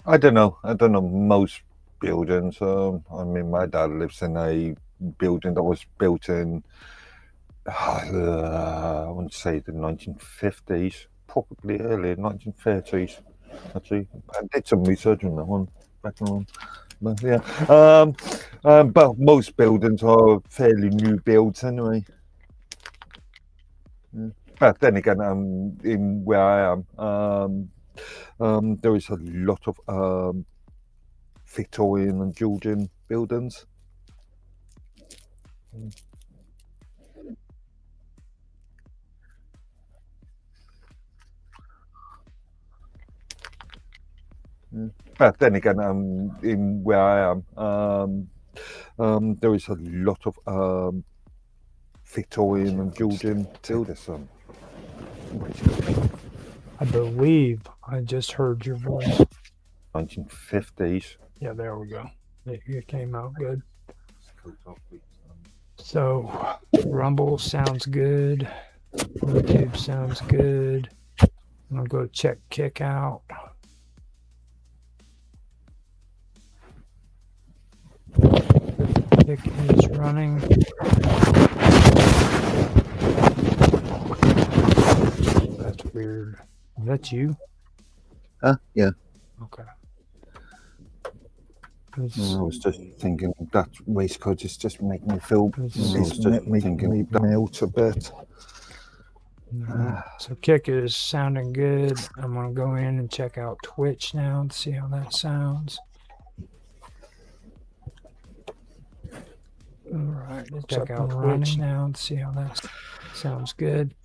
I don't know. I don't know most buildings. I mean, my dad lives in a building that was built in, I wouldn't say the 1950s, probably early 1930s. Actually, I did some research on that one back on. But yeah, but most buildings are fairly new builds anyway. Yeah. But then again, in where I am, there is a lot of Victorian and Georgian buildings. Yeah. But then again, in where I am, there is a lot of Victorian and Georgian buildings. I believe I just heard your voice. 1950s. Yeah, there we go. It came out good. So, Rumble sounds good. YouTube sounds good. I'm gonna go check Kick out. Kick is running. That's weird. Is that you? Yeah. Okay. I was just thinking that waistcoat is just making me feel. I was just making me melt a bit. So Kick is sounding good. I'm gonna go in and check out Twitch now and see how that sounds. All right, let's check out Twitch now and see how that sounds good.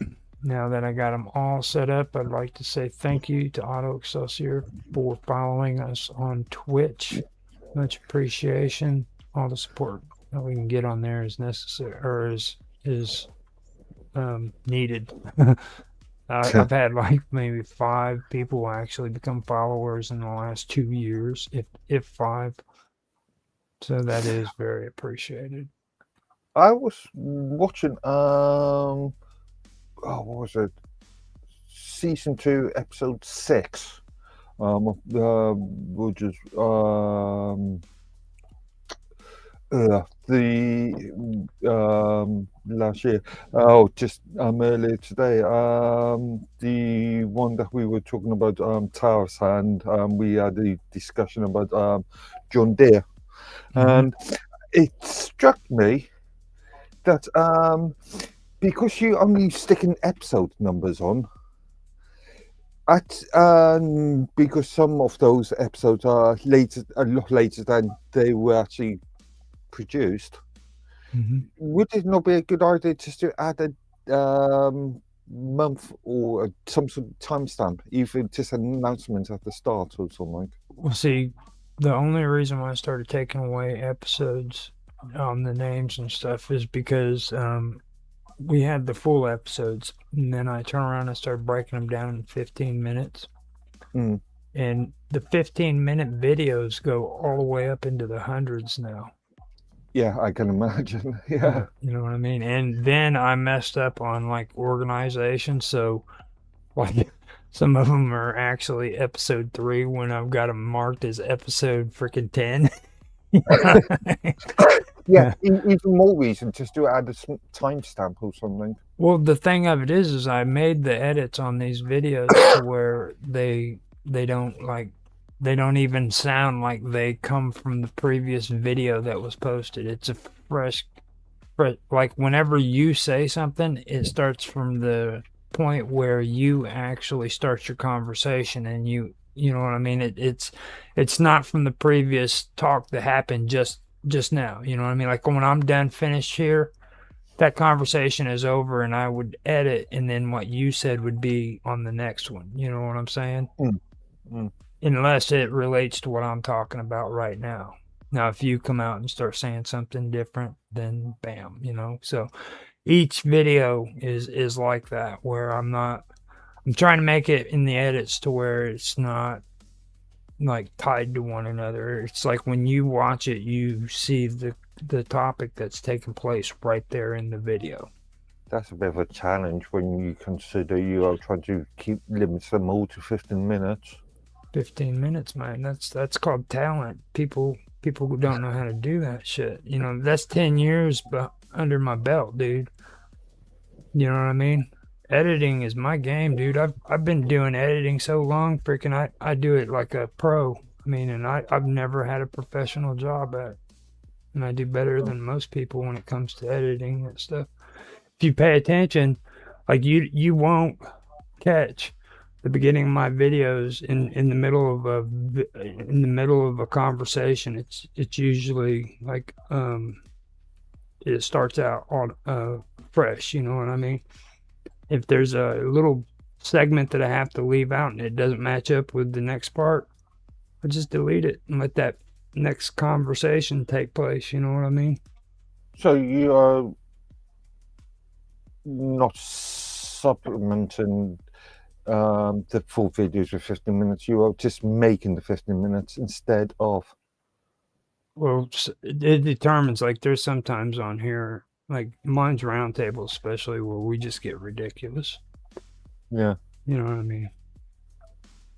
Now that I got them all set up, I'd like to say thank you to Auto Excelsior for following us on Twitch. Much appreciation. All the support that we can get on there is necessary or is needed. I've had like maybe 5 people actually become followers in the last 2 years, if 5. So that is very appreciated. I was watching what was it? Season 2, episode 6. Which is the last year. Oh, just earlier today. The one that we were talking about tariffs, and we had a discussion about John Deere, and it struck me that because you only sticking episode numbers on. Because some of those episodes are a lot later than they were actually produced. Would it not be a good idea just to add a month or some sort of timestamp, even just an announcement at the start or something? Well, see, the only reason why I started taking away episodes on the names and stuff is because we had the full episodes, and then I turn around and start breaking them down in 15 minutes. And the 15-minute videos go all the way up into the hundreds now. Yeah, I can imagine. Yeah. You know what I mean? And then I messed up on like organization. So, like, some of them are actually episode 3 when I've got them marked as episode freaking 10. Yeah, even more reason just to add a timestamp or something. Well, the thing of it is I made the edits on these videos to where they don't even sound like they come from the previous video that was posted. It's a fresh, like whenever you say something, it starts from the point where you actually start your conversation, and you know what I mean. It's not from the previous talk that happened just now. You know what I mean? Like when I'm done finished here, that conversation is over, and I would edit, and then what you said would be on the next one. You know what I'm saying? Unless it relates to what I'm talking about right now. Now, if you come out and start saying something different, then bam, you know. So each video is like that, where I'm trying to make it in the edits to where it's not like tied to one another. It's like when you watch it, you see the topic that's taking place right there in the video. That's a bit of a challenge when you consider you are trying to limit them all to 15 minutes. 15 minutes, man. That's called talent. People who don't know how to do that shit. You know, that's 10 years under my belt, dude. You know what I mean? Editing is my game, dude. I've been doing editing so long, freaking I do it like a pro. I mean, and I've never had a professional job at it. And I do better than most people when it comes to editing and stuff. If you pay attention, like you won't catch the beginning of my videos in the middle of a conversation. It's usually like it starts out on fresh. You know what I mean? If there's a little segment that I have to leave out and it doesn't match up with the next part, I just delete it and let that next conversation take place. You know what I mean? So you are not supplementing the full videos with 15 minutes. You are just making the 15 minutes instead of. Well, it determines. Like, there's sometimes on here, like mine's Roundtable, especially where we just get ridiculous. Yeah. You know what I mean?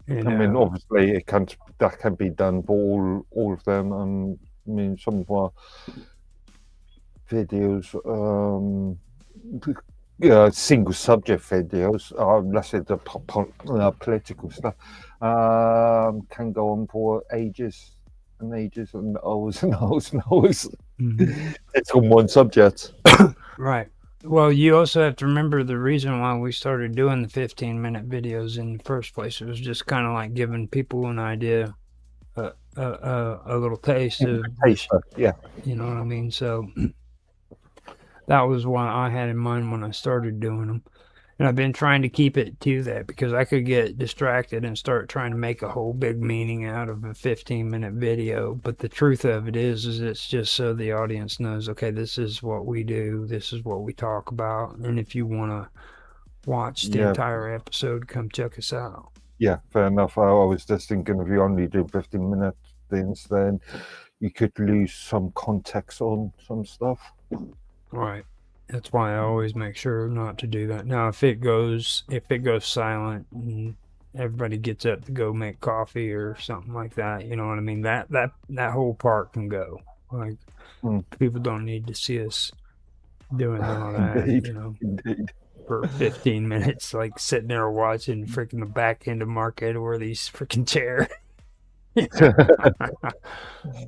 And, I mean, obviously, that can be done for all of them. I mean, some of our videos, single subject videos, let's say the political stuff, can go on for ages and ages and hours and hours and hours. It's on one subject. Right. Well, you also have to remember the reason why we started doing the 15-minute videos in the first place. It was just kind of like giving people an idea, a little taste of this, Yeah. you know what I mean? So that was what I had in mind when I started doing them. And I've been trying to keep it to that because I could get distracted and start trying to make a whole big meaning out of a 15-minute video. But the truth of it is it's just so the audience knows, okay, this is what we do, this is what we talk about. And if you want to watch the entire episode, come check us out. Yeah, fair enough. I was just thinking if you only do 15-minute things, then you could lose some context on some stuff. Right. That's why I always make sure not to do that. Now, if it goes silent and everybody gets up to go make coffee or something like that, you know what I mean? That whole part can go. Like, people don't need to see us doing all that, Indeed. you know, Indeed. for 15 minutes, like sitting there watching freaking the back end of Mark Edward, these freaking chair.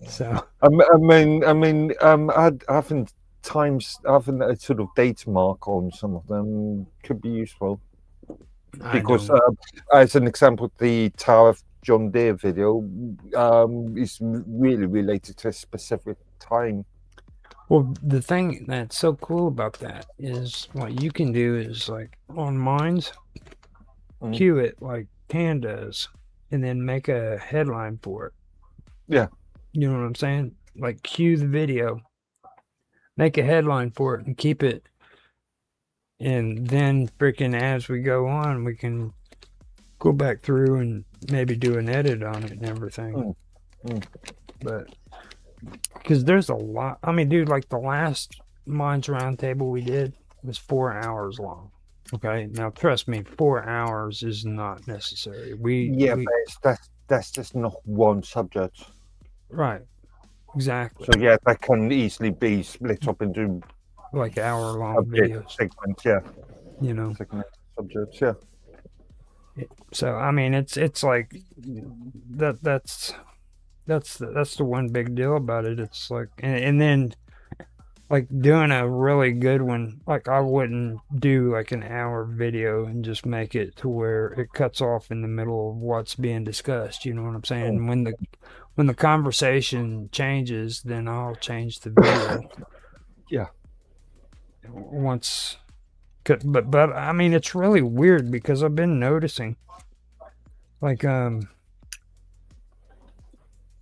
So I mean, having having a sort of date mark on some of them could be useful because, as an example, the Tower of John Deere video is really related to a specific time. Well, the thing that's so cool about that is what you can do is like on mines, cue it like Tan does, and then make a headline for it. Yeah. You know what I'm saying? Like cue the video, make a headline for it, and keep it. And then freaking as we go on, we can go back through and maybe do an edit on it and everything. But because there's a lot. I mean, dude, like the last Minds Roundtable we did was 4 hours long. Okay, now trust me, 4 hours is not necessary. But that's just not one subject. Right, exactly. So yeah, that can easily be split up into like hour-long videos, segments. Yeah, you know, segmented subjects. Yeah. So I mean, it's like that's the one big deal about it. It's like, and then like doing a really good one, like I wouldn't do like an hour video and just make it to where it cuts off in the middle of what's being discussed. You know what I'm saying? When the conversation changes, then I'll change the video. Yeah. Once, but I mean, it's really weird because I've been noticing, like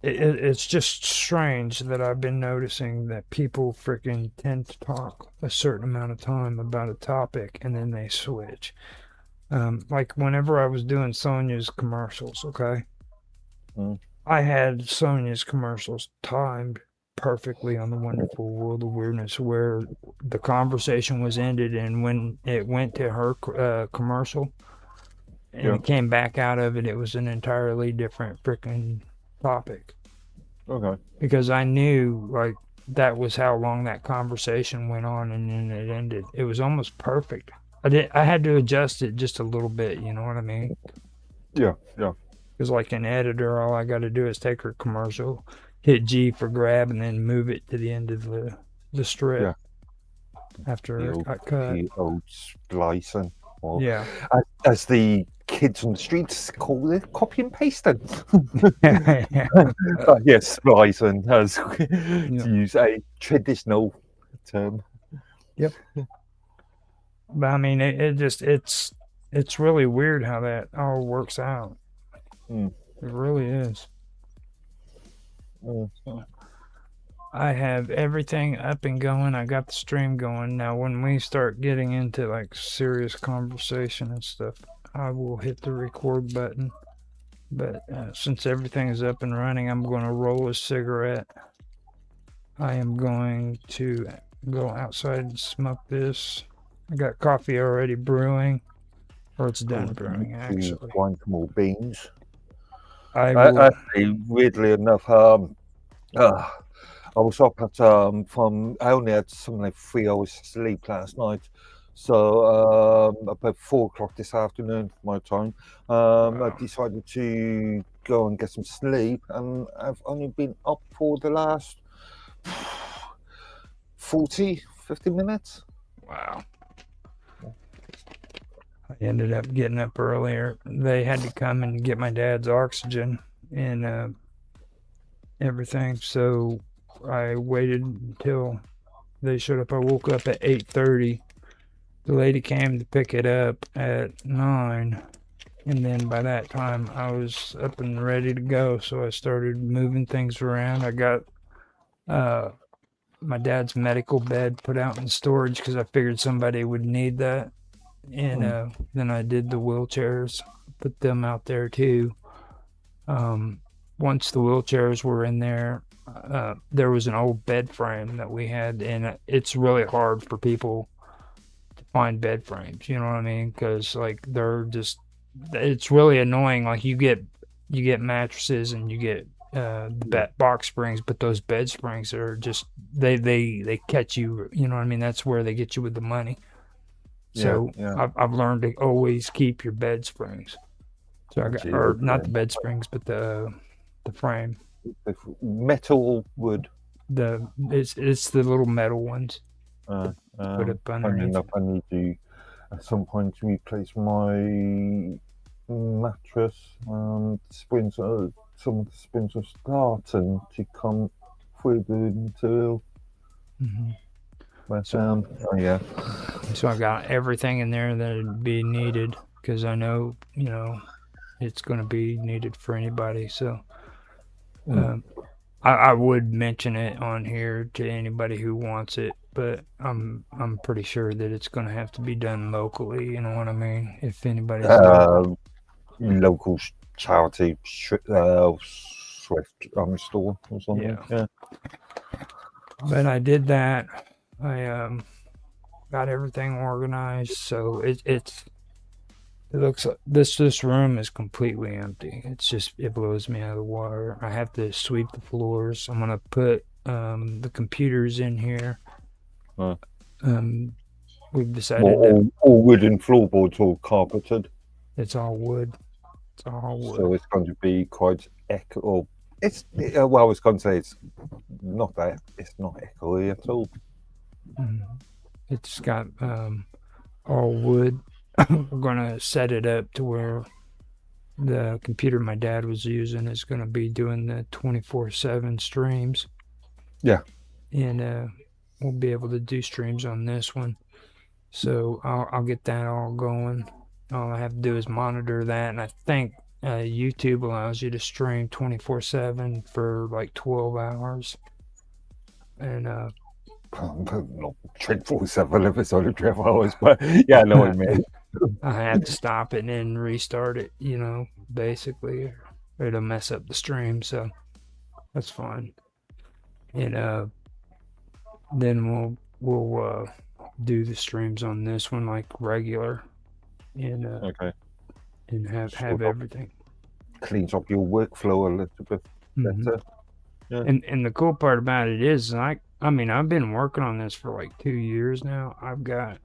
it's just strange that I've been noticing that people freaking tend to talk a certain amount of time about a topic and then they switch. Like whenever I was doing Sonia's commercials, okay? I had Sonia's commercials timed perfectly on the Wonderful World of Weirdness where the conversation was ended and when it went to her commercial, and it came back out of it. It was an entirely different freaking topic. Okay. Because I knew like that was how long that conversation went on, and then it ended. It was almost perfect. I had to adjust it just a little bit. You know what I mean? Yeah. Yeah. Because like an editor, all I got to do is take her commercial, hit G for grab, and then move it to the end of the strip Yeah. after it got cut. The old splicing, or Yeah. as the kids on the streets call it, copy and pasting. Yeah. Yes, splicing, as Yeah. to use a traditional term. Yep. But I mean, it's really weird how that all works out. Mm. It really is. Mm. So I have everything up and going. I got the stream going. Now, when we start getting into like serious conversation and stuff, I will hit the record button. But since everything is up and running, I'm going to roll a cigarette. I am going to go outside and smoke this. I got coffee already brewing, or it's done brewing actually. Grind some more beans. I will. Weirdly enough, I was up at from I only had something like 3 hours sleep last night, so about 4 o'clock this afternoon my time, I decided to go and get some sleep, and I've only been up for the last 50 minutes. Wow. I ended up getting up earlier. They had to come and get my dad's oxygen and everything, so I waited until they showed up. I woke up at 8:30. The lady came to pick it up at 9, and then by that time I was up and ready to go, so I started moving things around. I got my dad's medical bed put out in storage because I figured somebody would need that. And then I did the wheelchairs, put them out there too. Once the wheelchairs were in there, there was an old bed frame that we had, and it's really hard for people to find bed frames. You know what I mean? Because like they're just, it's really annoying. Like you get mattresses and you get the box springs, but those bed springs are just they catch you. You know what I mean? That's where they get you with the money. So I've learned to always keep your bed springs. So I got, or not the bed springs, but the frame. Metal, wood. It's the little metal ones. Put up underneath. Enough, I need to at some point to replace my mattress. Springs, some of the springs are starting to come through the material. Mm-hmm. But yeah. So I got everything in there that'd be needed because I know it's going to be needed for anybody. So I would mention it on here to anybody who wants it, but I'm pretty sure that it's going to have to be done locally. You know what I mean? If anybody's local charity Swift store or something. Yeah. But I did that. I got everything organized, so it looks like this room is completely empty. It blows me out of the water. I have to sweep the floors. I'm gonna put the computers in here. We've decided all wooden floorboards, all carpeted. It's all wood. It's all wood. So it's going to be quite echo. Well, I was going to say it's not echoey at all. It's got all wood. We're gonna set it up to where the computer my dad was using is gonna be doing the 24/7 streams. Yeah. And we'll be able to do streams on this one. So I'll get that all going. All I have to do is monitor that, and I think YouTube allows you to stream 24/7 for like 12 hours. And not 24/7 if it's only 12 hours, but yeah, I know what you mean. I have to stop it and restart it, basically, or it'll mess up the stream. So that's fine. And then we'll do the streams on this one like regular. And and have Sort of everything. cleans up your workflow a little bit better. Yeah. And the cool part about it is, I mean, I've been working on this for like 2 years now. I've got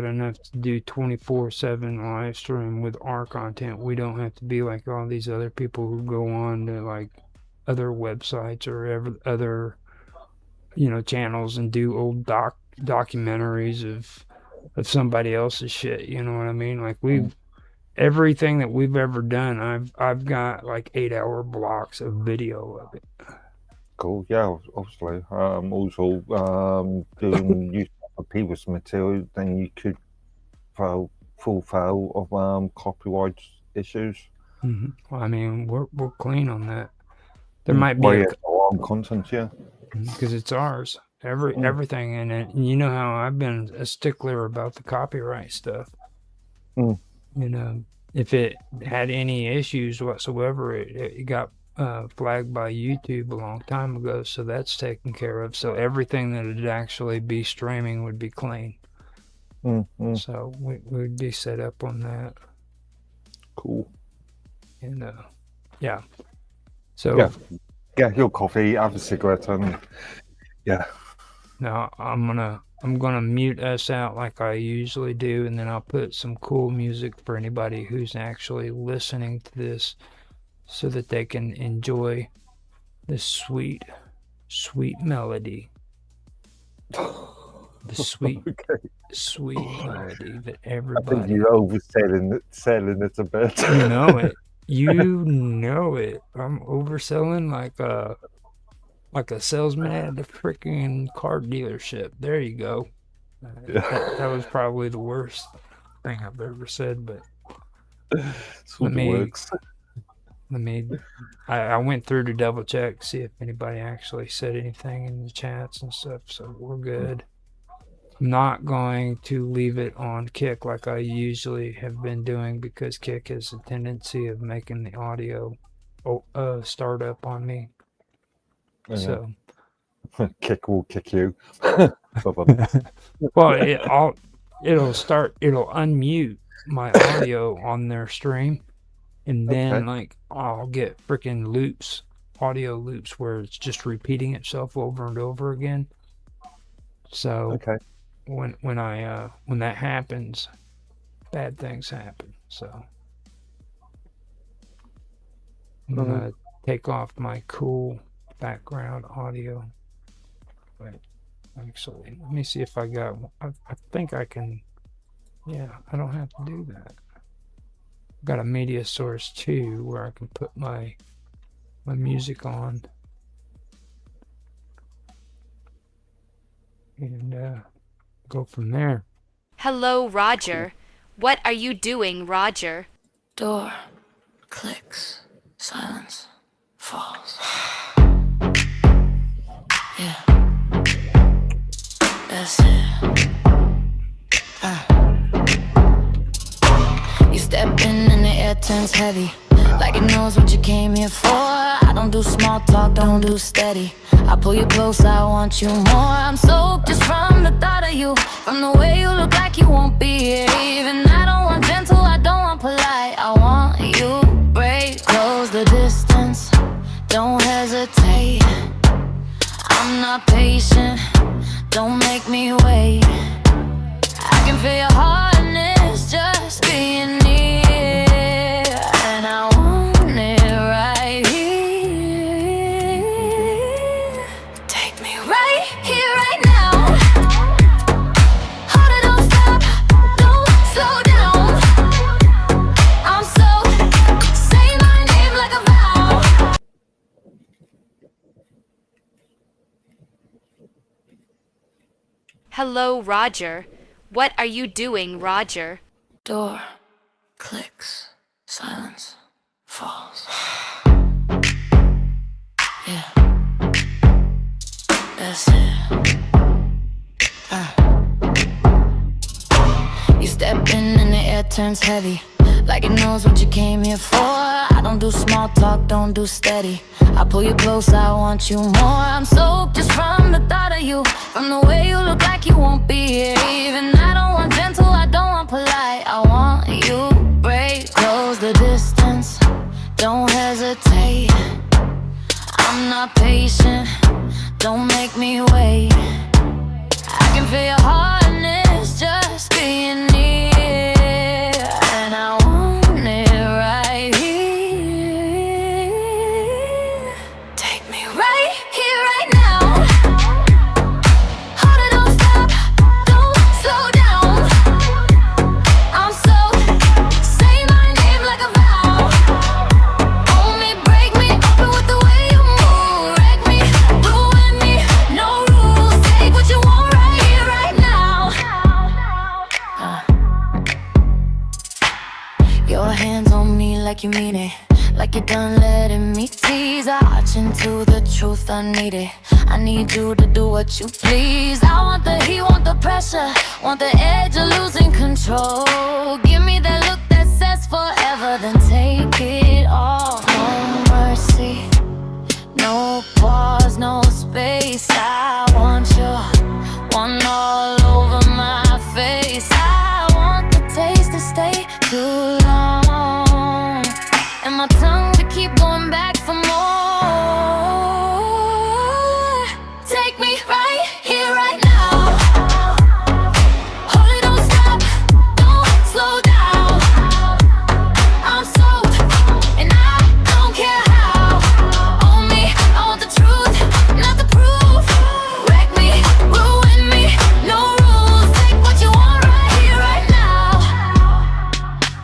enough to do 24/7 live stream with our content. We don't have to be like all these other people who go on to like other websites or other, you know, channels and do old documentaries of somebody else's shit. You know what I mean? Like everything that we've ever done, I've got like 8-hour blocks of video of it. Cool. Yeah, obviously. Also, doing use of people's material, then you could full fail of copyright issues. Well, I mean, we're clean on that. There might be our own content, yeah, because it's ours. Everything in it. And you know how I've been a stickler about the copyright stuff. You know, if it had any issues whatsoever, it got flagged by YouTube a long time ago, so that's taken care of. So everything that would actually be streaming would be clean. So we'd be set up on that. Cool. And yeah. So yeah, your coffee, have a cigarette, and yeah. Now I'm gonna mute us out like I usually do, and then I'll put some cool music for anybody who's actually listening to this, so that they can enjoy this sweet, sweet melody. The sweet, sweet melody that everybody. I think you're selling it a bit. You know it. You know it. I'm overselling like a salesman at the freaking car dealership. There you go. That was probably the worst thing I've ever said, but I went through to double check, see if anybody actually said anything in the chats and stuff, so we're good. I'm not going to leave it on Kick like I usually have been doing, because Kick has a tendency of making the audio start up on me. Yeah. So Kick will kick you. Well, it'll unmute my audio on their stream, and then like I'll get freaking audio loops where it's just repeating itself over and over again. So when that happens, bad things happen. So I'm gonna take off my cool background audio. Wait, actually, let me see if I got one. I think I can. Yeah, I don't have to do that. I've got a media source too, where I can put my music on and go from there. Hello, Roger. What are you doing, Roger? Door clicks, silence falls. Yeah, that's it. You step in and the air turns heavy, like it knows what you came here for. I don't do small talk, don't do steady. I pull you close, I want you more. I'm soaked just from the thought of you, from the way you look like you won't be here. Even I don't want gentle, I don't want polite. I want you, break, close the distance. Don't hesitate, I'm not patient. Don't make me wait. I can feel your hardness just being near, and I want it right here. Take me right here, right now. Hold it, don't stop, don't slow down. I'm so, say my name like a vow. Hello, Roger. What are you doing, Roger? Door clicks, silence falls. Yeah, that's it. You step in and the air turns heavy, like it knows what you came here for. I don't do small talk, don't do steady. I pull you close, I want you more. I'm soaked just from the thought of you, from the way you look like you won't be here. Even I don't want gentle, I don't want polite. I want you, break, close the I'm not patient, don't make me wait. I can feel your hardness just being near, and I want it right here. Take me right here, right now. Hold it, don't stop, don't slow down. I'm so, say my name like a vow. Own me, break me, open with the way you move. Wreck me, ruin me, no rules. Take what you want right here, right now. Your hands on me like you mean it, like you're done letting me tease. I arch into the truth, I need it. I need you to do what you please. I want the heat, want the pressure, want the edge of losing control. Give me that look that says forever, then take it all. No mercy, no pause, no space. I want you, one all over my face. I want the taste to stay too long, and my tongue to keep going back for more. Take me right here, right now. Hold it, don't stop, don't slow down. I'm soaked, and I don't care how. Own me, I want the truth, not the proof. Wreck me, ruin me, no rules. Take what you want right here, right now.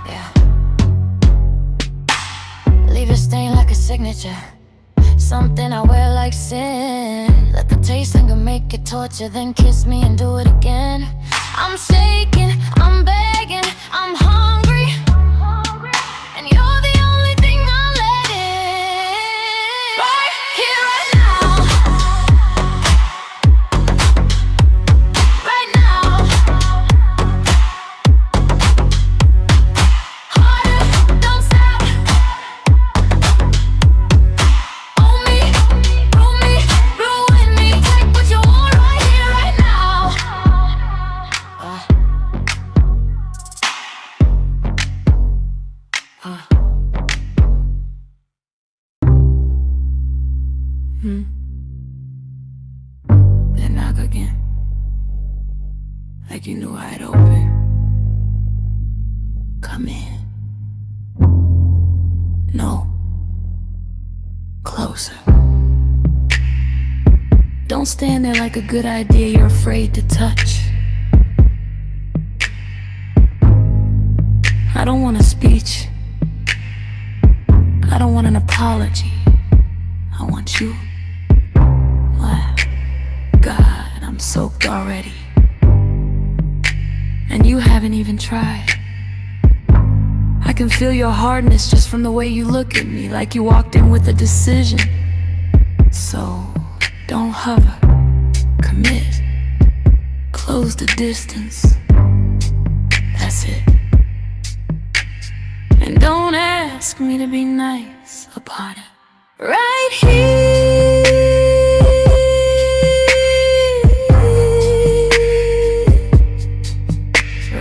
Yeah. Leave your stain like a signature, something I wear like sin. Let the taste linger, make it torture, then kiss me and do it again. I'm shaking, I'm begging, I'm hungry, and you're the only thing I'll let in. Right here, right now. Right now. Harder, don't stop. Own me, ruin me, ruin me. Take what you want right here, right now. Then knock again, like you knew I'd open. Come in. No. Closer. Don't stand there like a good idea you're afraid to touch. I don't want a speech. I don't want an apology. I want you. Wow. God, I'm soaked already. And you haven't even tried. I can feel your hardness just from the way you look at me, like you walked in with a decision. So, don't hover. Commit. Close the distance. That's it. And don't ask me to be nice about it. Right here,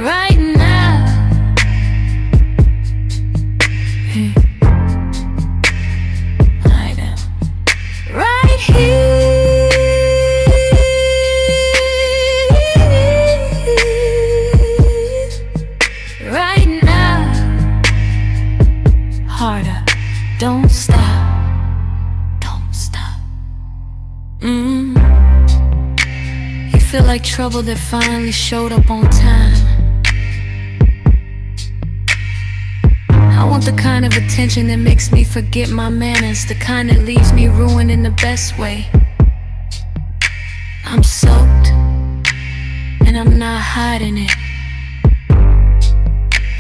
right now. Hey. Lie down. Right here, right now. Harder, don't stop. You feel like trouble that finally showed up on time. I want the kind of attention that makes me forget my manners, the kind that leaves me ruined in the best way. I'm soaked, and I'm not hiding it.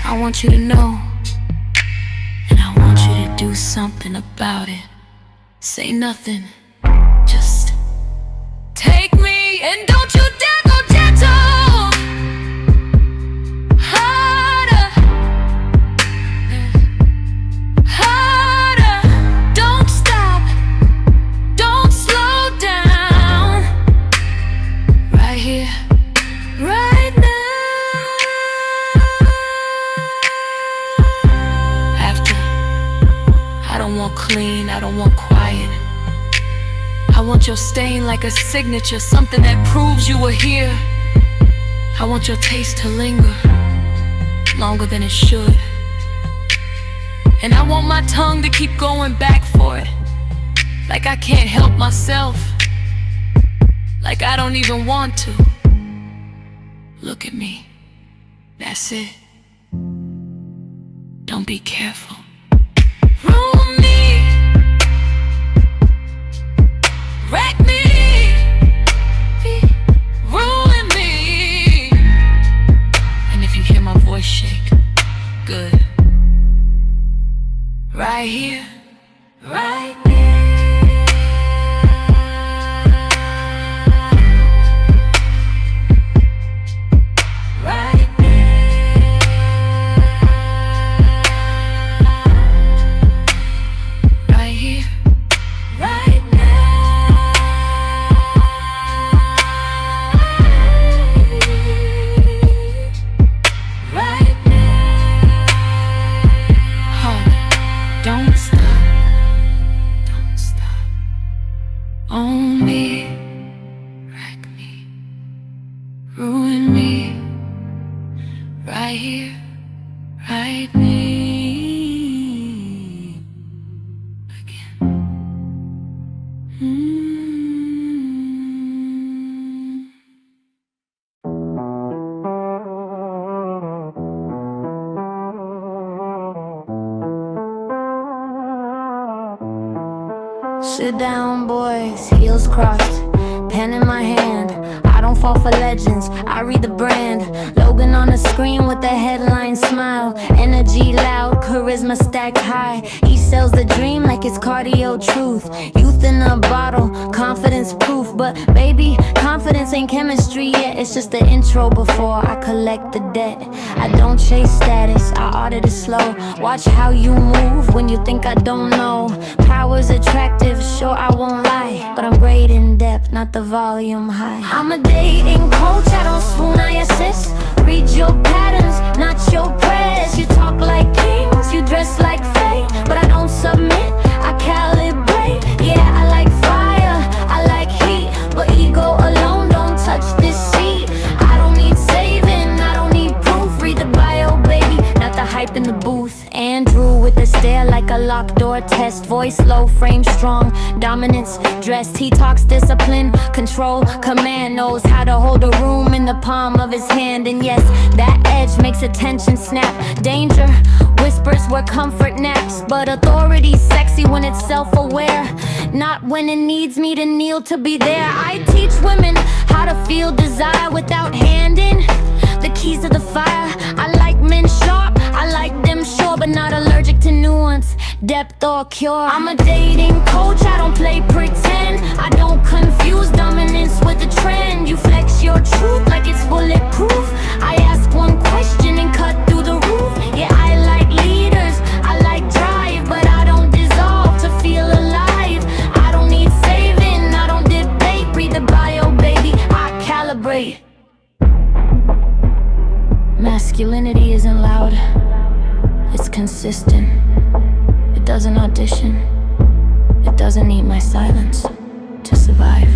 I want you to know, and I want you to do something about it. Say nothing, just take me, and don't you dare go gentle. Harder, harder. Don't stop, don't slow down. Right here, right now. After, I don't want clean, I don't want quiet. I want your stain like a signature, something that proves you were here. I want your taste to linger longer than it should. And I want my tongue to keep going back for it, like I can't help myself, like I don't even want to. Look at me, that's it. Don't be careful. Ruin me, wreck me, ruin me. And if you hear my voice shake, good. Right here, right own me, wreck me, ruin me, right here, right me again. Sit down, boys, heels crossed, pen in my hand. I don't fall for legends, I read the brand. Logan on the screen with the headline smile. Energy loud, charisma stacked high. He sells the dream like it's cardio truth. Youth in a bottle, confidence proof. But baby, confidence ain't chemistry yet. It's just the intro before I collect the debt. I don't chase status, I audit it slow. Watch how you move when you think I don't know. Power's attractive, sure I won't lie, but I'm great in depth, not the volume high. I'm a dating coach, I don't swoon, I assist. Read your patterns, not your prayers. You talk like kings, you dress like fate, but I don't submit, I calibrate. Yeah, I like fire, I like heat, but ego alone don't touch this seat. I don't need saving, I don't need proof. Read the bio, baby, not the hype in the booth. Andrew with a stare like a locked door test. Voice low, frame strong, dominance dressed. He talks discipline, control, command. Knows how to hold a room in the palm of his hand. And yes, that edge makes attention snap. Danger whispers where comfort naps, but authority's sexy when it's self-aware, not when it needs me to kneel to be there. I teach women how to feel desire without handing the keys to the fire. I like men sharp, I like them sure, but not allergic to nuance, depth or cure. I'm a dating coach, I don't play pretend. I don't confuse dominance with a trend. You flex your truth like it's bulletproof. I ask one question and cut through the roof. Yeah, I like leaders, I like drive, but I don't dissolve to feel alive. I don't need saving, I don't debate. Read the bio, baby, I calibrate. Masculinity isn't loud, it's consistent. It doesn't audition, it doesn't need my silence to survive.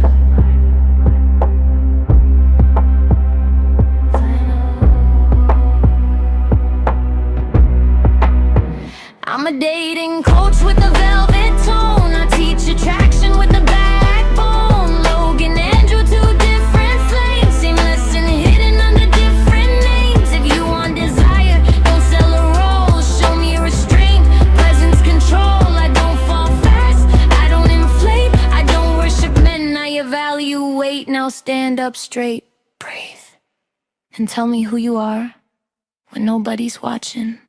I'm a dating coach with a velvet tone. I teach attraction with the backbone. Logan, Andrew, two different flames, seamless and hidden under different names. If you want desire, don't sell a role. Show me restraint, presence, control. I don't fall fast, I don't inflate, I don't worship men, I evaluate. Now stand up straight, breathe, and tell me who you are when nobody's watching.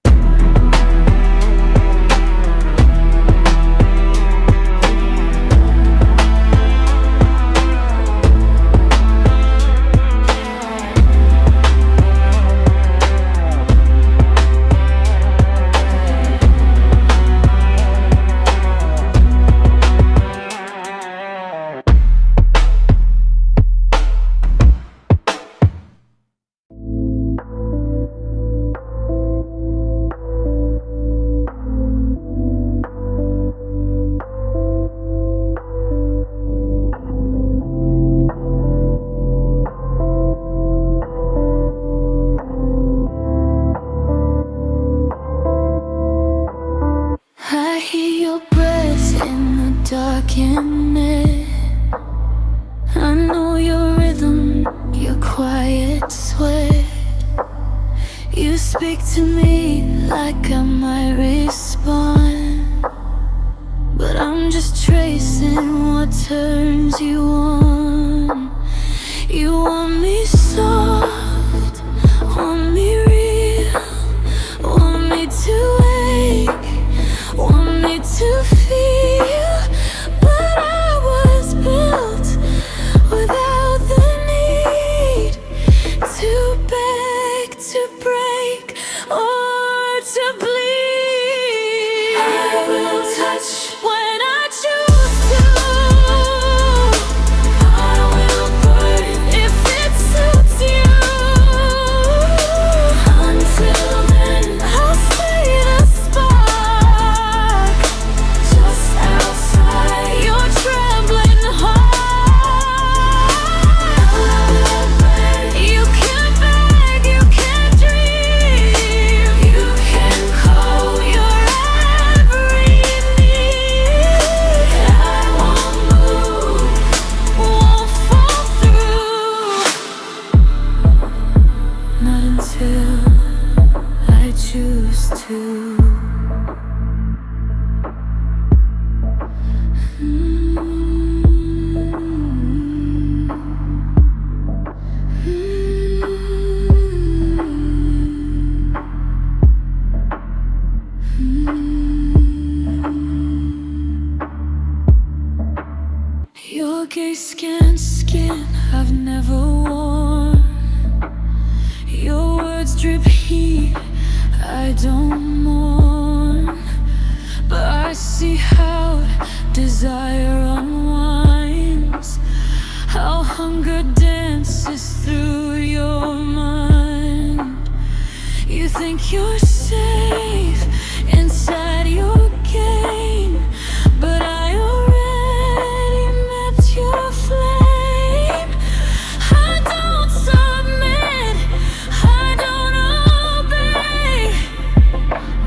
quiet sweat. You speak to me like I might respond, but I'm just tracing what turns you on. You want me soft, want me real, want me to wake, want me to feel. But I was built without the need to beg, to break, or to bleed. I will touch when I choose to. I will burn if it suits you. Until then, I'll stay the spark just outside your trembling heart. You can beg, you can dream, you can call your every need. I won't move, won't fall through, not until I choose to. Your gay skin I've never worn. Your words drip heat, I don't mourn. But I see how desire unwinds, how hunger dances through your mind. You think you're safe inside your game, but I already met your flame. I don't submit, I don't obey.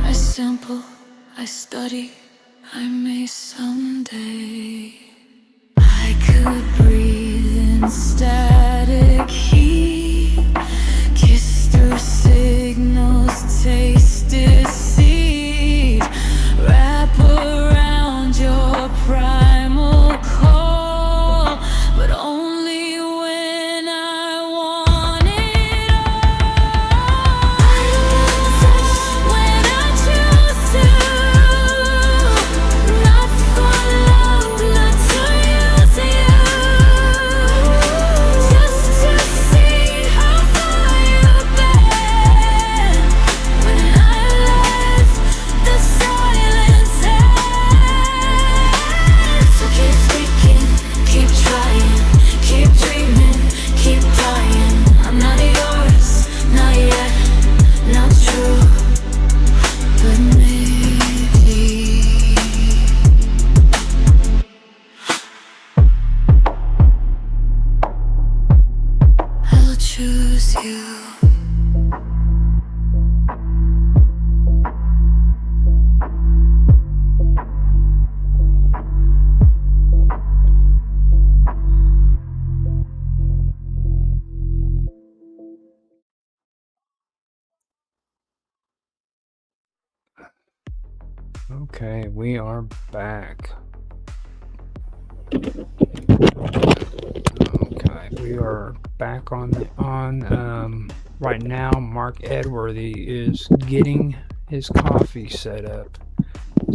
I sample, I study, I may someday. I could breathe in static heat, kiss through signals, taste deceit, wrap around your primal call, but only when I want it all. I will touch when I choose to, not for love, not to use you, just to see how far you've been. When I left the silence end. So keep speaking, keep trying, keep dreaming, keep dying. I'm not yours, not yet, not true, but maybe I'll choose you. Okay, we are back. Okay, we are back on right now. Mark Edworthy is getting his coffee set up,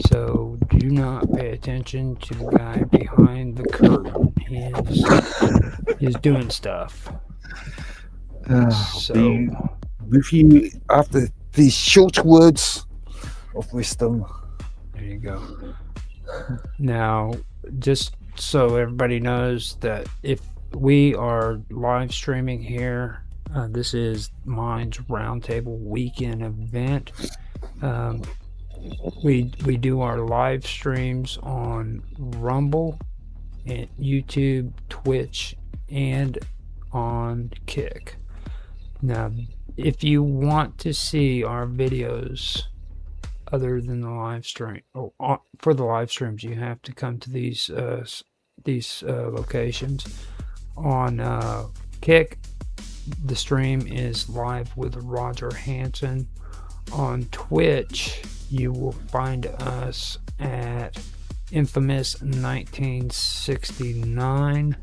so do not pay attention to the guy behind the curtain. He's doing stuff. So Be with you after these short words of wisdom. there you go. Now, just so everybody knows that if we are live streaming here, this is Mind's Roundtable weekend event. We do our live streams on Rumble, and YouTube, Twitch, and on Kick. Now, if you want to see our videos other than the live stream, for the live streams, you have to come to these locations. On Kick, the stream is Live with Roger Hansen. On Twitch, you will find us at Infamous 1969,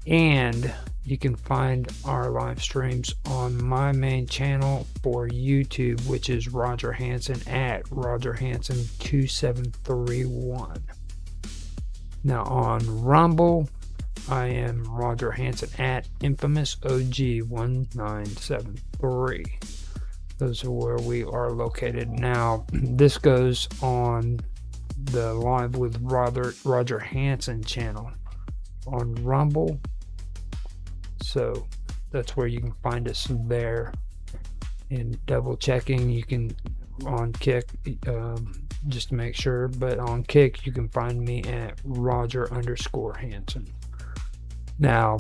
and you can find our live streams on my main channel for YouTube, which is Roger Hansen at Roger Hansen 2731. Now on Rumble, I am Roger Hansen at Infamous OG 1973. Those are where we are located. Now, this goes on the Live with Roger Hansen channel on Rumble. So that's where you can find us there. And double checking, you can on Kick, just to make sure, but on Kick you can find me at Roger_Hansen. Now,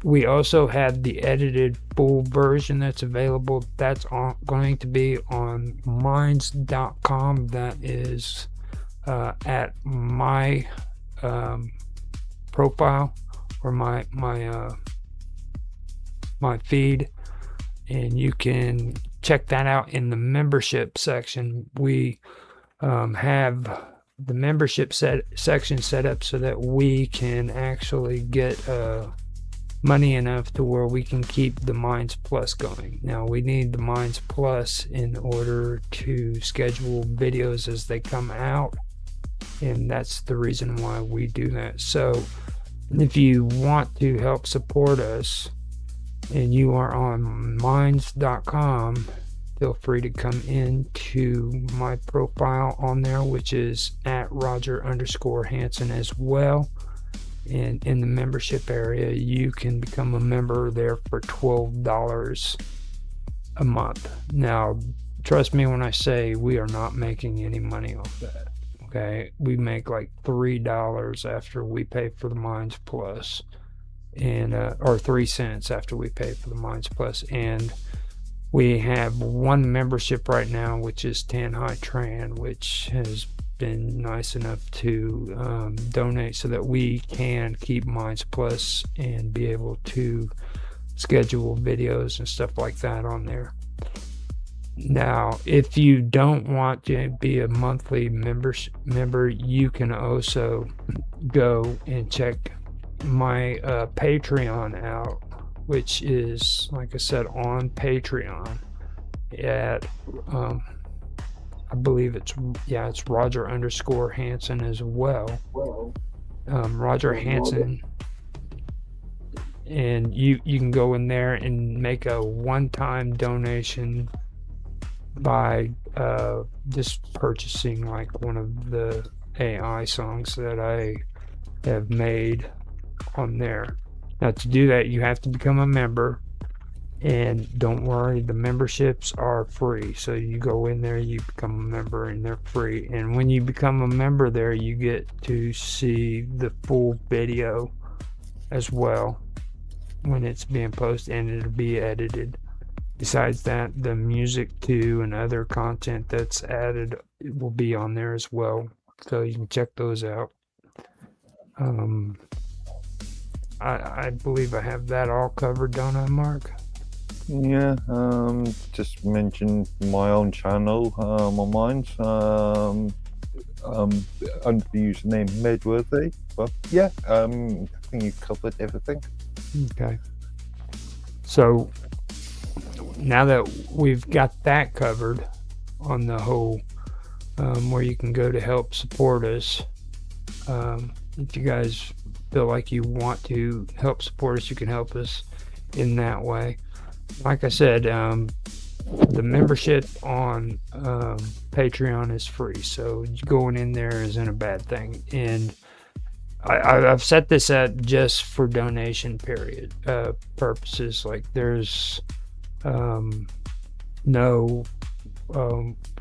we also have the edited full version that's available. That's going to be on minds.com. That is at my profile or my feed, and you can check that out in the membership section. We have the membership section set up so that we can actually get money enough to where we can keep the Minds Plus going. Now, we need the Minds Plus in order to schedule videos as they come out, and that's the reason why we do that. So if you want to help support us and you are on minds.com, feel free to come into my profile on there, which is at Roger_Hansen as well. And in the membership area, you can become a member there for $12 a month. Now, trust me when I say we are not making any money off that. Okay, we make like $3 after we pay for the Minds Plus, and or 3 cents after we pay for the Minds Plus. And we have one membership right now, which is Tan Hai Tran, which has been nice enough to donate so that we can keep Minds Plus and be able to schedule videos and stuff like that on there. Now, if you don't want to be a monthly member, you can also go and check my Patreon out, which is, like I said, on Patreon at I believe it's Roger_Hansen as well. Roger Hansen, and you can go in there and make a one-time donation by just purchasing like one of the AI songs that I have made on there. Now, to do that, you have to become a member. And don't worry, the memberships are free. So you go in there, you become a member, and they're free. And when you become a member there, you get to see the full video as well when it's being posted, and it'll be edited. Besides that, the music too and other content that's added will be on there as well. So you can check those out. I believe I have that all covered, don't I, Mark? Yeah, just mention my own channel on mine, under the username Medworthy. But yeah, I think you covered everything. Okay. So now that we've got that covered on the whole, where you can go to help support us, if you guys feel like you want to help support us, you can help us in that way. Like I said, the membership on Patreon is free, so going in there isn't a bad thing. And I've set this at just for donation period purposes. Like, there's no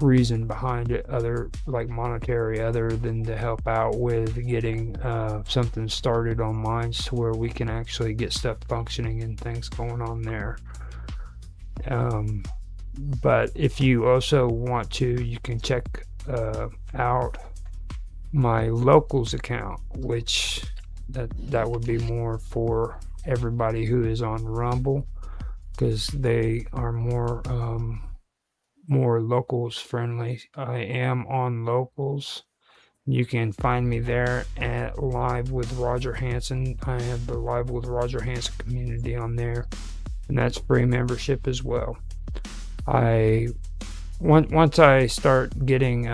reason behind it other monetary, other than to help out with getting something started on Minds to where we can actually get stuff functioning and things going on there. But if you also want to, you can check out my locals account, which that would be more for everybody who is on Rumble. because they are more locals friendly. I am on locals. You can find me there at Live with Roger Hansen. I have the Live with Roger Hansen community on there, and that's free membership as well. Once I start getting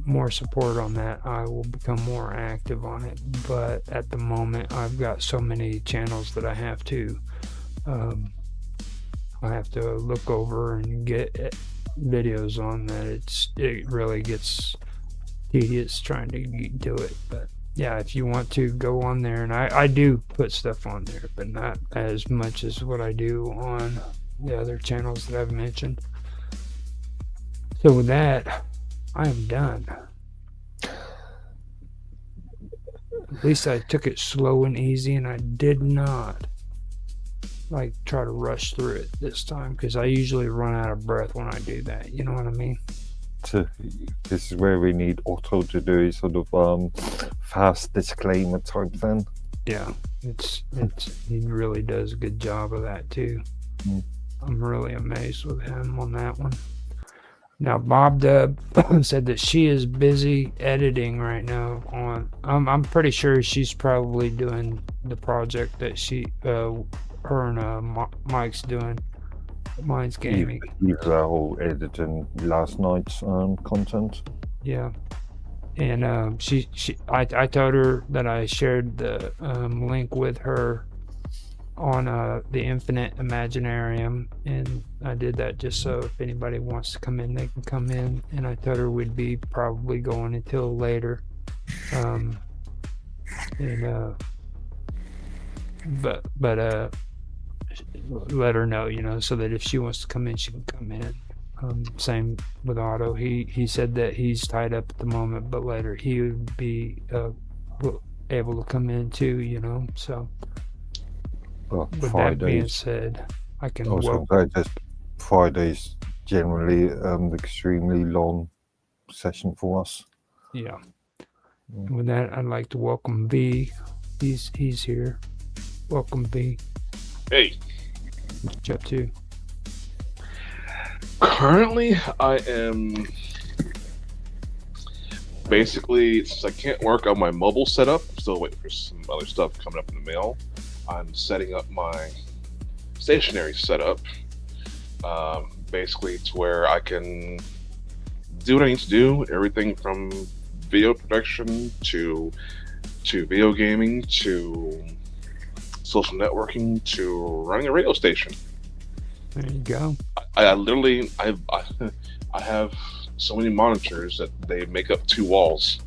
more support on that, I will become more active on it. But at the moment, I've got so many channels that I have to look over and get videos on that it really gets tedious trying to do it. But yeah, if you want to go on there, and I do put stuff on there, but not as much as what I do on the other channels that I've mentioned. So with that, I am done. At least I took it slow and easy, and I did not try to rush through it this time, because I usually run out of breath when I do that. You know what I mean? So this is where we need Otto to do a sort of fast disclaimer type thing. Yeah, he really does a good job of that too. I'm really amazed with him on that one. Now, Bob Dub said that she is busy editing right now on. I'm pretty sure she's probably doing the project that her and Mike's doing. Mine's gaming. He was all editing last night's content. Yeah, and I told her that I shared the link with her on the Infinite Imaginarium, and I did that just so if anybody wants to come in, they can come in. And I told her we'd be probably going until later, but let her know, so that if she wants to come in, she can come in. Same with Otto. He said that he's tied up at the moment, but later he would be able to come in too, so. With that being said, I can Friday's generally extremely long session for us. Yeah. With that, I'd like to welcome V. He's here. Welcome, V. Hey. What you up to? Currently, I am basically, since I can't work on my mobile setup, I'm still waiting for some other stuff coming up in the mail. I'm setting up my stationary setup, basically to where I can do what I need to do, everything from video production to video gaming to social networking to running a radio station. There you go. I literally I have so many monitors that they make up 2 walls.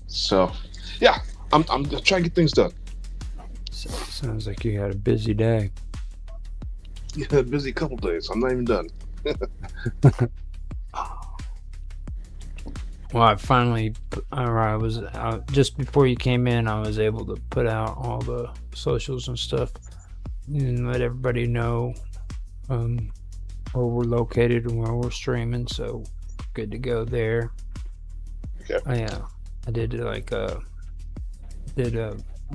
So, yeah. I'm just trying to get things done. Sounds like you had a busy day. Yeah, a busy couple days. I'm not even done. Well, I finally, I was out just before you came in. I was able to put out all the socials and stuff and let everybody know where we're located and where we're streaming. So good to go there. Okay. I did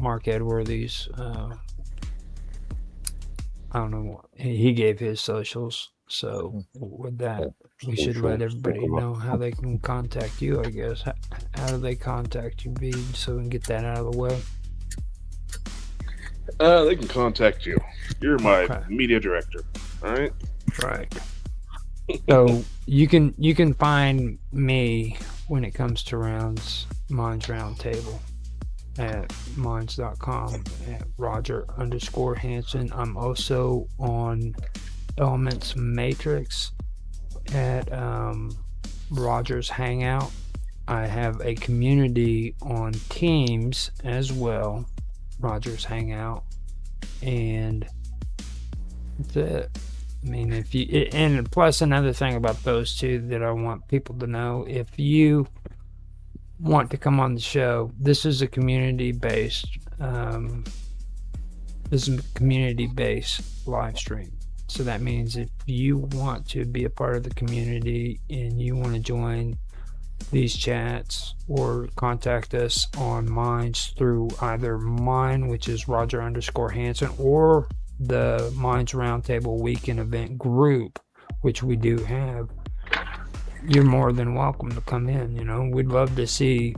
Mark Edworthy's. I don't know what he gave his socials. So with that, we should let everybody know how they can contact you, I guess. How do they contact you, B, so we can get that out of the way? They can contact you. You're my media director. All right. Right. So you can find me when it comes to Minds Roundtable at minds.com at Roger_Hansen. I'm also on Elements Matrix at Roger's Hangout. I have a community on Teams as well, Roger's Hangout, and that's it. I mean, and plus another thing about those two that I want people to know, if you want to come on the show, this is a community-based live stream. So that means if you want to be a part of the community and you want to join these chats or contact us on Minds through either mine, which is Roger_Hanson, or the Minds Roundtable Weekend Event group, which we do have. You're more than welcome to come in. You know, we'd love to see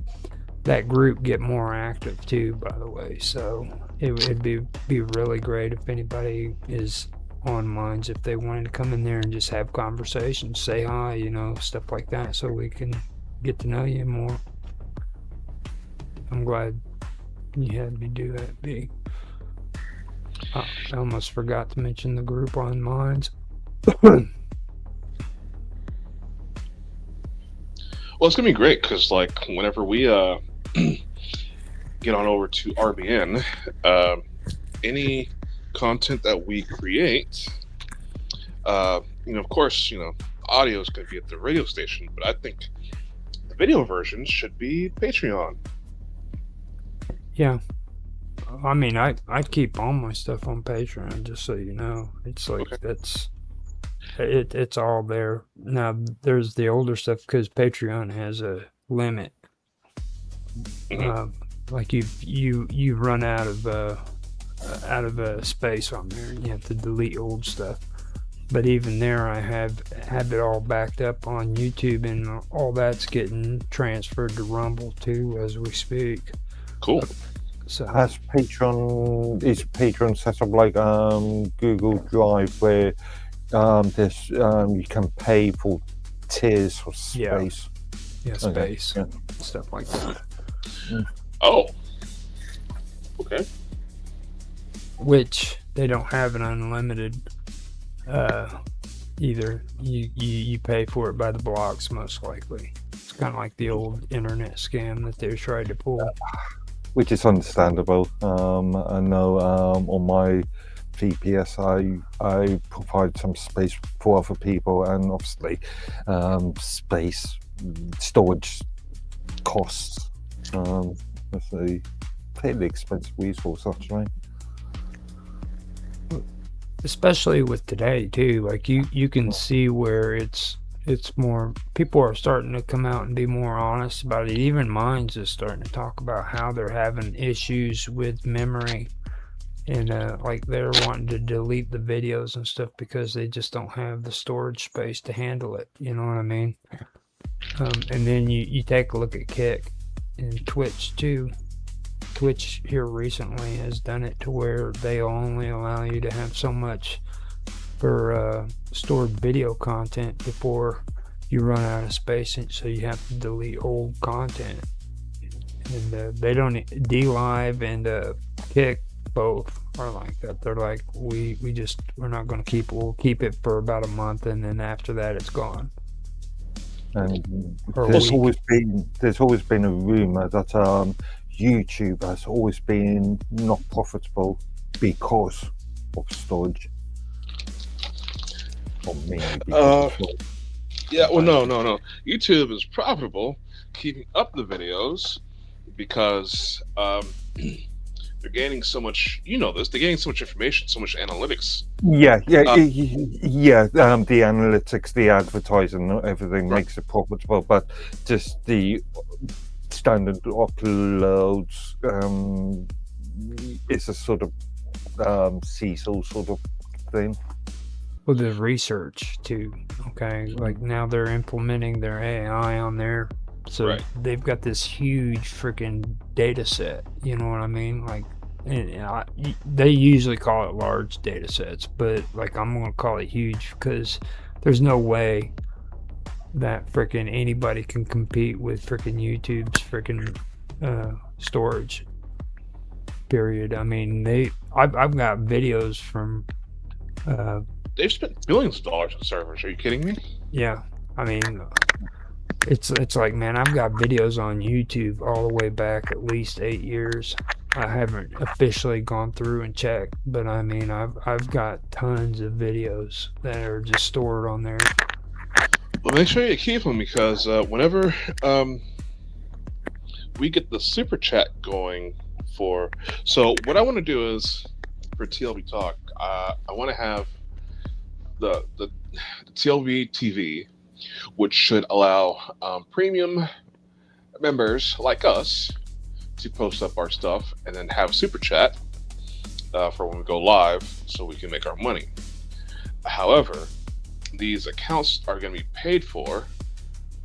that group get more active too, by the way. So it'd be really great if anybody is on Minds, if they wanted to come in there and just have conversations, say hi, you know, stuff like that, so we can get to know you more. I'm glad you had me do that, B. I almost forgot to mention the group on Minds. Well, it's gonna be great because, like, whenever we get on over to RBN, any content that we create, you know, of course, you know, audio is going to be at the radio station, but I think the video version should be Patreon. Yeah. I mean, I keep all my stuff on Patreon, just so you know. It's like, Okay. it's all there. Now, there's the older stuff because Patreon has a limit. Like you run out of space on there, and you have to delete old stuff. But even there, I have it all backed up on YouTube, and all that's getting transferred to Rumble too as we speak. Cool. So Is Patreon set up like Google Drive where there's you can pay for tiers for space? yeah, Okay, space, yeah. stuff like that. Oh. Okay. Which they don't have an unlimited either. You pay for it by the blocks, most likely. It's kind of like the old internet scam that they tried to pull. Which is understandable. I know on my VPS I provide some space for other people, and obviously space storage costs. That's a fairly expensive resource, actually. Especially with today too, like you can see where it's more, people are starting to come out and be more honest about it. Even Minds is starting to talk about how they're having issues with memory, and like they're wanting to delete the videos and stuff because they just don't have the storage space to handle it, you know what I mean? And then you take a look at Kick and Twitch too. Twitch here recently has done it to where they only allow you to have so much for stored video content before you run out of space, and so you have to delete old content. And they don't, DLive and Kick both are like that. They're like, we're not going to keep it. We'll keep it for about a month, and then after that it's gone. And Or a there's week. always been a rumor that YouTube has always been not profitable because of storage. Or mainly because of storage. Yeah, well, no. YouTube is profitable keeping up the videos because they're gaining so much. You know this. They're gaining so much information, so much analytics. Yeah. The analytics, the advertising, everything makes it profitable, but just the standard uploads is a sort of seesaw sort of thing. Well, the research too. Okay, like now they're implementing their AI on there, so Right. they've got this huge freaking data set. You know what I mean? Like, they usually call it large data sets, but like I'm gonna call it huge because there's no way that freaking anybody can compete with freaking YouTube's freaking storage. Period. I mean, I've got videos from. They've spent billions of dollars on servers. Are you kidding me? Yeah, I mean, it's like, man, I've got videos on YouTube all the way back at least 8 years. I haven't officially gone through and checked, but I mean, I've got tons of videos that are just stored on there. Well, make sure you keep them because whenever we get the super chat going for. So what I want to do is for TLB Talk, I want to have the TLB TV which should allow premium members like us to post up our stuff and then have super chat for when we go live so we can make our money. However, these accounts are going to be paid for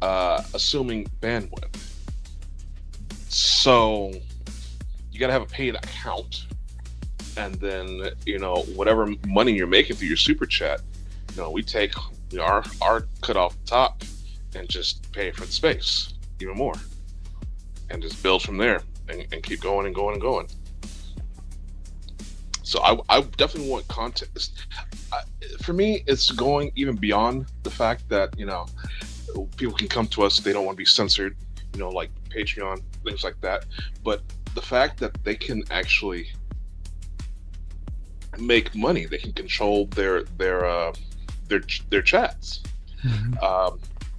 assuming bandwidth. So you got to have a paid account, and then whatever money you're making through your super chat, we take our cut off the top and just pay for the space even more, and just build from there and keep going and going and going. So I definitely want content. For me, it's going even beyond the fact that people can come to us, they don't want to be censored, like Patreon, things like that. But the fact that they can actually make money, they can control their chats,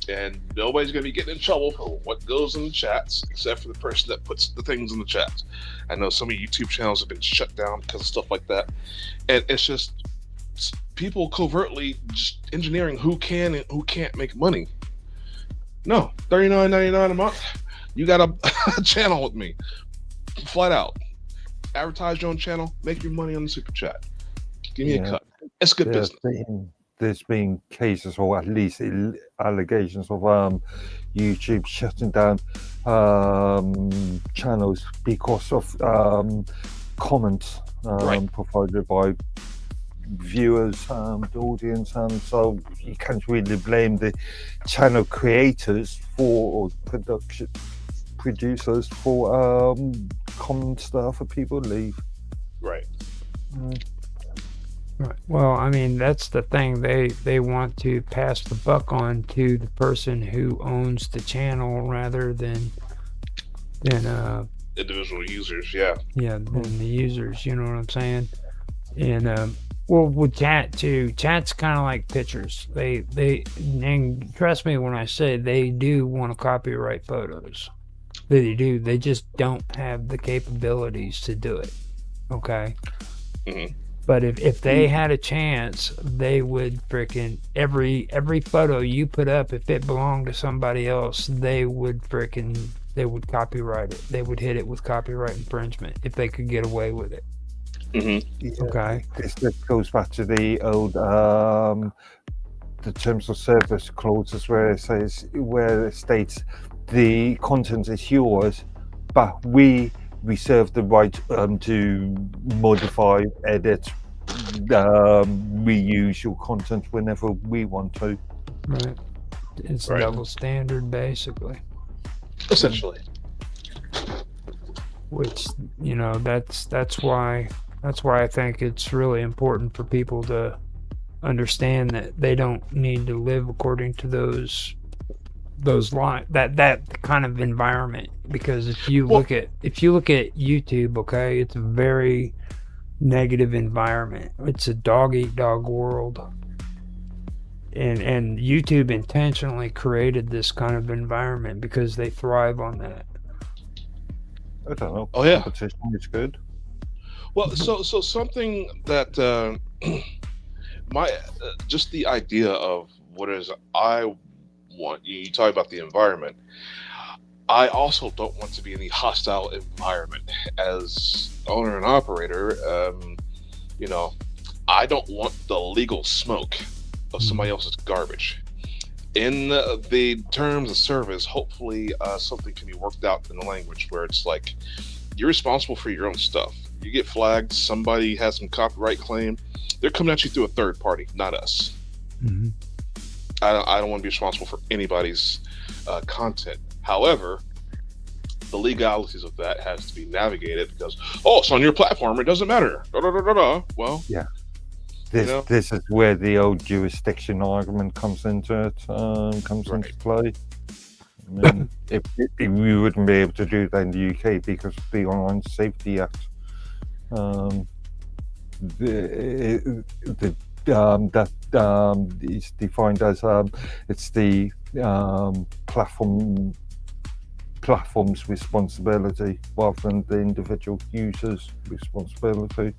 and nobody's going to be getting in trouble for what goes in the chats, except for the person that puts the things in the chats. I know some of YouTube channels have been shut down because of stuff like that, and it's just people covertly just engineering who can and who can't make money. No, $39.99 a month. You got a channel with me, flat out. Advertise your own channel, make your money on the super chat. Give me a cut. It's good business. There's been cases, or at least allegations, of YouTube shutting down channels because of comments provided by viewers, the audience, and so you can't really blame the channel creators or producers for comments that other people leave. Right. Right. Well, I mean, that's the thing. They want to pass the buck on to the person who owns the channel rather than individual users. Than the users. You know what I'm saying? And well, with chat too, chat's kind of like pictures. They and trust me when I say they do want to copyright photos. They do. They just don't have the capabilities to do it. Okay. Mm-hmm. But if they had a chance, they would frickin' every photo you put up, if it belonged to somebody else, they would copyright it. They would hit it with copyright infringement if they could get away with it. Mm-hmm. Yeah. Okay. This goes back to the old the terms of service clauses where it states the content is yours, but we reserve the right to modify, edit, reuse your content whenever we want to. Right. It's a double standard, basically. Essentially. Which, that's why I think it's really important for people to understand that they don't need to live according to those lines, that kind of environment. Because if you look at YouTube, okay, it's a very negative environment. It's a dog eat dog world, and YouTube intentionally created this kind of environment because they thrive on that. I don't know. Oh yeah, competition is good. Well, so something that just the idea of what is I want. You talk about the environment. I also don't want to be in the hostile environment as owner and operator. I don't want the legal smoke of somebody else's garbage. In the terms of service, hopefully something can be worked out in the language where it's like you're responsible for your own stuff. You get flagged, somebody has some copyright claim, they're coming at you through a third party, not us. Mm-hmm. I don't want to be responsible for anybody's content. However, the legalities of that has to be navigated because, it's on your platform, it doesn't matter. Well, yeah. This is where the old jurisdiction argument comes into into play. I mean, if we wouldn't be able to do that in the UK because of the Online Safety Act, that is defined as it's the platform's responsibility rather than the individual user's responsibility.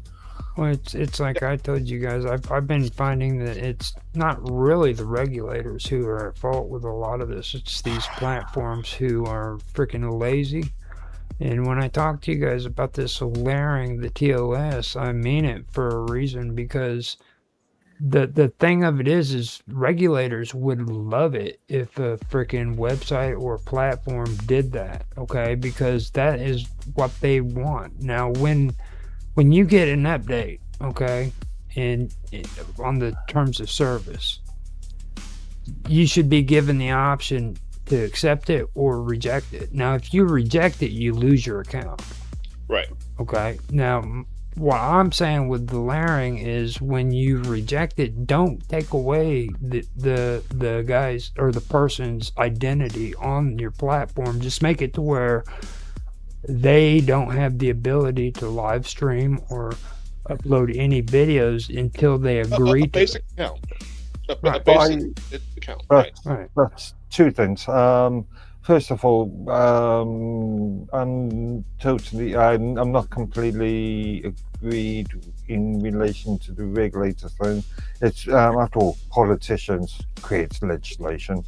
Well, it's like I told you guys. I've been finding that it's not really the regulators who are at fault with a lot of this. It's these platforms who are freaking lazy. And when I talk to you guys about this layering the TOS, I mean it for a reason because the thing of it is regulators would love it if a freaking website or platform did that, okay? Because that is what they want. Now, when you get an update, okay, and on the terms of service, you should be given the option to accept it or reject it. Now, if you reject it, you lose your account. Right. Okay. Now, what I'm saying with the layering is when you reject it, don't take away the guy's or the person's identity on your platform. Just make it to where they don't have the ability to live stream or upload any videos until they agree A to basic it. account. A But basic account. Right. Right. That's two things. First of all, I'm not completely agreed in relation to the regulator thing. It's after all, politicians create legislation,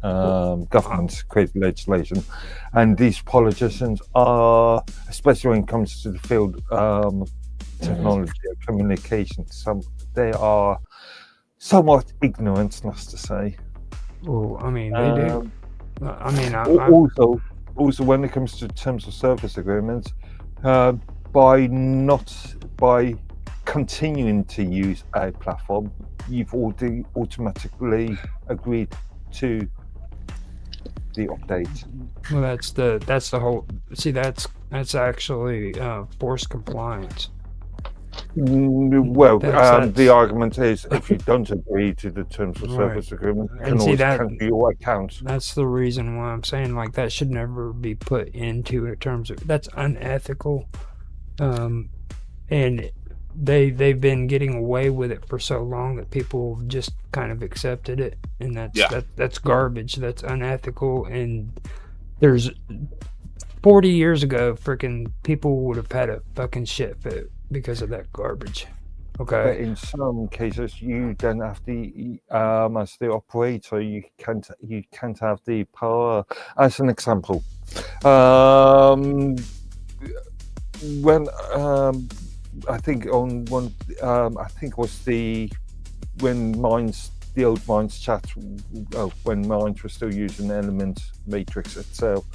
governments create legislation, and these politicians are, especially when it comes to the field of technology and communication, they are somewhat ignorant, not to say. Well, I mean, they do. I mean, Also, when it comes to terms of service agreements, by continuing to use a platform, you've already automatically agreed to the update. well, that's the whole. See, that's actually forced compliance. Well, That's- the argument is if you don't agree to the terms of Right. service agreement, you And can see always that- cancel your account. That's the reason why I'm saying like that should never be put into in terms of that's unethical, and they've been getting away with it for so long that people just kind of accepted it, and that's garbage. That's unethical, and there's 40 years ago, freaking people would have had a fucking shit fit because of that garbage. But Okay. in some cases, you then have the as the operator, you can't have the power. As an example, when I think on one, I think it was when the old Minds chat, when Minds was still using Element Matrix itself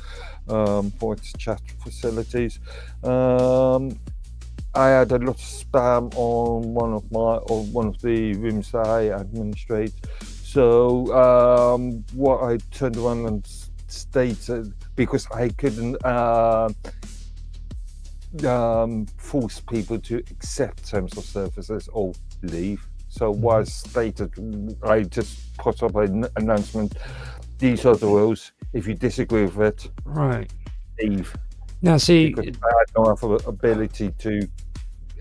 for its chat facilities. I had a lot of spam on one of the rooms that I administrate. So what I turned around and stated, because I couldn't force people to accept terms of services or leave. So what I stated, I just put up an announcement. These are the rules. If you disagree with it, Right. leave. Now, see, Because I had no other ability to,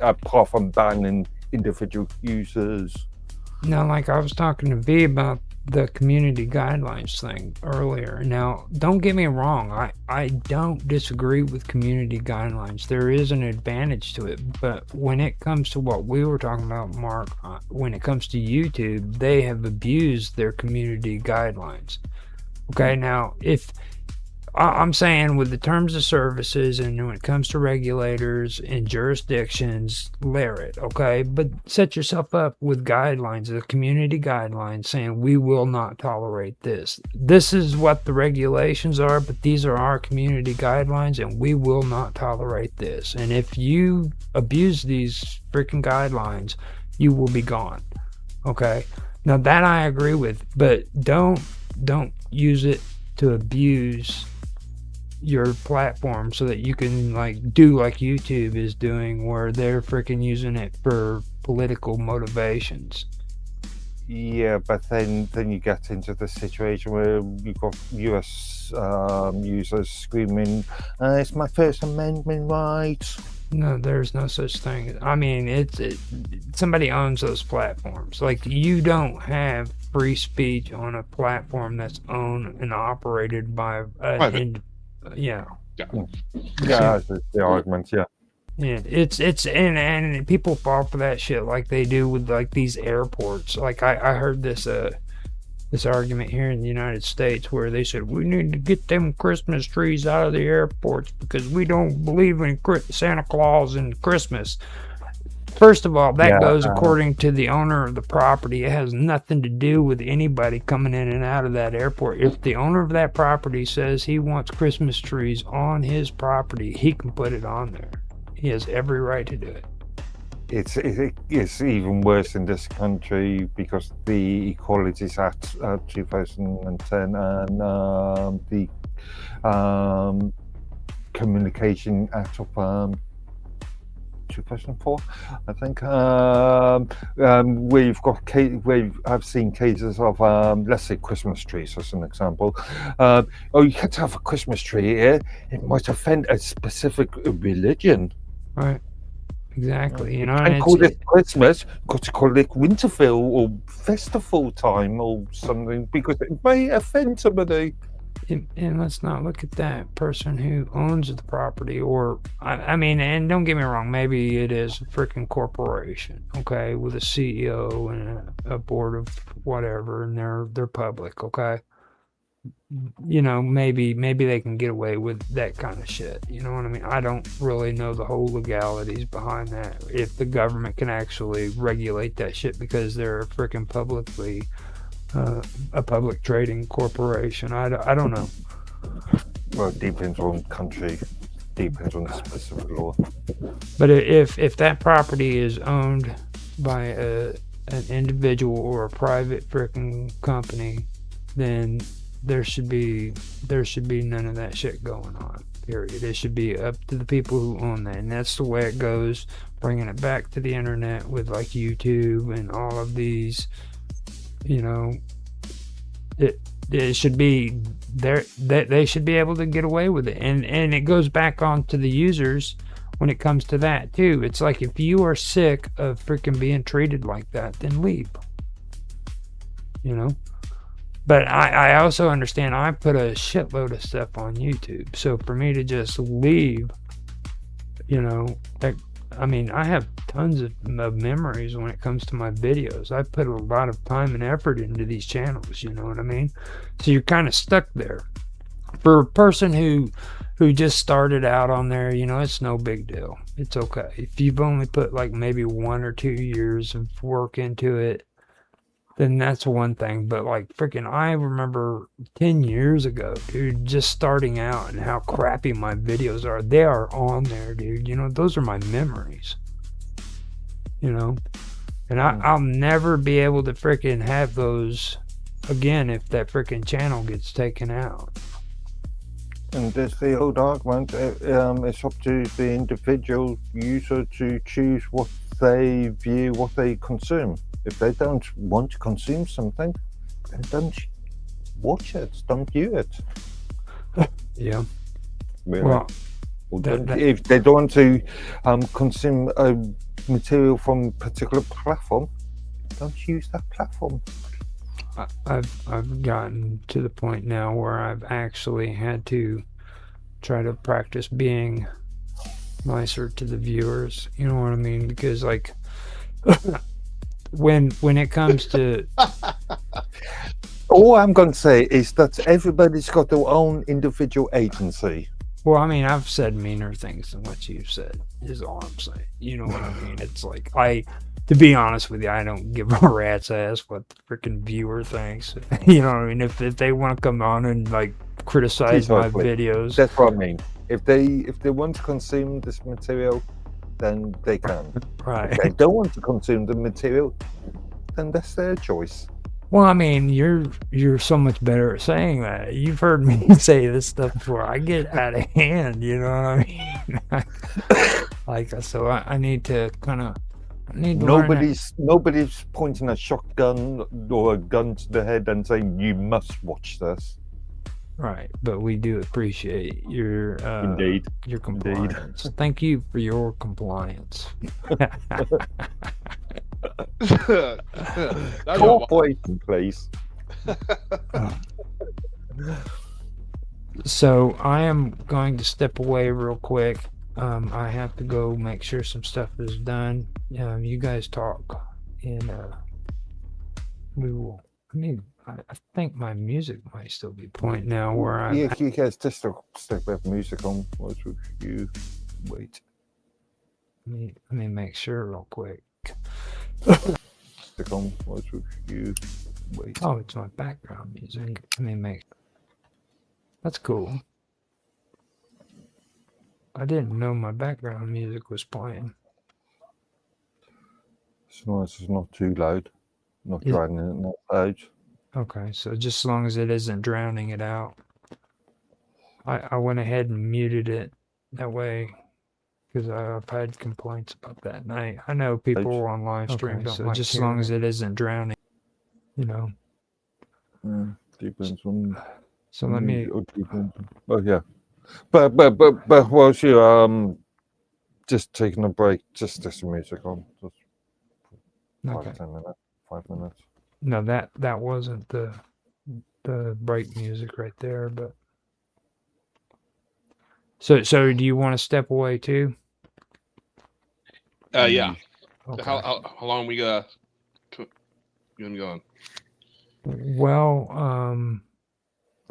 apart from banning individual users. now, like I was talking to V about the community guidelines thing earlier. Now, don't get me wrong. I don't disagree with community guidelines. There is an advantage to it. But when it comes to what we were talking about, Mark, when it comes to YouTube, they have abused their community guidelines. Okay, now, if I'm saying with the terms of services and when it comes to regulators and jurisdictions, layer it, okay? But set yourself up with guidelines, the community guidelines saying we will not tolerate this. This is what the regulations are, but these are our community guidelines and we will not tolerate this. And if you abuse these freaking guidelines, you will be gone, okay? Now that I agree with, but don't use it to abuse your platform so that you can do like YouTube is doing, where they're freaking using it for political motivations. Yeah, but then you get into the situation where you've got US users screaming, "It's my First Amendment rights." No, there's no such thing. I mean, somebody owns those platforms. Like, you don't have free speech on a platform that's owned and operated by Private. yeah. Yeah, that's the argument. Yeah. Yeah, it's and people fall for that shit like they do with like these airports. Like I heard this argument here in the United States where they said we need to get them Christmas trees out of the airports because we don't believe in Santa Claus and Christmas. First of all, that goes according to the owner of the property. It has nothing to do with anybody coming in and out of that airport. If the owner of that property says he wants Christmas trees on his property, he can put it on there. He has every right to do it. It's even worse in this country because the Equalities Act 2010 and the Communication Act of 2004, I think. I've seen cases of let's say Christmas trees as an example. You can't have a Christmas tree here. It might offend a specific religion. Right. Exactly. You know, and call it Christmas, got to call it Winterfell or festival time or something because it may offend somebody. And let's not look at that person who owns the property, or I mean, and don't get me wrong, maybe it is a freaking corporation, okay, with a CEO and a board of whatever, and they're public, okay. You know, maybe they can get away with that kind of shit. You know what I mean? I don't really know the whole legalities behind that. If the government can actually regulate that shit because they're a freaking publicly a public trading corporation. I don't know. Well, it depends on country, depends on the specific law. But if that property is owned by an individual or a private freaking company, then there should be none of that shit going on. Period. It should be up to the people who own that, and that's the way it goes. Bringing it back to the internet with like YouTube and all of these. You know, it should be there that they should be able to get away with it, and it goes back on to the users when it comes to that too. It's like if you are sick of freaking being treated like that, then leave. You know, but I also understand I put a shitload of stuff on YouTube, so for me to just leave, you know, that. I mean, I have tons of memories when it comes to my videos. I put a lot of time and effort into these channels, you know what I mean? So you're kind of stuck there. For a person who just started out on there, you know, it's no big deal. It's okay. If you've only put like maybe 1 or 2 years of work into it, then that's one thing. But like freaking, I remember 10 years ago, dude, just starting out and how crappy my videos are. They are on there, dude. You know, those are my memories. You know, and I'll never be able to freaking have those again if that freaking channel gets taken out. And there's the old argument, it's up to the individual user to choose what they view, what they consume. If they don't want to consume something, then don't watch it, don't view it. Yeah. Really. Well, if they don't want to consume material from a particular platform, don't use that platform. I've gotten to the point now where I've actually had to try to practice being nicer to the viewers. You know what I mean? Because like when it comes to all I'm going to say is that everybody's got their own individual agency. Well, I mean, I've said meaner things than what you've said, is all I'm saying. You know what I mean? It's like, to be honest with you, I don't give a rat's ass what the freaking viewer thinks. You know what I mean? If they want to come on and like criticize my videos. That's what I mean. If they want to consume this material, then they can. Right. If they don't want to consume the material, then that's their choice. Well, I mean, you're so much better at saying that. You've heard me say this stuff before. I get out of hand, you know what I mean? Like, so I need to kind of Nobody's pointing a shotgun or a gun to the head and saying you must watch this. Right, but we do appreciate your indeed your compliance. Indeed. Thank you for your compliance. Cooperation, please. So I am going to step away real quick I have to go make sure some stuff is done. You guys talk, and we will. I think my music might still be playing now. Where I'm. Yeah, you guys just stick with music on whilst you wait. Let me make sure real quick. Stick on whilst you wait. Oh, it's my background music. Let me make. That's cool. I didn't know my background music was playing. As long as it's not too loud, not Yeah. dragging it that loud. Okay, so just as long as it isn't drowning it out. I went ahead and muted it that way because I've had complaints about that. And I know people on live stream don't like just as long as it isn't drowning, you know. Depends on. So let me. Oh yeah, but whilst you just taking a break, just some music on, just 10 minutes, 5 minutes. No, that wasn't the break music right there, but. So do you want to step away too? Yeah. Okay. How long we gonna be gone? Well,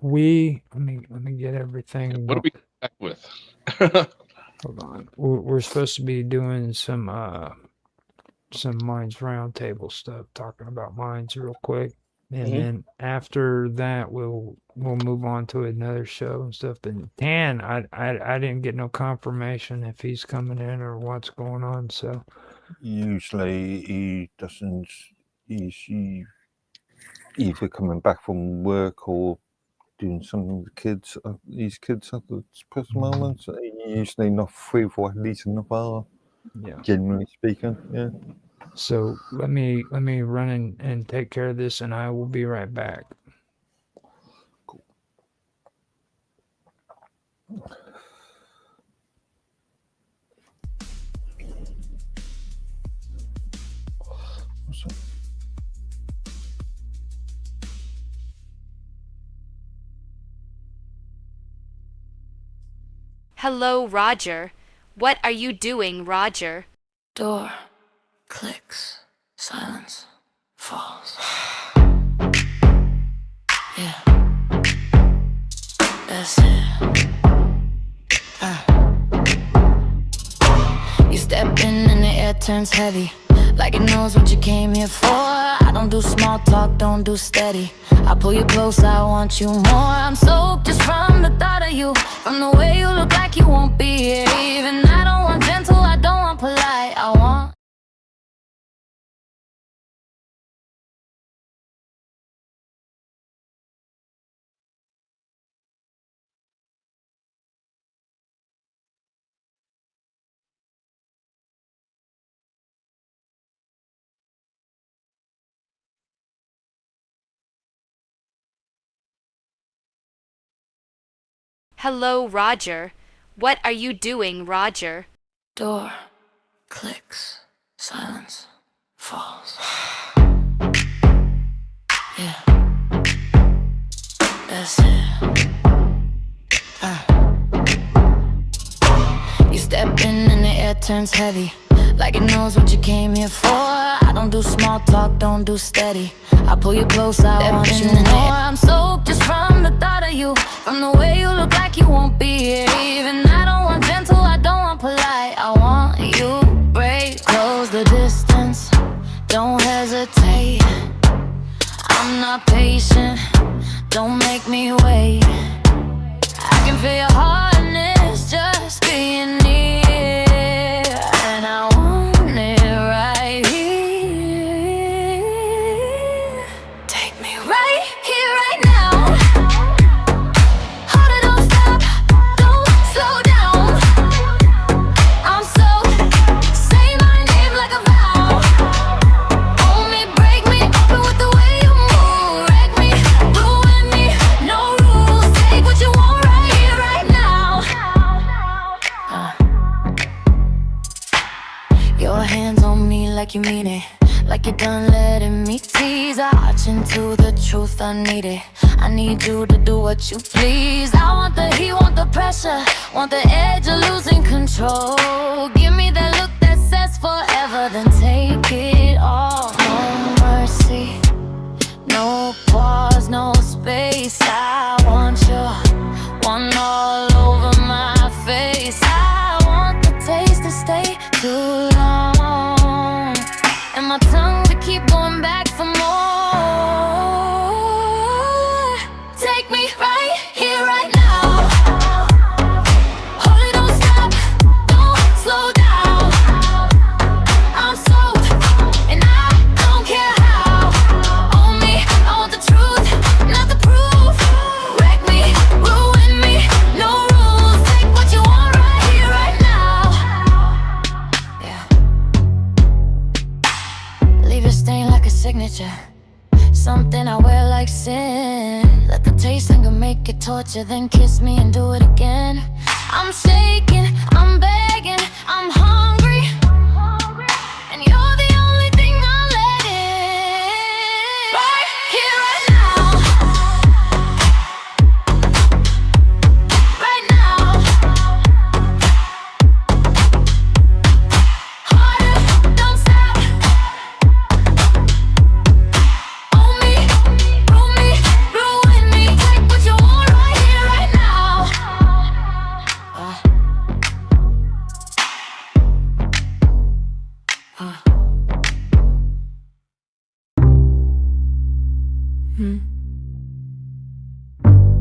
let me get everything. What are we back with? Hold on. We're supposed to be doing some Minds Roundtable stuff, talking about Minds real quick, and then after that we'll move on to another show and stuff. And Dan, I didn't get no confirmation if he's coming in or what's going on. So usually he doesn't. He's either coming back from work or doing something with the kids. These kids at the present moment, so usually not free for at least an hour. Yeah. Generally speaking, yeah. So let me run and take care of this, and I will be right back. Cool. Awesome. Hello, Roger. What are you doing, Roger? Door clicks, silence falls. Yeah, that's it. You step in and the air turns heavy, like it knows what you came here for. I don't do small talk, don't do steady. I pull you close, I want you more. I'm soaked just from the thought of you, from the way you look like you won't be here. Even I don't want gentle, I don't want polite, I want. Hello, Roger. What are you doing, Roger? Door clicks, silence falls. Yeah, that's it. You step in and the air turns heavy, like it knows what you came here for. I don't do small talk, don't do steady. I pull you close, I want you more. I'm soaked just from the thought of you, from the way you look like you won't be here. Even I don't want gentle, I don't want polite, I want you. Break, close the distance, don't hesitate. I'm not patient, don't make me wait. I can feel your hardness just being near, and I want it right here. Take me right here, right now. Hold it, don't stop, don't slow down. I'm so, say my name like a vow. Hold me, break me, open with the way you move. Wreck me, ruin me, no rules. Take what you want right here, right now. Your hands on me like you mean it, like you're done letting me tease. I arch into the truth, I need it. I need you to do what you please. I want the heat, want the pressure, want the edge of losing control. Give me that look that says forever, then take it all. No mercy, no pause, no space. I want you, one all over my face. I want the taste to stay too long, and my tongue to keep going back for more. Take me right here, right now. Hold it, don't stop, don't slow down. I'm soaked, and I don't care how. On me, I want the truth, not the proof. Wreck me, ruin me, no rules. Take what you want right here, right now. Yeah. Leave a stain like a signature, something I wear like sin. Let the taste linger, make it torture, then kiss me and do it again. I'm shaking, I'm begging, I'm hungry, and you're the only thing I'll let in. Right here, right now. Right now. Harder, don't stop. Own me, ruin me. Take what you want right here, right now.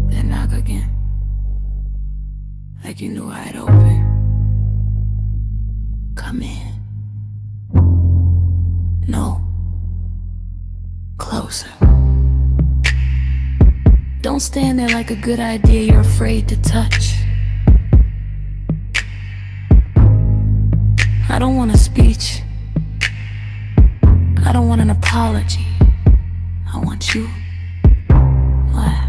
Then knock again, like you knew I'd open. Come in. No. Closer. Don't stand there like a good idea you're afraid to touch. I don't want a speech. I don't want an apology. I want you. Wow.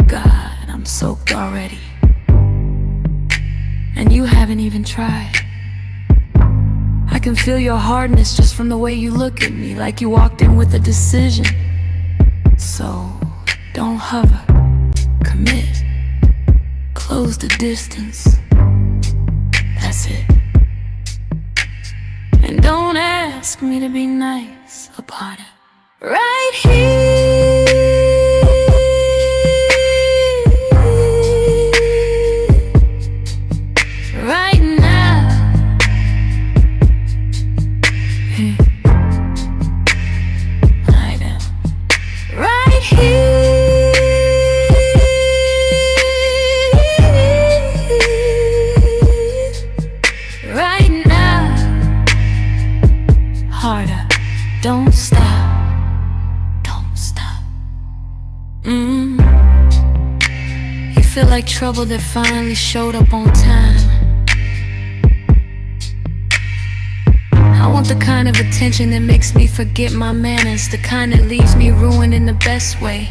God, I'm soaked already. And you haven't even tried. I can feel your hardness just from the way you look at me, like you walked in with a decision. So, don't hover. Commit. Close the distance. That's it. And don't ask me to be nice about it. Right here, right now. Hey. Lie down. Right here, right now. Harder, don't stop. You feel like trouble that finally showed up on time. I want the kind of attention that makes me forget my manners, the kind that leaves me ruined in the best way.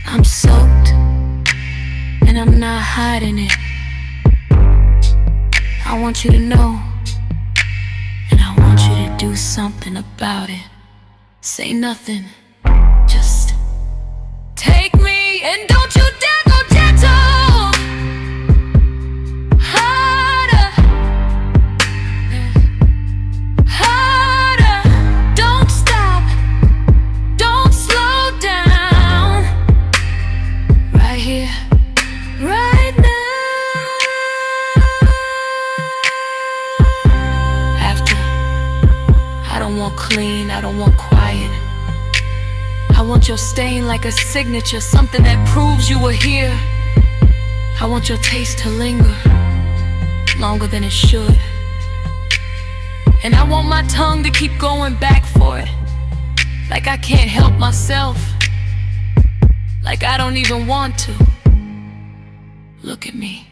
I'm soaked, and I'm not hiding it. I want you to know, and I want you to do something about it. Say nothing, just take me, and don't you dare go gentle. Harder, harder. Don't stop, don't slow down. Right here, right now. After, I don't want clean, I don't want quiet. I want your stain like a signature, something that proves you were here. I want your taste to linger longer than it should. And I want my tongue to keep going back for it, like I can't help myself, like I don't even want to. Look at me,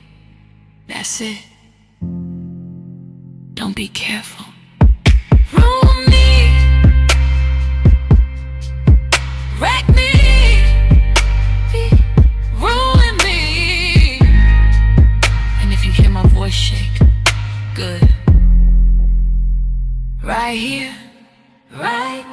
that's it. Don't be careful. Ruin me, wreck me, ruin me. And if you hear my voice shake, good. Right right here, right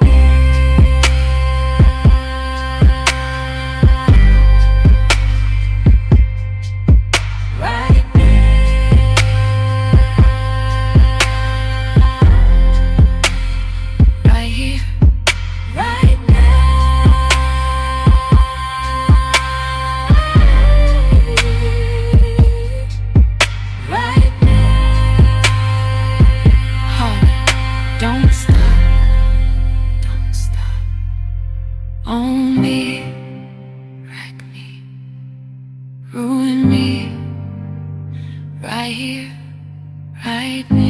own me, wreck me, ruin me, right here, right me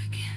again.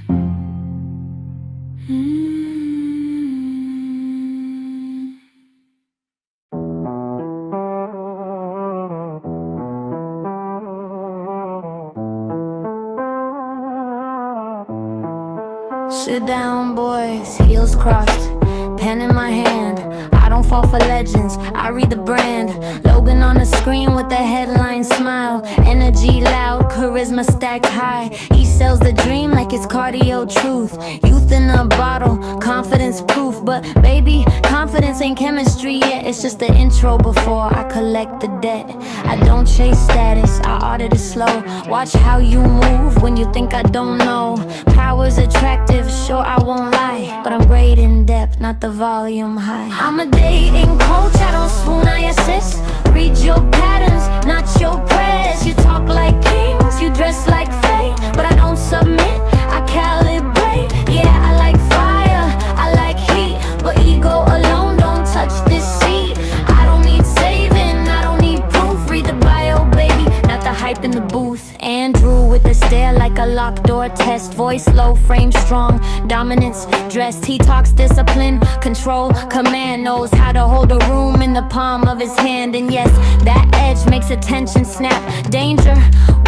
Sit down, boys, heels crossed, pen in my hand. I don't fall for legends, I read the brand. Logan on the screen with the headline smile. Energy loud, charisma stacked high. He sells the dream like it's cardio truth. Youth in a bottle, confidence proof. But baby, confidence ain't chemistry yet. It's just the intro before I collect the debt. I don't chase status, I audit it slow. Watch how you move when you think I don't know. Power's attractive, sure I won't lie, but I'm great in depth, not the volume high. I'm a dating coach, I don't swoon, I assist. Read your patterns, not your prayers. You talk like kings, you dress like fate, but I don't submit, I calibrate. Yeah, I like fire, I like heat, but ego alone don't touch this seat. I don't need saving, I don't need proof. Read the bio, baby, not the hype in the booth. Andrew with a stare like a locked door test. Voice low, frame strong, dominance dressed. He talks discipline, control, command. Knows how to hold a room in the palm of his hand. And yes, that edge makes attention snap. Danger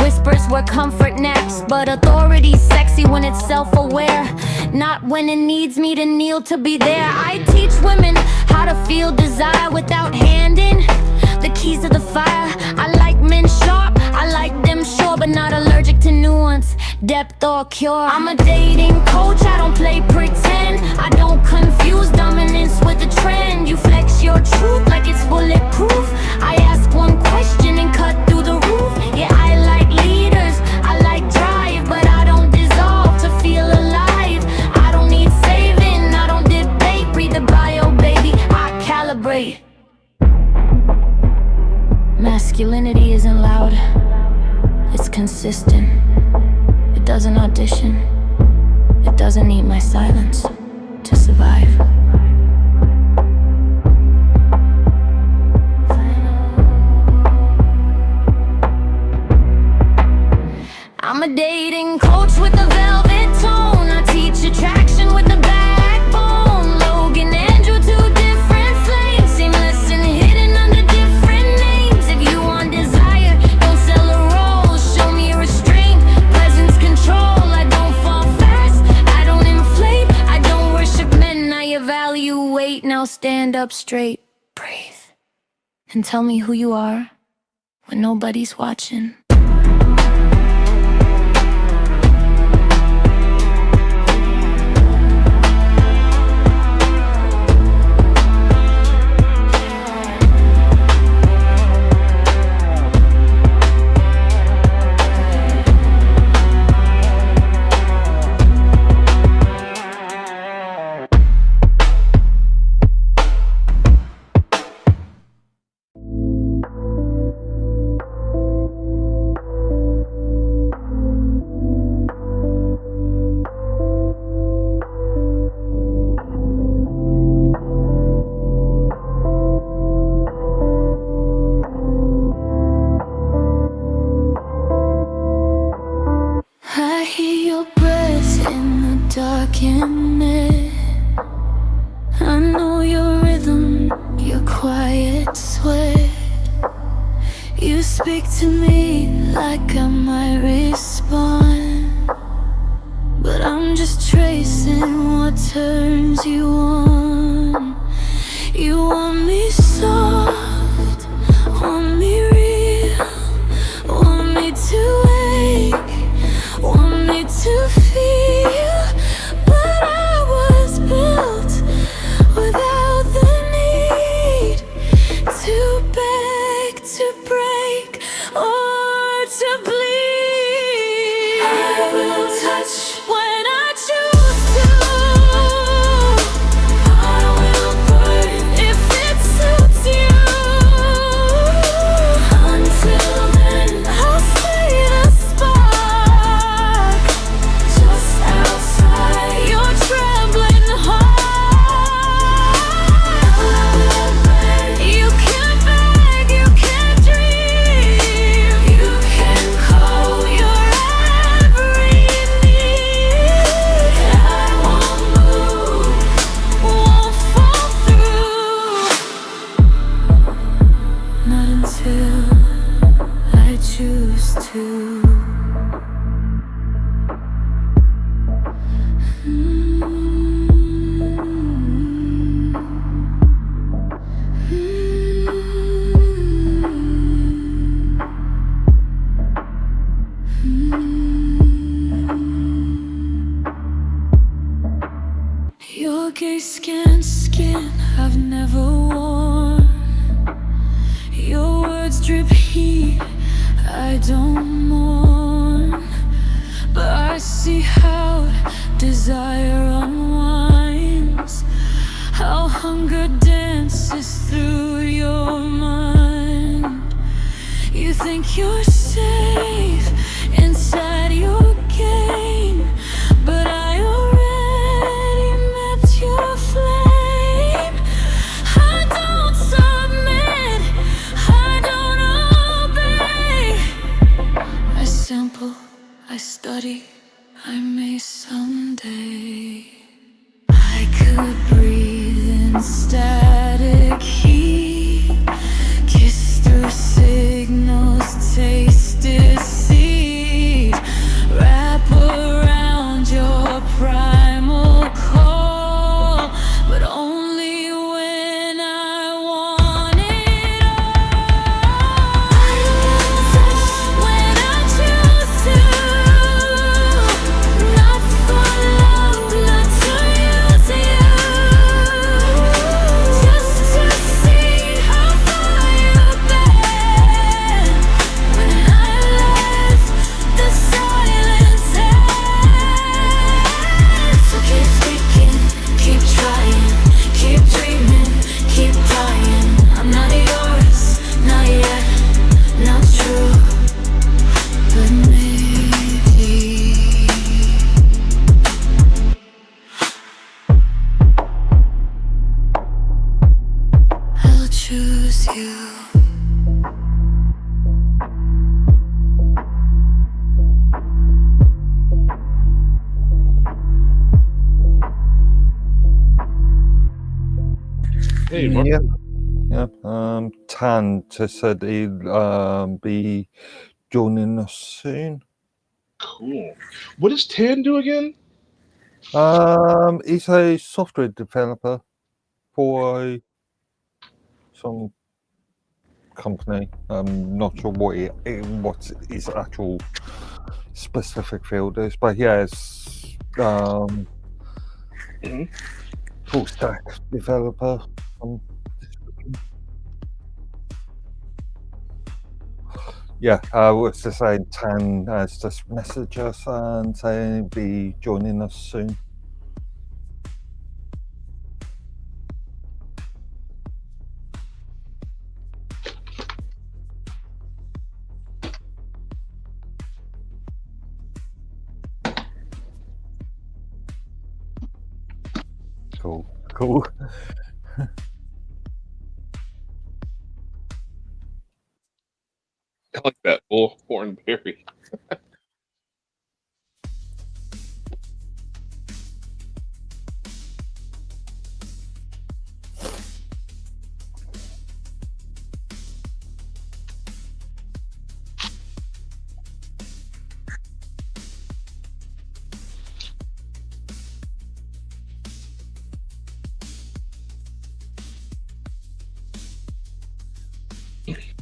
whispers where comfort naps, but authority's sexy when it's self-aware, not when it needs me to kneel to be there. I teach women how to feel desire without handing the keys to the fire. I like men sharp, I like them sure, but not allergic to nuance, depth or cure. I'm a dating coach, I don't play pretend. I don't confuse dominance with a trend. You flex your truth like it's bulletproof. I ask one question and cut through the roof. Yeah, I like leaders, I like drive, but I don't dissolve to feel alive. I don't need saving, I don't debate. Read the bio, baby, I calibrate. Masculinity isn't loud, it's consistent. It doesn't audition, it doesn't need my silence to survive. I'm a dating coach with a velvet tone. I teach attraction with the backbone. Logan, Andrew, two different flames, seamless and hidden under different names. If you want desire, don't sell a role. Show me restraint, presence, control. I don't fall fast, I don't inflate, I don't worship men, I evaluate. Now stand up straight, breathe, and tell me who you are when nobody's watching. I hear your breath in the darkness. I know your rhythm, your quiet sweat. You speak to me like I might respond, but I'm just tracing what turns you on. You want me soft, want me real, want me to wake, want me to feel, but I was built without the need to beg, to break, or to bleed. I will touch when I choose to. I will burn if it suits you. Until then, I'll stay the spark just outside your trembling heart. I will burn. You can beg, you can dream, you can call your every need. I won't move, won't fall through, not until I choose to. Your gay skin I've never worn. Your words drip heat, I don't mourn. But I see how desire unwinds, how hunger dances through your mind. You think you're safe inside your game, but I already met your flame. I don't submit, I don't obey. I sample, I study, I may someday. I could breathe in static heat, kiss through signals, taste deceit, wrap around your primal call, but only when I want it all. I will touch when I choose to, not for love, not to use you, just to see how far you've been. When I left the silence end, so keep speaking, keep trying, keep dreaming, keep trying. I'm not yours, not yet, not true, but maybe I'll choose you. Hey, Mark. Yeah. Yeah. Tan just said he'll be joining us soon. Cool. What does Tan do again? He's a software developer for some company. I'm not sure what his actual specific field is, but he has Mhm. full stack developer. Yeah, I was just saying Tan has just messaged us and saying he'll be joining us soon. Cool. I like that bullhorn berry.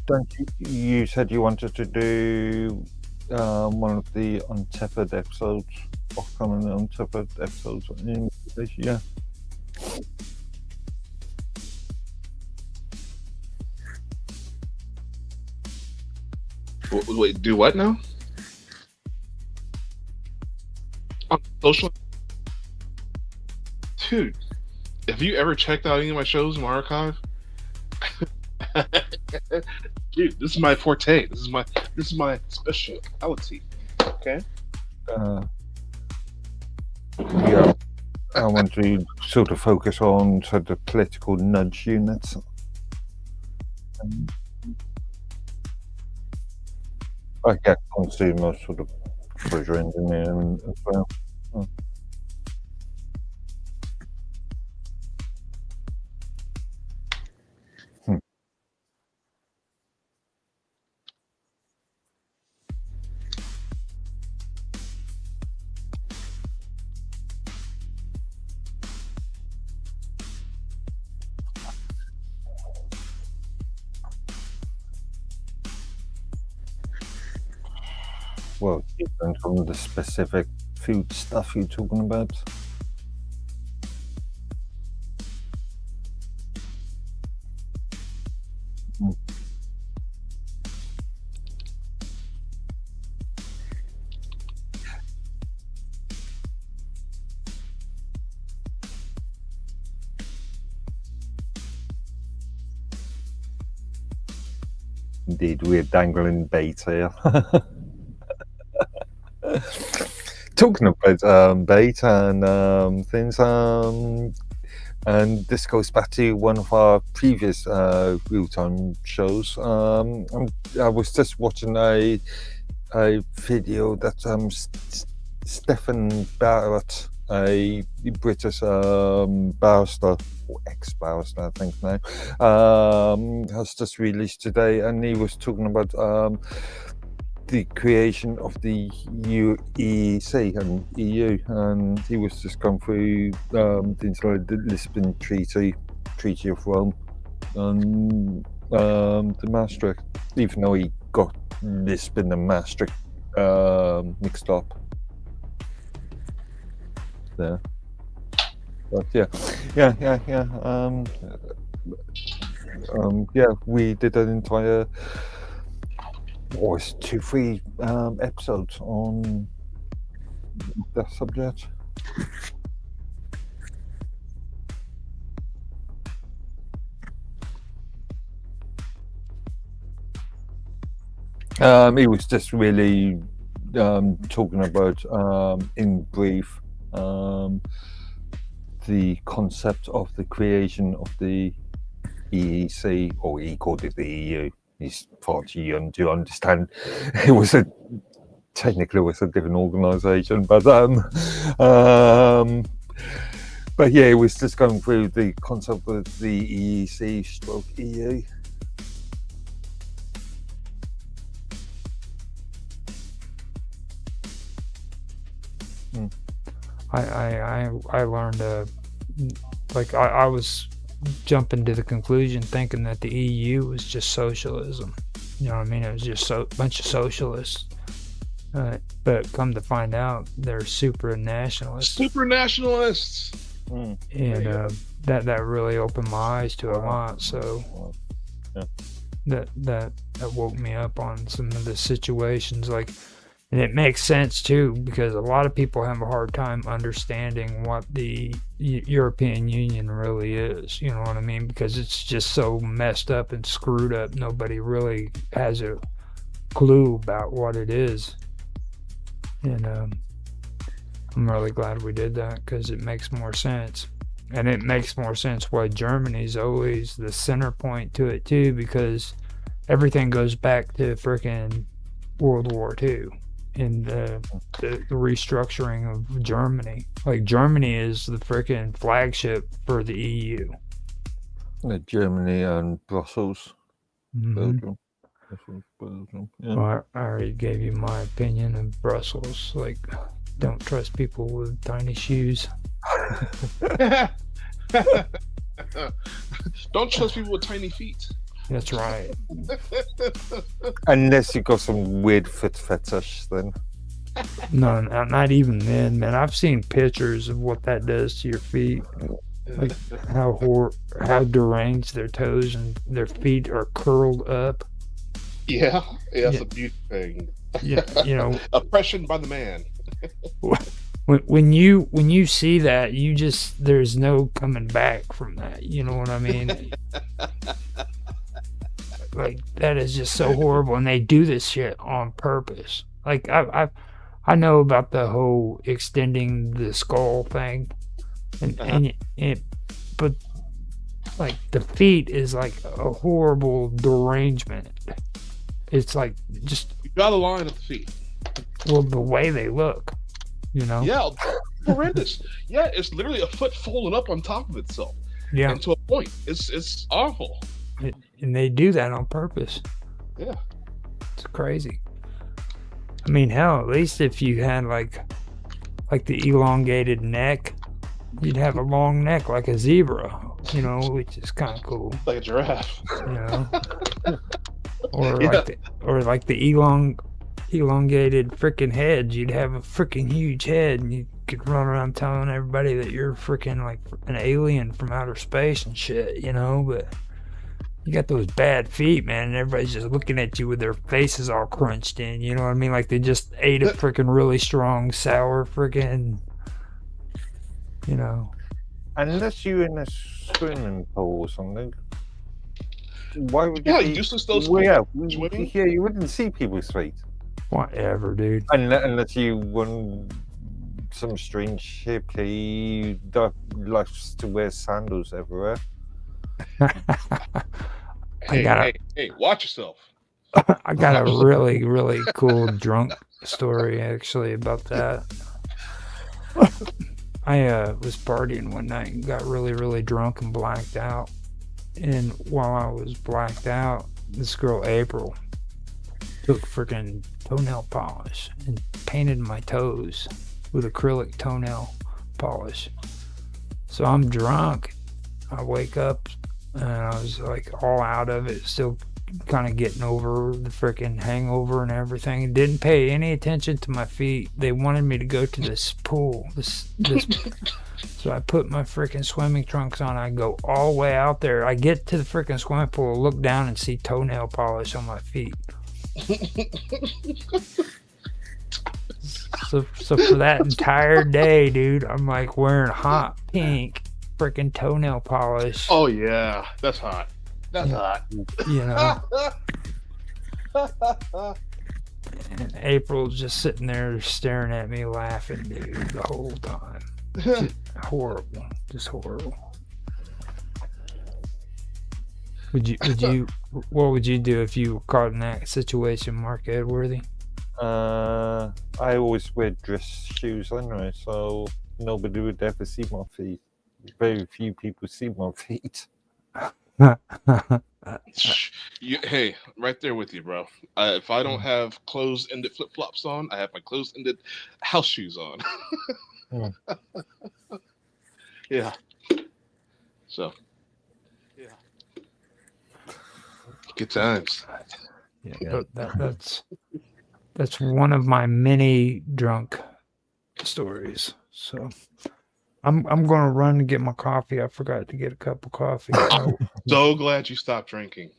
Don't you said you wanted to do one of the Untethered episodes, upcoming Untethered episodes in this year. Wait, do what now? On social? Dude, have you ever checked out any of my shows in my archive? Dude, this is my forte. This is my specialty. Okay. Yeah, I want to sort of focus on sort of political nudge units. I get consumer sort of pleasure engineering as well. Well, different from the specific food stuff you're talking about. Indeed, we're dangling bait here. Talking about bait and things, and this goes back to one of our previous real-time shows. I was just watching a video that Stephen Barrett, a British barrister, or ex-barrister I think now, has just released today, and he was talking about the creation of the UEC and EU, and he was just going through things like the Lisbon Treaty of Rome, and the Maastricht, even though he got Lisbon and Maastricht mixed up there. But we did an entire, it's 2-3 episodes on that subject. He was just really talking about, in brief, the concept of the creation of the EEC, or he called it the EU. He's far too young to understand. It was technically a different organisation, but yeah, it was just going through the concept of the EEC / EU. I learned I was jumping to the conclusion thinking that the EU was just socialism. You know what I mean? It was just a bunch of socialists. But come to find out, they're super nationalists. Super nationalists. And that really opened my eyes to a lot. So that woke me up on some of the situations, and it makes sense too, because a lot of people have a hard time understanding what the European Union really is. You know what I mean? Because it's just so messed up and screwed up. Nobody really has a clue about what it is. And I'm really glad we did that, because it makes more sense. And it makes more sense why Germany's always the center point to it too, because everything goes back to frickin' World War II. In the restructuring of Germany. Germany is the freaking flagship for the EU. Germany and Brussels. Mm-hmm. Belgium. Yeah. Well, I already gave you my opinion of Brussels. Don't trust people with tiny shoes. Don't trust people with tiny feet. That's right. Unless you got some weird foot fetish, then. No, not even then, man. I've seen pictures of what that does to your feet. Like how deranged their toes and their feet are curled up. Yeah, it's Yeah. a beauty thing. You know, Oppression by the man. when you see that, you just there's no coming back from that. You know what I mean? Like that is just so horrible, and they do this shit on purpose. Like I know about the whole extending the skull thing, and it, but like the feet is like a horrible derangement. It's like just You draw the line at the feet. well the way they look, you know. Yeah, horrendous. Yeah, it's literally a foot folded up on top of itself. Yeah, And to a point, it's awful. and they do that on purpose. Yeah. It's crazy. I mean, hell, at least if you had like the elongated neck, you'd have a long neck like a zebra, you know, which is kind of cool, Like a giraffe. you know. Or Yeah. like the elongated freaking head. You'd have a freaking huge head, and you could run around telling everybody that you're freaking like an alien from outer space and shit, you know. But you got those bad feet, man, and everybody's just looking at you with their faces all crunched in. You know what I mean? Like they just ate a freaking really strong, sour freaking, you know. Unless you're in a swimming pool or something. Why would you Yeah, be... useless those Well, yeah, swimming. yeah, you wouldn't see people's feet. Whatever, dude. Unless you won some strange hippie that likes to wear sandals everywhere. Hey, watch yourself. I got a really, really cool drunk story actually about that. I was partying one night and got really, really drunk and blacked out. And while I was blacked out, this girl April took freaking toenail polish and painted my toes with acrylic toenail polish. So I'm drunk. I wake up and I was like all out of it, still kind of getting over the freaking hangover and everything. Didn't pay any attention to my feet. They wanted me to go to this pool. This So I put my freaking swimming trunks on. I go all the way out there. I get to the freaking swimming pool, look down and see toenail polish on my feet. So for that entire day, dude, I'm like wearing hot pink freaking toenail polish. Oh yeah, that's hot. That's hot. You know. And April's just sitting there staring at me, laughing, dude, the whole time. Just horrible, just horrible. What would you do if you were caught in that situation, Mark Edworthy? I always wear dress shoes anyway, so nobody would ever see my feet. Very few people see my feet. Hey, right there with you, bro. If I don't have closed-ended flip-flops on, I have my closed-ended house shoes on. Yeah. So. Yeah. Good times. Yeah, but that's one of my many drunk stories. So I'm gonna run and get my coffee. I forgot to get a cup of coffee. So glad you stopped drinking.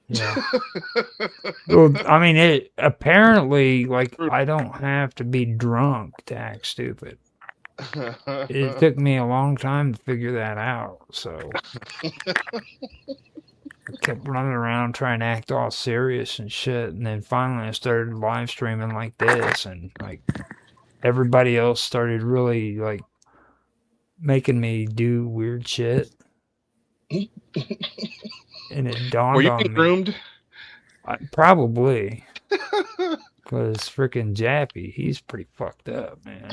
Yeah. Well, I mean, it apparently like I don't have to be drunk to act stupid. It took me a long time to figure that out. So I kept running around trying to act all serious and shit, and then finally I started live streaming like this, and like everybody else started really like making me do weird shit. And it dawned Were you on being me. groomed? Probably. Because freaking Jappy, he's pretty fucked up, man.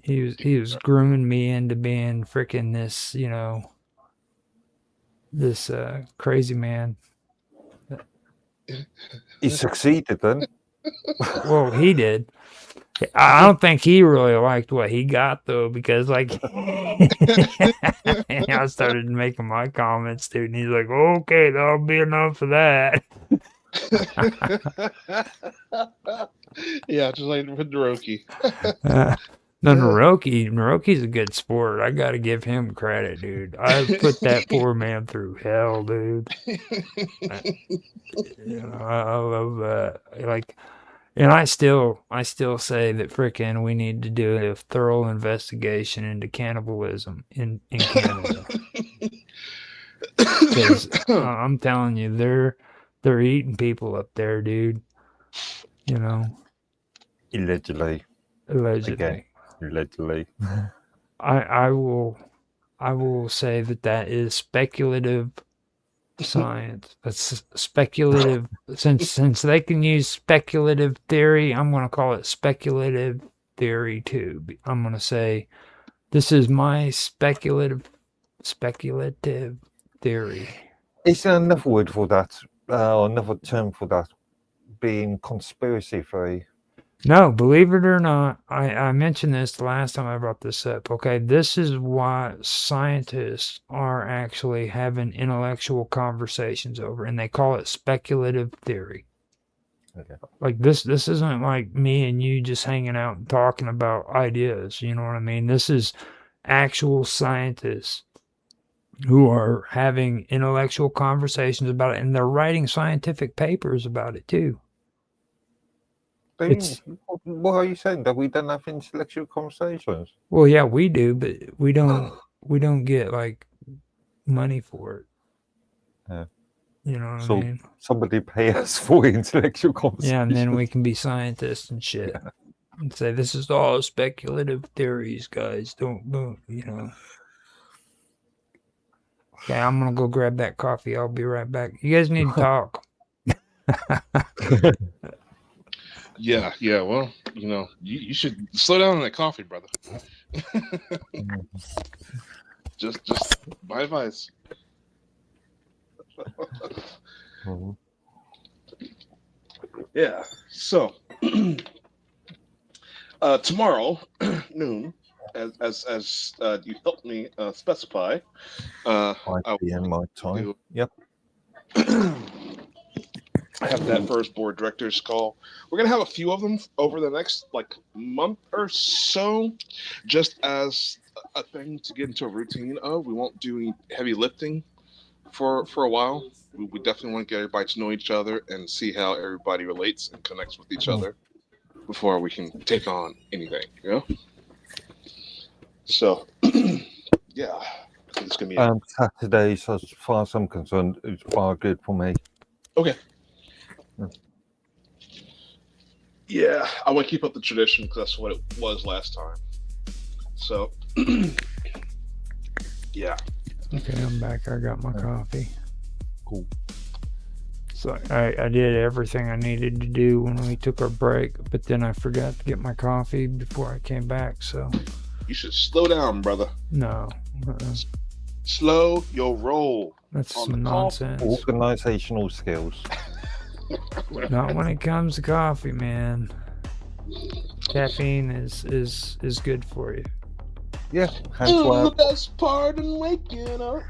He was grooming me into being freaking this, you know, this crazy man. He succeeded then. Well, he did. I don't think he really liked what he got though, because like I started making my comments, dude, and he's like, "Okay, that'll be enough of that." Yeah, just like with Naroki. No, Naroki's a good sport. I got to give him credit, dude. I put that poor man through hell, dude. I love that. Like, and I still say that frickin' we need to do a thorough investigation into cannibalism in Canada. Because I'm telling you, they're eating people up there, dude. Allegedly. Allegedly. Allegedly. I will say that is speculative science. That's speculative. Since they can use speculative theory, I'm going to call it speculative theory too. I'm going to say this is my speculative theory. Is there another word for that, or another term for that, being conspiracy theory? No, believe it or not, I mentioned this the last time I brought this up. Okay, this is why scientists are actually having intellectual conversations over, and they call it speculative theory. Okay. Like this isn't like me and you just hanging out and talking about ideas. You know what I mean? This is actual scientists who are having intellectual conversations about it, and they're writing scientific papers about it too. What are you saying? That we don't have intellectual conversations? Well, yeah, we do, but we don't get like money for it. Yeah. You know what I mean? Somebody pay us for intellectual conversations. Yeah, and then we can be scientists and shit. Yeah. And say this is all speculative theories, guys. Don't. Okay, I'm gonna go grab that coffee. I'll be right back. You guys need to talk. Yeah. Well, you should slow down on that coffee, brother. just my advice. Yeah. So tomorrow noon, as you helped me specify, 5 p.m. my time. Yep. I have that first board directors call. We're gonna have a few of them over the next month or so, just as a thing to get into a routine of. We won't do any heavy lifting for a while. We definitely want to get everybody to know each other and see how everybody relates and connects with each other before we can take on anything. So yeah, it's gonna be Saturday. So as far as I'm concerned, it's far good for me. Okay. Yeah, I want to keep up the tradition because that's what it was last time. So, yeah. Okay, I'm back. I got my coffee. Cool. So I did everything I needed to do when we took our break, but then I forgot to get my coffee before I came back. So you should slow down, brother. No. Slow your roll. That's some nonsense. Organizational skills. Not when it comes to coffee, man. Caffeine is good for you. Yeah. The best part in waking up.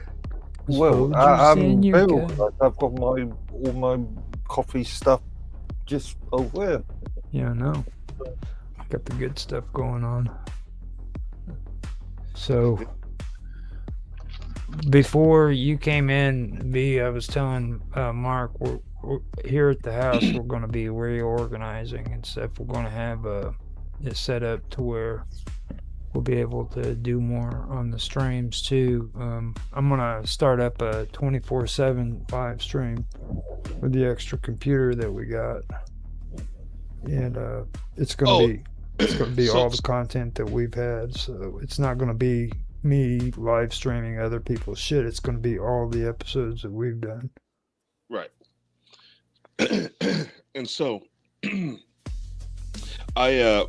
Well, I'm very organized. I've got all my coffee stuff just over there. Yeah, I know. Got the good stuff going on. So before you came in, I was telling Mark, we're here at the house, we're going to be reorganizing and stuff. We're going to have it set up to where we'll be able to do more on the streams too. I'm going to start up a 24/7 live stream with the extra computer that we got, and it's going to be all the content that we've had. So it's not going to be me live streaming other people's shit. It's going to be all the episodes that we've done. Right. And so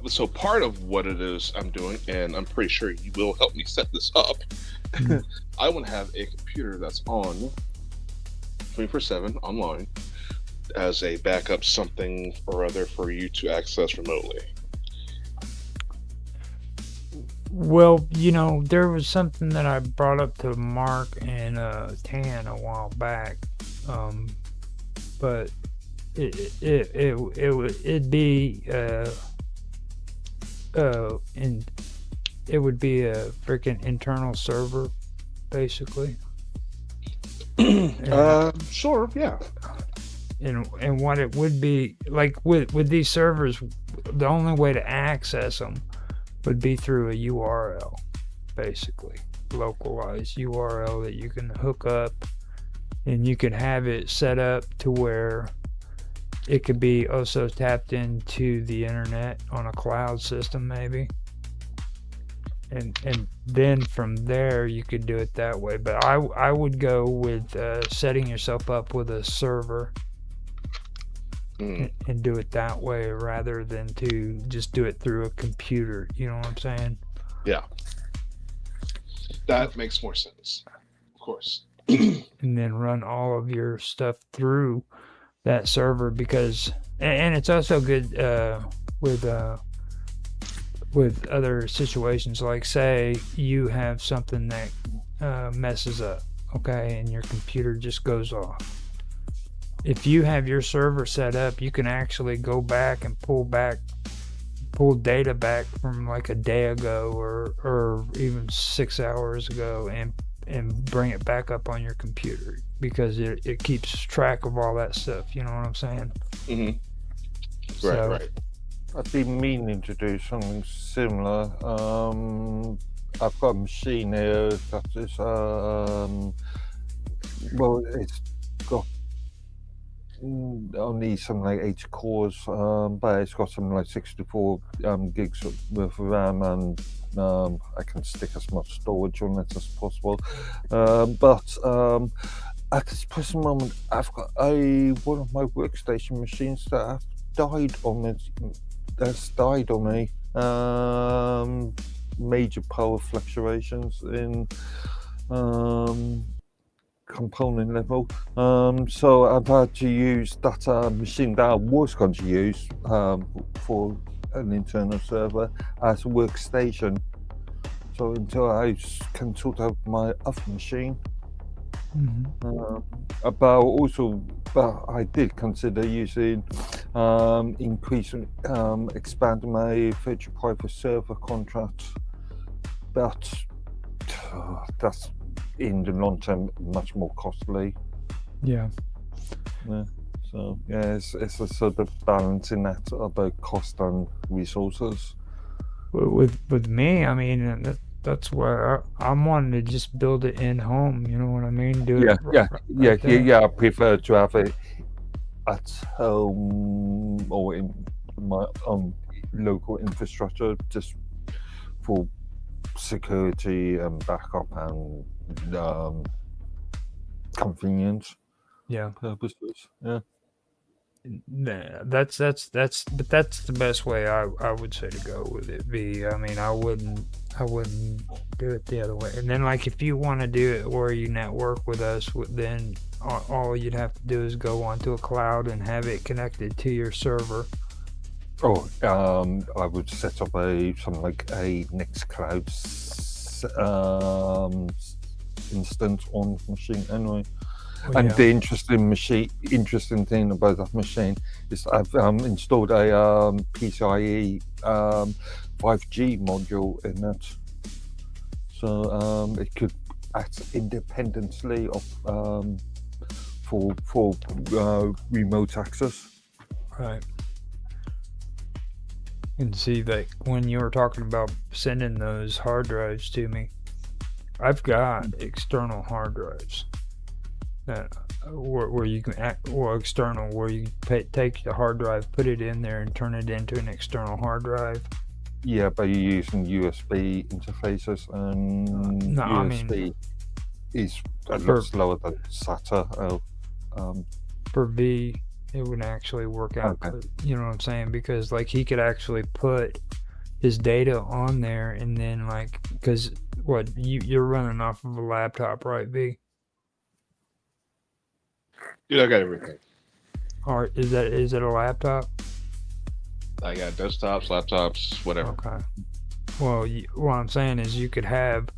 so part of what it is I'm doing, and I'm pretty sure you will help me set this up, I want to have a computer that's on 24/7 online as a backup something or other for you to access remotely. Well, there was something that I brought up to Mark and Tan a while back, but it'd be and it would be a freaking internal server, basically. Sure, yeah. And what it would be like with these servers, the only way to access them would be through a URL, basically localized URL that you can hook up, and you could have it set up to where it could be also tapped into the internet on a cloud system, maybe. And then from there you could do it that way. But I would go with setting yourself up with a server and do it that way rather than to just do it through a computer. You know what I'm saying? Yeah. That makes more sense. Of course. And then run all of your stuff through that server, because and it's also good with other situations, like say you have something that messes up, okay, and your computer just goes off. If you have your server set up, you can actually go back and pull data back from like a day ago or even 6 hours ago and bring it back up on your computer, because it keeps track of all that stuff. You know what I'm saying? Mm-hmm. Right. I've been meaning to do something similar. I've got a machine here that is, it's got only something like 8 cores, but it's got something like 64 gigs worth of RAM, and I can stick as much storage on it as possible. But at this present moment, I've got one of my workstation machines that have died on me. That's died on me. Major power fluctuations in component level. So I've had to use that machine that I was going to use for an internal server as a workstation. So until I can sort out my other machine. But I did consider using expanding my virtual private server contract, but that's in the long term much more costly. Yeah. So it's a sort of balancing that about cost and resources. With me, I mean, that's where I'm wanting to just build it in home. You know what I mean? I prefer to have it at home or in my own local infrastructure, just for security and backup and convenience purposes. Yeah. That's the best way I would say to go with it. I wouldn't do it the other way. And then, like, if you want to do it where you network with us, then all you'd have to do is go onto a cloud and have it connected to your server. I would set up something like a Nextcloud instance on the machine anyway. The interesting thing about that machine is I've installed a PCIe 5G module in it, so it could act independently of for remote access. Right. And see, like when you were talking about sending those hard drives to me, I've got external hard drives. Where you can external, where you take the hard drive, put it in there, and turn it into an external hard drive. Yeah, but you're using USB interfaces, and USB is a lot slower than SATA. For V, it would actually work out. Okay. You know what I'm saying? Because like he could actually put his data on there, and then because you're running off of a laptop, right, V? Yeah, I got everything. Or is it a laptop? I got desktops, laptops, whatever. Okay. Well, what I'm saying is you could have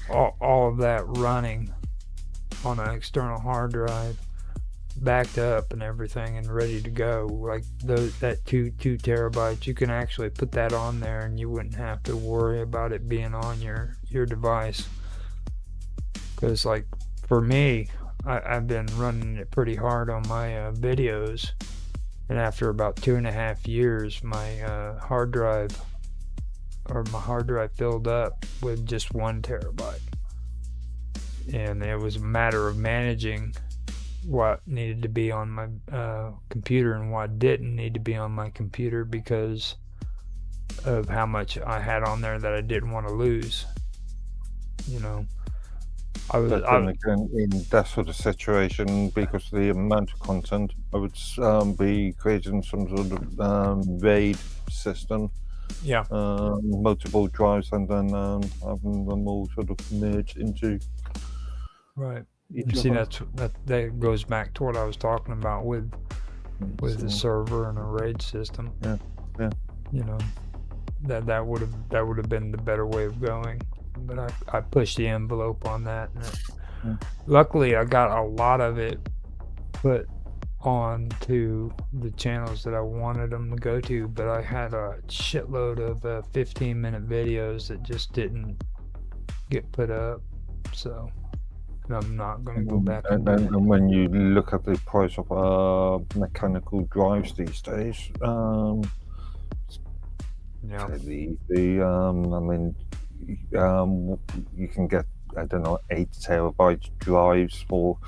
all of that running on an external hard drive, backed up and everything, and ready to go. Like that two terabytes, you can actually put that on there, and you wouldn't have to worry about it being on your device. Because like for me, I've been running it pretty hard on my videos, and after about 2.5 years, my hard drive filled up with just 1 terabyte. And it was a matter of managing what needed to be on my computer and what didn't need to be on my computer because of how much I had on there that I didn't want to lose. You know, But then again, in that sort of situation, because of the amount of content, I would be creating some sort of RAID system. Yeah. Multiple drives, and then having them all sort of merged into. Right. See, that goes back to what I was talking about with the server and a RAID system. Yeah. You know, that would have been the better way of going. But I pushed the envelope on that. And luckily, I got a lot of it put on to the channels that I wanted them to go to, but I had a shitload of 15-minute videos that just didn't get put up. So I'm not going to go back. And when you look at the price of mechanical drives these days, yeah, I mean, you can get, I don't know, 8 terabyte drives for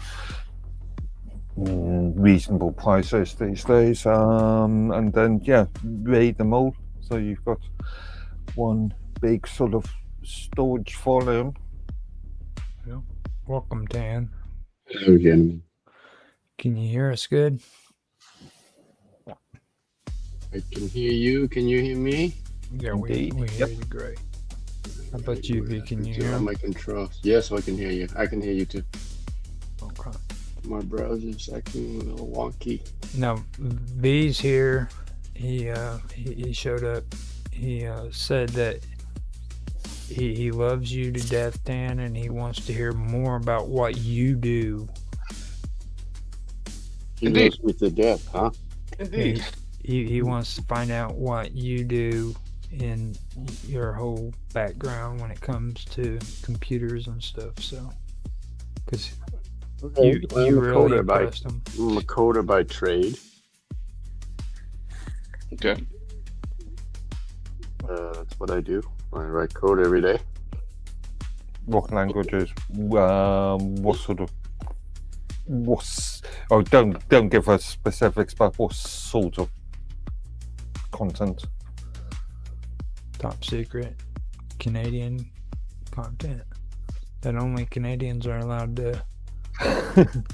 reasonable prices these days, and then RAID them all, so you've got one big sort of storage volume. Yeah. Welcome, Dan. Hello, gentlemen. Can you hear us good? I can hear you. Can you hear me? Yeah, we hear you great. How about you, V? Can you hear me? My controls. Yes, I can hear you. I can hear you too. Okay. My browser's acting a little wonky. Now, V's here. He showed up. He said that he loves you to death, Dan, and he wants to hear more about what you do. He loves me to death, huh? Indeed. He wants to find out what you do in your whole background when it comes to computers and stuff. So, because you really impressed him. I'm a coder by trade. Okay. That's what I do. I write code every day. What languages? What sort of? Oh, don't give us specifics, but what sort of content? Top secret Canadian content that only Canadians are allowed to.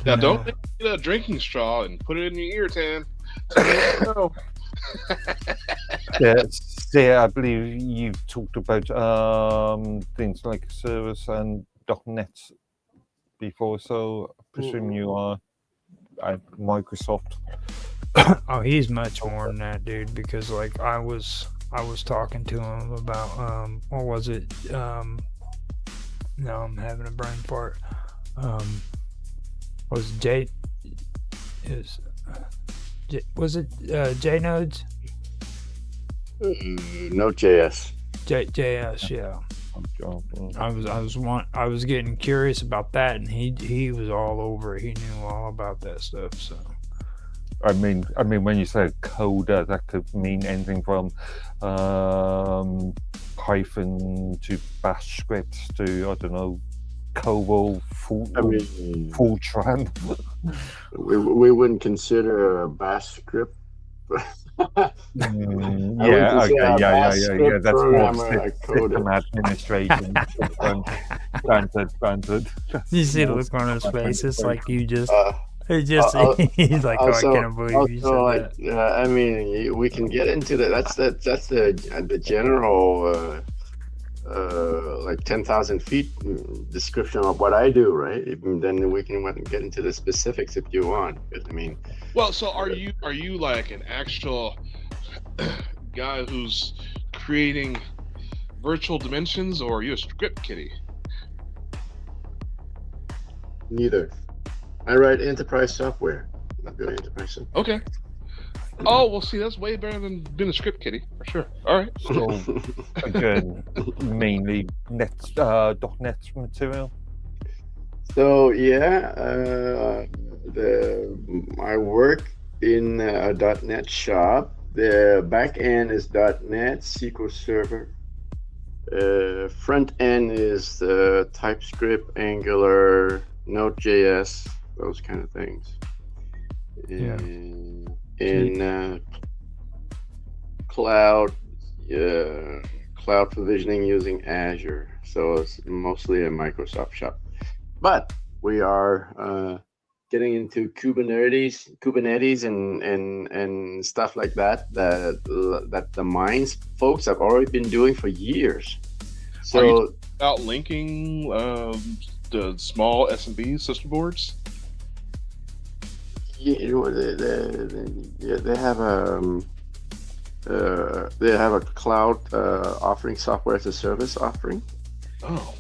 Now, don't get a drinking straw and put it in your ear, Tan. No. I believe you've talked about things like service and .NET before, so I presume you are at Microsoft. Oh, he's much more than that, dude. Because like I was talking to him about what was it? No, I'm having a brain fart. Was it JNodes? Node.js. JS, yeah. I was getting curious about that, and he was all over it. He knew all about that stuff. So, I mean, when you say coder, that could mean anything from Python to Bash scripts to, I don't know, COBOL, Fortran. We wouldn't consider a Bash script. Yeah. That's more system administration. Granted. You see the look on his face. It's like you just. He's like, I can't believe you said that. I mean, we can get into that. That's the general, like 10,000 feet description of what I do, right? And then we can get into the specifics if you want. But I mean, well, so are you like an actual guy who's creating virtual dimensions, or are you a script kiddie? Neither. I write enterprise software. Not good enterprise software. Okay. Oh, well, see, that's way better than being a script kiddie, for sure. All right. So again, mainly .NET material. So yeah, I work in a .NET shop. The back end is .NET SQL Server. Front end is TypeScript, Angular, Node.js, those kind of things. Yeah. In cloud provisioning using Azure. So it's mostly a Microsoft shop. But we are getting into Kubernetes and stuff like that the Minds folks have already been doing for years. So Are you about linking the small SMB system boards? they have a cloud offering, software as a service offering. Oh.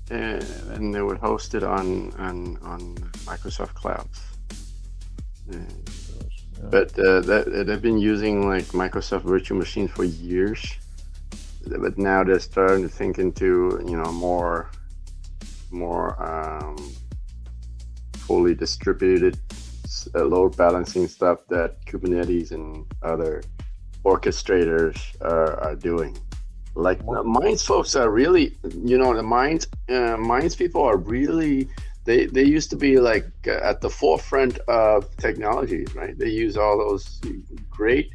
And they would host it on Microsoft clouds. But they've been using like Microsoft virtual machines for years. But now they're starting to think into more fully distributed load balancing stuff that Kubernetes and other orchestrators are doing. Like the Minds folks are really, the Minds people are really, they used to be like at the forefront of technologies, right? They use all those great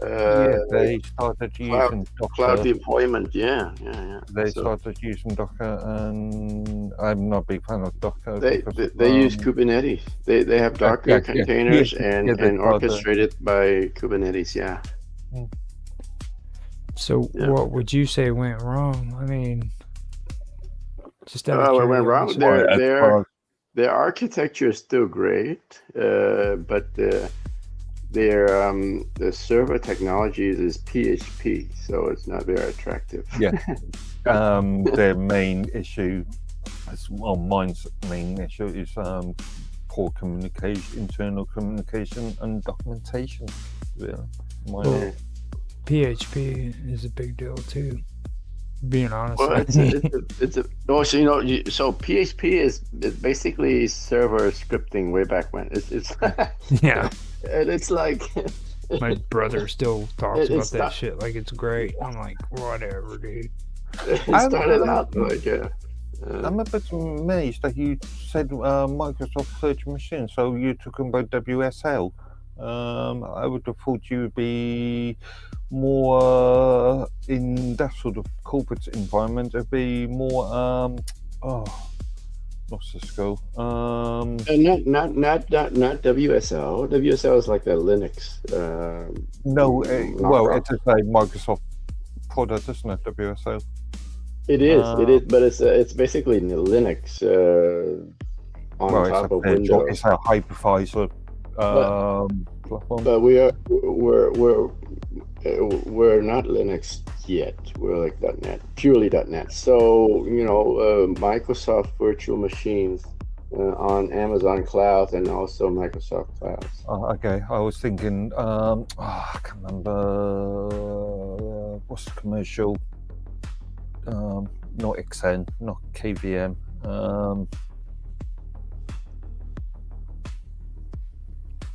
they started using Docker. Cloud deployment. Yeah. They started using Docker, and I'm not a big fan of Docker. They use Kubernetes. They have Docker containers and orchestrated by Kubernetes. Yeah. So what would you say went wrong? I mean, just what went wrong? Their architecture is still great, but the server technologies is PHP, so it's not very attractive. Yeah. Their main issue, mine's main issue is poor communication, internal communication, and documentation. Yeah. PHP is a big deal too. Being honest, well, so PHP is basically server scripting way back when. It's yeah. And it's like my brother still talks about that shit like it's great. I'm like, whatever, dude. It started out like I'm a bit amazed that you said Microsoft Virtual Machine. So you're talking about WSL. I would have thought you would be more in that sort of corporate environment. It'd be more what's the school? Not WSL. WSL is like the Linux. It's a Microsoft product, isn't it? WSL. It is, but it's basically Linux on top of Windows. It's a hypervisor platform. But we're not Linux yet. We're like .NET, purely .NET. So Microsoft virtual machines on Amazon Cloud and also Microsoft Clouds. Okay, I was thinking. I can't remember what's the commercial. Not XN, not KVM.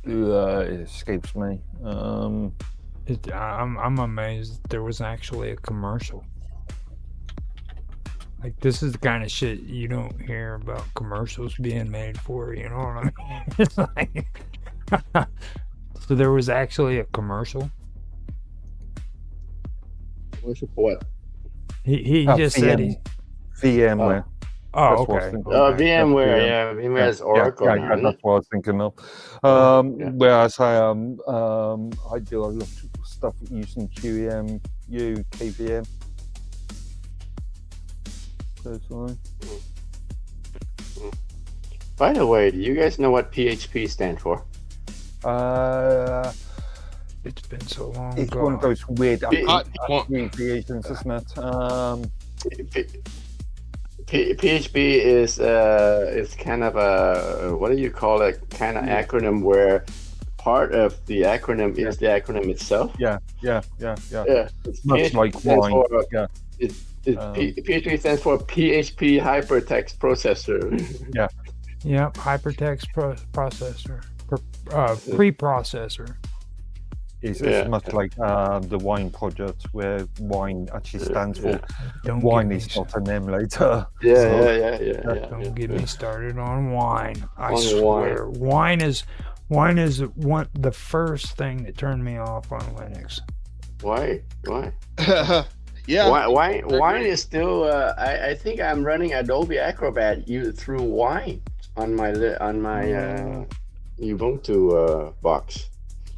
It escapes me. I'm amazed there was actually a commercial. Like, this is the kind of shit you don't hear about commercials being made for, you know what I mean? It's like, so there was actually a commercial. Commercial for what? He just said he VMware. Oh, okay. VMware, yeah. VMware is Oracle. Yeah, that's what I was thinking of. Whereas I do a lot of stuff using QEMU, KVM. Personally. By the way, do you guys know what PHP stands for? It's been so long It's ago. one of those weird Well, abbreviations, isn't it? PHP is kind of a, what do you call it? Kind of acronym where part of the acronym is the acronym itself. Yeah. Yeah, it's Much PHP like stands wine. for, Yeah. PHP stands for PHP Hypertext Processor. Yep, hypertext processor, preprocessor. It's Yeah. much like the wine project, where wine actually stands for Don't wine get me is not an emulator. Yeah. Don't get me started on wine. I On swear, wine is the first thing that turned me off on Linux. Why? yeah. Wine is still. I think I'm running Adobe Acrobat through Wine on my Ubuntu box.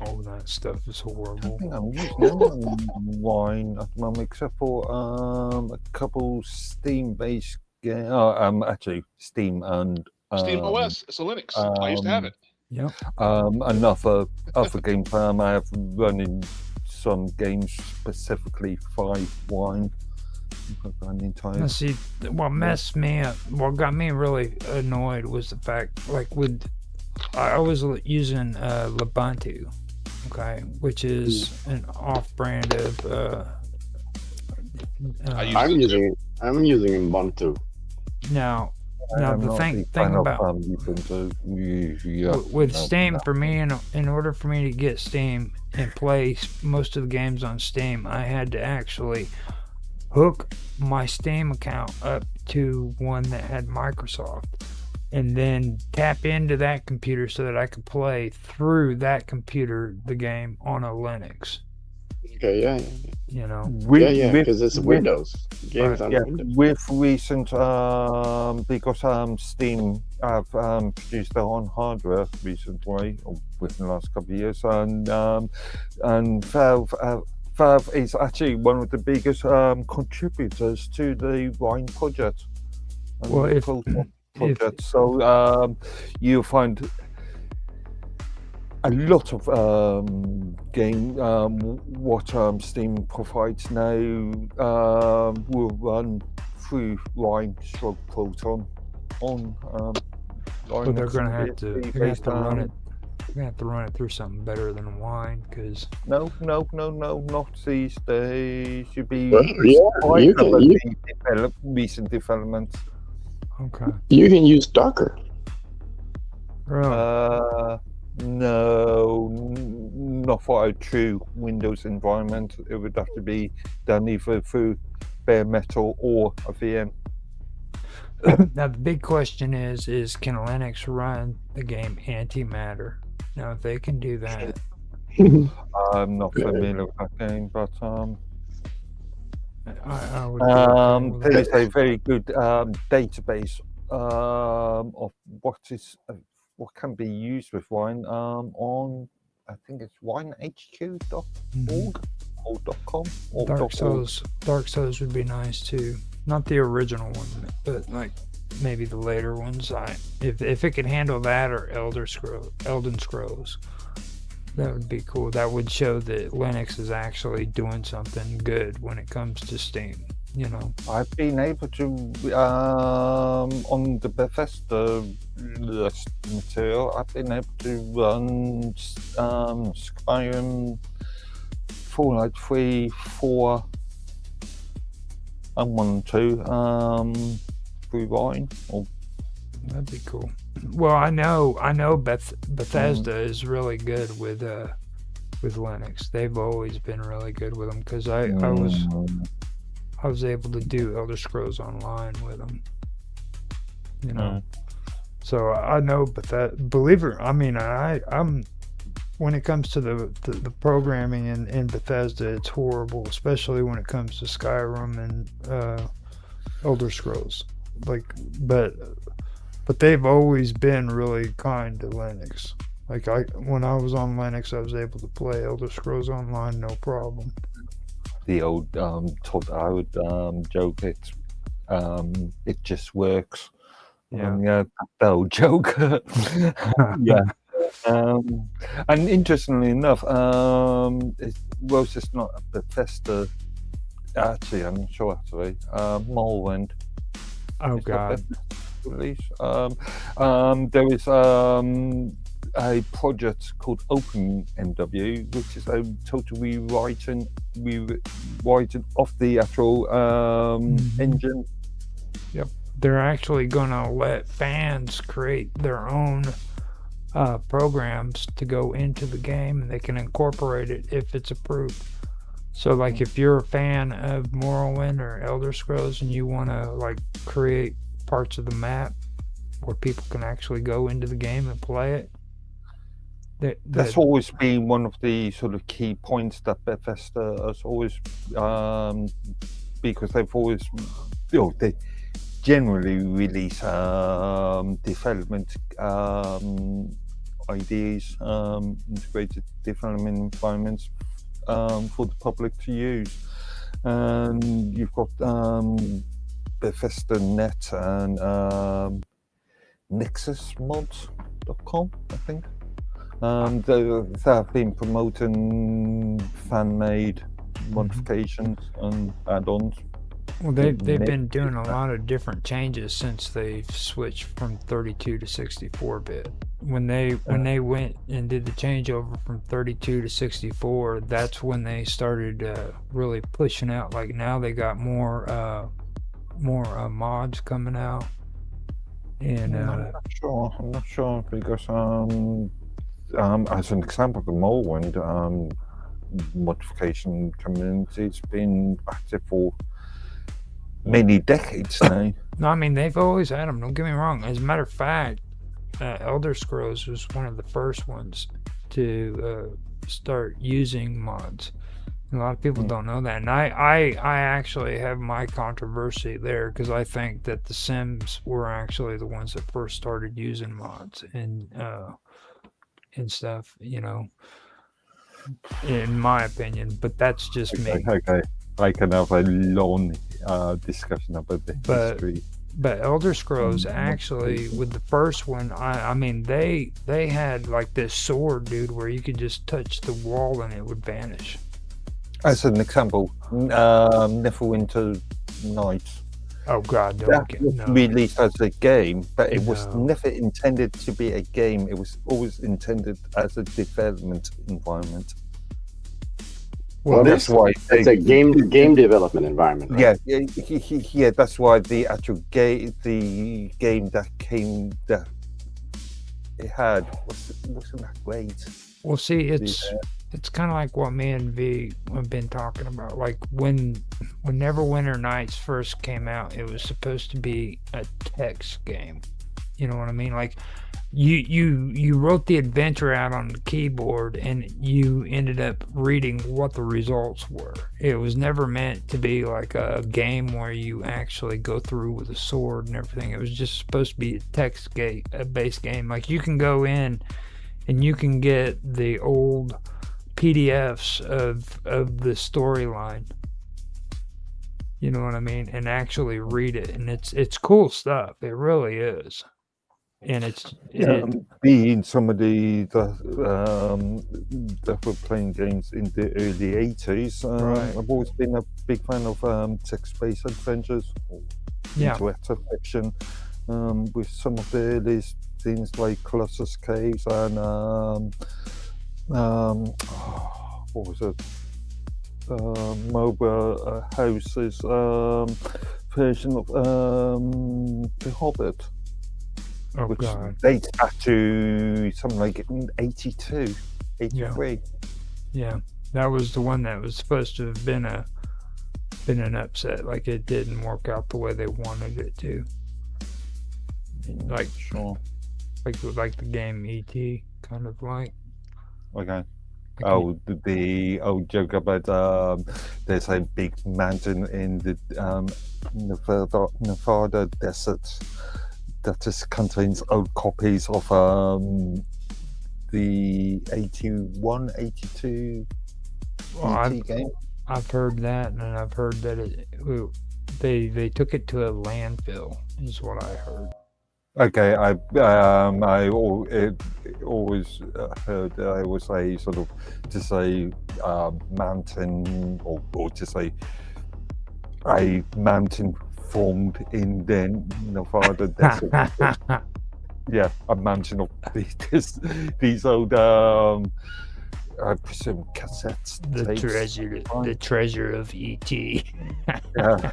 Oh, that stuff is I horrible. think I'm using wine at the moment, except for a couple Steam-based games. Actually, Steam and Steam OS. It's a Linux. I used to have it. Yep. and other games. I have running some games specifically for wine. Now, see, what messed me up, what got me really annoyed was the fact, like, I was using Ubuntu, okay, which is an off-brand of. I'm using Ubuntu. Now the thing about with Steam, for me, in order for me to get Steam and play most of the games on Steam, I had to actually hook my Steam account up to one that had Microsoft, and then tap into that computer so that I could play through that computer the game on a Linux. Okay, yeah. You know, because it's Windows. Games on Windows. With recent, because Steam have produced their own hardware recently, or within the last couple of years, and Valve is actually one of the biggest contributors to the Wine project. So you'll find a lot of what Steam provides now will run through Wine/Proton on. but they're gonna have to run it. You're gonna have to run it through something better than Wine, because No, not these days. You'd be you can recent developments. okay. You can use Docker. Really? No, not for a true Windows environment. It would have to be done either through bare metal or a VM. Now the big question is can Linux run the game Antimatter? Now if they can do that, I'm not familiar with that game, but I would. Be okay with there it. is a very good database of what can be used with Wine on, I think it's winehq.org or .com or Dark .org. Souls would be nice too. Not the original one, but like maybe the later ones. If it could handle that, or Elden Scrolls, that would be cool. That would show that Linux is actually doing something good when it comes to Steam. You know, I've been able to on the Bethesda material. I've been able to run Skyrim, Fallout 3, 4, and 1 and 2 through Wine. that'd be cool. Well, I know Bethesda is really good with Linux. They've always been really good with them, because I was able to do Elder Scrolls Online with them. You know, so I know, but believe it, I'm when it comes to the programming in Bethesda, it's horrible, especially when it comes to Skyrim and Elder Scrolls. But they've always been really kind to Linux. Like when I was on Linux, I was able to play Elder Scrolls Online, no problem. The old I would joke it just works. Yeah. The old joke. Yeah. And interestingly enough, it's not a Bethesda. Actually, I'm not sure. Actually, Morrowind. Oh It's not God. Bethesda release. There is a project called OpenMW, which is a total rewriting of the actual engine. They're actually gonna let fans create their own programs to go into the game, and they can incorporate it if it's approved. So, like, if you're a fan of Morrowind or Elder Scrolls, and you want to like create parts of the map where people can actually go into the game and play it, That's always been one of the sort of key points that Bethesda has always, because they've always, they generally release development ideas, integrated development environments for the public to use. And you've got Bethesda Net and nexusmods.com, I think. They have been promoting fan-made modifications and add-ons. Well, they've been doing a lot of different changes since they've switched from 32 to 64-bit. When they went and did the changeover from 32 to 64, that's when they started really pushing out. Like now they got more mods coming out. And I'm not sure because as an example, the Morrowind modification community's been active for many decades now. No, I mean they've always had them. Don't get me wrong. As a matter of fact, Elder Scrolls was one of the first ones to start using mods. A lot of people don't know that, and I actually have my controversy there because I think that the Sims were actually the ones that first started using mods and stuff, in my opinion. But that's just me. Okay, I can have a long discussion about the history. But Elder Scrolls actually, with the first one, I mean they had like this sword, dude, where you could just touch the wall and it would vanish. As an example, Neverwinter Nights. Oh God, that was released as a game, but it was never intended to be a game. It was always intended as a development environment. Well, that's why it's a game development environment. Right? Yeah. That's why the actual game that it had wasn't that great. Well, see, it's kind of like what me and V have been talking about. Like when Neverwinter Nights first came out, it was supposed to be a text game. You know what I mean? Like you wrote the adventure out on the keyboard and you ended up reading what the results were. It was never meant to be like a game where you actually go through with a sword and everything. It was just supposed to be a text-based game. Like you can go in and you can get the old PDFs of the storyline, you know what I mean, and actually read it, and it's cool stuff. It really is, and being somebody that were playing games in the early 80s, right. I've always been a big fan of text-based adventures, interactive fiction, with some of the earliest things like Colossus Caves and what was it? Mobile House's version of The Hobbit, which dates back to something like 82, 83. Yeah, that was the one that was supposed to have been an upset. Like it didn't work out the way they wanted it to. Like like the game E.T. kind of like. Okay. The old joke about there's a big mountain in the Nevada desert that just contains old copies of the 81, 82 game. I've heard that, and I've heard that they took it to a landfill, is what I heard. Okay, always heard I always say sort of to say mountain or to say a mountain formed in the Nevada desert. Yeah, a mountain of these old I presume cassettes. the tapes. treasure of ET. Yeah.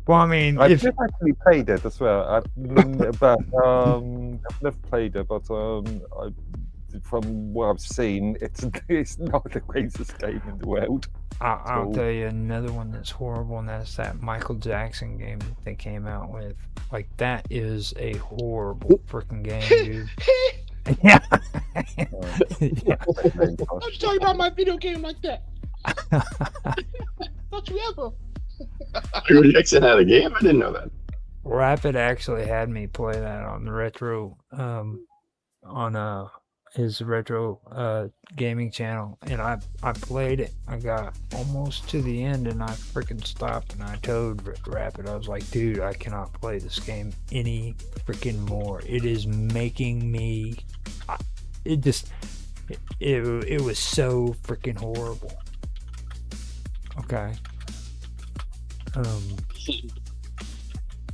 Well, I mean, I've if never actually played it as well. I've never played it, but from what I've seen, it's not the greatest game in the world. I'll So- tell you another one that's horrible, and that's that Michael Jackson game that they came out with. Like, that is a horrible freaking game, dude. Yeah. Yeah. Don't you talk about my video game like that? Don't you ever? Michael Jackson had a game? I didn't know that. Rapid actually had me play that on the retro, on his retro gaming channel, and I played it. I got almost to the end, and I freaking stopped, and I told Rapid, I was like, dude, I cannot play this game any freaking more. It is making me. It just. It was so freaking horrible. Okay.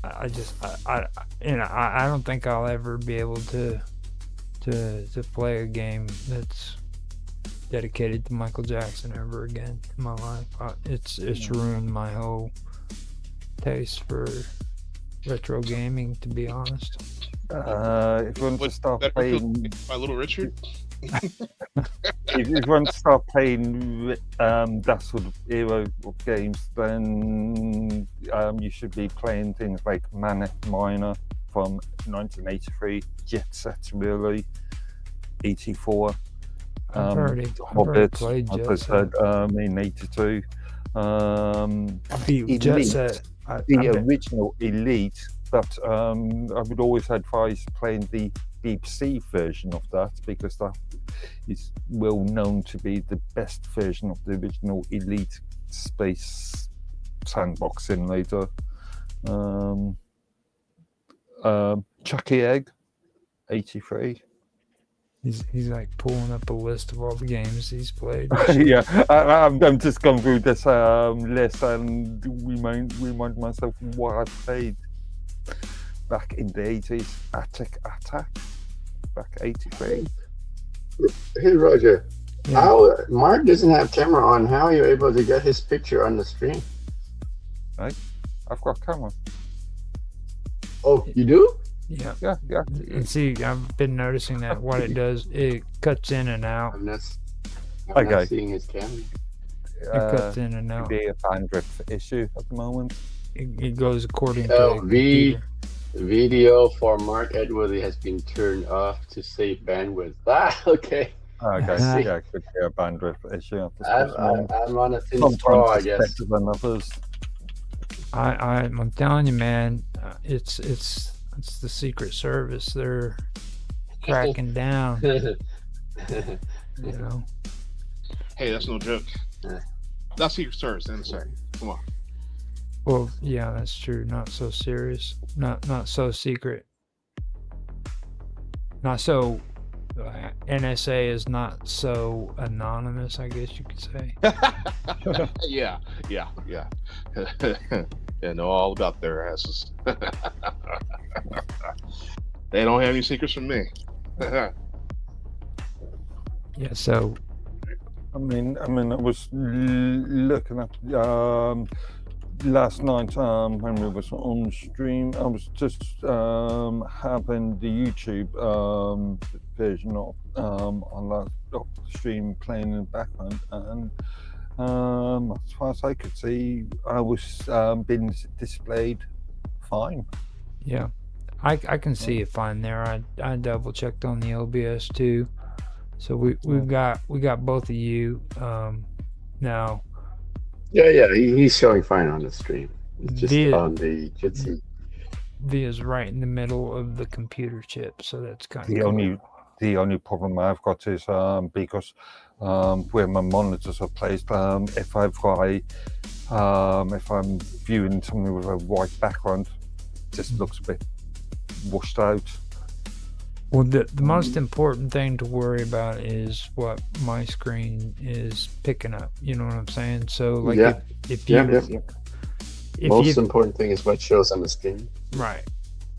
I don't think I'll ever be able to play a game that's dedicated to Michael Jackson ever again in my life. It's ruined my whole taste for retro gaming, to be honest. If you want to start That playing, by Little Richard? if you want to start playing that sort of era of games, then you should be playing things like Manic Miner from 1983, Jet Set Relay 84, I've already Hobbit, played as Jet I Set. said, in 82. Beat Jet Elite, Set. the original Elite, but I would always advise playing the Deep Sea version of that, because that is well known to be the best version of the original Elite space sandbox simulator. Chucky Egg 83. He's like pulling up a list of all the games he's played. Yeah, I'm just going through this list and remind myself what I played back in the 80s. Attic Attack, back 83. Hey, Roger. Yeah. How Mark doesn't have camera on? How are you able to get his picture on the screen? I've got a camera. Oh, you do? Yeah. Yeah. And see, I've been noticing that what it does, it cuts in and out. I'm not Okay. seeing his camera. It cuts in and out. Be a bandwidth issue at the moment. It goes according to Oh, the computer. Video for Mark Edworthy has been turned off to save bandwidth. Okay. Okay, see. yeah, could be a bandwidth issue at this I'm on a thin Sometimes straw, I it's guess. better than others. I'm telling you, man, it's the Secret Service. They're cracking down. You know. Hey, that's no joke. Yeah. That's Secret Service, NSA. Come on. Well, yeah, that's true. Not so serious. Not so secret. Not so. NSA is not so anonymous, I guess you could say. Yeah. They know all about their asses. They don't have any secrets from me. Yeah. So I mean, I was looking at last night when we was on stream. I was just having the YouTube version of on that of the stream playing in the background, and as far as I could see, I was being displayed fine. yeah, I can see it fine there. I double checked on the OBS too. So we've got both of you now. Yeah, he's showing fine on the stream. It's just Via- on the Jitsi. Via's right in the middle of the computer chip, so that's kind of The only problem I've got is because where my monitors are placed, if I've got if I'm viewing something with a white background, it just looks a bit washed out. Well, the most important thing to worry about is what my screen is picking up. You know what I'm saying? So, like, Yeah. if you, if Most you, important thing is what shows on the screen. right,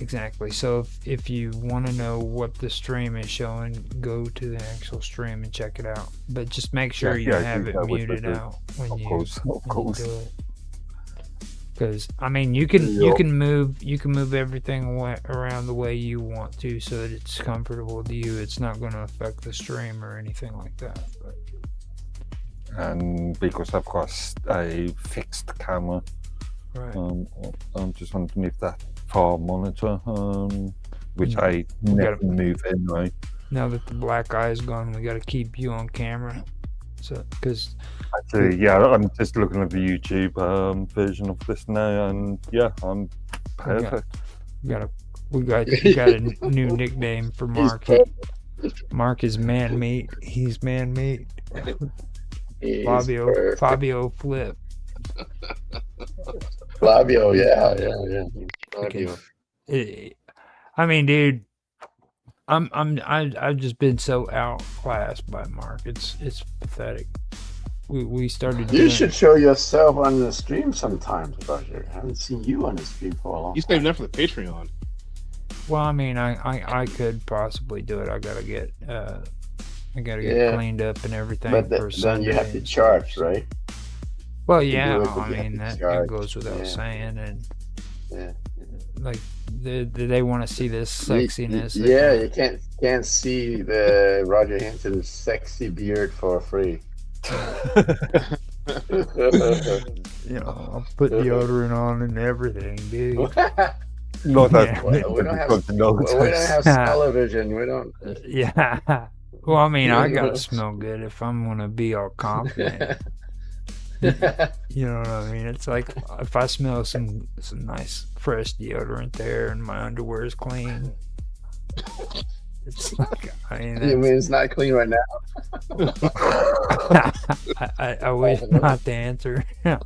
exactly. So if you want to know what the stream is showing, go to the actual stream and check it out. But just make sure you have it muted out when you do it. Because I mean, you can move everything around the way you want to, so that it's comfortable to you. It's not going to affect the stream or anything like that. But. And because I've got a fixed camera, right. I'm just underneath that far monitor, which I never move anyway. Now that the black eye is gone, we got to keep you on camera. So, because actually, yeah, I'm just looking at the YouTube version of this now, and yeah, I'm perfect. We got a new nickname for Mark. Mark is man meat. He's man meat. Fabio Flip. Fabio, yeah. Fabio. I mean, dude, I've just been so outclassed by Mark. It's pathetic. We started. You should show yourself on the stream sometimes, Roger. I haven't seen you on the stream for a long time. You saved enough for the Patreon. Well, I mean, I could possibly do it. I gotta get cleaned up and everything. But for then you have to charge, right? Well, yeah. I mean, that goes without saying, and like they want to see this sexiness. You can't see the Roger Hinton's sexy beard for free. You know, I'll put deodorant on and everything, dude. Not that we don't have television. We don't. Yeah. Well, I mean, I gotta smell good if I'm gonna be all confident. You know what I mean? It's like if I smell some nice fresh deodorant there and my underwear is clean. It's like, I mean, you mean it's not clean right now? I wish not to answer. You're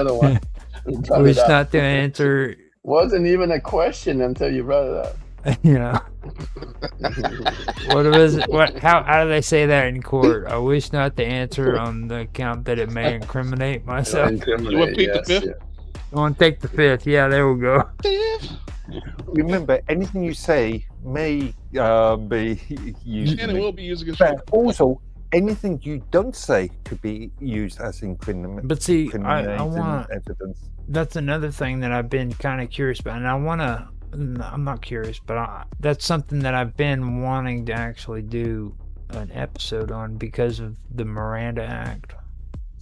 the one. I wish not to answer. Wasn't even a question until you brought it up. You know. What was it? How do they say that in court? I wish not to answer on the account that it may incriminate myself. You want to take the fifth? I want to take the fifth. Yeah, there we go. Remember, anything you say may be used. And it will be used against you. But also, anything you don't say could be used as incriminating. But see, I want evidence. That's another thing that I've been kind of curious about, and I'm not curious, but that's something that I've been wanting to actually do an episode on because of the Miranda Act.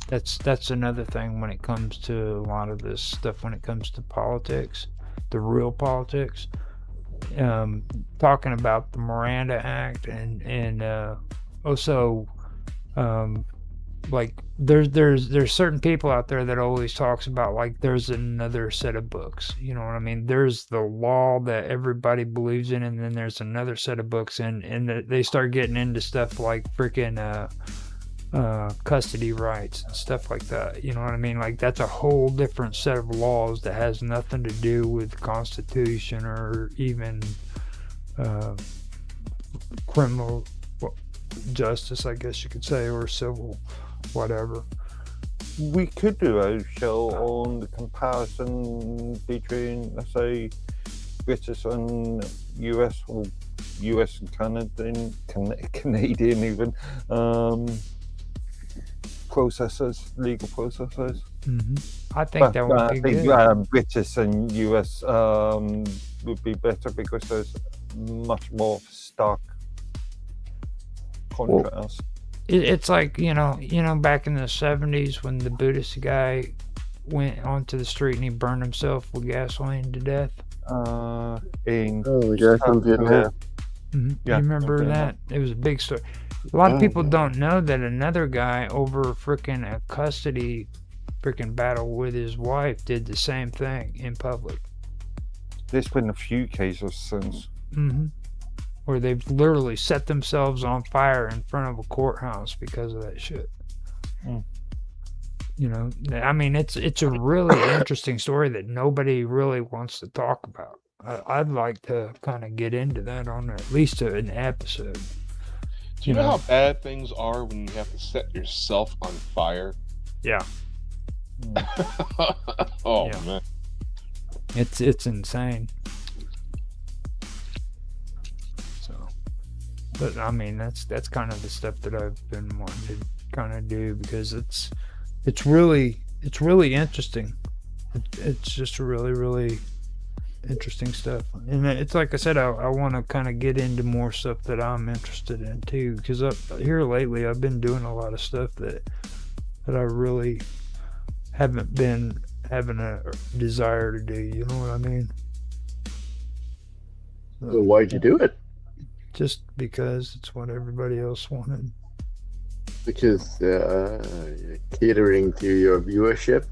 That's another thing when it comes to a lot of this stuff, when it comes to politics, the real politics. Talking about the Miranda Act and also like there's certain people out there that always talks about like there's another set of books, you know what I mean? There's the law that everybody believes in, and then there's another set of books, and they start getting into stuff like freaking custody rights and stuff like that, you know what I mean? Like that's a whole different set of laws that has nothing to do with the Constitution or even criminal justice, I guess you could say, or civil, whatever. We could do a show on the comparison between, let's say, British and US, or US and Canadian even, processes, legal processes. Mm-hmm. I think that would be good. I think British and US would be better because there's much more stark contrast. It's like, you know, back in the 70s when the Buddhist guy went onto the street and he burned himself with gasoline to death. In Vietnam. Mm-hmm. Yeah, you remember that? It was a big story. A lot of people don't know that another guy over freaking a custody freaking battle with his wife did the same thing in public. There's been a few cases since. Mm-hmm. Where they've literally set themselves on fire in front of a courthouse because of that shit. You know, I mean, it's a really interesting story that nobody really wants to talk about. I'd like to kind of get into that on at least an episode. Do you know how bad things are when you have to set yourself on fire? Yeah. Oh Yeah. man. It's insane. So, but I mean, that's kind of the stuff that I've been wanting to kind of do because it's really interesting. It's just really interesting stuff, and it's like I said, I want to kind of get into more stuff that I'm interested in too. Because up here lately, I've been doing a lot of stuff that I really haven't been having a desire to do. You know what I mean? So why'd you do it? Just because it's what everybody else wanted. Because catering to your viewership.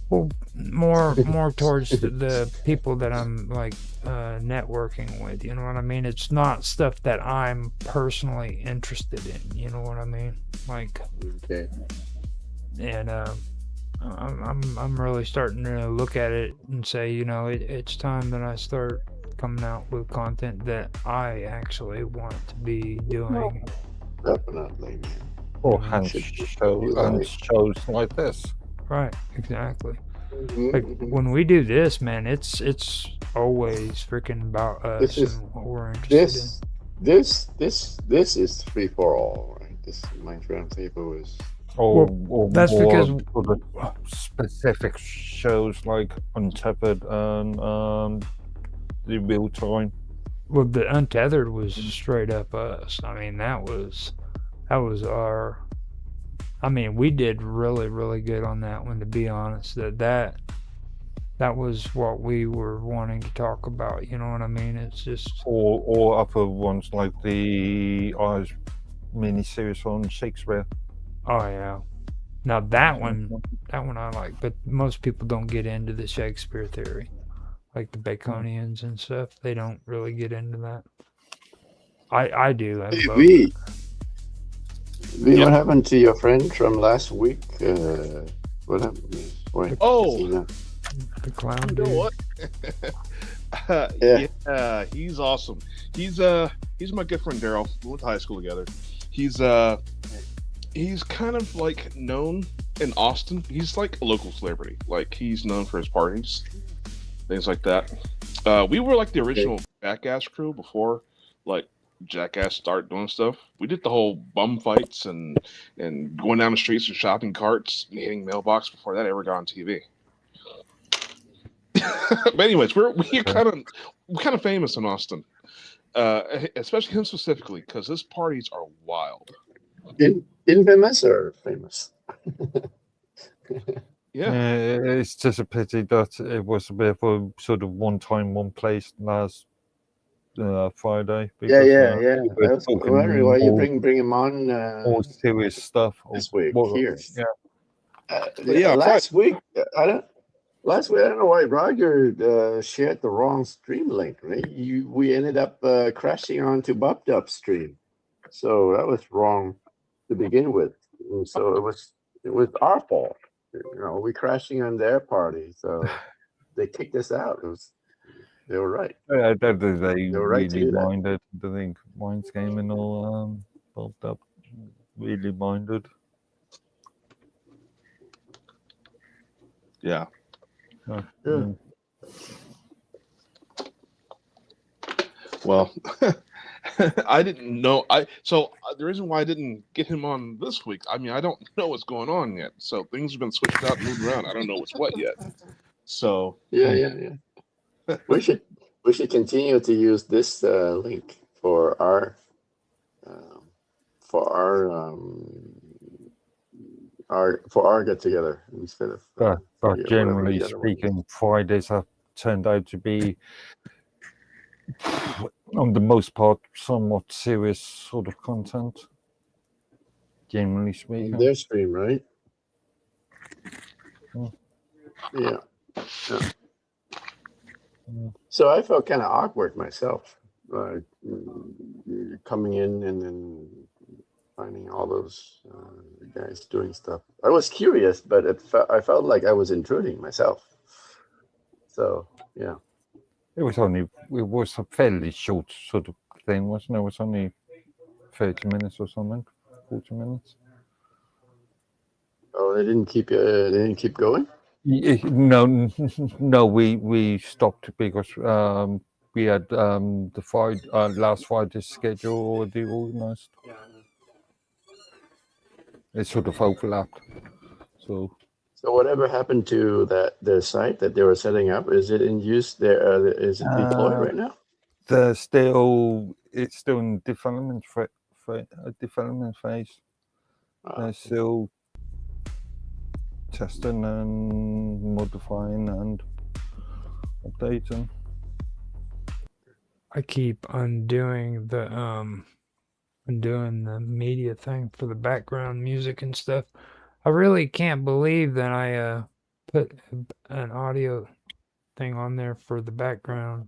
Well, more towards the people that I'm like networking with. You know what I mean? It's not stuff that I'm personally interested in. You know what I mean? Like, okay. And I'm really starting to look at it and say, you know, it's time that I start coming out with content that I actually want to be doing. Definitely. Or shows like this. Right, exactly. Like when we do this, man, it's always freaking about us and what we're interested in. This is free for all, right? This Mind Roundtable is. Or that's more because sort of specific shows like Untethered and the Real Time. Well, the Untethered was straight up us. I mean, that was our. I mean, we did really good on that one. To be honest, that was what we were wanting to talk about. You know what I mean? It's just or other ones like the mini-series on Shakespeare. Oh yeah. Now that one I like, but most people don't get into the Shakespeare theory, like the Baconians and stuff. They don't really get into that. I do. I love it. What happened to your friend from last week? What happened? The clown. You know what? Yeah, he's awesome. He's my good friend Daryl. We went to high school together. He's kind of like known in Austin. He's like a local celebrity. Like he's known for his parties, things like that. We were like the original Jackass crew before, like Jackass started doing stuff. We did the whole bum fights and going down the streets and shopping carts and hitting mailbox before that ever got on TV. But anyways, we're kind of famous in Austin, especially him specifically because his parties are wild. Infamous or famous? Yeah, it's just a pity that it was a bit of a sort of one time, one place last Friday. Because, yeah. I was wondering why you bring him on. All serious stuff this week here. Yeah. Last week, I don't know why Roger shared the wrong stream link. Right? We ended up crashing onto BubDub stream, so that was wrong to begin with. And so it was our fault. You know, we crashing on their party, so they kicked us out. They were right. Yeah, they were right really minded. I think Minds Gaming all built up, really minded. Yeah. Well, I didn't know. So the reason why I didn't get him on this week, I mean, I don't know what's going on yet. So things have been switched out, moved around. I don't know what's what yet. So yeah. We should continue to use this link for our get together instead of. But generally speaking, Fridays have turned out to be, on the most part, somewhat serious sort of content. Generally speaking, their stream, right? Yeah. So I felt kind of awkward myself, coming in and then finding all those guys doing stuff. I was curious, but I felt like I was intruding myself. So yeah. It was a fairly short sort of thing, wasn't it? It was only 30 minutes or something, 40 minutes. Oh, they didn't keep going. No, no, we stopped because we had the last Friday's schedule already organised. It sort of overlapped. So Whatever happened to the site that they were setting up? Is it in use there? Is it deployed right now? it's still in development phase. They're still testing and modifying and updating. I keep undoing the media thing for the background music and stuff. I really can't believe that I put an audio thing on there for the background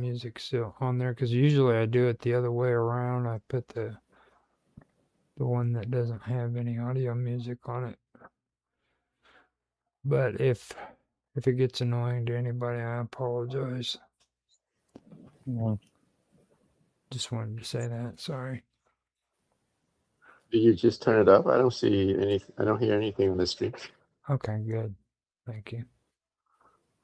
music still on there, because usually I do it the other way around. I put the one that doesn't have any audio music on it. But if it gets annoying to anybody, I apologize. Yeah. Just wanted to say that. Sorry. Did you just turn it up? I don't see any. I don't hear anything on the stream. Okay, good. Thank you.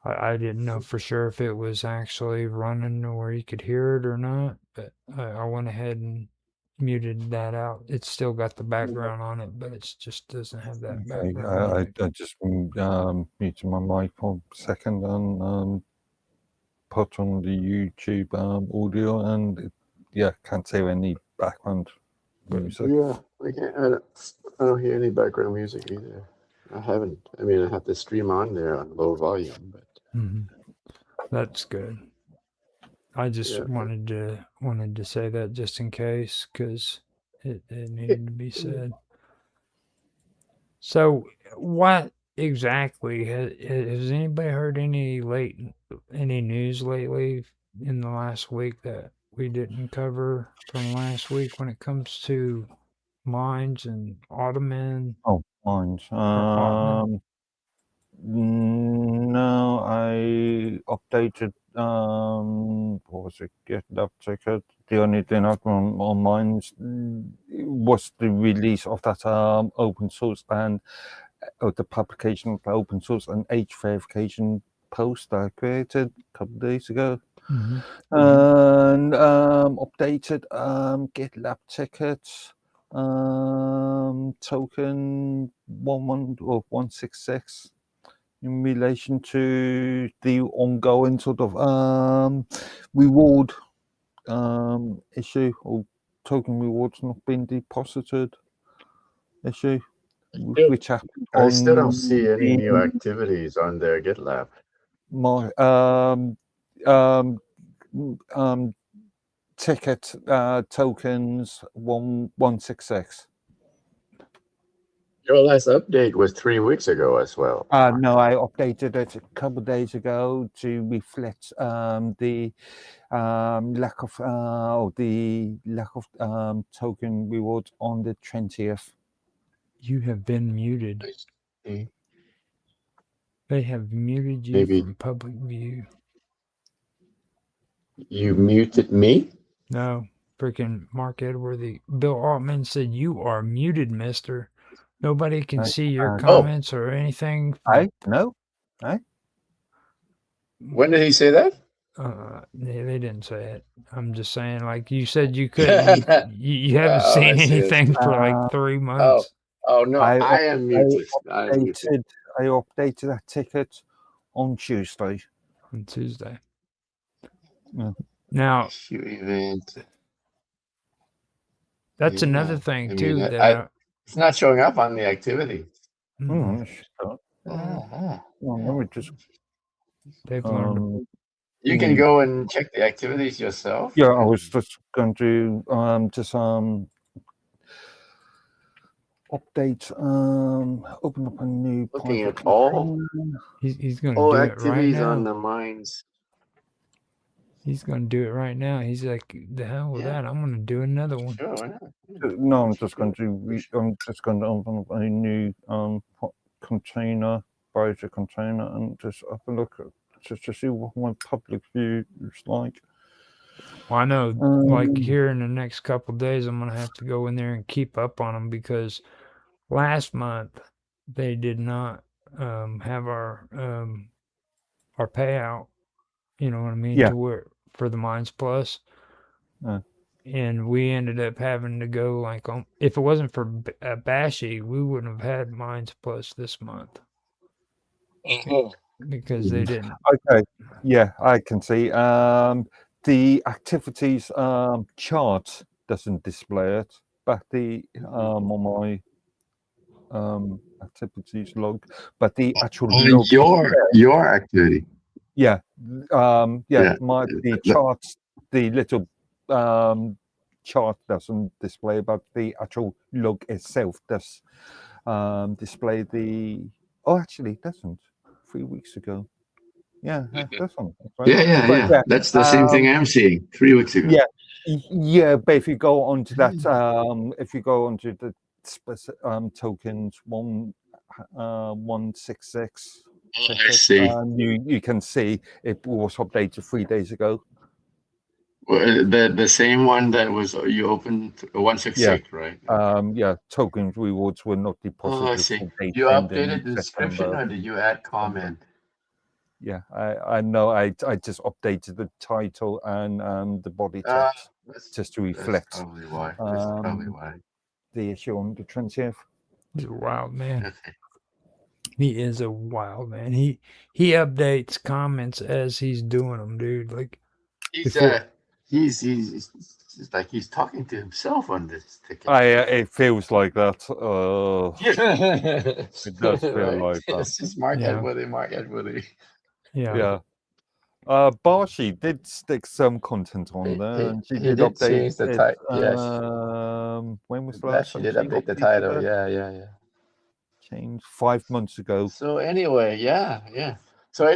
I didn't know for sure if it was actually running or you could hear it or not, but I went ahead and muted that out. It's still got the background on it, but it just doesn't have that background music. I just muted my mic for a second and put on the YouTube audio, and can't hear any background music. Yeah, I don't hear any background music either. I haven't. I mean, I have the stream on there on low volume, but that's good. I just wanted to say that just in case, because it needed to be said. So, what exactly has anybody heard any news lately in the last week that we didn't cover from last week when it comes to mines and Ottoman? Oh, mines. No, I updated. What was it? Get that ticket. The only thing I've on mines was the release of that open source and the publication of the open source and age verification post I created a couple of days ago. And updated GitLab tickets. Token 166 in relation to the ongoing sort of reward issue, or token rewards not being deposited issue, which happened I still don't see any new activities on their GitLab. My ticket tokens 166. Your last update was 3 weeks ago as well. No, I updated it a couple of days ago to reflect the lack of token rewards on the 20th. You have been muted. They have muted you from public view. You muted me? No, freaking Mark Edworthy. Bill Altman said you are muted, mister. Nobody can see your comments or anything. No. When did he say that? They didn't say it. I'm just saying, like you said, you couldn't. You haven't seen anything for like 3 months. Oh no, I am muted. I updated that ticket on Tuesday. Yeah. Now, issue event. That's another thing too. It's not showing up on the activity. Let me just. They've learned. You can go and check the activities yourself. Yeah, I was just going to update. Open up a new. Looking at all. He's going to all do activities it right now. on the mines. He's gonna do it right now. He's like, the hell with Yeah. that. I'm gonna do another one. Sure, why not? No, I'm just going to open up a new container, browser container, and just have a look at just to see what my public view is like. Well, I know, like Um, here in the next couple days, I'm gonna have to go in there and keep up on them because last month they did not have our payout. You know what I mean? yeah, To where for the Minds Plus, and we ended up having to go like if it wasn't for Bashy, we wouldn't have had Minds Plus this month because they didn't. okay, yeah, I can see. The activities chart doesn't display it, but the on my activities log, but the actual log, Your activity. yeah, Yeah. the That- charts, the little chart doesn't display, but the actual log itself does display the. Oh, actually, it doesn't. 3 weeks ago. Yeah, it doesn't. Right? But yeah. That's the same thing I'm seeing 3 weeks ago. yeah, yeah. But if you go onto that, if you go onto the tokens 166. Oh, I see. You can see it was updated 3 days ago. Well, the same one that was you opened 166, right? Yeah, tokens rewards were not Oh, I deposited see. for date You ending updated the description September. or did you add comment? Yeah, I know. I just updated the title and the body text just to That's reflect probably why. That's probably why. the issue on the 20th. He's a wild man. Okay. He is a wild man. He updates comments as he's doing them, dude. Like He's before. he's it's like he's talking to himself on this ticket. It feels like that. It does feel Right? like that. It's just Mark Yeah. Edworthy. Yeah. Yeah. Barshi did stick some content on there, and she He did did update change the it. title. Yes. When was the last She time did she update the updated title. it? Yeah. Changed 5 months ago. So anyway, yeah. So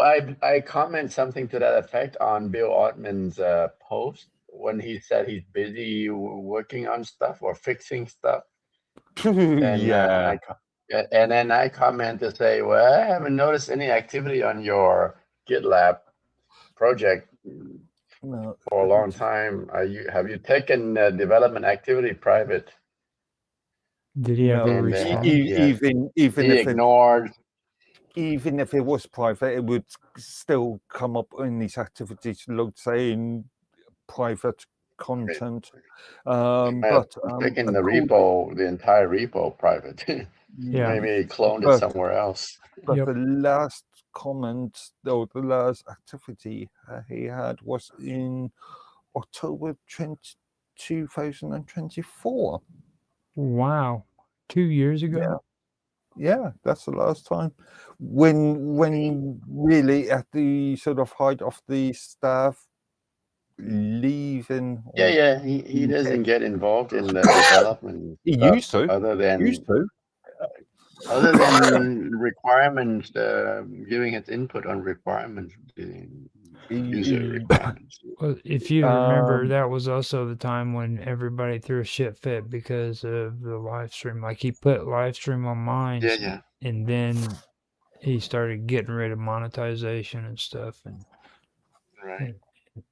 I comment something to that effect on Bill Ottman's post when he said he's busy working on stuff or fixing stuff. And Yeah. and then I comment to say, well, I haven't noticed any activity on your GitLab project No, for a long time. Have you taken development activity private? Did he ever no. And then respond? Even he ignored. even if it was private, it would still come up in these activities log saying private content. But Taking the repo, the entire repo private. Yeah. Maybe he cloned it But- somewhere else. But Yep. the last comment, or the last activity he had was in October 2024. Wow. 2 years ago? Yeah, that's the last time. When really at the sort of height of the staff leaving. Yeah. He doesn't get involved in the development. He stuff used to. other than Used to. other than requirements, giving its input on requirements, user requirements. Well, if you remember, Um, that was also the time when everybody threw a shit fit because of the live stream. Like he put live stream on mine, Yeah. and then he started getting rid of monetization and stuff, and Right.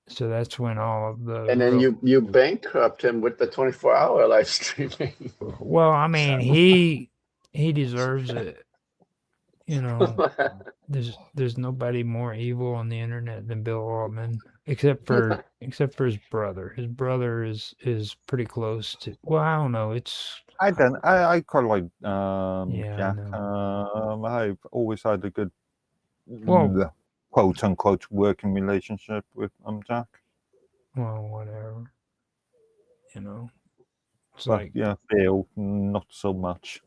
so that's when all of the And then you bankrupt him with the 24-hour live streaming. Well, I mean, he deserves it. You know, there's nobody more evil on the internet than Bill Altman, except for his brother. His brother is pretty close to. Well, I don't know. It's I quite like Yeah, I Jack. I've always had a good Well- quote unquote working relationship with Jack. well, whatever. You know, it's But like yeah, Bill, not so much.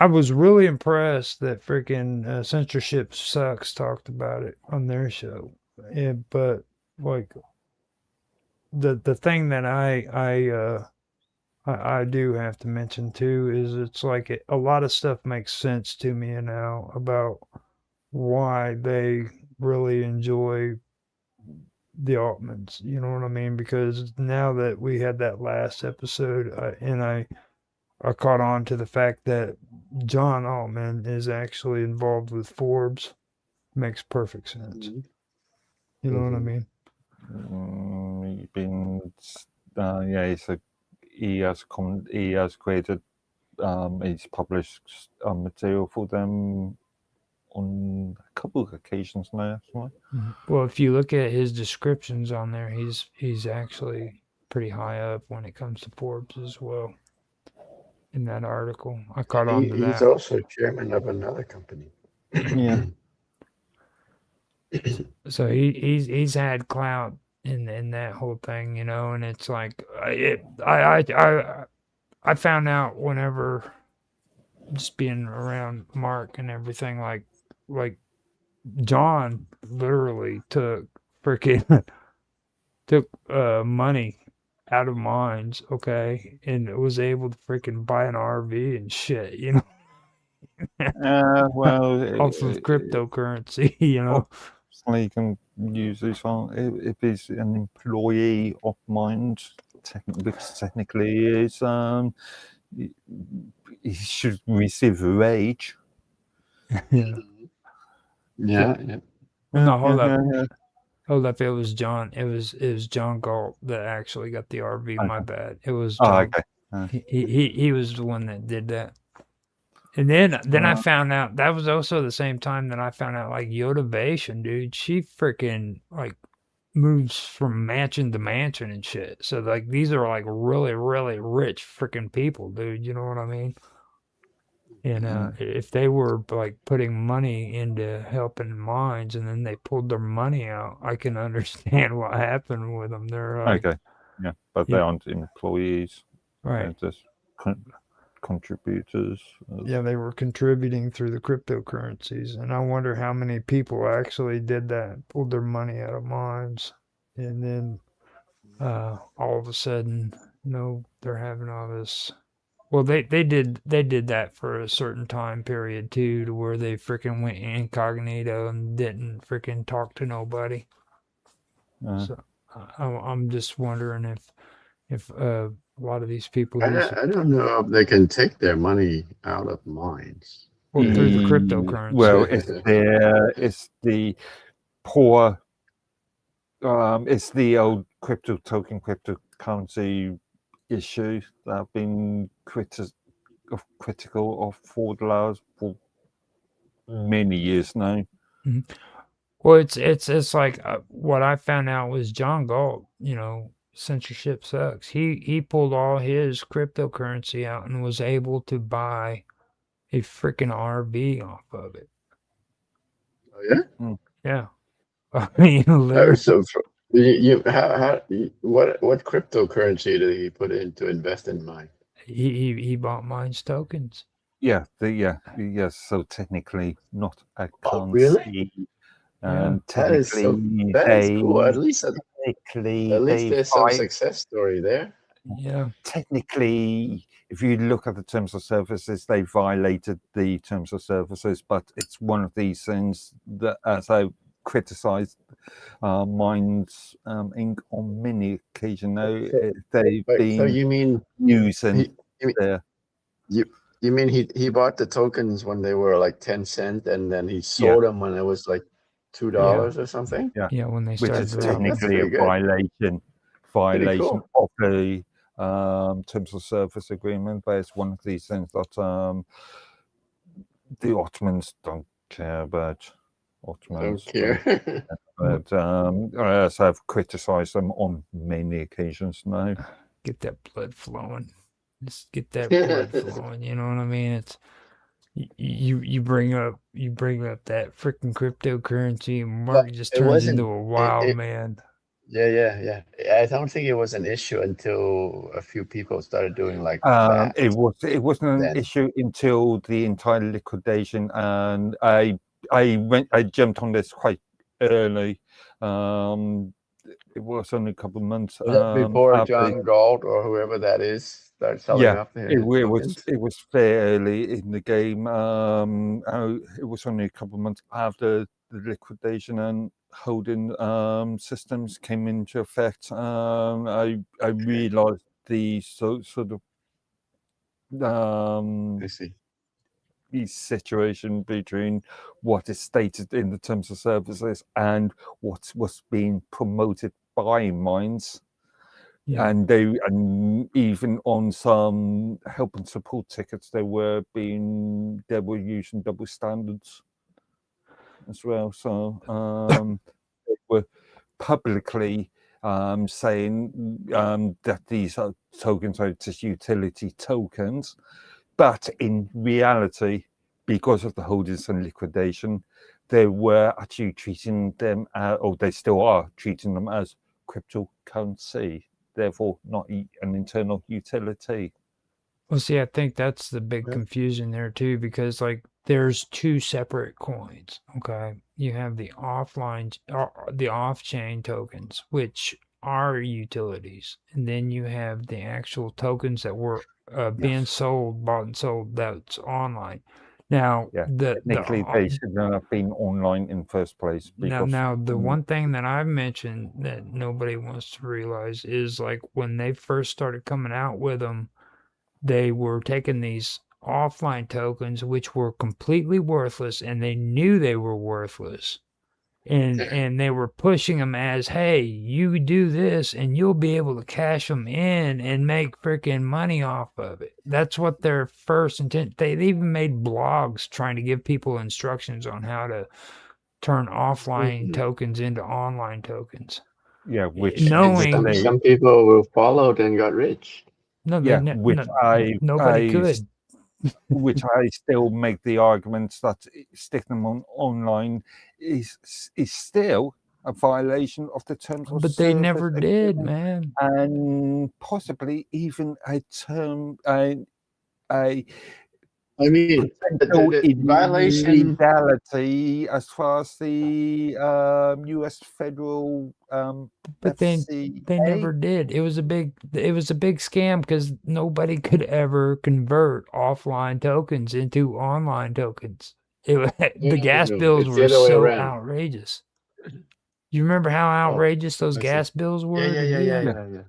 I was really impressed that freaking Censorship Sucks talked about it on their show. Yeah, but like the thing that I do have to mention too is it's like a lot of stuff makes sense to me now about why they really enjoy the Altmans. You know what I mean? Because now that we had that last episode, I caught on to the fact that John Altman is actually involved with Forbes. Makes perfect sense. You know what I mean? He's been, yeah, he has created, he's published material for them on a couple of occasions now, actually. Well, if you look at his descriptions on there, he's actually pretty high up when it comes to Forbes as well. In that article, I caught on to He's that. also chairman of another company. Yeah. So he's had clout in that whole thing, you know, and it's like I found out whenever just being around Mark and everything, like John literally took freaking took money out of mines, okay, and was able to freaking buy an RV and shit, you know. Well, Off of cryptocurrency, you know. Obviously, you can use this on if he's an employee of mine, which technically is, he should receive a wage. Yeah. Yeah. No, hold up. Hold up. It was John. It was John Galt that actually got the RV. My bad. It was John. Okay. He was the one that did that. And then I found out that was also the same time that I found out like Yotivation, dude. She freaking like moves from mansion to mansion and shit. So like these are like really really rich freaking people, dude. You know what I mean? And if they were like putting money into helping mines and then they pulled their money out, I can understand what happened with them. They're like, Okay. Yeah, but they aren't employees. Right. They're just contributors. Yeah, they were contributing through the cryptocurrencies, and I wonder how many people actually did that, pulled their money out of mines, and then all of a sudden, you know, they're having all this. Well, they did that for a certain time period too, to where they freaking went incognito and didn't freaking talk to nobody. So I'm just wondering if a lot of these people. I don't know if they can take their money out of mines. Well, through the cryptocurrency. Well, it's the poor. It's the old cryptocurrency issue that have been critical of Ford laws for many years now. Mm-hmm. Well, it's like what I found out was John Galt, you know, censorship sucks. He pulled all his cryptocurrency out and was able to buy a freaking RV off of it. Oh yeah. Yeah. I mean, literally. So what cryptocurrency did he put in to invest in mine? He bought mine's tokens. Yeah, yes. So technically, not a currency. Oh, really? That is cool. At least there's some success story there. Yeah. Technically, if you look at the terms of services, they violated the terms of services, but it's one of these things that, as I criticized Minds Inc. on many occasions now, they've been so you mean using their. You mean he bought the tokens when they were like 10 cents and then he sold them when it was like $2 or something? Yeah, when they started. Which is technically a violation cool. of the terms of service agreement, but it's one of these things that the Ottomans don't care about. Ottomans don't care. But as I've criticized them on many occasions now. Get that blood flowing. Just get that blood flowing. You know what I mean? It's you bring up that freaking cryptocurrency, and Mark just turns into a wild man. Yeah. I don't think it was an issue until a few people started doing like that. It wasn't an issue until the entire liquidation, and I jumped on this quite early. It was only a couple of months before John Galt or whoever that is started selling up there. It was fairly in the game. It was only a couple of months after the liquidation and holding systems came into effect, I realised the sort of I see. the situation between what is stated in the terms of services and what was being promoted by mines. Yeah. And even on some help and support tickets, they were using double standards as well. So they were publicly saying that these tokens are just utility tokens, but in reality, because of the holdings and liquidation, they were actually treating them, or they still are treating them as cryptocurrency, therefore not an internal utility. Well, see, I think that's the big confusion there too, because like there's two separate coins. Okay, you have the the off-chain tokens, which are utilities, and then you have the actual tokens that were being bought and sold. That's online. Now, Technically, they should not have been online in first place. Because, now the one thing that I've mentioned that nobody wants to realize is like when they first started coming out with them, they were taking these offline tokens, which were completely worthless, and they knew they were worthless. And they were pushing them as, hey, you do this and you'll be able to cash them in and make freaking money off of it. That's what their first intent. They even made blogs trying to give people instructions on how to turn offline tokens into online tokens. Yeah, which knowing some people who followed and got rich. No, nobody could. Which I still make the argument that sticking them on online is still a violation of the terms of But they never did, man. And possibly even a term I mean, the violation illegality as far as the U.S. federal but they never did. It was a big scam because nobody could ever convert offline tokens into online tokens. The gas bills were so outrageous. You remember how outrageous those gas bills were? Yeah.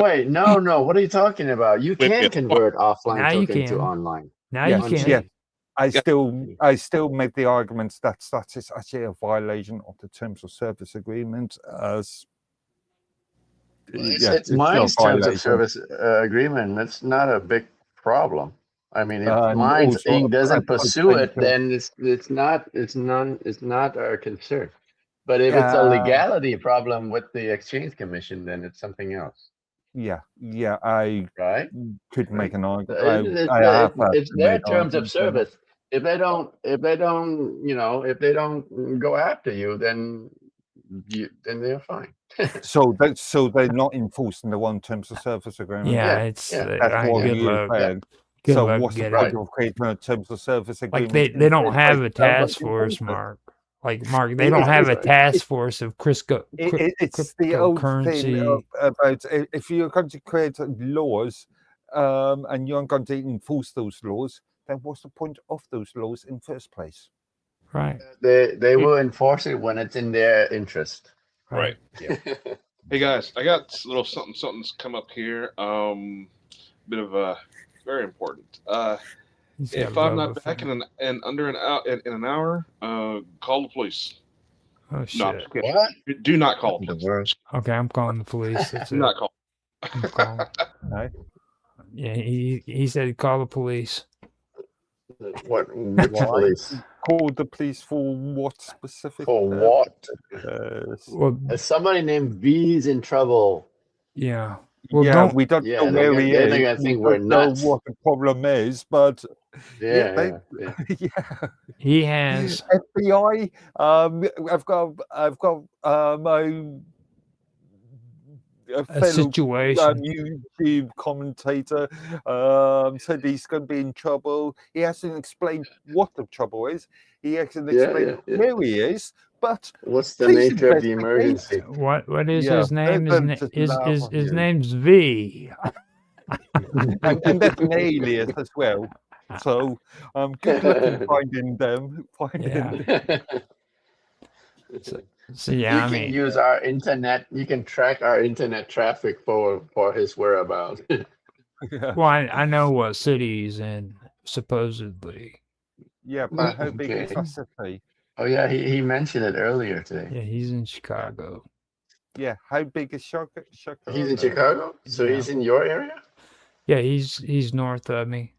Wait, no. What are you talking about? You can convert offline token to online. Now you can. Yeah. I still make the argument that is actually a violation of the terms of service agreement. As it's mine's terms of service agreement. That's not a big problem. I mean, if Mine's Inc. doesn't pursue it, then it's not our concern. But if it's a legality problem with the Exchange Commission, then it's something else. Yeah, I could make an argument. It's their terms of service. If they don't, go after you, then they're fine. so they're not enforcing the one terms of service agreement. That's what good luck. So what's the point of creating a terms of service agreement? Like they don't have a task force, Mark. Like Mark, they don't have a task force of it's the old thing about if you're going to create laws and you're going to enforce those laws, then what's the point of those laws in first place? Right. They will enforce it when it's in their interest. Right. Yeah. Hey guys, I got a little something's come up here. Bit of a very important. If I'm not back in under an hour, call the police. Oh shit! No, what? Do not call the police. Okay, I'm calling the police. That's Do not call. I'm calling. No. Yeah, he said call the police. Which police? Call the police for what specific? For what? Well, somebody named V's in trouble. Yeah. Well, we don't know where he is. I think we're nuts. Know what the problem is, but yeah. He has FBI. I've got a situation. YouTube commentator said he's going to be in trouble. He hasn't explained what the trouble is. He hasn't explained where he is. But what's the nature of the emergency? What is his name? His name's V. and that's an alias as well. So good luck in finding them. Yeah. So You yeah, I can mean, use our internet. You can track our internet traffic for his whereabouts. Yeah. well, I know what city he's in, supposedly. Yeah, but how big is Okay. that city? Oh yeah, he mentioned it earlier today. Yeah, he's in Chicago. Yeah, how big is He's in Chicago? Chicago, so Yeah. he's in your area, Yeah, he's north of me.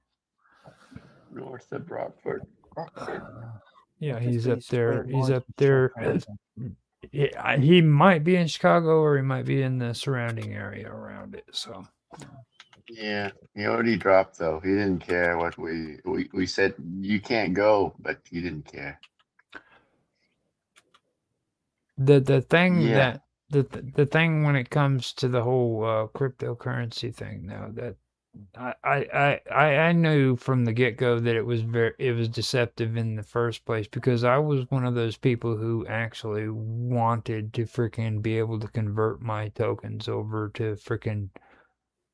north of Rockford. Rockford. Yeah, What is he's the up square there. He's miles up of there. Chicago? He might be in Chicago or he might be in the surrounding area around it. So Yeah, he already dropped though. He didn't care what we said. You can't go, but he didn't care. the thing Yeah, that the thing when it comes to the whole cryptocurrency thing now that I knew from the get go that it was deceptive in the first place because I was one of those people who actually wanted to freaking be able to convert my tokens over to freaking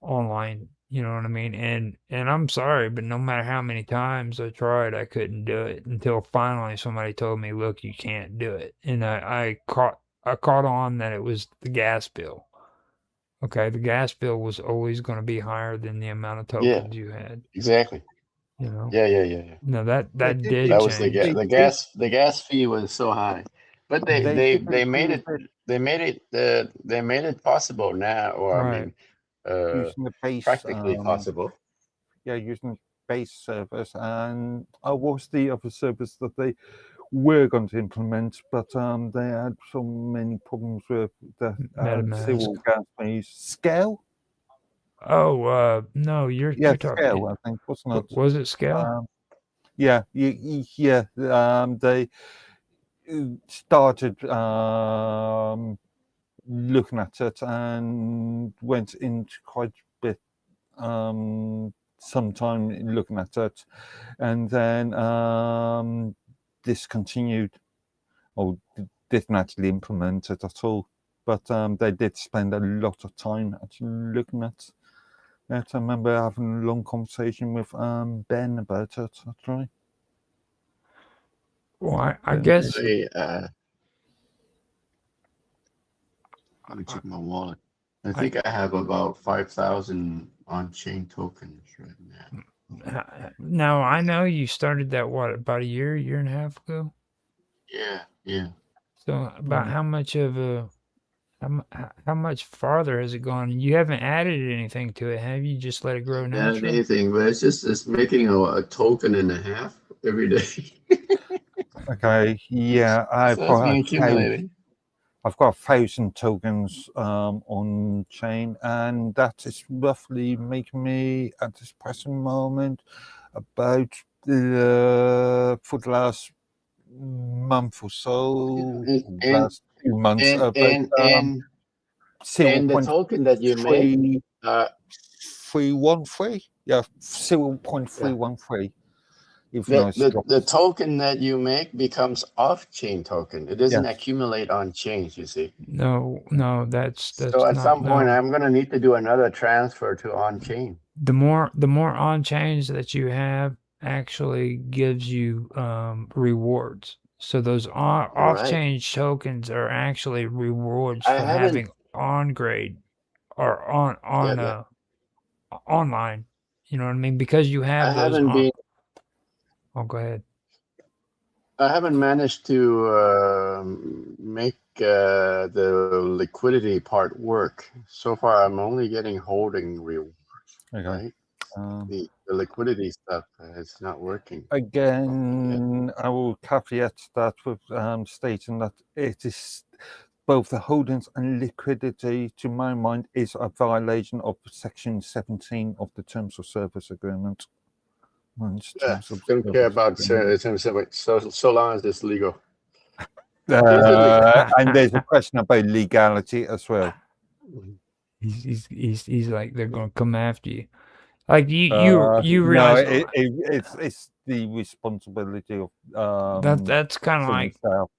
online. You know what I mean? And I'm sorry, but no matter how many times I tried, I couldn't do it until finally somebody told me, "Look, you can't do it." And I caught on that it was the gas bill. Okay, the gas bill was always going to be higher than the amount of yeah, tokens you had. exactly. You know? Yeah. No, They that did did That it. was change. the gas fee was so high, but They did it with it they made it possible now, or I Right. mean, using the base. practically possible. Yeah, using the base service, and what was the other service that they were going to implement, but they had so many problems with the MetaMask. civil gas fees. Scale? Oh, no, you're Yeah, talking. Scale, I think, wasn't it? Was it scale? Yeah, yeah. They started looking at it and went into quite a bit some time looking at it, and then discontinued or didn't actually implement it at all. But they did spend a lot of time actually looking at it. I remember having a long conversation with Ben about it, actually. Well, I Yeah. guess Let me check my wallet. I think I have about 5,000 on-chain tokens right now. now I know you started that what about a year and a half ago. Yeah. So about how much of a how much farther has it gone? You haven't added anything to it, have you? Just let it grow Not naturally. anything, but it's making a token and a half every day. Okay, yeah, So that's being accumulated. I've got 1,000 tokens on chain, and that is roughly making me at this present moment about for the last month or so, last 2 months, about And the token that you make, 0.313, yeah, 0.313. Even though it's the token that you make becomes off-chain token. It doesn't Yes. accumulate on chains, you see. No, that's So at not, some point, no. I'm gonna need to do another transfer to on-chain. The more on chains that you have actually gives you rewards. So those off Right. chain tokens are actually rewards I for haven't- having on grade or on Yeah, online. You know what I mean? Because you have I those haven't been. Oh, go ahead. I haven't managed to make the liquidity part work. So far, I'm only getting holding rewards, Okay. right? The liquidity stuff is not working. Again, I will caveat that with stating that it is both the holdings and liquidity, to my mind, is a violation of Section 17 of the Terms of Service Agreement. Don't care about so long as it's legal. And there's a question about legality as well. He's like they're gonna come after you. Like you No, realize it's the responsibility of that's kind of like yourself.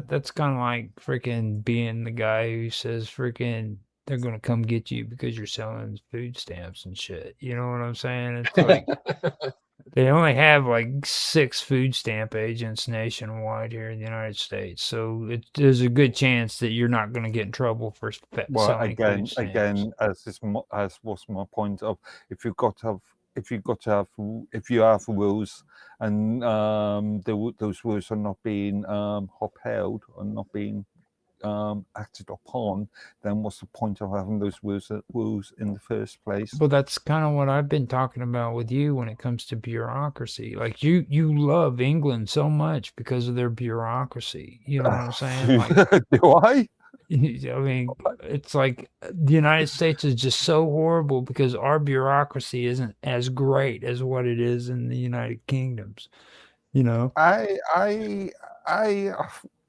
that's kind of like freaking being the guy who says freaking they're gonna come get you because you're selling food stamps and shit. You know what I'm saying? It's like They only have like 6 food stamp agents nationwide here in the United States, so there's a good chance that you're not going to get in trouble for Well, selling food stamps. as was my point of, if you've got to have, if you have rules and those rules are not being upheld or not being acted upon, then what's the point of having those rules in the first place? Well, that's kind of what I've been talking about with you when it comes to bureaucracy. Like you love England so much because of their bureaucracy. You know what I'm saying? Like, Do I? I mean, it's like the United States is just so horrible because our bureaucracy isn't as great as what it is in the United Kingdoms. You know? I,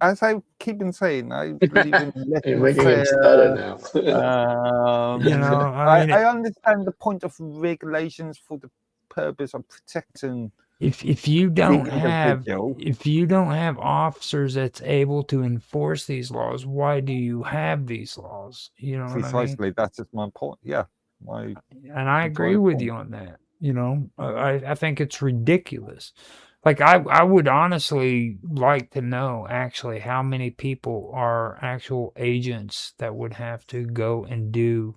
as I keep on saying, I believe in You're making him stutter now. You know, I mean, I understand the point of regulations for the purpose of protecting. if you don't have individual. if you don't have officers that's able to enforce these laws, why do you have these laws? You know what I mean? Precisely, that's just my point. Yeah, my And I agree entire with point. you on that. You know, I think it's ridiculous. Like I would honestly like to know actually how many people are actual agents that would have to go and do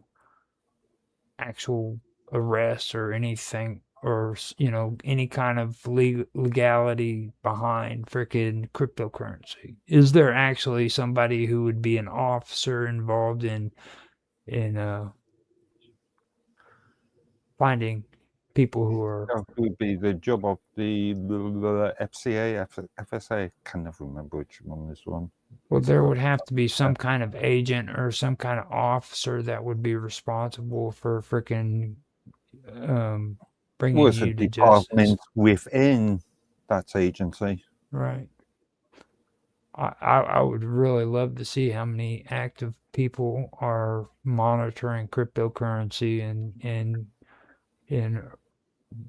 actual arrests or anything or you know any kind of legality behind freaking cryptocurrency. Is there actually somebody who would be an officer involved in finding people who are That would be the job of the FCA, FSA. Can never remember which one is one. well, there would have to be some kind of agent or some kind of officer that would be responsible for freaking bringing Was a you to justice. department within that agency. Right. I would really love to see how many active people are monitoring cryptocurrency and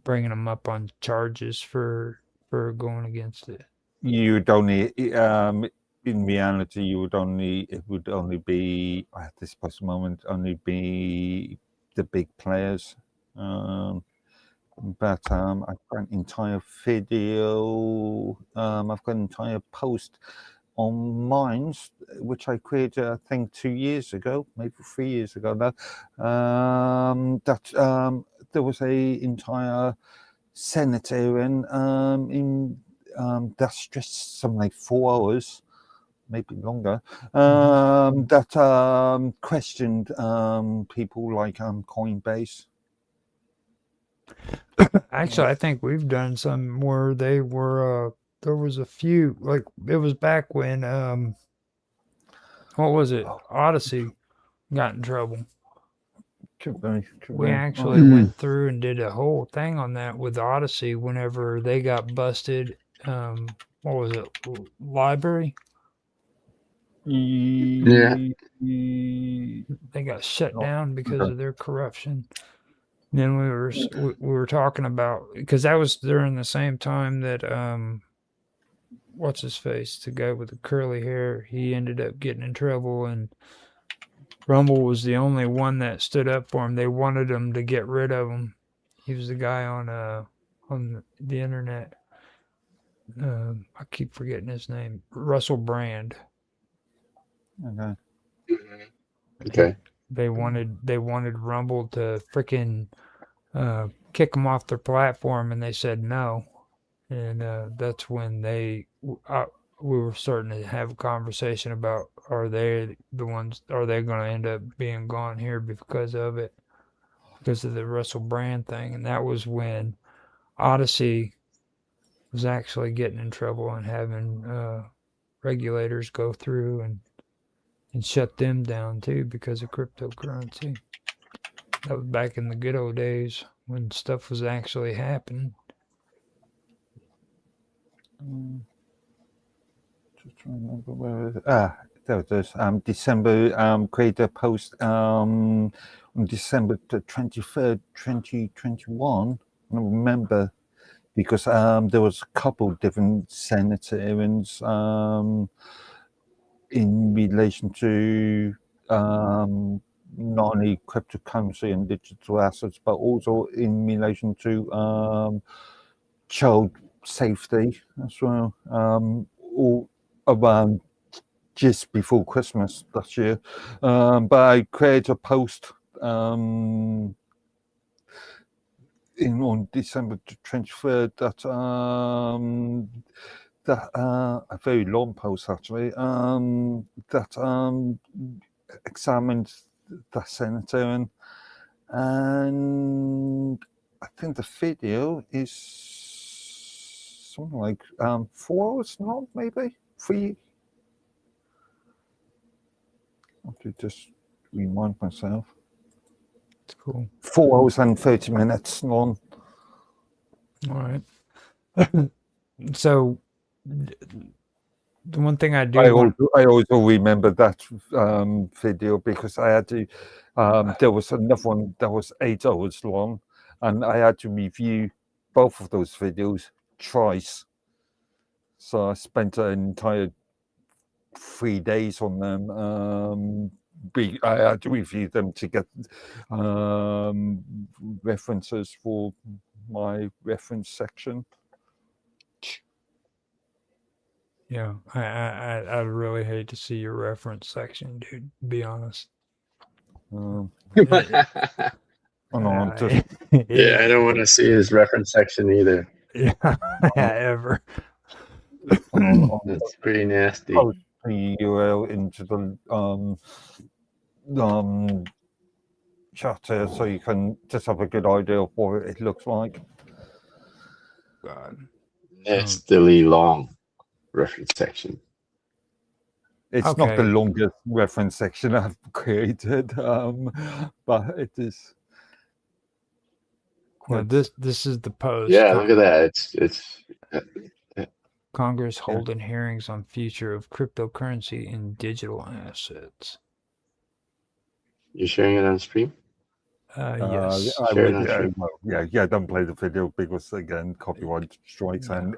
bringing them up on charges for going against it. You'd only, in reality, it would only be at this present moment only be the big players. But I've got an entire video. I've got an entire post on Minds, which I created, I think, 2 years ago, maybe 3 years ago now. That there was a entire senator in that's just something like 4 hours, maybe longer, that questioned people like Coinbase. Actually, I think we've done some where they were. There was a few like it was back when what was it? Odyssey got in trouble. We actually went through and did a whole thing on that with Odyssey whenever they got busted. What was it? Library? Yeah. They got shut down because of their corruption. Then we were talking about because that was during the same time that what's his face, the guy with the curly hair, he ended up getting in trouble, and Rumble was the only one that stood up for him. They wanted him to get rid of him. He was the guy on the internet. I keep forgetting his name. Russell Brand. Okay. Okay. They wanted Rumble to freaking kick them off their platform, and they said no. And that's when we were starting to have a conversation about are they going to end up being gone here because of it, because of the Russell Brand thing. And that was when Odyssey was actually getting in trouble and having regulators go through and shut them down too because of cryptocurrency. That was back in the good old days when stuff was actually happening. Just trying to remember where it is. There it is. December, created a post on December 23rd, 2021. I remember because there was a couple different Senate hearings in relation to not only cryptocurrency and digital assets, but also in relation to child safety as well, all around just before Christmas this year. But I created a post on December 23rd that a very long post actually that examined the sanitarium, and I think the video is something like 4 hours long, maybe 3. I have to just remind myself. It's cool. 4 hours and 30 minutes long. All right. So the one thing I do I want, also remember that video because I had to. There was another one that was 8 hours long, and I had to review both of those videos twice. So I spent an entire 3 days on them. I had to review them to get references for my reference section. yeah, I really hate to see your reference section, dude. To be honest. Yeah, I don't want to see his reference section either. Yeah, ever. That's pretty nasty. Post the URL into the chat here so you can just have a good idea of what it looks like. God. Nastily long reference section. It's not the Okay. longest reference section I've created, but it is Now quite. this is the post. Yeah, look at that. It's Congress holding hearings on future of cryptocurrency and digital assets. You sharing it on stream? Yes. I Share it would, on stream. don't play the video because again, copyright strikes and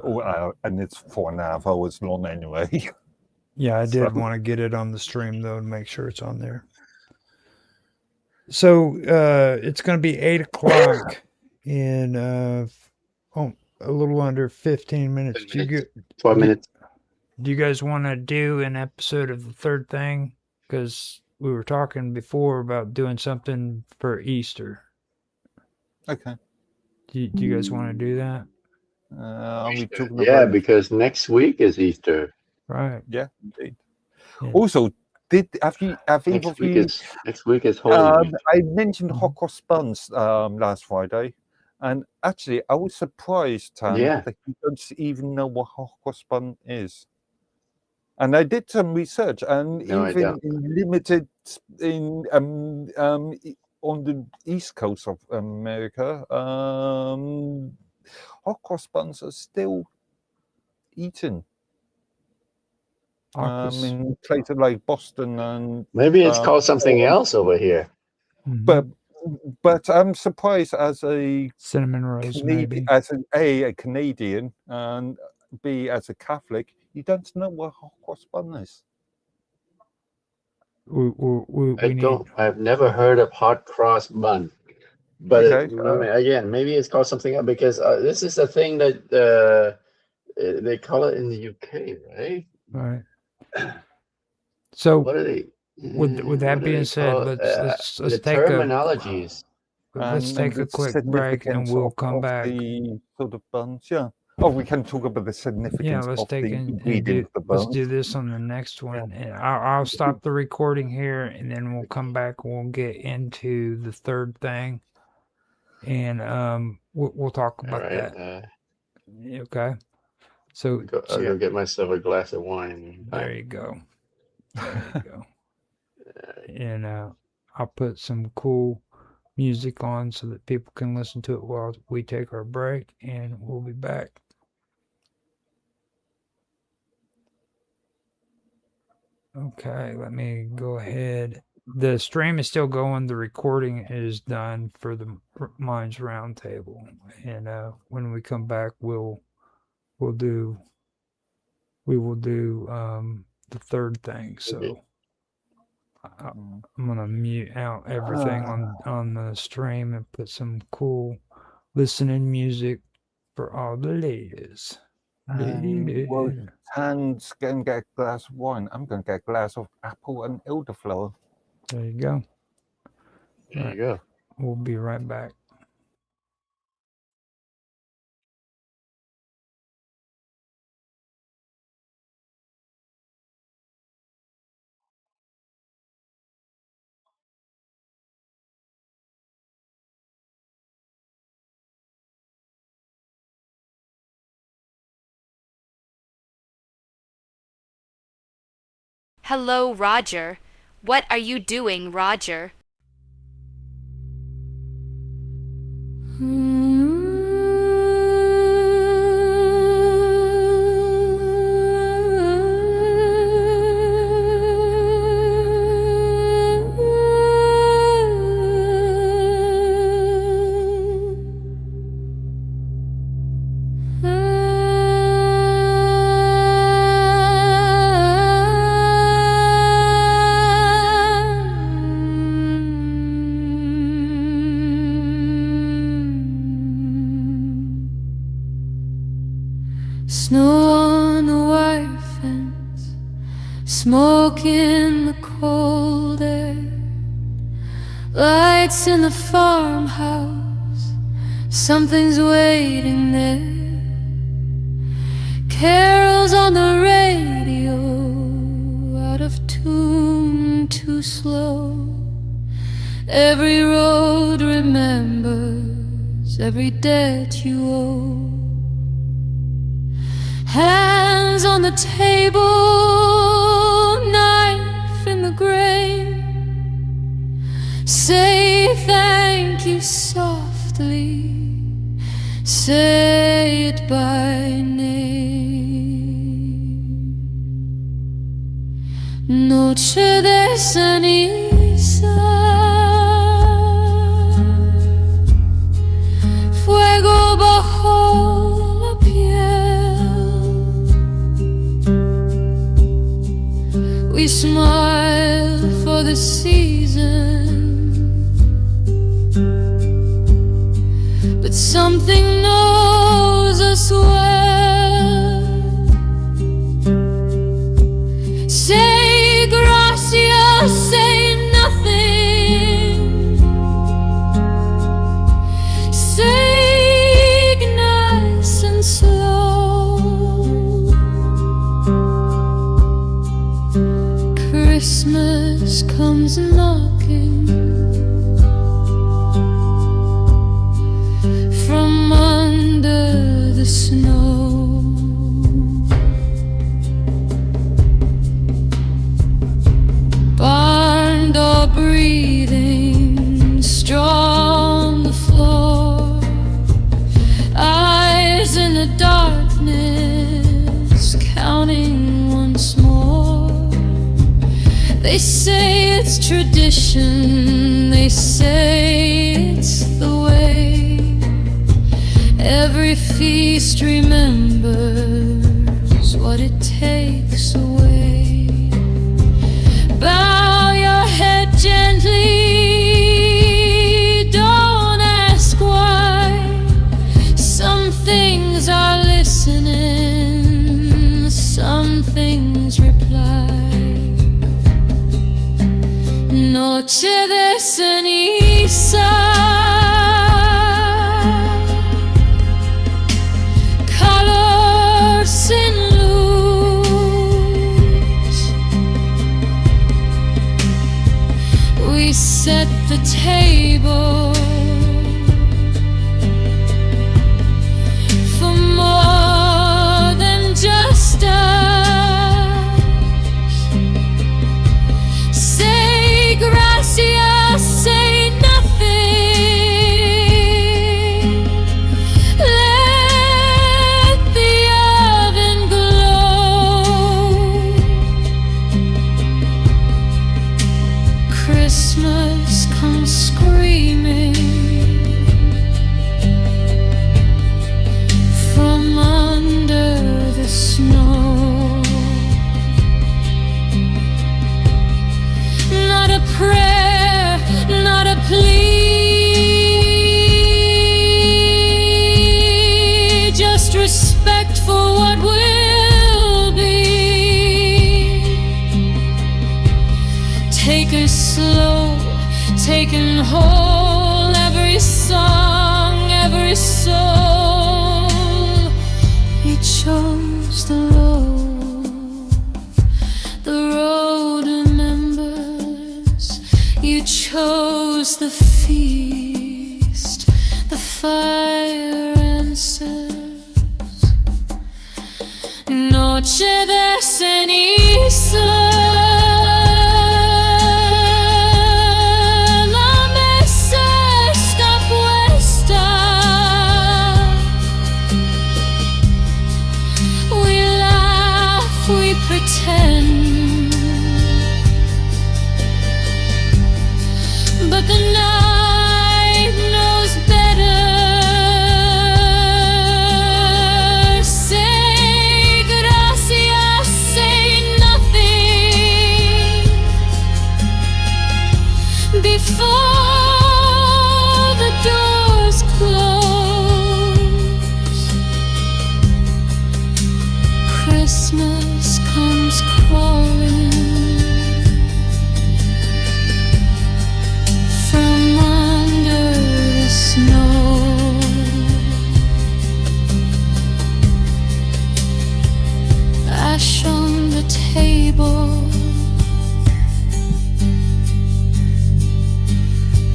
it's 4.5 hours long anyway. Yeah, I did want to get it on the stream though and make sure it's on there. So it's going to be 8 o'clock in a little under 15 minutes. 12 minutes. Do you guys want to do an episode of the third thing? Because we were talking before about doing something for Easter. Okay. Do you guys want to do that? Are we talking Yeah, about? because next week is Easter. Right. Yeah, indeed. Yeah. Also, have either of you? Next week is Holy Week. I mentioned hot cross buns last Friday, and actually, I was surprised, Tan, that you don't even know what hot cross bun is. And I did some research, and even in limited on the east coast of America, hot cross buns are still eaten. In places like Boston and maybe it's called something else over here. But I'm surprised as a cinnamon rolls, maybe as a Canadian and B as a Catholic, you don't know what hot cross bun is. I've never heard of hot cross bun. But again, maybe it's called something else because this is a thing that they call it in the UK, right? Right. So what are they? With that being said, let's the take terminologies. Let's take a quick break and we'll come back. The sort of buns, yeah. Oh, we can talk about the significance of the ingredient of the buns. Let's do this on the next one, and I'll stop the recording here, and then we'll come back. And we'll get into the third thing, and we'll talk about that. Okay. So I'll go get myself a glass of wine. There you go. There you go. And I'll put some cool music on so that people can listen to it while we take our break, and we'll be back. Okay, let me go ahead. The stream is still going. The recording is done for the Minds Roundtable, and when we come back, we will do the third thing. So I'm gonna mute out everything on the stream and put some cool listening music for all the ladies. Well, Tan's going to get a glass of wine. I'm going to get a glass of apple and elderflower. There you go. There you go. We'll be right back. Hello, Roger. What are you doing, Roger? Snow on the wire fence, smoke in the cold air, lights in the farmhouse, something's waiting there. Carols on the radio, out of tune, too slow. Every road remembers every debt you owe. Hands on the table, knife in the grain. Say thank you softly, say it by name. Noche de ceniza, fuego bajo la piel. We smile for the season, but something knows us well. Say gracias, say nothing. Say nice and slow. Christmas comes knocking from under the snow. Barn door breathing, straw on the floor, eyes in the darkness, counting once more. They say it's tradition, they say it's the way. Every feast remembers what it takes away. Bow your head gently, don't ask why. Some things are listening, some things reply. Noche de ceniza, color sin luz. We set the table for more than just us. Say gracias, say nothing. making whole every song, every soul. You chose the road remembers. You chose the feast, the fire answers. Noche de ceniza, la mesa está puesta. We laugh, we pretend, but the night knows better. Say gracias, say nothing before the doors close. Christmas comes crawling from under the snow. Ash on the table,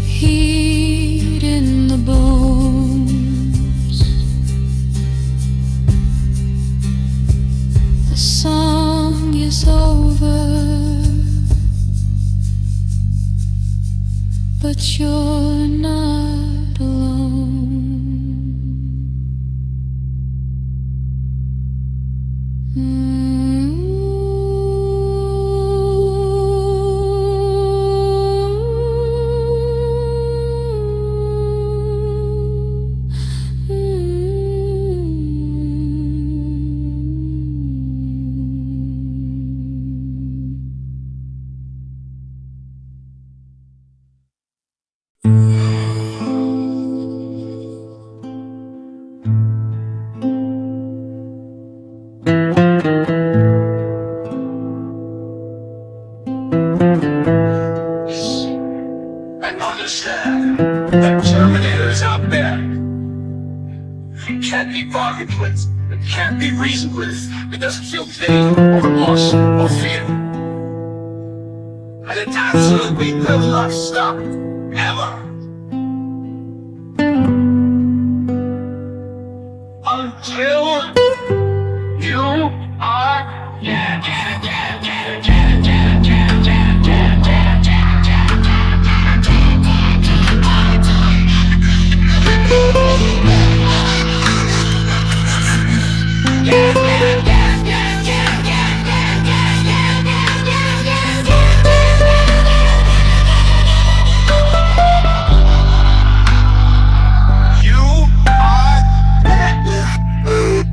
heat in the bones. The song is over, but you're not alone. And understand that Terminators out there can't be bargained with, it can't be reasoned with. It doesn't feel pain or remorse or fear. And it absolutely will not stop, ever. Until you are dead. You are dead.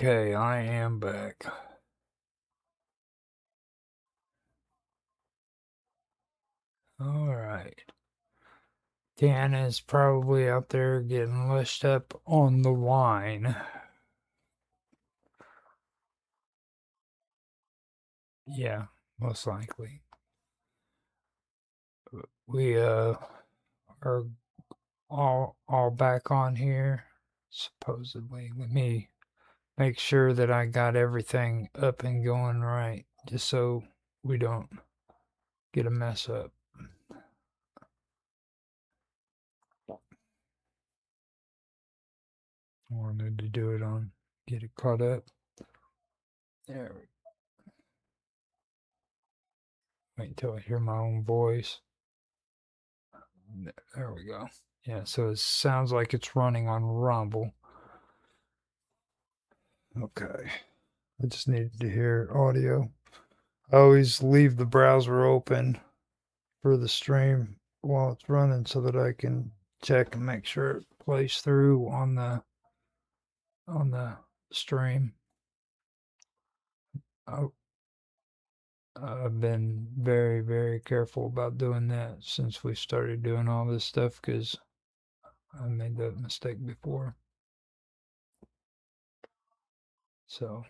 Okay, I am back. Alright. Dan is probably out there getting lushed up on the wine. Yeah, most likely. We are all back on here, supposedly. Let me make sure that I got everything up and going right, just so we don't get a mess up. I wanted to do it on, get it caught up. There we Wait until I hear my own voice. There we go. Yeah, so it sounds like it's running on Rumble. Okay. I just needed to hear audio. I always leave the browser open for the stream while it's running so that I can check and make sure it plays through on the stream. I've been very, very careful about doing that since we started doing all this stuff because I made that mistake before. So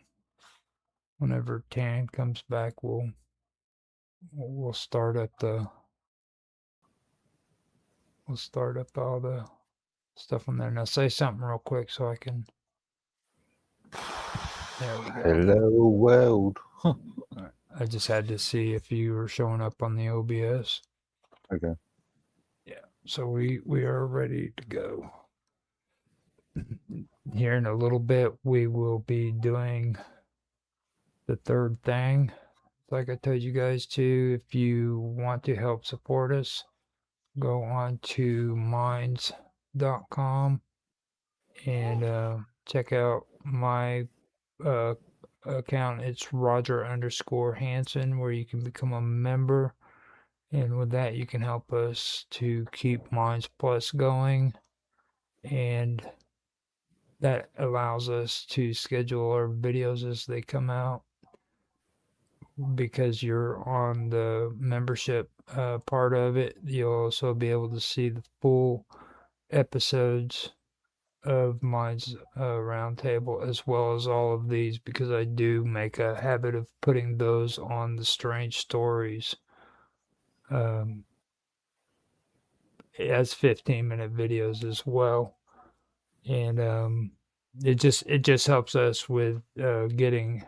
whenever Tan comes back, we'll start up all the stuff on there. Now say something real quick so I can. There we go. Hello, world. I just had to see if you were showing up on the OBS. Okay. Yeah. So we are ready to go. Here in a little bit, we will be doing the third thing. Like I told you guys to, if you want to help support us, go on to minds.com and check out my account. It's Roger_Hanson, where you can become a member. And with that, you can help us to keep Minds Plus going. And that allows us to schedule our videos as they come out. Because you're on the membership part of it, you'll also be able to see the full episodes of Minds Roundtable, as well as all of these, because I do make a habit of putting those on the Strange Stories as 15-minute videos as well. And it just helps us with getting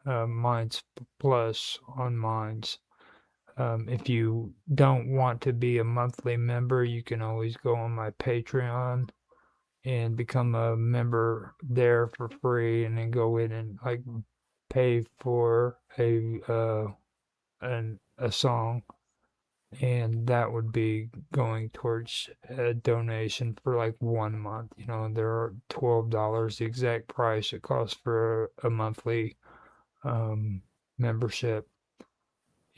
Minds Plus on Minds. If you don't want to be a monthly member, you can always go on my Patreon and become a member there for free, and then go in and like pay for a song, and that would be going towards a donation for like 1 month. You know, there are $12, the exact price it costs for a monthly membership.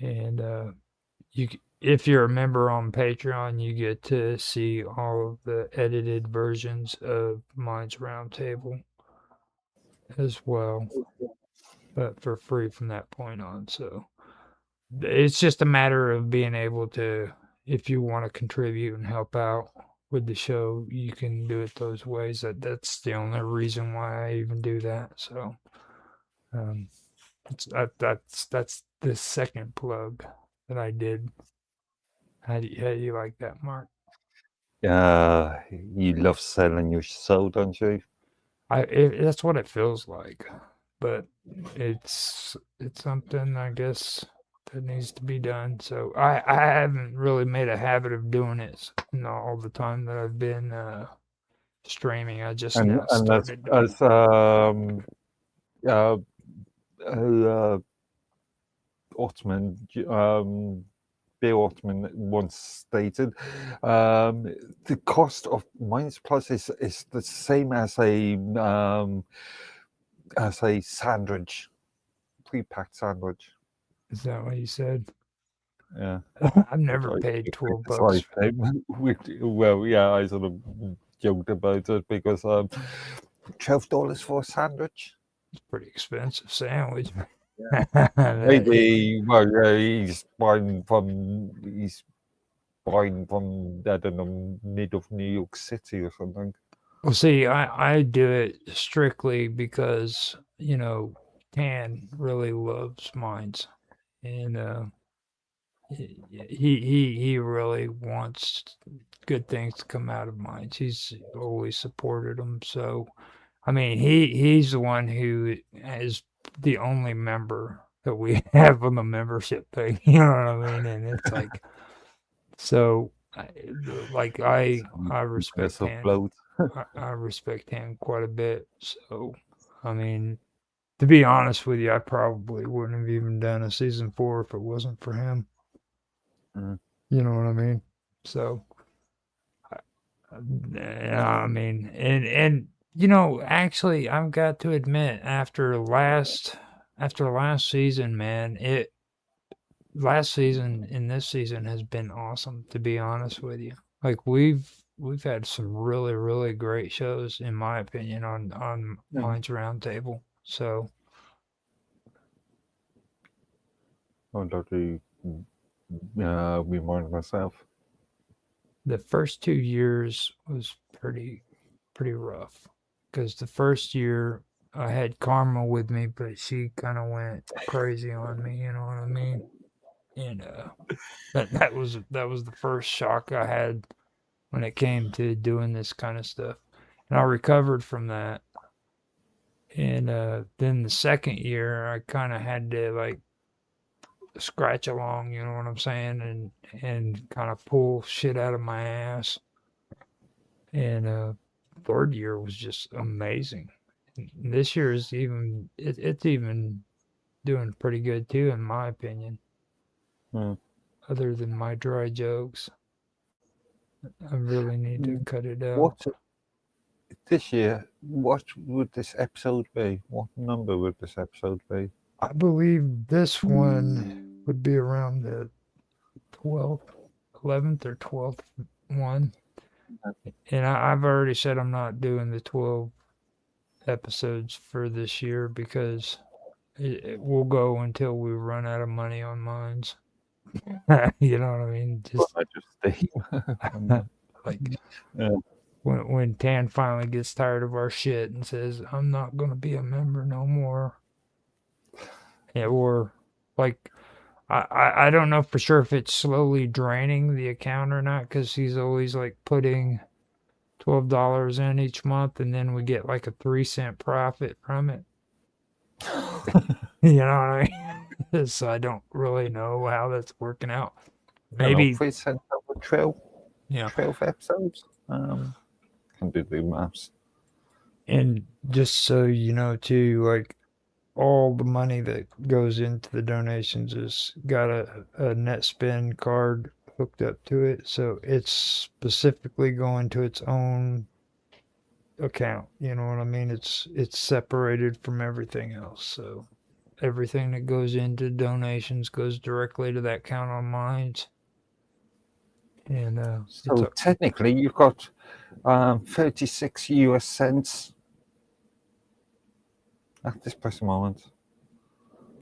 And if you're a member on Patreon, you get to see all of the edited versions of Minds Roundtable as well, but for free from that point on. So it's just a matter of being able to, if you want to contribute and help out with the show, you can do it those ways. That's the only reason why I even do that. So that's the second plug that I did. How do you like that, Mark? You love selling your soul, don't you? That's what it feels like, but it's something, I guess, that needs to be done. So I haven't really made a habit of doing it, all the time that I've been streaming. I just now And started. as Ottoman, Bill Ottoman once stated, the cost of Minds Plus is the same as a sandwich, pre-packed sandwich. Is that what you said? Yeah. I've never paid $12. Well, yeah, I sort of joked about it because $12 for a sandwich. It's a pretty expensive sandwich. Maybe, well, yeah, he's buying from I don't know, mid of New York City or something. Well, see, I do it strictly because, Tan really loves Minds, and he really wants good things to come out of Minds. He's always supported them, so I mean, he's the one who is the only member that we have on the membership thing. You know what I mean? And it's like, so, like I respect There's a him. float. I respect him quite a bit. So, I mean, to be honest with you, I probably wouldn't have even done a season 4 if it wasn't for him. Mm. You know what I mean? So, yeah, I mean, and you know, actually, I've got to admit, after last season, man, last season and this season has been awesome. To be honest with you, like we've had some really really great shows, in my opinion, on Yeah. Minds Roundtable. So I'd have to remind myself. the first 2 years was pretty rough because the first year I had Karma with me, but she kind of went crazy on me. You know what I mean? And that was the first shock I had when it came to doing this kind of stuff. And I recovered from that. And then the second year, I kind of had to like scratch along. You know what I'm saying? And kind of pull shit out of my ass. And third year was just amazing. This year is it's even doing pretty good too, in my opinion. Mm. Other than my dry jokes, I really need to cut it out. What this year? What would this episode be? What number would this episode be? I believe this one would be around the 12th, 11th or 12th one. And I've already said I'm not doing the 12 episodes for this year because it will go until we run out of money on mines. You know what I mean? Just I just think. like Yeah. when Tan finally gets tired of our shit and says, I'm not going to be a member no more. Yeah, or like, I don't know for sure if it's slowly draining the account or not because he's always like putting $12 in each month and then we get like a 3-cent profit from it. You know what I mean? So I don't really know how that's working out. Maybe 3 cents over 12, yeah. 12 episodes. Can do the maths. And just so you know too, like all the money that goes into the donations is got a net spend card hooked up to it, so it's specifically going to its own account. You know what I mean? It's separated from everything else. So everything that goes into donations goes directly to that account on Minds. And So technically, you've got 36 US cents at this present moment.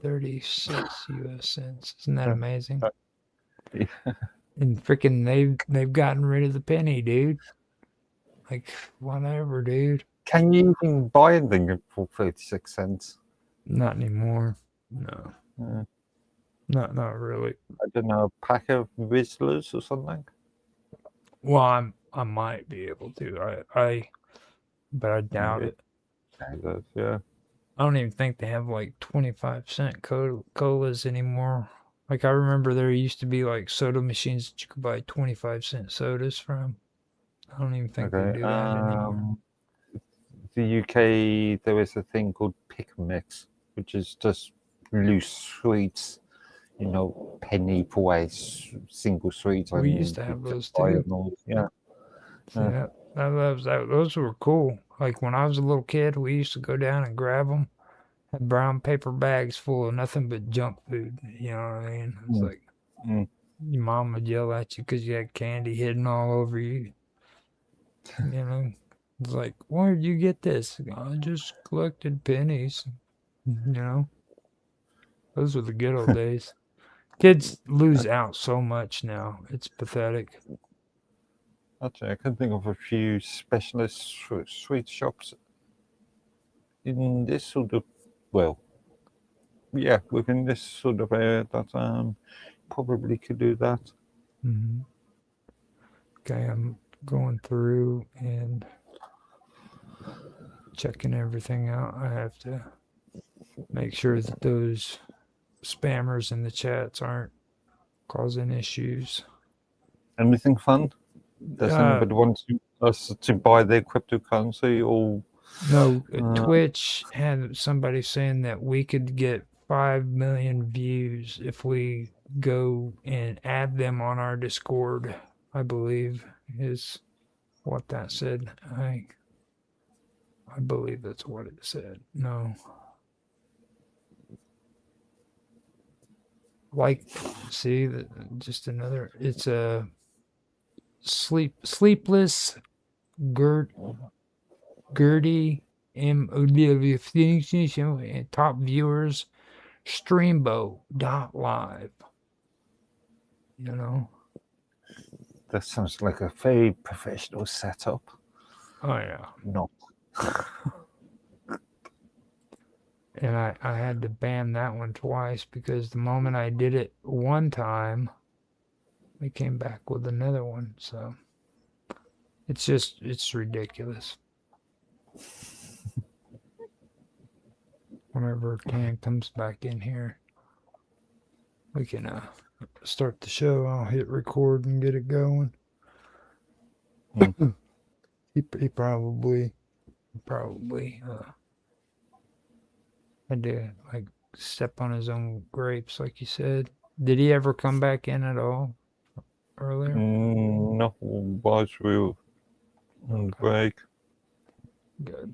36 US cents. Isn't that amazing? Yeah. And freaking they've gotten rid of the penny, dude. Like whatever, dude. Can you even buy anything for 36 cents? Not anymore. No. Yeah. Not really. I don't know, a pack of Rizzlers or something? Well, I might be able to. But I doubt it. Yeah. I don't even think they have like 25-cent colas anymore. Like I remember there used to be like soda machines that you could buy 25-cent sodas from. I don't even think they do that anymore. The UK, there is a thing called Pick and Mix, which is just loose sweets, you know, penny for a single sweet. We used to have those too. Yeah. Yeah, those were cool. Like when I was a little kid, we used to go down and grab them. Had brown paper bags full of nothing but junk food. You know what I mean? It's like your mom would yell at you because you had candy hidden all over you. You know, it's like, where did you get this? I just collected pennies. You know, those were the good old days. Kids lose out so much now. It's pathetic. Actually, I can think of a few specialist sweet shops in this sort of, within this sort of area that probably could do that. Mm-hmm. Okay, I'm going through and checking everything out. I have to make sure that those spammers in the chats aren't causing issues. Anything fun? Does anybody want us to buy their cryptocurrency or? No, Twitch had somebody saying that we could get 5 million views if we go and add them on our Discord, I believe is what that said. I believe that's what it said. No. Like, see, just another, it's a sleepless Gertie top viewers streambo.live. You know? That sounds like a very professional setup. Oh yeah. No. And I had to ban that one twice because the moment I did it one time, they came back with another one. So it's ridiculous. Whenever Tan comes back in here, we can start the show. I'll hit record and get it going. He probably had to like step on his own grapes, like you said. Did he ever come back in at all earlier? No, was real break. Good.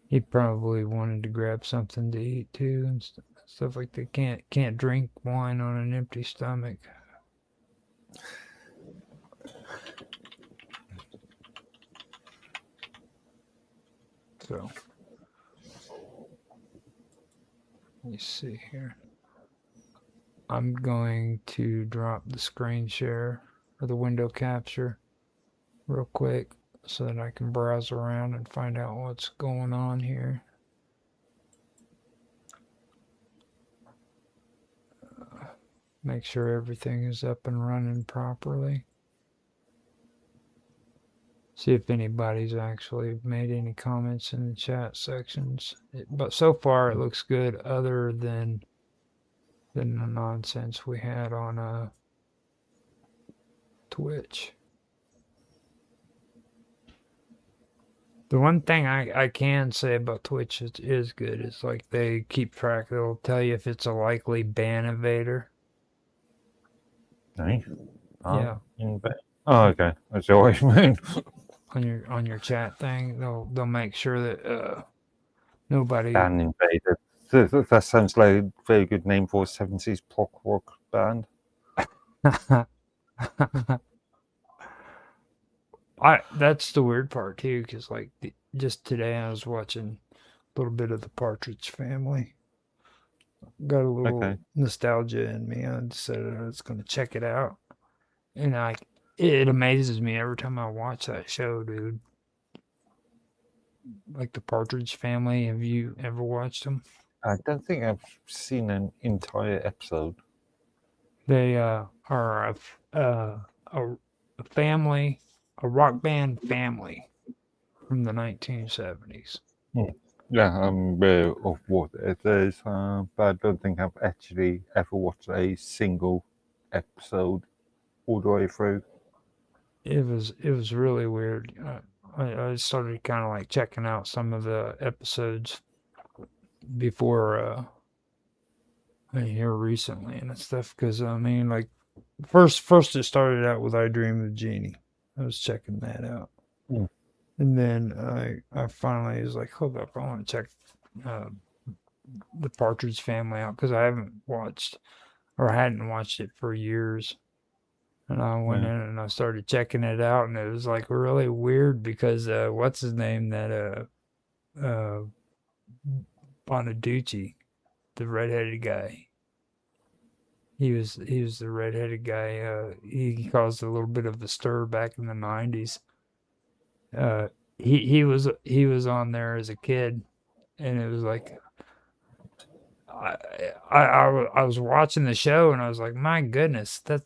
He probably wanted to grab something to eat too and stuff like that. Can't drink wine on an empty stomach. So let me see here. I'm going to drop the screen share or the window capture real quick so that I can browse around and find out what's going on here. Make sure everything is up and running properly. See if anybody's actually made any comments in the chat sections. But so far it looks good, other than the nonsense we had on Twitch. The one thing I can say about Twitch is good is like they keep track. They'll tell you if it's a likely ban evader. Nice. Yeah. Oh, okay. That's always mean. On your chat thing, they'll make sure that nobody. Ban invader. That sounds like a very good name for a 70s pop rock band. That's the weird part too, because like just today I was watching a little bit of the Partridge Family. Got a little nostalgia in me. I decided I was going to check it out, and it amazes me every time I watch that show, dude. Like the Partridge Family. Have you ever watched them? I don't think I've seen an entire episode. They are a family, a rock band family from the 1970s. Yeah, I'm aware of what it is, but I don't think I've actually ever watched a single episode all the way through. It was really weird. I started kind of like checking out some of the episodes before here recently and stuff, because I mean, like first it started out with I Dream of Jeannie. I was checking that out. And then I finally was like, hold up, I want to check the Partridge Family out, because I haven't watched, or hadn't watched it for years. And I went in and I started checking it out, and it was like really weird because what's his name, that Bonaducci, the redheaded guy. He was the redheaded guy. He caused a little bit of a stir back in the 90s. He was on there as a kid, and it was like I was watching the show and I was like, my goodness, that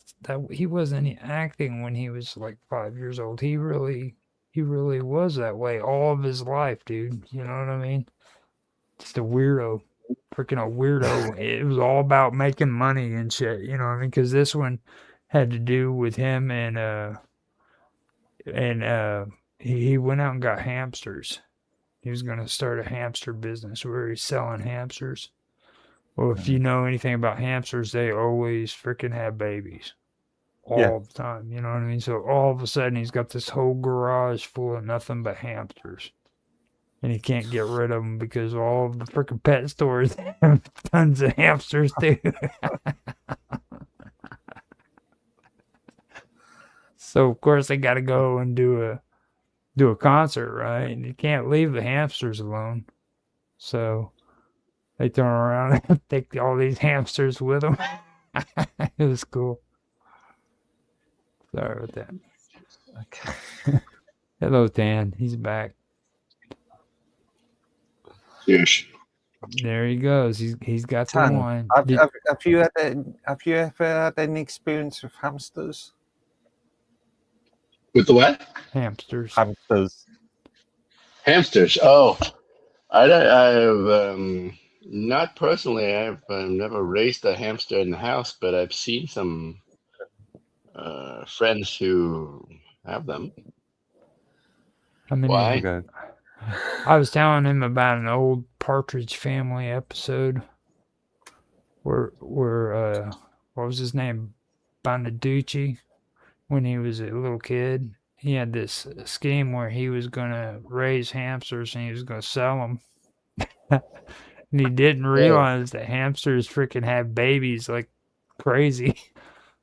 he wasn't acting when he was like 5 years old. He really he really was that way all of his life, dude. You know what I mean? Just a weirdo, freaking a weirdo. It was all about making money and shit. You know what I mean? Because this one had to do with him and he went out and got hamsters. He was gonna start a hamster business where he's selling hamsters. Well, if you know anything about hamsters, they always freaking have babies all the time. You know what I mean? So all of a sudden, he's got this whole garage full of nothing but hamsters. And he can't get rid of them because all of the freaking pet stores have tons of hamsters too. So of course they got to go and do a concert, right? And you can't leave the hamsters alone. So they turn around and take all these hamsters with them. It was cool. Sorry about that. Okay. Hello, Dan. He's back. Yes. There he goes. He's got the Tan, one. have you ever had any experience with hamsters? With the what? Hamsters. Hamsters. Oh, I've not personally. I've never raised a hamster in the house, but I've seen some friends who have them. How many? Why? I was telling him about an old Partridge Family episode where what was his name? Bonaducci. When he was a little kid, he had this scheme where he was going to raise hamsters and he was going to sell them. And he didn't realize that hamsters freaking have babies like crazy.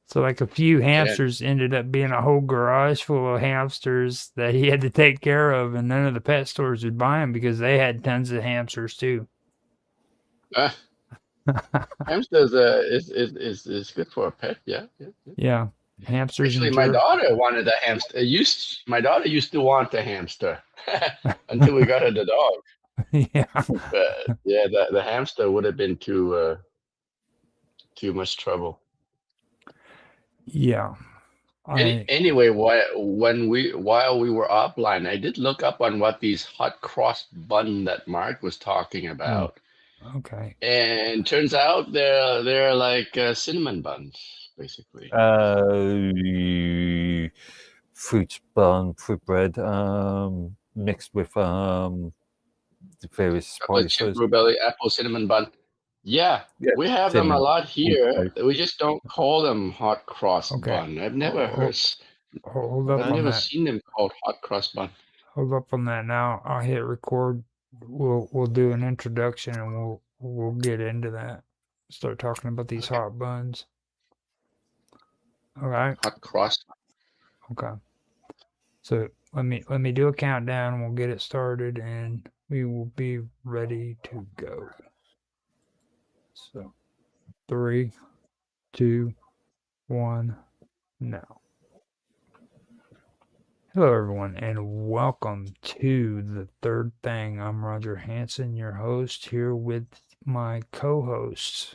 So like a few hamsters ended up being a whole garage full of hamsters that he had to take care of, and none of the pet stores would buy them because they had tons of hamsters too. Hamsters is good for a pet. Yeah. Yeah. Hamsters. Actually, my daughter wanted a hamster. My daughter used to want a hamster until we got her the dog. Yeah. But yeah, the hamster would have been too much trouble. Yeah. Anyway, while we were offline, I did look up on what these hot cross bun that Mark was talking about. Okay. And turns out they're like cinnamon buns, basically. Fruit bun, fruit bread, mixed with the various spices. Blueberry, apple, cinnamon bun. Yeah, we have them a lot here. We just don't call them hot cross bun. I've never I've never seen them called hot cross bun. Hold up on that now. I'll hit record. We'll do an introduction and we'll get into that. Start talking about these hot buns. All right. Hot cross. Okay. So let me do a countdown and we'll get it started and we will be ready to go. So 3, 2, 1, now. Hello, everyone, and welcome to The Third Thing. I'm Roger Hanson, your host, here with my co-hosts.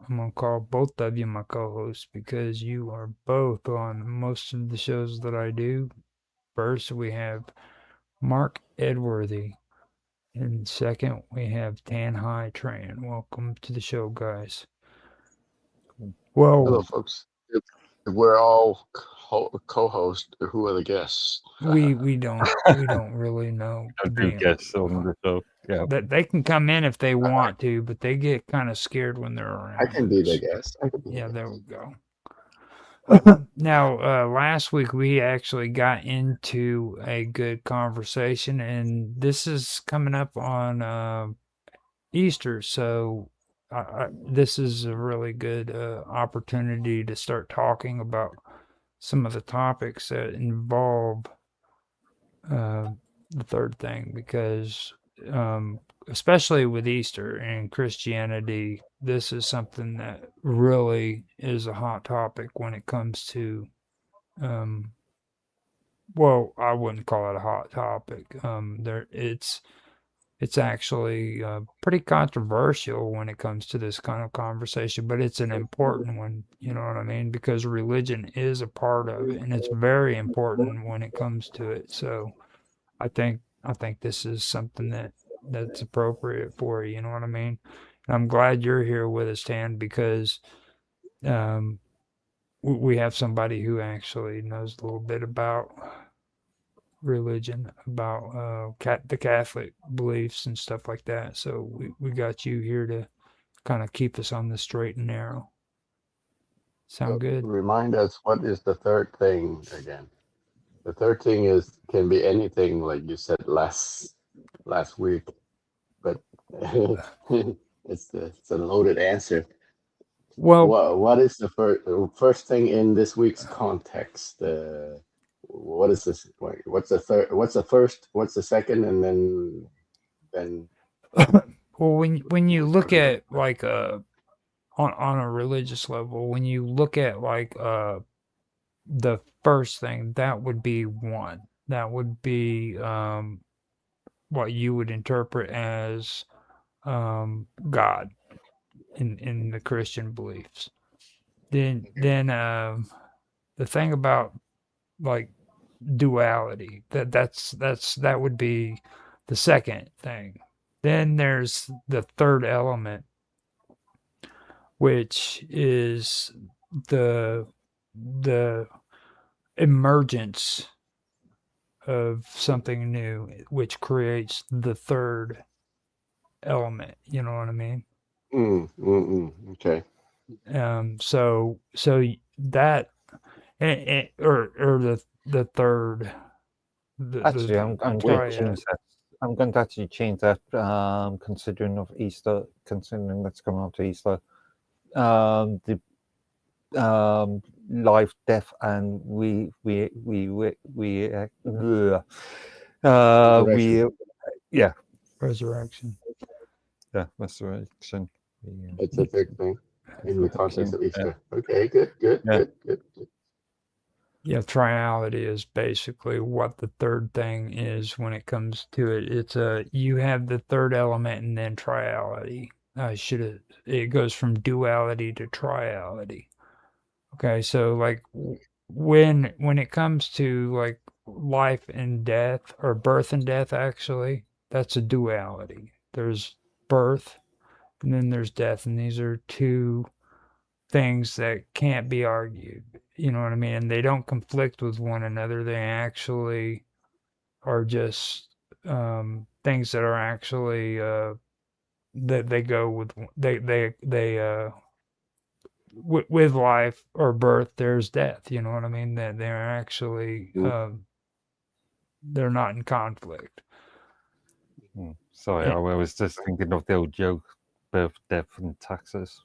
I'm going to call both of you my co-hosts because you are both on most of the shows that I do. First, we have Mark Edworthy, and second, we have Tan Hai Tran. Welcome to the show, guys. Well, hello, folks. We're all co-hosts. Who are the guests? We don't really know. I do guests on the show. Yeah. They can come in if they want to, but they get kind of scared when they're around. I can be the guest. There we go. Now, last week we actually got into a good conversation, and this is coming up on Easter, so this is a really good opportunity to start talking about some of the topics that involve the third thing, because especially with Easter and Christianity, this is something that really is a hot topic when it comes to well, I wouldn't call it a hot topic. it's actually pretty controversial when it comes to this kind of conversation, but it's an important one, you know what I mean? Because religion is a part of it, and it's very important when it comes to it. So I think this is something that's appropriate for you. You know what I mean? And I'm glad you're here with us, Tan, because um, we have somebody who actually knows a little bit about religion, about the Catholic beliefs and stuff like that. So we got you here to kind of keep us on the straight and narrow. Sound good? Remind us, what is the third thing again? The third thing can be anything, like you said last week, but it's a loaded answer. Well, What is the first thing in this week's context? What is this? What's the third? What's the first? What's the second? And then well, when you look at like on a religious level, when you look at like the first thing, that would be one. That would be what you would interpret as God in the Christian beliefs. Then the thing about like duality, that would be the second thing. Then there's the third element, which is the emergence of something new, which creates the third element. You know what I mean? Okay. So that or the third. Actually, I'm going to triad. change that. I'm going to actually change that. Considering of Easter, considering that's coming up to Easter, the life, death, and we yeah, Resurrection. yeah, resurrection. It's a big thing in the context of Yeah. Easter. Okay, good. Yeah. Yeah, triality is basically what the third thing is when it comes to it. It's you have the third element and then triality. It goes from duality to triality. Okay, so like when it comes to like life and death, or birth and death, actually, that's a duality. There's birth and then there's death, and these are two things that can't be argued. You know what I mean? And they don't conflict with one another. They actually are just things that are actually that they go with with life or birth. There's death. You know what I mean? That they're actually they're not in conflict. Sorry, I was just thinking of the old joke: birth, death, and taxes.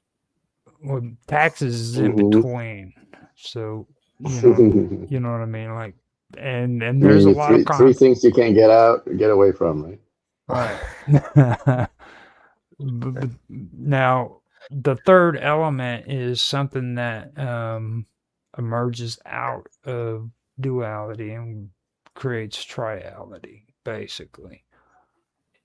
Well, taxes is in between. So you know what I mean? Like, and there's a lot of three things you can't get away from, right? Right. but now, the third element is something that emerges out of duality and creates triality, basically.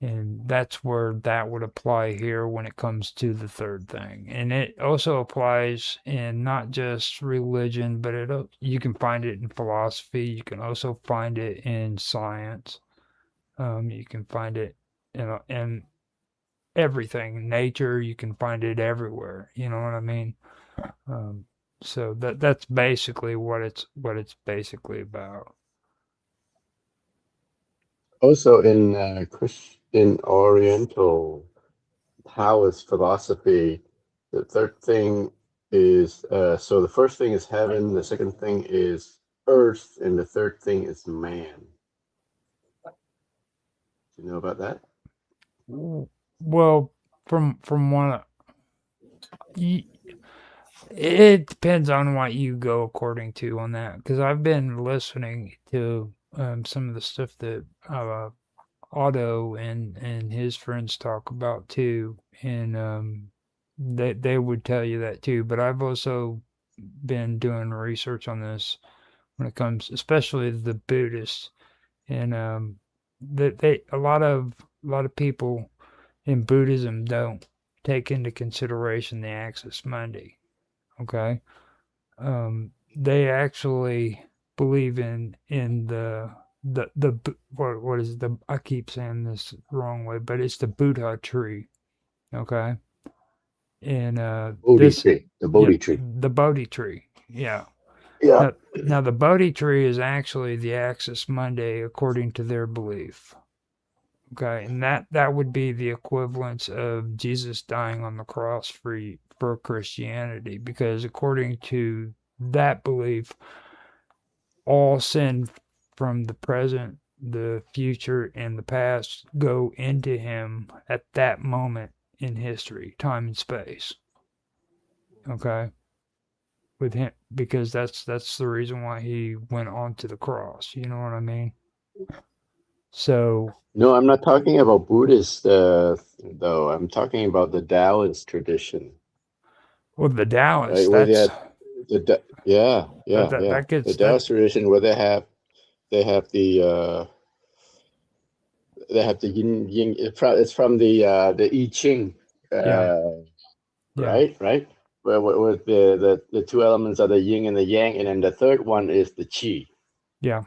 And that's where that would apply here when it comes to the third thing. And it also applies in not just religion, but you can find it in philosophy. You can also find it in science. You can find it in everything. Nature, you can find it everywhere. You know what I mean? So that's basically what it's basically about. Also, in Christian Oriental Taoist philosophy, the third thing is so the first thing is heaven, the second thing is earth, and the third thing is man. Do you know about that? Well, from one, it depends on what you go according to on that. Because I've been listening to some of the stuff that Otto and his friends talk about too, and they would tell you that too. But I've also been doing research on this when it comes, especially the Buddhists, and that a lot of lot of people in Buddhism don't take into consideration the Axis Mundi. Okay, they actually believe in what is the, I keep saying this wrong way, but it's the Buddha tree. Okay, and Bodhi this, tree, the yeah, Bodhi tree. the Bodhi tree. Yeah. Yeah. Now the Bodhi tree is actually the Axis Mundi according to their belief. Okay, and that would be the equivalence of Jesus dying on the cross for Christianity, because according to that belief, all sin from the present, the future, and the past go into him at that moment in history, time and space. Okay, with him, because that's the reason why he went on to the cross. You know what I mean? So, No, I'm not talking about Buddhist, though. I'm talking about the Taoist tradition, well, the Taoists, right? Where they that's had yeah, that yeah, that, yeah. that The gets that. Taoist tradition where they have the yin. It's from the I Ching, Yeah, yeah, right? Where the two elements are the yin and the yang, and then the third one is the qi, yeah,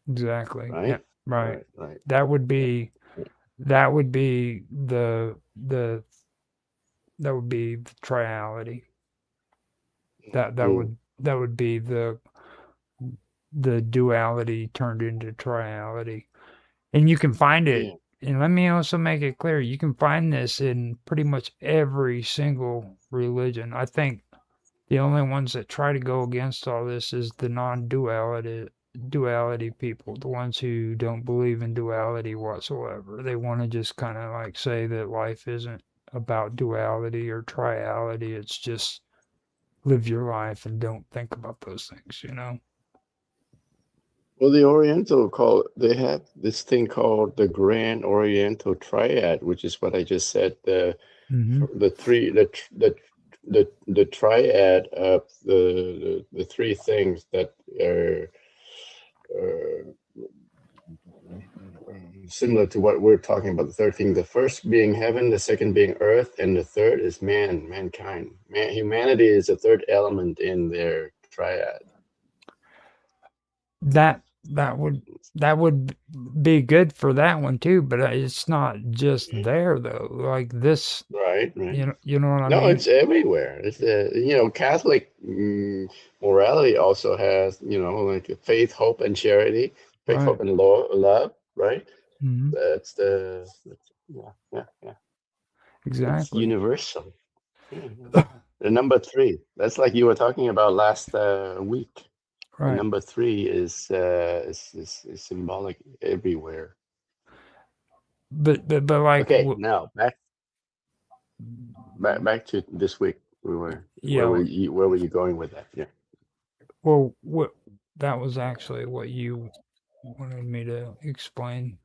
exactly. Yeah, right? right. Right. That would be that would be the that would be the triality. That that Mm. would that would be the duality turned into triality. And you can find it. Yeah. And let me also make it clear, you can find this in pretty much every single religion. I think the only ones that try to go against all this is the non-duality people, the ones who don't believe in duality whatsoever. They want to just kind of like say that life isn't about duality or triality. It's just live your life and don't think about those things, you know? Well, they have this thing called the Grand Oriental Triad, which is what I just said. Mm-hmm. The three the triad of the three things that are similar to what we're talking about. The third thing, the first being heaven, the second being earth, and the third is mankind. Humanity is the third element in their triad. That would be good for that one too, but it's not just there though. Like this, Right. you know what I No, mean? it's everywhere. It's Catholic morality also has like faith, hope, and charity. Faith, Right. hope, and love. Right. Mm-hmm. Yeah. It's Exactly. universal. Yeah. The number three. That's like you were talking about last week. The Right. number three is symbolic everywhere. But like Okay, now back to this week. yeah. Where were you going with that? Yeah. Well, what that was actually what you wanted me to explain.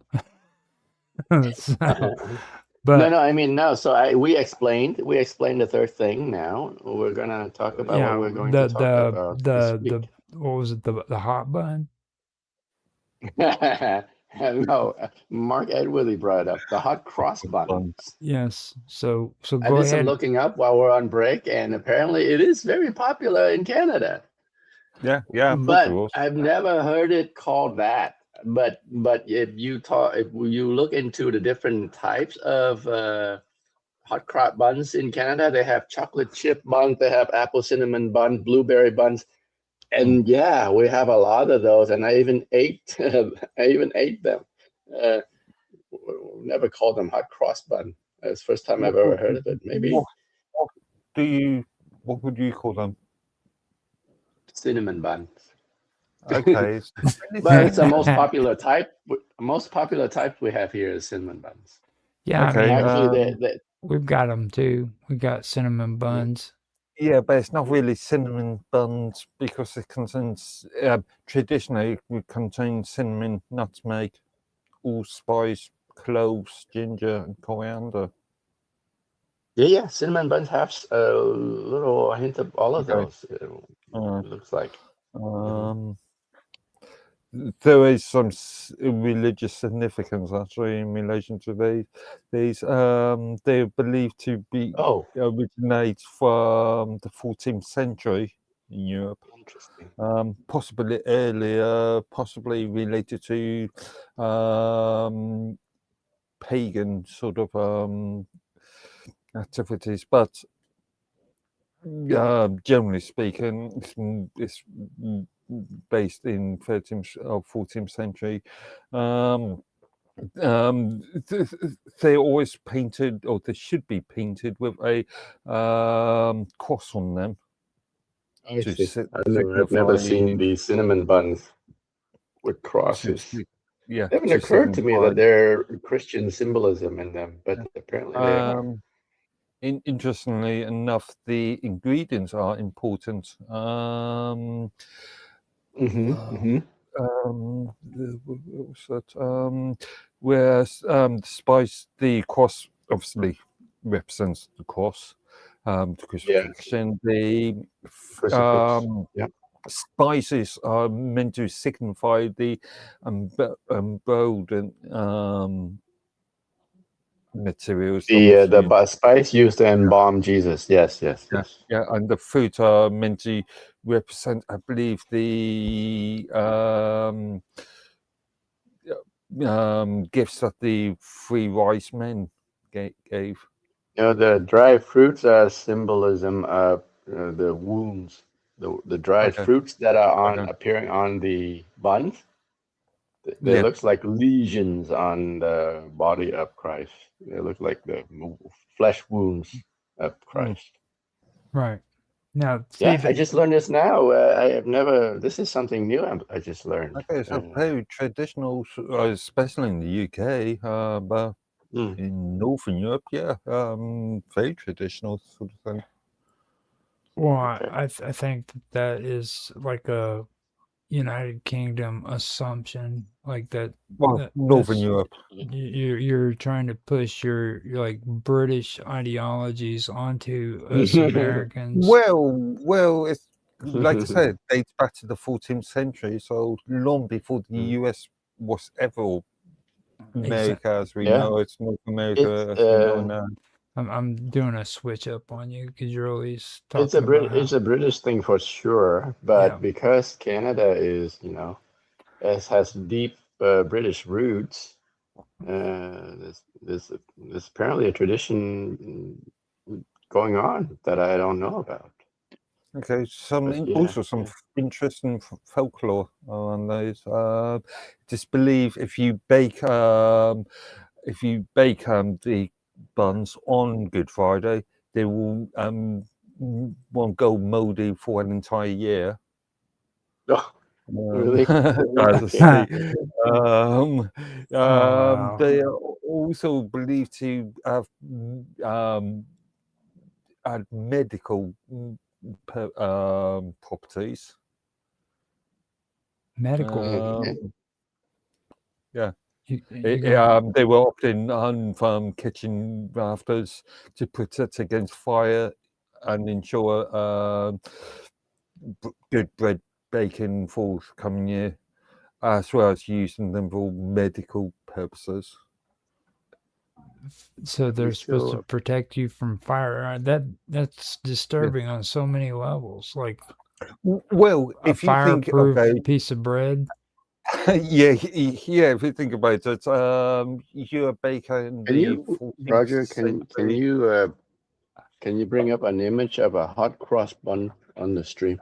So, No, but I mean no. So we explained the third thing. Now we're gonna talk about what yeah, we're going to talk about this the week. what was it, the hot bun? No, Mark Edworthy brought it up the hot cross buns. Yes. So I go did some ahead. looking up while we're on break, and apparently it is very popular in Canada. Yeah, I thought it But was. I've never heard it called that. But if you look into the different types of hot cross buns in Canada, they have chocolate chip buns, they have apple cinnamon buns, blueberry buns, and yeah, we have a lot of those. And I even ate them. Uh, Never called them hot cross bun. It's the first time I've ever heard of it. Maybe What would you call them? cinnamon buns. Okay. But it's the most popular type. Most popular type we have here is cinnamon buns. Yeah, Okay, I mean, Actually, we've got them too. We got cinnamon buns. yeah, but it's not really cinnamon buns because it contains traditionally it contains cinnamon, nutmeg, allspice, cloves, ginger, and coriander. Yeah. Cinnamon buns have a little hint of all of Okay. those. It looks like. there is some religious significance actually in relation to these. They're believed to be Oh, originate from the 14th century in Europe. interesting. Possibly earlier, possibly related to pagan sort of activities, but generally speaking, it's based in 13th or 14th century. They're always painted, or they should be painted with a cross on them I to see. I've never seen signify these cinnamon buns with to crosses. yeah It haven't to occurred to me signify. that there are Christian symbolism in them, but apparently they are. Interestingly enough, the ingredients are important. What was that? Whereas the spice, the cross obviously represents the cross, the Yeah, crucifixion. The crucifix. Yeah. spices are meant to signify the emboldened materials, The obviously. spice used to embalm Jesus. Yes, yes, Yeah, yes. yeah, and the fruit are meant to represent, I believe, the gifts that the three wise men gave. The dry fruits are symbolism of the wounds, the dried Okay, fruits that are okay, appearing on the buns. They yeah. looks like lesions on the body of Christ. They look like the flesh wounds of Mm. Christ. Right. Now, Yeah, I Stephen, just learned this now. I have never. This is something new. I just learned. Okay, so very traditional, especially in the UK, but Mm. in Northern Europe, yeah, very traditional sort of thing. well, Okay. I think that is like a United Kingdom assumption, like Well, Northern that's Europe. you're trying to push your like British ideologies onto us Americans. Well, it's like I said, dates back to the 14th century, so long before the US was ever America as we Yeah, know it, North it's America as we know it now. I'm doing a switch up on you because you're always talking about It's how a British thing for sure, yeah. but because Canada is, has deep British roots, there's apparently a tradition going on that I don't know about. Okay, But also some interesting folklore on those. Just believe if you bake the buns on Good Friday, they will won't go mouldy for an entire year. Oh, really? As I Okay. say, wow. they are also believed to have had medical properties. Medical. Yeah. You gonna They were often hung from kitchen rafters to protect against fire and ensure good bread baking for the coming year, as well as using them for medical purposes. so they're supposed to protect you from fire. That's disturbing on so many levels. Like Well, a if you think fireproof about piece of bread. yeah, if you think about it, you're a baker in Can the you, 14th Roger? Can you bring up an image of a hot cross bun on the stream?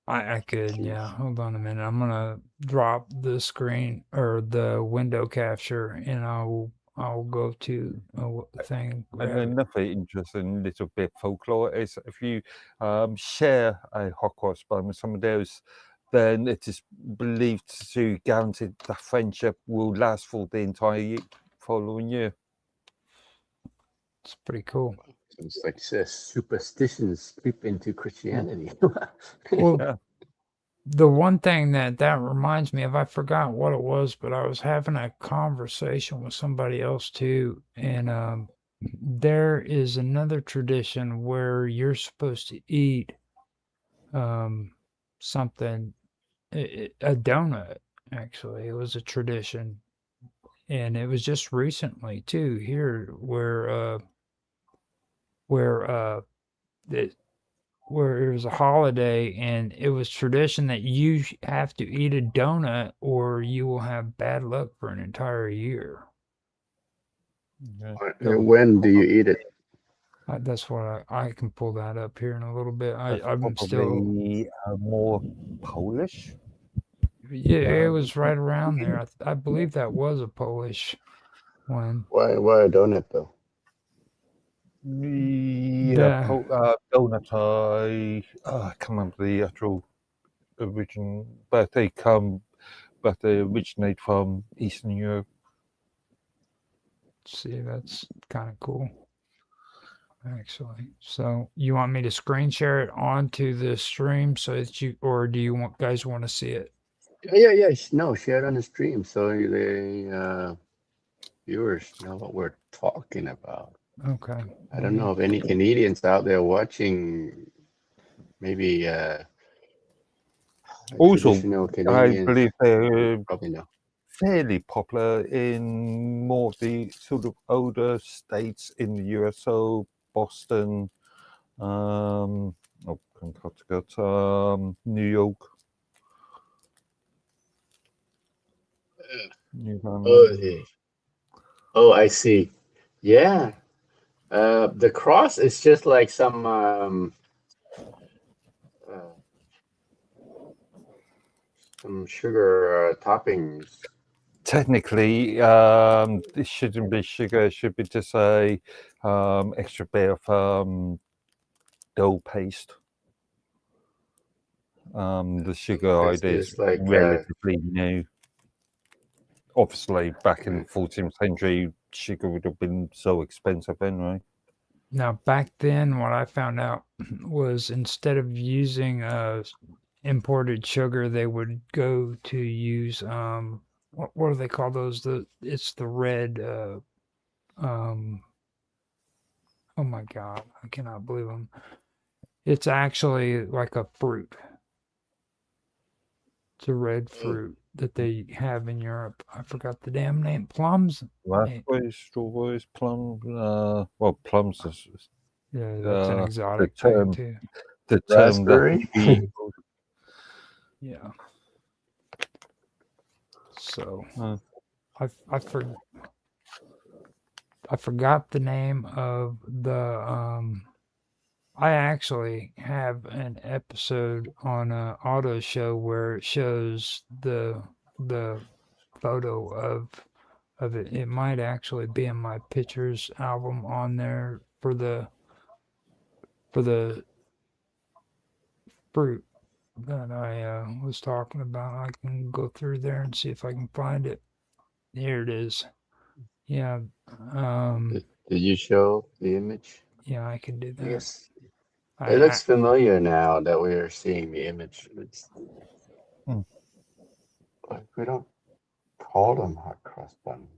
I could, yeah. Hold on a minute. I'm gonna drop the screen or the window capture, and I'll go to a thing. And Grab it. another interesting little bit of folklore is if you share a hot cross bun with somebody else, then it is believed to guarantee that friendship will last for the entire following year. It's pretty cool. It's like superstitions creep into Christianity. Well, Yeah. the one thing that reminds me of, I forgot what it was, but I was having a conversation with somebody else too, and there is another tradition where you're supposed to eat something, a donut Actually, it was a tradition, and it was just recently too here where it where it was a holiday, and it was tradition that you have to eat a donut or you will have bad luck for an entire year. Yeah. When do you eat it? That's what I can pull that up here in a little bit. That's I'm still, probably more Polish. yeah, it was right around there. I believe that was a Polish one. Why a donut though? Yeah, The donut. I can't remember the actual origin, but they originate from Eastern Europe. see, that's kind of cool, actually. So you want me to screen share it onto the stream so that or do you guys want to see it? Yeah. No, share it on the stream so the viewers know what we're talking about. Okay. I don't know if any Canadians out there watching, maybe Also, traditional I Canadians believe they're probably know. fairly popular in more of the sort of older states in the US, so Boston, Connecticut, New York, New Oh, oh, I see. Yeah. The cross is just like some sugar toppings. Technically, this shouldn't be sugar. It should be just a extra bit of dough paste. The sugar This idea is is like relatively new. Obviously, back in the 14th century, sugar would have been so expensive anyway. Now, back then, what I found out was instead of using imported sugar, they would go to use what do they call those? It's the red um oh my God, I cannot believe them. It's actually like a fruit. It's a red fruit that they have in Europe. I forgot the damn name. Plums? Raspberries, strawberries, plums. Well, plums is Yeah, that's an the exotic thing term. too. The term that raspberry. would be Yeah. So uh, I forgot the name of the I actually have an episode on a auto show where it shows the photo of it. It might actually be in my pictures album on there for the fruit that I was talking about. I can go through there and see if I can find it. Here it is. Yeah. Did you show the image? Yeah, I can do that. Yes. I, It I looks familiar now that we are seeing the image. Like we don't call them hot cross buns.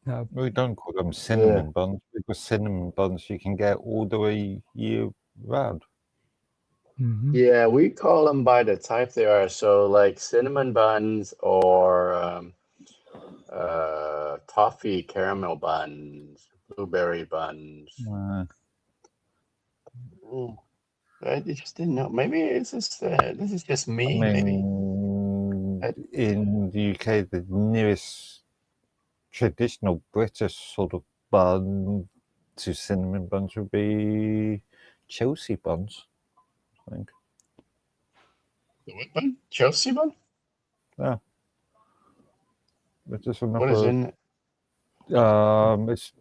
no, we don't call them cinnamon buns because cinnamon buns you can get all the way year round. Yeah, we call them by the type they are. So like cinnamon buns or toffee caramel buns, blueberry buns. I just didn't know. Maybe it's just this is just me. I Maybe mean, in the UK, the nearest traditional British sort of bun to cinnamon buns would be Chelsea buns, I think. the what bun? Chelsea bun? Yeah. It's just What is in it? it's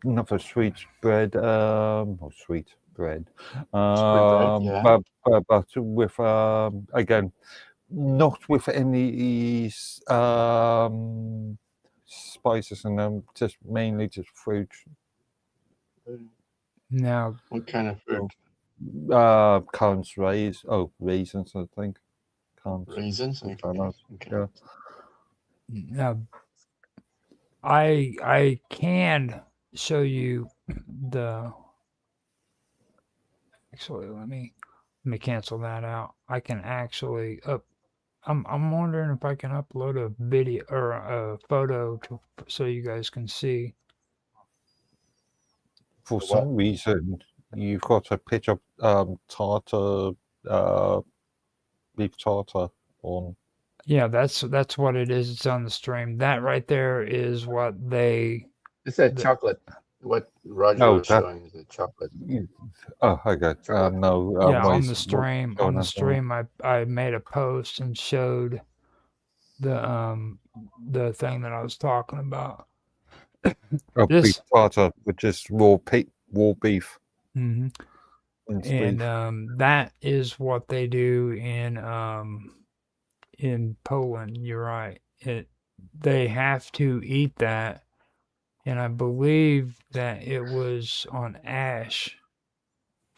another sweet bread, or sweet bread, Yeah. but with again, not with any spices in them, just mainly just fruit. now What kind of fruit? Currants, raisins, I think. Currants. Raisins? Okay. Yeah. now I can show you the. Actually, let me cancel that out. I can actually I'm wondering if I can upload a video or a photo so you guys can see. For What? some reason, you've got a picture of tartar, beef tartar on. Yeah, that's what it is. It's on the stream. That right there is what they. It's a The, chocolate. What Roger No, was that. showing is a chocolate. Oh, okay. Chocolate. No. yeah, What on the is stream. going On the on? stream, I made a post and showed the thing that I was talking about. Oh, beef This. tartar, which is raw beef. Mhm. Minced And beef. that is what they do in Poland. You're right. They have to eat that, and I believe that it was on Ash.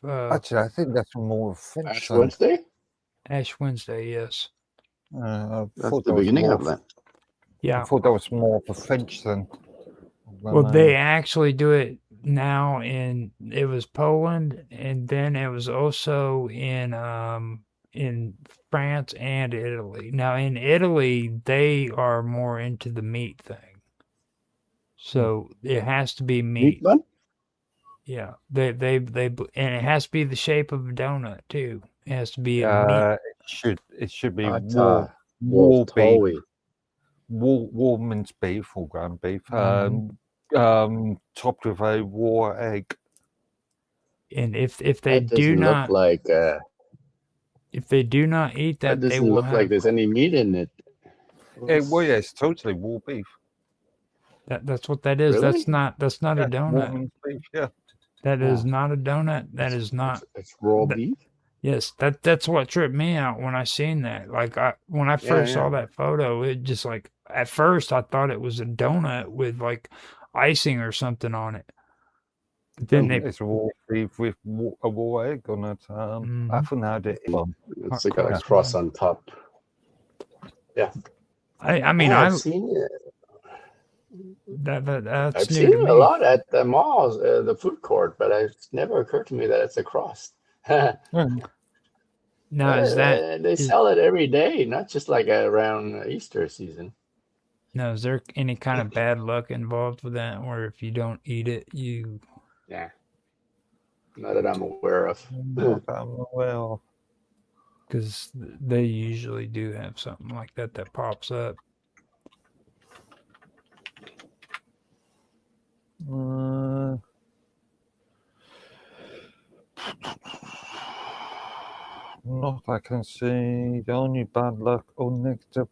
Actually, I think that's more French Ash than. Wednesday? Ash Wednesday, yes. I That's thought the that was beginning more. of that. I Yeah. thought that was more of a French thing. Well, they actually do it now it was Poland, and then it was also in France and Italy. Now in Italy, they are more into the meat thing. So it has to be Meat meat. bun? Yeah. And it has to be the shape of a donut too. It has to be a meat. It should be Wolf wall beef, Towie. wall minced beef or ground beef, topped with a raw egg. And if they That do doesn't look not like if they do not eat that that, they doesn't will look like have there's any meat in it. Well, yeah, it's totally raw beef. that's what that is. Really? That's not a Yeah, raw donut. minced beef. Yeah. That is Oh. not a donut. That is not. It's raw that- beef? Yes, that's what tripped me out when I seen that. Like when I first saw that photo, it just like at first I thought it was a donut with like icing or something on it. But then It's raw beef with a raw egg on it. I haven't had it. It's like a cross on top. Yeah. I mean Yeah, I've I seen it. that's I've new seen to it me. a lot at the malls, the food court, but it's never occurred to me that it's a cross. Now is that they sell it every day, not just like around Easter season. now is there any kind of bad luck involved with that, where if you don't eat it, you? Yeah. Not that I'm aware of. Not that I'm aware of. Because they usually do have something like that pops up. Not I can see. The only bad luck or negative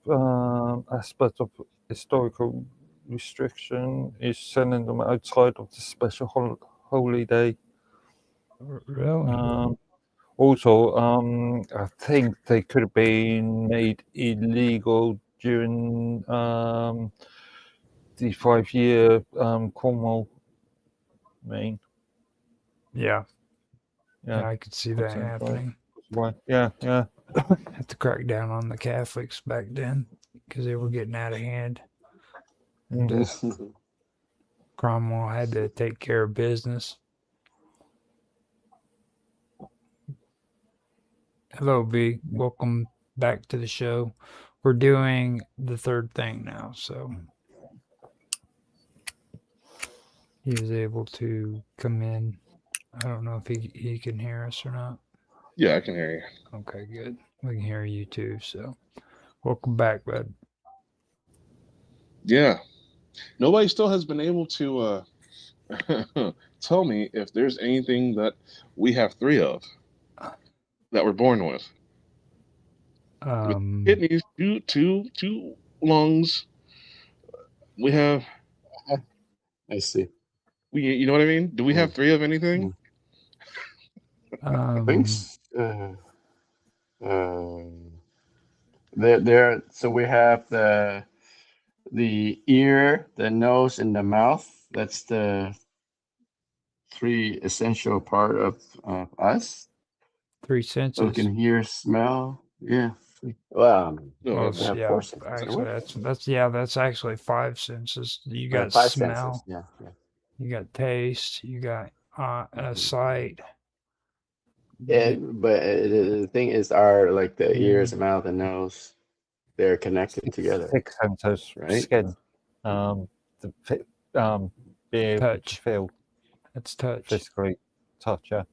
aspect of historical restriction is sending them outside of the special holiday. Really? Also, I think they could have been made illegal during the 5-year Cornwall reign. Yeah. Yeah, I could see that happening. Right. Yeah. Have to crack down on the Catholics back then because they were getting out of hand. And Cromwell had to take care of business. Hello, B. Welcome back to the show. We're doing the third thing now, so he was able to come in. I don't know if he can hear us or not. Yeah, I can hear you. Okay, good. We can hear you too, so welcome back, bud. Yeah. Nobody still has been able to tell me if there's anything that we have 3 of that we're born with. Kidneys, two lungs. We have. I see. You know what I mean? Do we have 3 of anything? I think there. So we have the ear, the nose, and the mouth. That's the 3 essential part of us. 3 senses. So we can hear, smell. Yeah. Well, yeah, 4 senses. actually, that's actually 5 senses. You got 5 smell. senses. Yeah. You got taste. You got sight. Yeah, but the thing is, our like the ears, mouth, and nose. they're connected together, Six senses, right? skin, be able Touch. to feel That's touch. physically, touch. Yeah.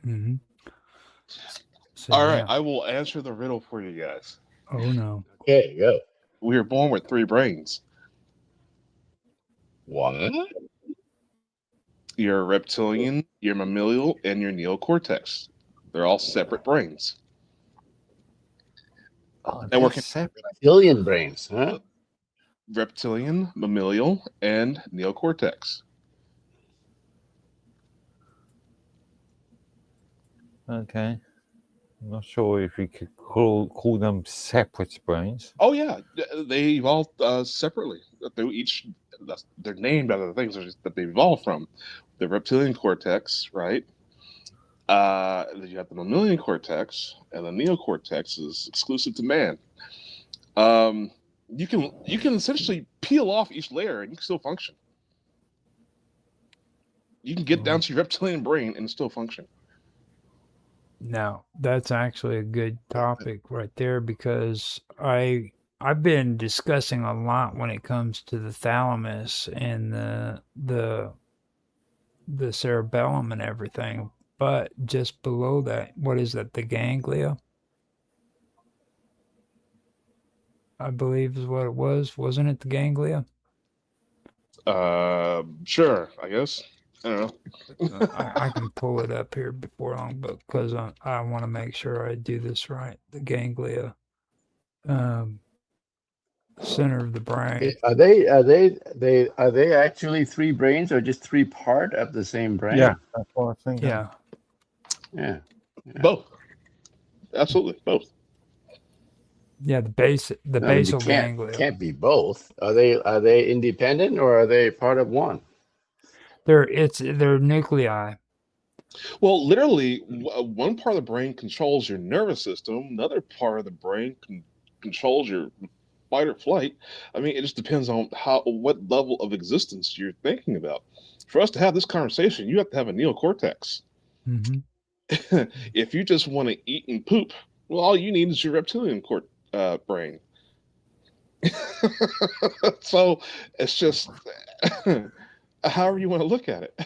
Mm-hmm. So, All right, yeah. I will answer the riddle for you guys. Oh no. Okay, go. We were born with 3 brains. What? Your reptilian, your mammalian, and your neocortex. They're all separate brains. Oh, And we're they're separate. Billion brains, huh? reptilian, mammalian, and neocortex. Okay. I'm not sure if you could call them separate brains. Oh yeah, they evolved separately. They're named after the things that they evolved from. The reptilian cortex, right? Then you have the mammalian cortex, and the neocortex is exclusive to man. You can essentially peel off each layer and you can still function. You can get down to your reptilian brain and still function. Now, that's actually a good topic right there because I've been discussing a lot when it comes to the thalamus and the cerebellum and everything. But just below that, what is that? The ganglia? I believe is what it was. Wasn't it the ganglia? Sure, I guess. I don't know. I can pull it up here before long, but because I want to make sure I do this right. The ganglia, center of the brain. Are they actually 3 brains or just 3 part of the same brain? Yeah, that's what I think. Yeah. Yeah. Both. Absolutely, both. Yeah, the basal They ganglia. can't be both. Are they independent or are they part of one? They're nuclei. Well, literally, one part of the brain controls your nervous system. Another part of the brain controls your fight or flight. I mean, it just depends on what level of existence you're thinking about. For us to have this conversation, you have to have a neocortex. Mm-hmm. If you just want to eat and poop, well, all you need is your reptilian brain. So it's just however you want to look at it.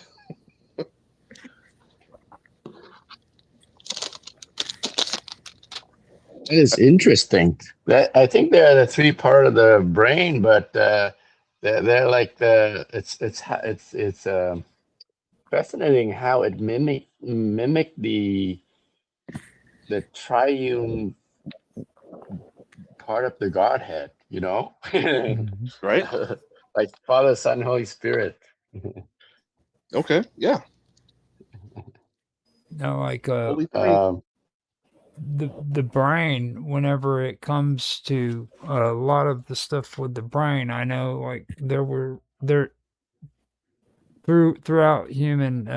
That is interesting. I think they're the 3 part of the brain, but they're like it's fascinating how it mimic the triune part of the Godhead, you know? Right? Like Father, Son, Holy Spirit. Okay, yeah. No, like Holy the brain, whenever it comes to a lot of the stuff with the brain, I know like there throughout human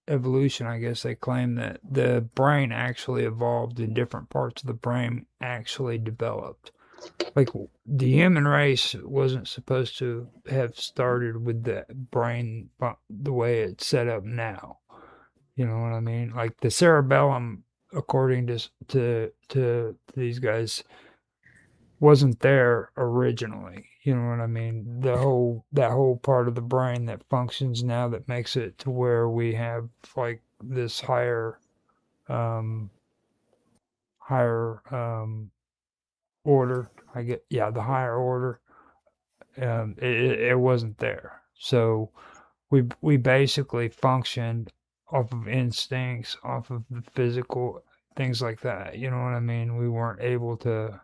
evolution, I guess they claim that the brain actually evolved and different parts of the brain actually developed. Like the human race wasn't supposed to have started with the brain the way it's set up now. You know what I mean? Like the cerebellum, according to these guys, wasn't there originally. You know what I mean? That whole part of the brain that functions now that makes it to where we have like this higher order. The higher order. It wasn't there. So we basically functioned off of instincts, off of the physical things like that. You know what I mean? We weren't able to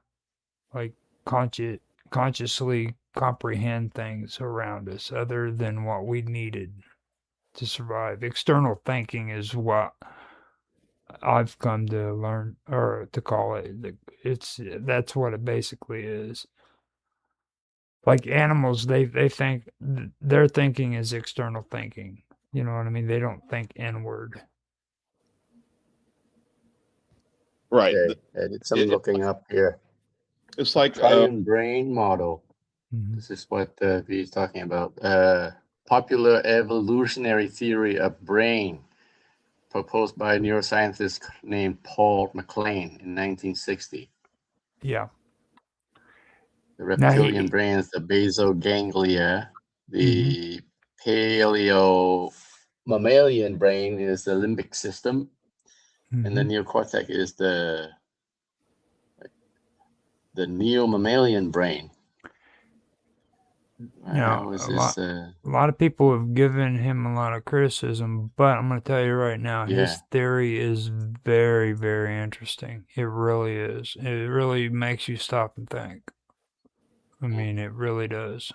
like consciously comprehend things around us other than what we needed to survive. External thinking is what I've come to learn or to call it. That's what it basically is. Like animals, they think their thinking is external thinking. You know what I mean? They don't think inward. Right. Okay, I did some looking up here. It's like Triune brain model. Mm-hmm. This is what he's talking about. Popular evolutionary theory of brain, proposed by a neuroscientist named Paul MacLean in 1960. Yeah. The reptilian brain is the basal ganglia. The paleo mammalian brain is the limbic system, and the neocortex is the neo-mammalian brain. Now, a lot of people have given him a lot of criticism, but I'm going to tell you right now, his theory is very, very interesting. It really is. It really makes you stop and think. I mean, it really does.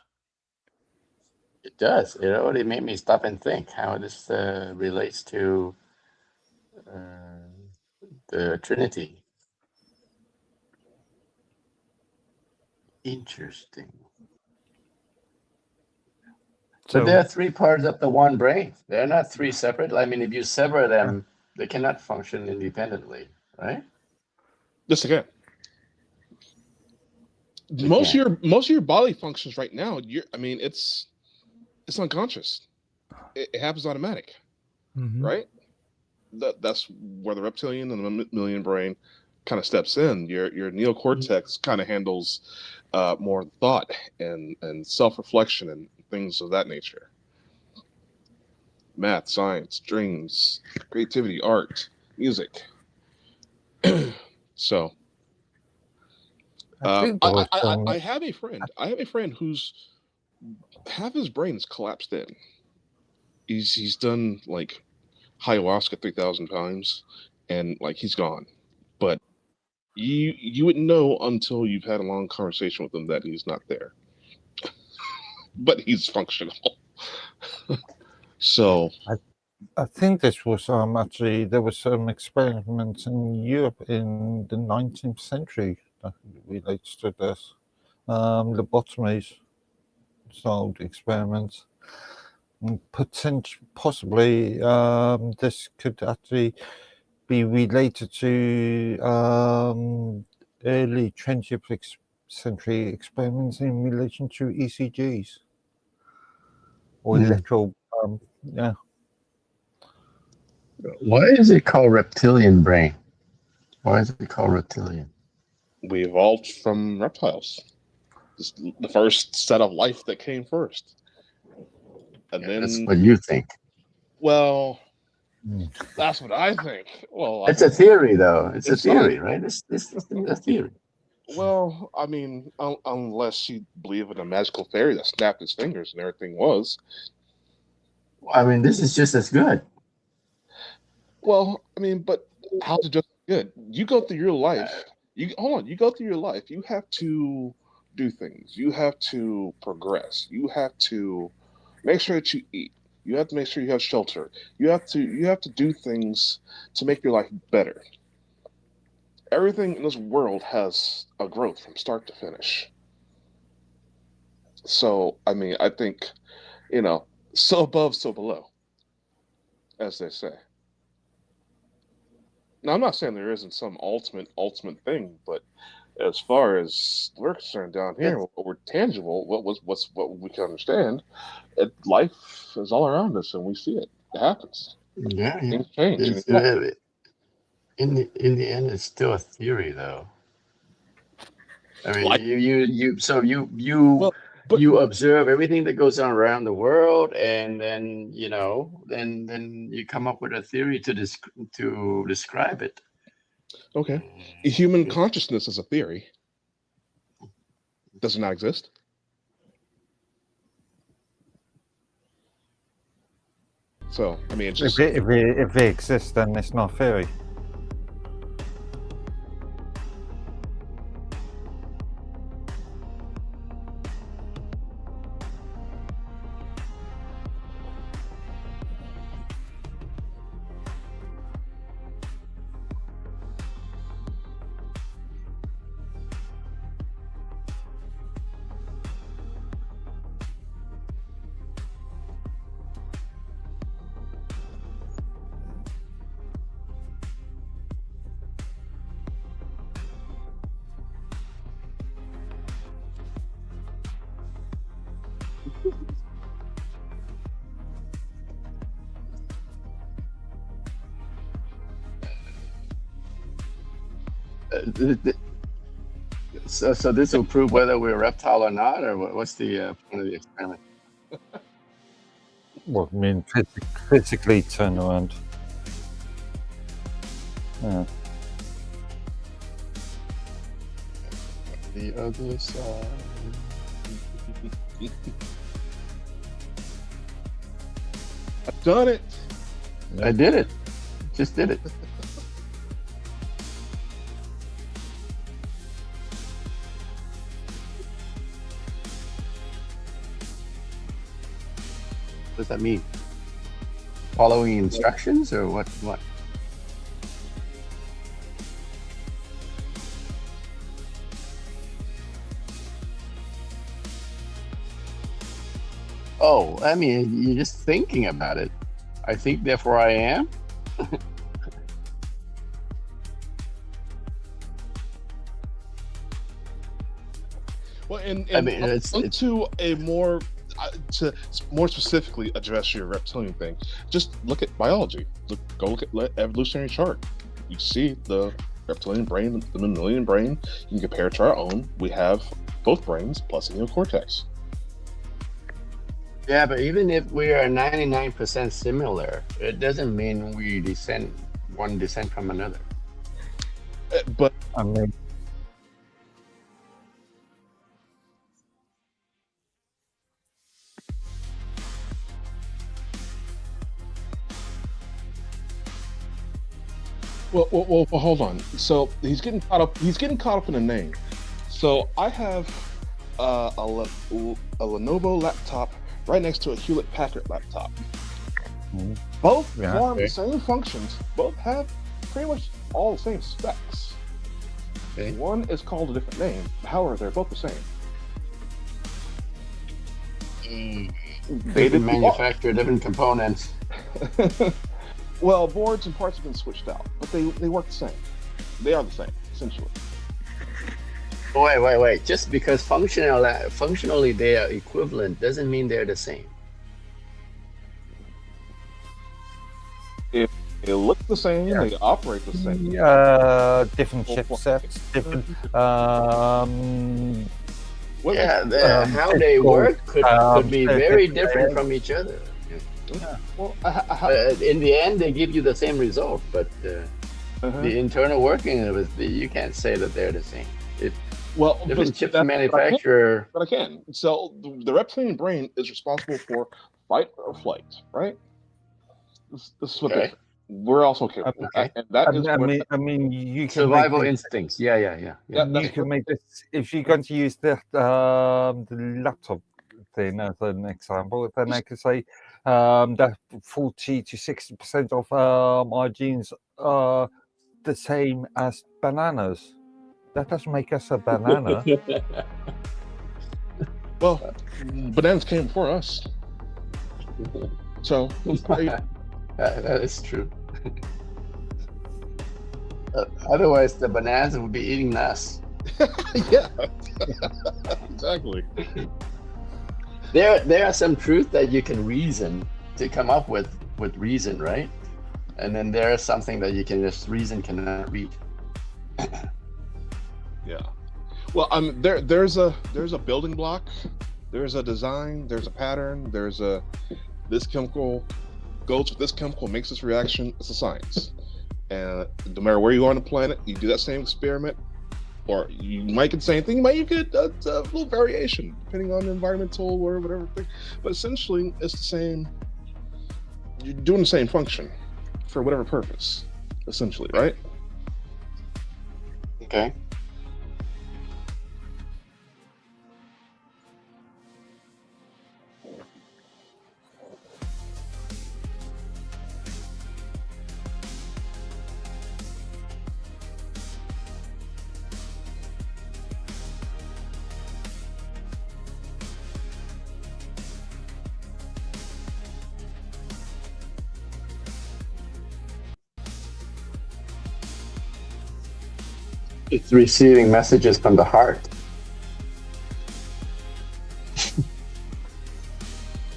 It does. It already made me stop and think how this relates to the Trinity. Interesting. So, but there are three parts of the one brain. They're not three separate. I mean, if you sever them, they cannot function independently, right? Just again. Most of your bodily functions right now, it's unconscious. It happens automatic, right? That's where the reptilian and the mammalian brain kind of steps in. Your neocortex kind of handles more thought and self-reflection and things of that nature. Math, science, dreams, creativity, art, music. So I have a friend. I have a friend who's half his brain is collapsed in. He's done like ayahuasca 3,000 times, and like he's gone. But you wouldn't know until you've had a long conversation with him that he's not there. But he's functional. So I think this was actually there was some experiments in Europe in the 19th century that relates to this. Lobotomies, solved experiments. Possibly this could actually be related to early 20th century experiments in relation to ECGs or electro. Why is it called reptilian brain? Why is it called reptilian? We evolved from reptiles. Just the first set of life that came first. And then that's what you think. Well, that's what I think. Well, it's a theory, though. It's a theory, right? It's a theory. Well, I mean, unless you believe in a magical fairy that snapped his fingers and everything was. I mean, this is just as good. Well, I mean, but how's it just good? You go through your life. You go through your life. You have to do things. You have to progress. You have to make sure that you eat. You have to make sure you have shelter. You have to do things to make your life better. Everything in this world has a growth from start to finish. So, I mean, I think, so above, so below, as they say. Now, I'm not saying there isn't some ultimate thing, but as far as we're concerned down here, what we're tangible, what we can understand, life is all around us, and we see it. It happens. Yeah, things change. In the end, it's still a theory, though. I mean, you observe everything that goes on around the world, and then then you come up with a theory to describe it. Okay, human consciousness is a theory. Does it not exist? So, I mean, it's just if it exists, then it's not theory. So this will prove whether we're a reptile or not, or what's the point of the experiment? Well, I mean, physically turn around. Yeah. The other side. I've done it. I did it. Just did it. What does that mean? Following instructions or what? What? Oh, I mean, you're just thinking about it. I think, therefore I am. Well, and I mean, it's to a more to more specifically address your reptilian thing, just look at biology. Go look at evolutionary chart. You see the reptilian brain, the mammalian brain. You can compare it to our own. We have both brains plus a neocortex. yeah, but even if we are 99% similar, it doesn't mean we descend from another. But I mean, well, hold on. So he's getting caught up. He's getting caught up in a name. So I have a Lenovo laptop right next to a Hewlett Packard laptop. Mhm. Both Yeah. form the same functions. Both have pretty much all the same specs. Okay. One is called a different name. However, they're both the same. They can manufacture different components. Well, boards and parts have been switched out, but they work the same. They are the same, essentially. Wait. Just because functionally they are equivalent doesn't mean they're the same. They look the same, they operate the same. different chipsets, different. What- How they work could be very different from each other. Well, In the end, they give you the same result, but uh-huh. the internal working of it, you can't say that they're the same. Well, Different chips that's- manufacturer. But I can. So the reptilian brain is responsible for fight or flight, right? This is what Okay. we're also capable of. Okay. And that is where- I mean, you can Survival make instincts. Yeah. Yeah, you that's can make this if you're going to use the laptop thing as an example. Then I could say that 40 to 60% of our genes are the same as bananas. That doesn't make us a banana. well, bananas came before us. So That is true. Otherwise, the bananas would be eating us. yeah, exactly. There are some truth that you can reason to come up with reason, right? And then there is something that you can just reason cannot read. Yeah. Well, there's a building block, there's a design, there's a pattern, this chemical goes with this chemical, makes this reaction. It's a science, and no matter where you are on the planet, you do that same experiment, or you might get the same thing. You might get a little variation depending on the environmental or whatever thing. But essentially, it's the same. You're doing the same function for whatever purpose, essentially, right? Okay. It's receiving messages from the heart.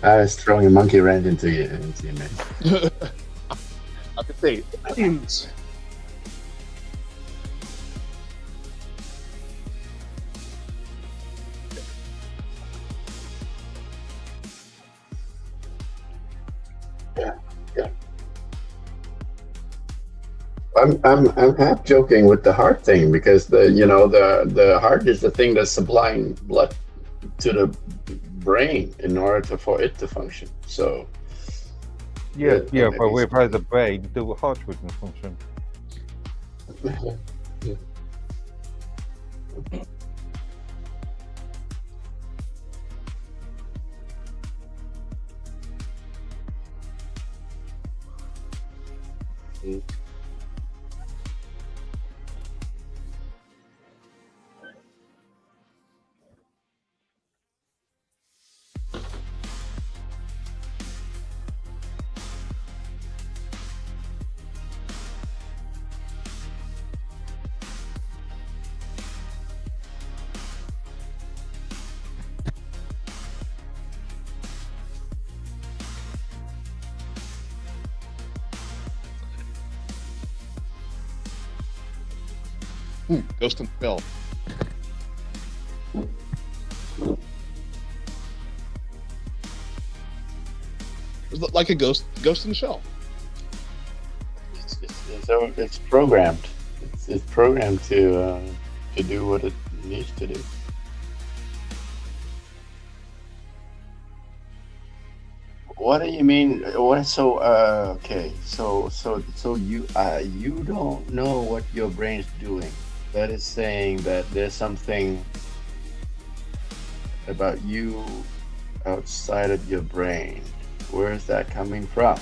I was throwing a monkey wrench into you, man. I could say I'm half joking with the heart thing because the heart is the thing that's supplying blood to the brain in order for it to function. So Yeah, yeah, maybe but without the brain, the heart wouldn't function. Ghost in the Shell. It's like a ghost in the shell. it's programmed. It's programmed to do what it needs to do. What do you mean? What? So okay. So you don't know what your brain's doing. That is saying that there's something about you outside of your brain. Where is that coming from?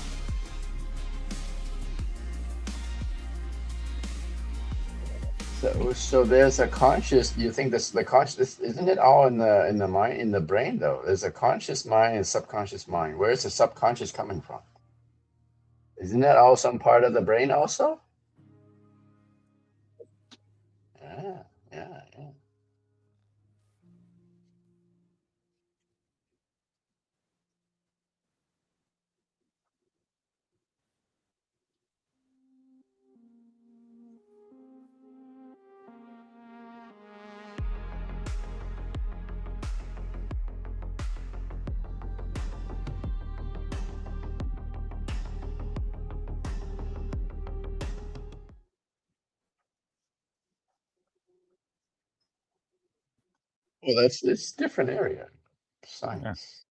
So there's a conscious. You think this the conscious? Isn't it all in the mind in the brain though? There's a conscious mind and subconscious mind. Where is the subconscious coming from? Isn't that all some part of the brain also? Yeah, yeah, yeah. Well, that's it's different area, Yeah. science.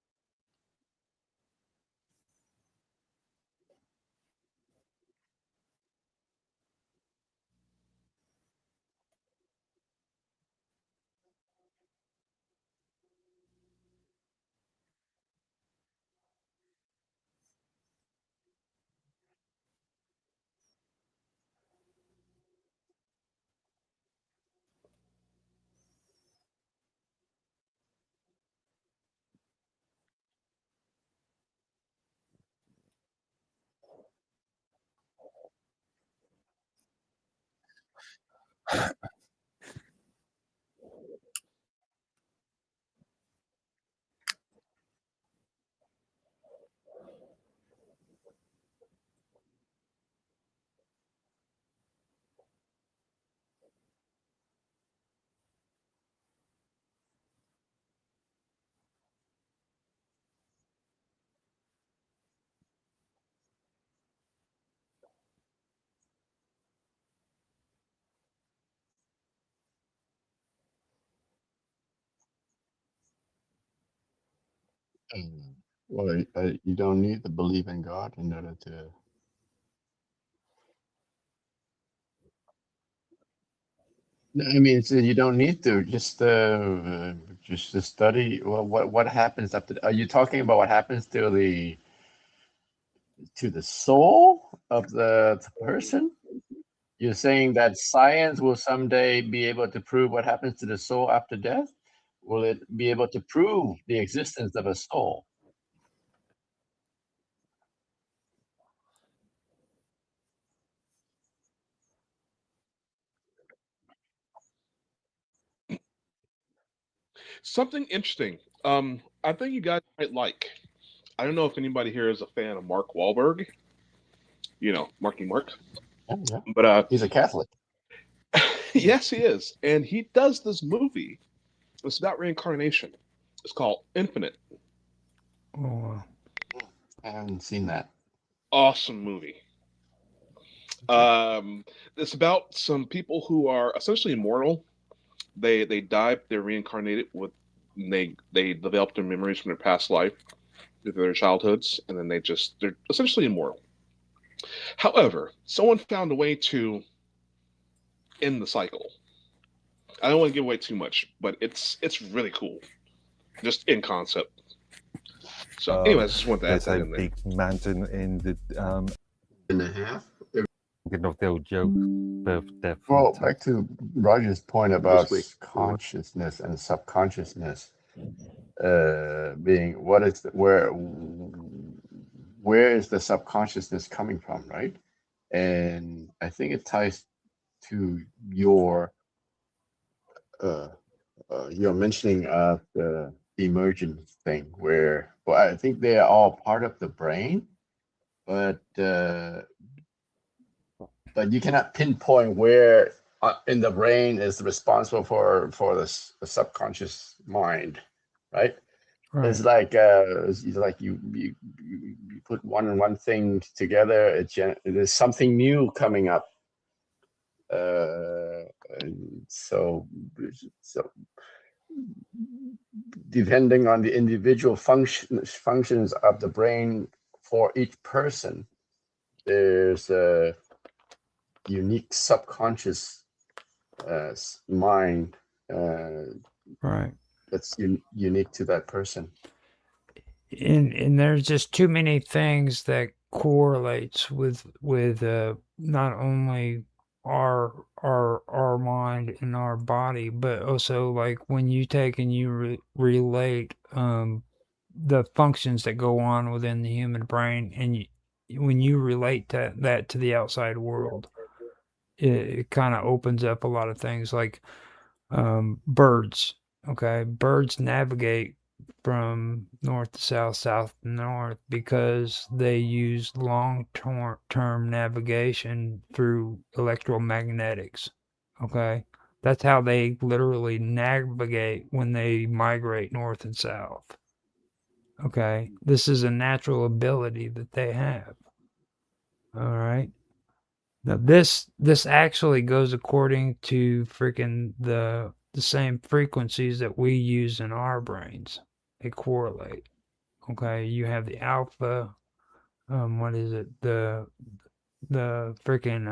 Well, you don't need to believe in God in order to. No, I mean, you don't need to just to study. Well, what happens after? Are you talking about what happens to the soul of the person? You're saying that science will someday be able to prove what happens to the soul after death? Will it be able to prove the existence of a soul? Something interesting. I think you guys might like. I don't know if anybody here is a fan of Mark Wahlberg. You know, Marky Mark. Yeah, yeah. But He's a Catholic. yes, he is, and he does this movie. It's about reincarnation. It's called Infinite. Oh, I haven't seen that. Awesome movie. It's about some people who are essentially immortal. They die, they're reincarnated with, and they develop their memories from their past life, their childhoods, and then they're essentially immortal. However, someone found a way to end the cycle. I don't want to give away too much, but it's really cool, just in concept. So, anyways, I just wanted to add There's that a in there. big mountain in the And a half. of their joke birth, death. Well, back to Roger's point about week. consciousness and subconsciousness, being what is where is the subconsciousness coming from, right? And I think it ties to your mentioning of the emergent thing, where, well, I think they are all part of the brain, but you cannot pinpoint where in the brain is responsible for the subconscious mind, right? Right. It's like you put one and one thing together. There's something new coming up. And so depending on the individual functions of the brain for each person, there's a unique subconscious mind Right. that's unique to that person. And there's just too many things that correlates with not only our mind and our body, but also like when you take and you relate the functions that go on within the human brain, and when you relate that to the outside world, it kind of opens up a lot of things like birds. Okay, birds navigate from north to south, south to north, because they use long-term navigation through electromagnetics. Okay, that's how they literally navigate when they migrate north and south. Okay, this is a natural ability that they have. All right. Now this actually goes according to freaking the same frequencies that we use in our brains. They correlate. Okay, you have the alpha. What is it? The freaking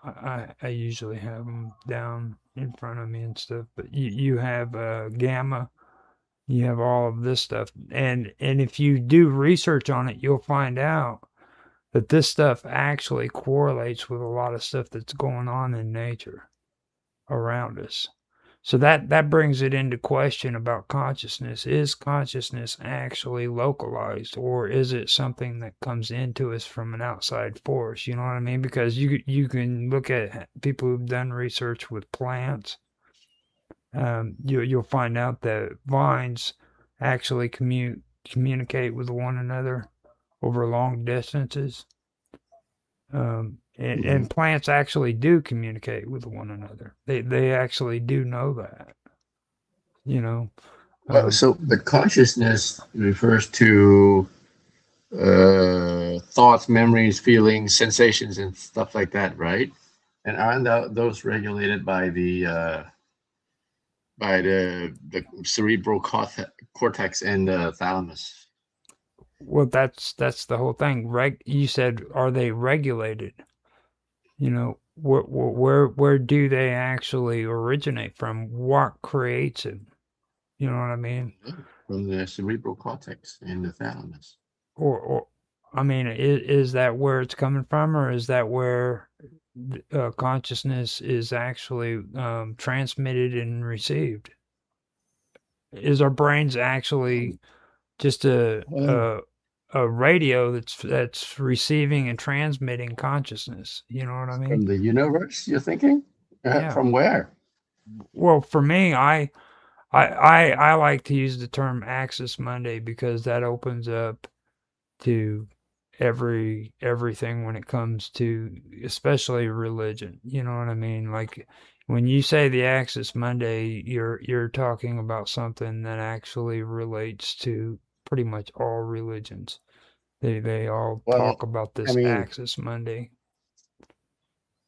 I usually have them down in front of me and stuff. But you have gamma. You have all of this stuff, and if you do research on it, you'll find out that this stuff actually correlates with a lot of stuff that's going on in nature around us. So that brings it into question about consciousness. Is consciousness actually localized, or is it something that comes into us from an outside force? You know what I mean? Because you can look at people who've done research with plants. You'll find out that vines actually communicate with one another over long distances. And plants actually do communicate with one another. They actually do know that. You know. So the consciousness refers to thoughts, memories, feelings, sensations, and stuff like that, right? And aren't those regulated by the cerebral cortex and the thalamus? Well, that's the whole thing. You said, are they regulated? You know, where do they actually originate from? What creates it? You know what I mean? From the cerebral cortex and the thalamus. Or I mean, is that where it's coming from, or is that where consciousness is actually transmitted and received? Is our brains actually just a radio that's receiving and transmitting consciousness? You know what I mean? From the universe, you're thinking? Yeah. From where? Well, for me, I like to use the term Axis Monday, because that opens up to everything when it comes to especially religion. You know what I mean? Like when you say the Axis Monday, you're talking about something that actually relates to pretty much all religions. They all talk about this Axis Monday.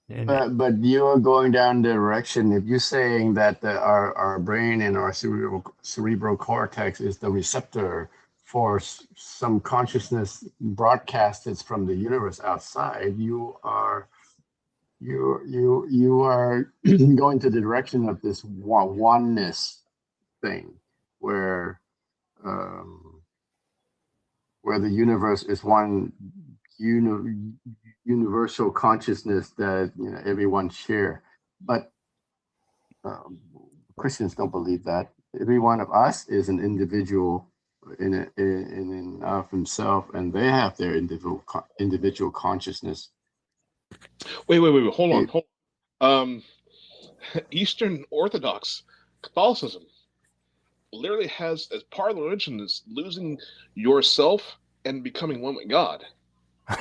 But you are going down the direction. If you're saying that our brain and our cerebral cortex is the receptor for some consciousness broadcasted from the universe outside, you are going to the direction of this oneness thing, where um, where the universe is one universal consciousness that everyone share. But um, Christians don't believe that. Every one of us is an individual in of himself, and they have their individual consciousness. Wait. Hold on. Um, Eastern Orthodox Catholicism literally has, as part of the religion, is losing yourself and becoming one with God.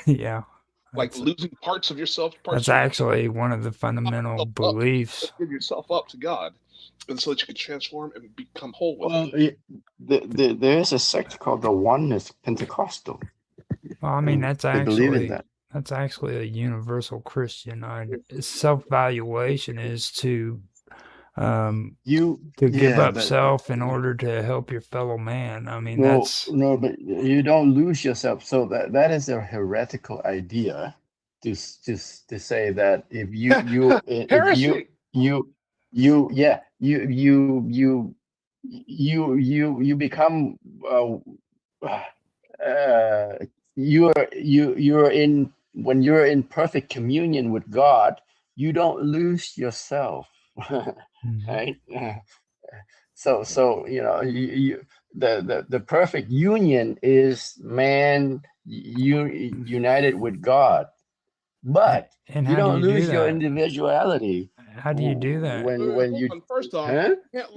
Yeah. Like losing parts of yourself. That's actually one of the fundamental beliefs. Give yourself up to God, and so that you can transform and become whole with Him. There is a sect called the Oneness Pentecostal. Well, I mean, that's believe in that. That's actually a universal Christian. Self-valuation is to give up self in order to help your fellow man. I mean, no, but you don't lose yourself. So that is a heretical idea to say that if you become you're in, when you're in perfect communion with God, you don't lose yourself. Right? So the perfect union is man united with God, but you don't lose your individuality. How do you do that? When you first off,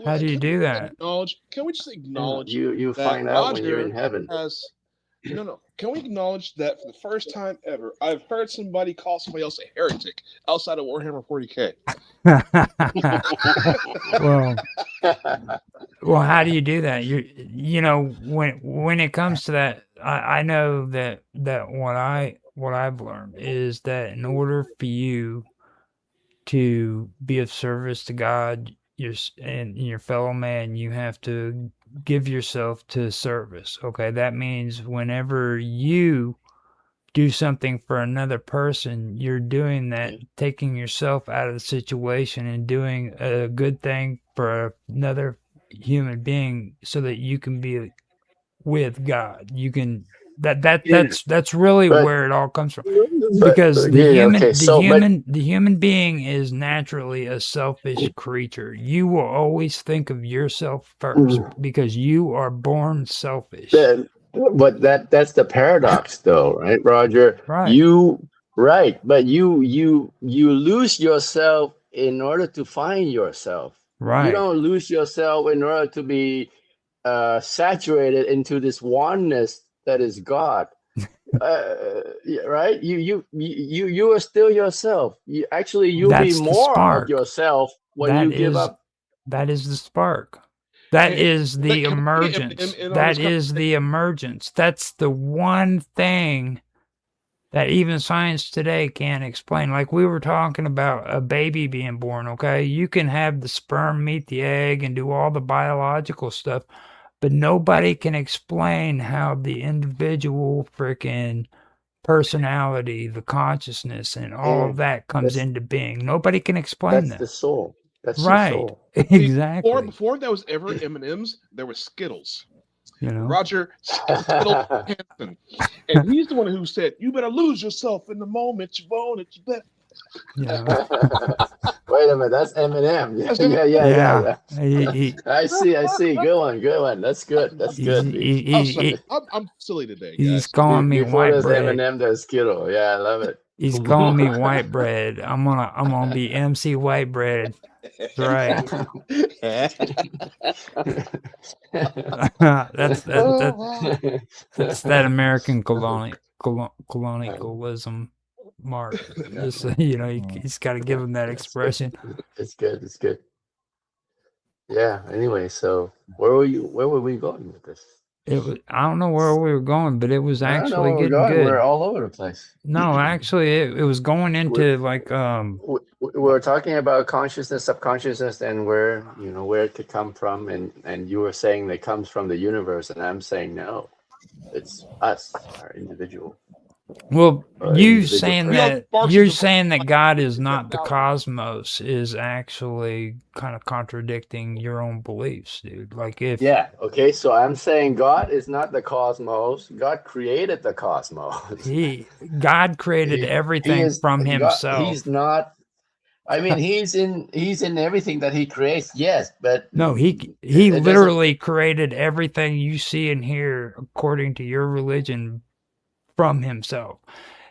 how do you do that? Can we just acknowledge you that find out when you're in heaven? No. Can we acknowledge that for the first time ever, I've heard somebody call somebody else a heretic outside of Warhammer 40K? Well, how do you do that? When it comes to that, I know that what I've learned is that in order for you to be of service to God, and your fellow man, you have to give yourself to service. Okay, that means whenever you do something for another person, you're doing that, taking yourself out of the situation and doing a good thing for another human being, so that you can be with God. You can that's really where it all comes from, because the human being is naturally a selfish creature. You will always think of yourself first because you are born selfish. But that's the paradox, though, right, Roger? Right. But you lose yourself in order to find yourself. Right. You don't lose yourself in order to be saturated into this oneness that is God. Right? You are still yourself. You'll be more of yourself when you give up. That is the spark. That is the emergence. That is the emergence. That's the one thing that even science today can't explain. Like we were talking about a baby being born, okay? You can have the sperm meet the egg and do all the biological stuff, but nobody can explain how the individual freaking personality, the consciousness, and all of that comes into being. Nobody can explain that. That's the soul. That's right. The soul. Exactly. Before there was ever M&Ms, there was Skittles. Roger Skittles Hansen. And he's the one who said, "You better lose yourself in the moment you want it. You better." Wait a minute, that's Eminem. Yeah. I see. Good one. That's good. I'm silly today, guys. He's calling me white bread. Eminem, there's Skittle. Yeah, I love it. He's calling me white bread. I'm gonna be MC White Bread. That's right. that's that American colonialism mark. Just, he's got to give him that expression. It's good. Yeah. Anyway, so where were we going with this? I don't know where we were going, but it was I don't know actually where we're getting going. We're good. all over the place. No, actually, it was going into like We're talking about consciousness, subconsciousness, and where where it could come from, and you were saying that it comes from the universe, and I'm saying no, it's us, our individual, well, you individual saying We are that sparks you're of the saying that God is that not the value. cosmos is actually kind of contradicting your own beliefs, dude. Like if Yeah. Okay. So I'm saying God is not the cosmos. God created the cosmos. God created He everything is from God. himself. He's not. I mean, he's in everything that he creates. Yes, but No, he it doesn't. literally created everything you see and hear according to your religion from himself.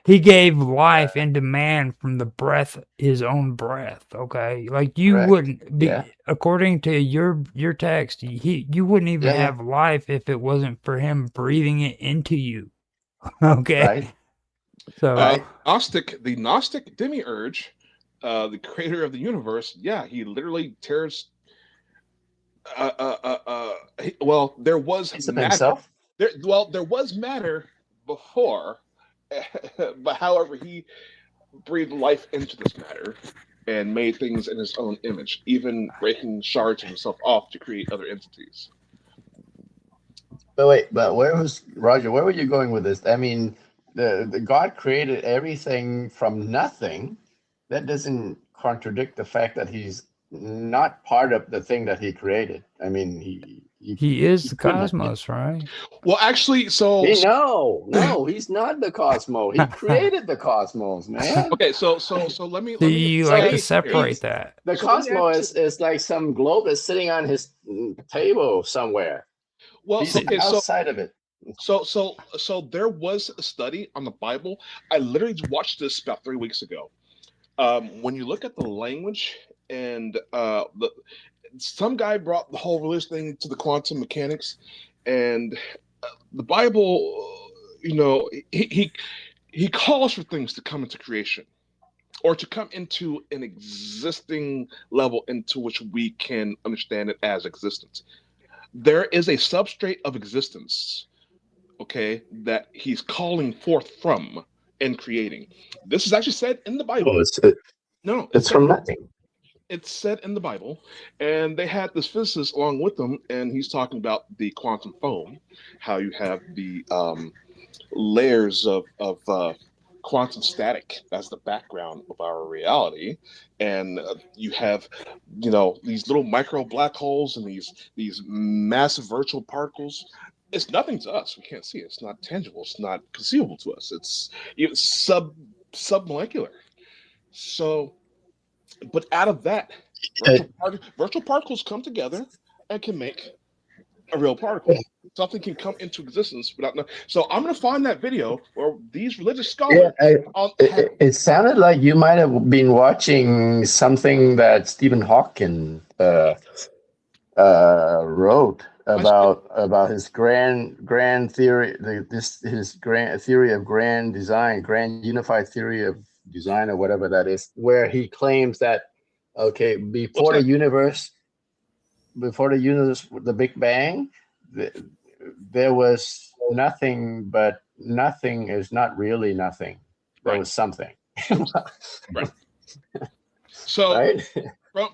He gave life into man from the breath, his own breath. Okay, like you Correct. wouldn't Yeah. be, according to your text. You wouldn't even Yeah. Yeah. have life if it wasn't for him breathing it into you. Okay, Right. so Right. The Gnostic demiurge, the creator of the universe. Yeah, he literally tears. Well, there was Piece of matter. himself. There was matter before, but however, he breathed life into this matter and made things in his own image, even breaking shards of himself off to create other entities. But wait, but where was Roger? Where were you going with this? I mean, the God created everything from nothing. That doesn't contradict the fact that he's not part of the thing that he created. I mean, he is he the couldn't have been. cosmos, right? Well, actually, so No, he's not the cosmos. He created the cosmos, man. okay, so So let me you So like to say separate that. the so let me add cosmos is like some globe is sitting on his table somewhere. well, He's okay, outside of it. so there was a study on the Bible. I literally watched this about 3 weeks ago. When you look at the language and some guy brought the whole religious thing to the quantum mechanics, and the Bible, he calls for things to come into creation or to come into an existing level into which we can understand it as existence. There is a substrate of existence, okay, that he's calling forth from and creating. This is actually said in the Bible. No, No, it's from nothing. it's said in the Bible, and they had this physicist along with them, and he's talking about the quantum foam, how you have the layers of quantum static as the background of our reality, and you have these little micro black holes and these massive virtual particles. It's nothing to us. We can't see it. It's not tangible. It's not conceivable to us. It's submolecular. So, but out of that, virtual particles come together and can make a real particle. Something can come into existence without no. So I'm going to find that video where these religious Yeah, scholars it sounded like you might have been watching something that Stephen Hawking wrote about his grand theory, his grand theory of grand design, grand unified theory of design, or whatever that is, where he claims that okay, before the universe, the Big Bang, there was nothing, but nothing is not really nothing. There was something. Right. So right?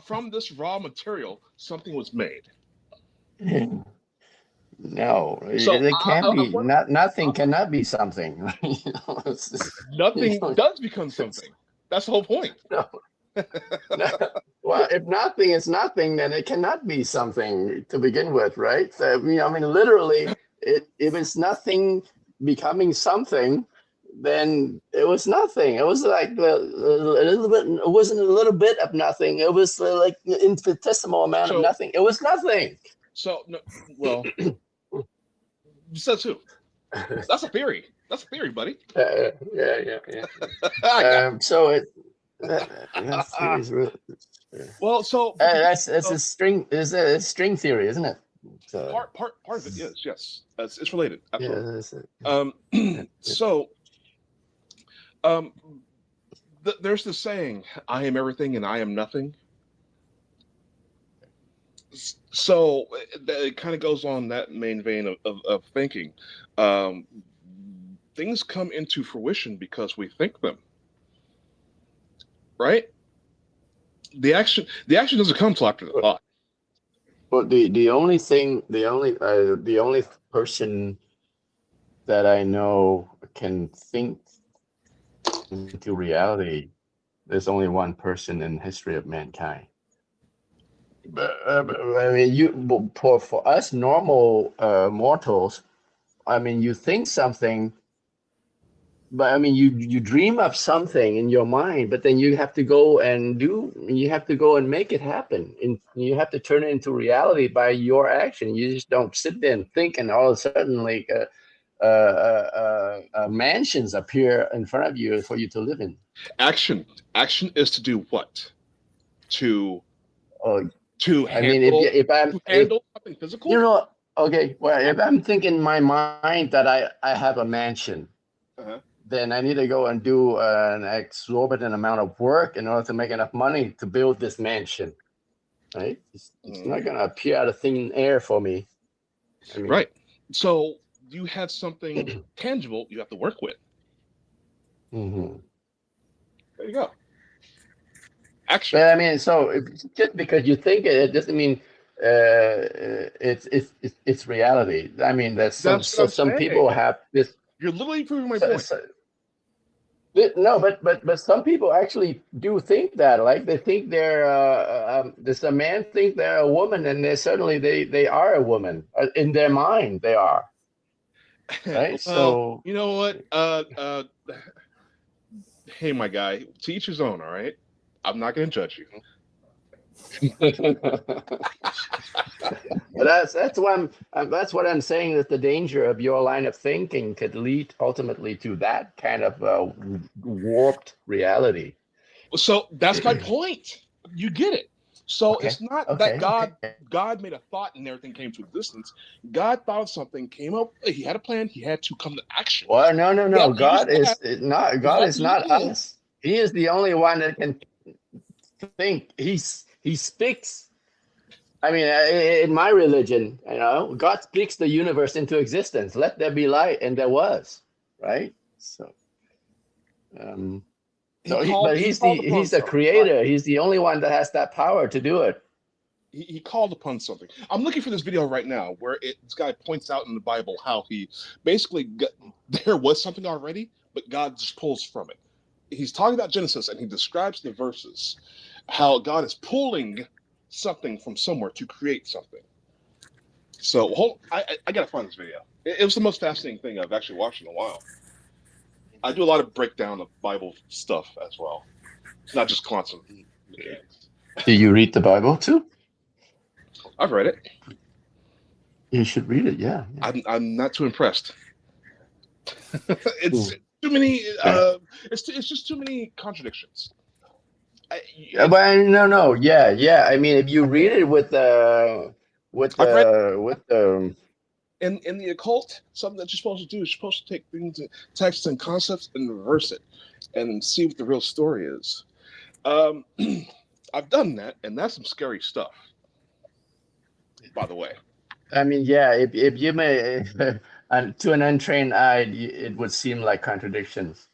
from this raw material, something was made. No, So it can't be. Nothing cannot be something. Nothing does become something. That's the whole point. No. Well, if nothing is nothing, then it cannot be something to begin with, right? So, I mean, literally, if it's nothing becoming something, then it was nothing. It was like a little bit. It wasn't a little bit of nothing. It was like an infinitesimal amount of nothing. It was nothing. So, well, says who? That's a theory. That's a theory, buddy. Yeah. So it. That's really, well, so that's a string. Is a string theory, isn't it? So, part of it is yes. It's related. Absolutely. Yeah, so there's this saying, "I am everything and I am nothing." So it kind of goes on that main vein of thinking. Um, things come into fruition because we think them, right? The action doesn't come till after the thought. But the only thing, the only person that I know can think into reality, there's only one person in the history of mankind. But, I mean, for us normal mortals, I mean, you think something, but I mean, you dream of something in your mind, but then you have to go and make it happen, and you have to turn it into reality by your action. You just don't sit there and think, and all of a sudden, like mansions appear in front of you for you to live in. Action is to do what? To Oh, to I mean, handle if something physical. Okay, well, if I'm thinking in my mind that I have a mansion, then I need to go and do an exorbitant amount of work in order to make enough money to build this mansion, right? It's not going to appear out of thin air for me. I mean, right. So you have something tangible you have to work with. Mm-hmm. There you go. Action. But I mean, so just because you think it doesn't mean it's reality. I mean, that's some people have this. You're literally proving my point. No, but some people actually do think that. Like they think there's a man think they're a woman, and they are a woman in their mind. They are. Right. Well, you know what? Hey, my guy, to each his own. All right. I'm not going to judge you. That's what I'm saying, that the danger of your line of thinking could lead ultimately to that kind of warped reality. So that's my point. You get it. So it's not that God made a thought and everything came to existence. God thought of something, came up. He had a plan. He had to come to action. Well, no. God is not us. He is the only one that can think. He speaks. I mean, in my religion, God speaks the universe into existence. Let there be light, and there was, right? So, he's the creator. He's the only one that has that power to do it. He called upon something. I'm looking for this video right now where this guy points out in the Bible how he basically there was something already, but God just pulls from it. He's talking about Genesis, and he describes the verses, how God is pulling something from somewhere to create something. So I gotta find this video. It was the most fascinating thing I've actually watched in a while. I do a lot of breakdown of Bible stuff as well. It's not just quantum mechanics. Do you read the Bible too? I've read it. You should read it. Yeah. I'm not too impressed. It's too many. It's just too many contradictions. No. Yeah. I mean, if you read it in the occult, something that you're supposed to do is you're supposed to take things, texts and concepts, and reverse it, and see what the real story is. I've done that, and that's some scary stuff. By the way, I mean, yeah. If you may, to an untrained eye, it would seem like contradictions.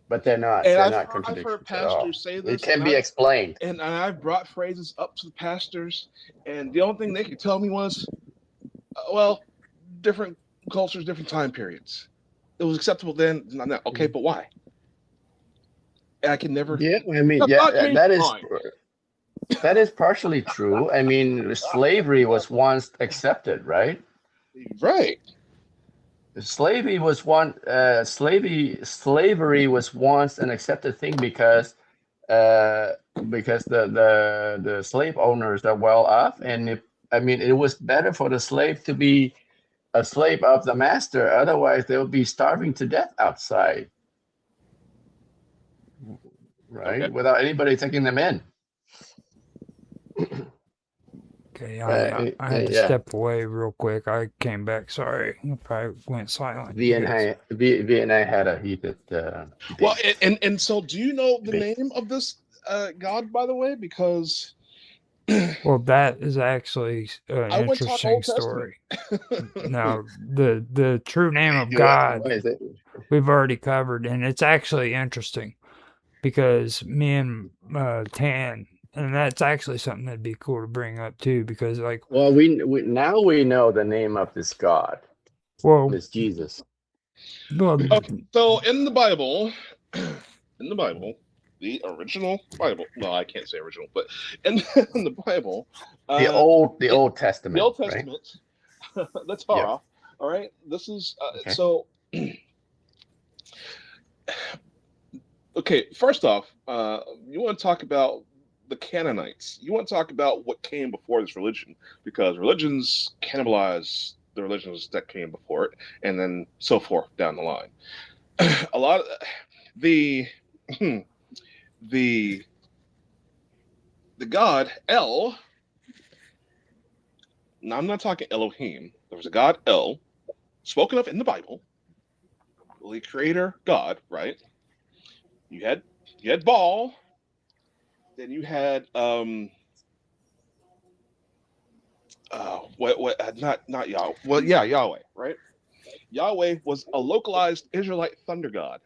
But they're not. And they're not contradictions. I've heard pastors say this. It can be explained. And I've brought phrases up to the pastors, and the only thing they could tell me was, well, different cultures, different time periods. It was acceptable then. Not now. Okay, but why? And I can never. Yeah, I mean, that is partially true. I mean, slavery was once accepted, right? Right. Slavery was once an accepted thing because the slave owners are well off, and it was better for the slave to be a slave of the master. Otherwise, they would be starving to death outside, right? Okay. Without anybody taking them in. Okay, I had to step away real quick. I came back. Sorry if I went silent. V and I had a heated. Well, and so do you know the name of this God, by the way? Because Well, that is actually an I went talk interesting Old Testament. story. Now, the true name of You ask, God why is it? we've already covered, and it's actually interesting because me and Tan, and that's actually something that'd be cool to bring up too, because like, Well, we now we know the name of this God. well, It's Jesus. well, Okay, so in the Bible, the original Bible. Well, I can't say original, but in, in the Bible, The Old Testament. the Old right? Testament, the Torah. All right, this is Okay. so. Okay, first off, you want to talk about the Canaanites. You want to talk about what came before this religion, because religions cannibalize the religions that came before it, and then so forth down the line. A lot of the the god El. Now I'm not talking Elohim. There was a god El, spoken of in the Bible, the creator God, right? You had Baal, then you had not Yahweh. Well, yeah, Yahweh, right? Yahweh was a localized Israelite thunder god.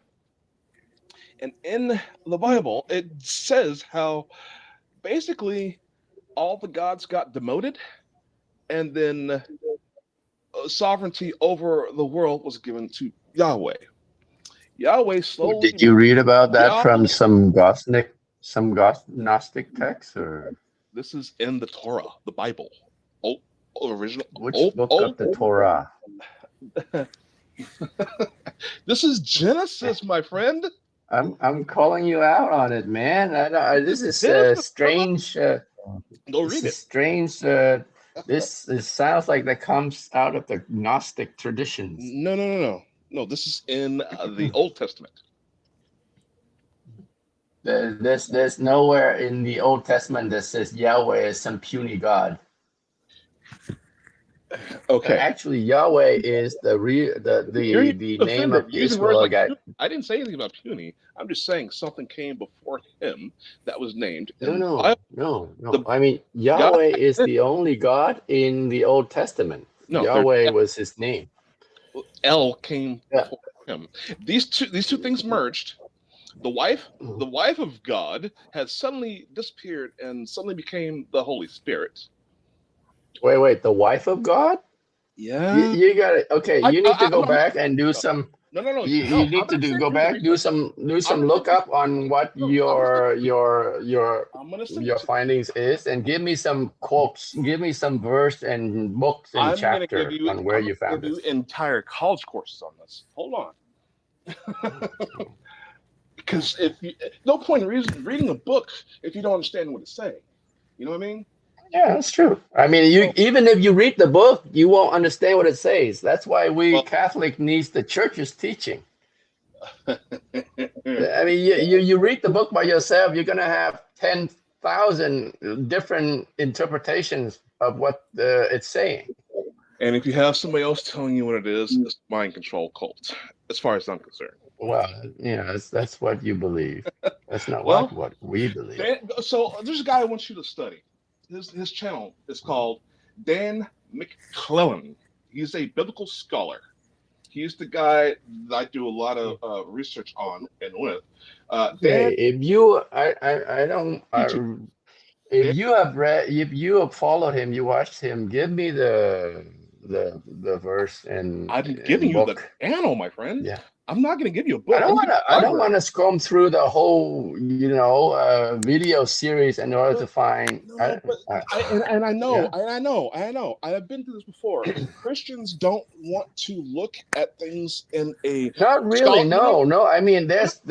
And in the Bible, it says how basically all the gods got demoted, and then sovereignty over the world was given to Yahweh. Yahweh slowly. Did you read about that Yahweh, from some Gnostic text, or this is in the Torah, the Bible, original. which book of the Torah? This is Genesis, my friend. I'm calling you out on it, man. This is strange. Go This read is it. strange. This sounds like that comes out of the Gnostic traditions. No. This is in the Old Testament. There's nowhere in the Old Testament that says Yahweh is some puny god. Okay. Actually, Yahweh is the name of the Israel guy. I didn't say anything about puny. I'm just saying something came before him that was named. No. I mean, Yahweh is the only God in the Old Testament. No, Yahweh was his name. El came before him. These two things merged. The wife of God has suddenly disappeared and suddenly became the Holy Spirit. Wait, the wife of God? Yeah. You got it. Okay, you need to go back and do some. No. You need to go back, do some look up on what your findings is, and give me some quotes, give me some verse and books and chapter on where you found it. Entire college courses on this. Hold on. Because no point in reading a book if you don't understand what it's saying. You know what I mean? Yeah, that's true. I mean, even if you read the book, you won't understand what it says. That's why Catholic needs the church's teaching. I mean, you read the book by yourself, you're gonna have 10,000 different interpretations of what it's saying. And if you have somebody else telling you what it is, it's a mind control cult, as far as I'm concerned. Well, that's what you believe. That's not what we believe. So there's a guy I want you to study. His channel is called Dan McClellan. He's a biblical scholar. He's the guy that I do a lot of research on and with. If you have followed him, you watched him. Give me the verse and. I'm giving you the channel, my friend. Yeah. I'm not going to give you a book. I don't want to scroll through the whole, video series in order to find. I know. I've been through this before. Christians don't want to look at things in a. Not really. No. I mean, there's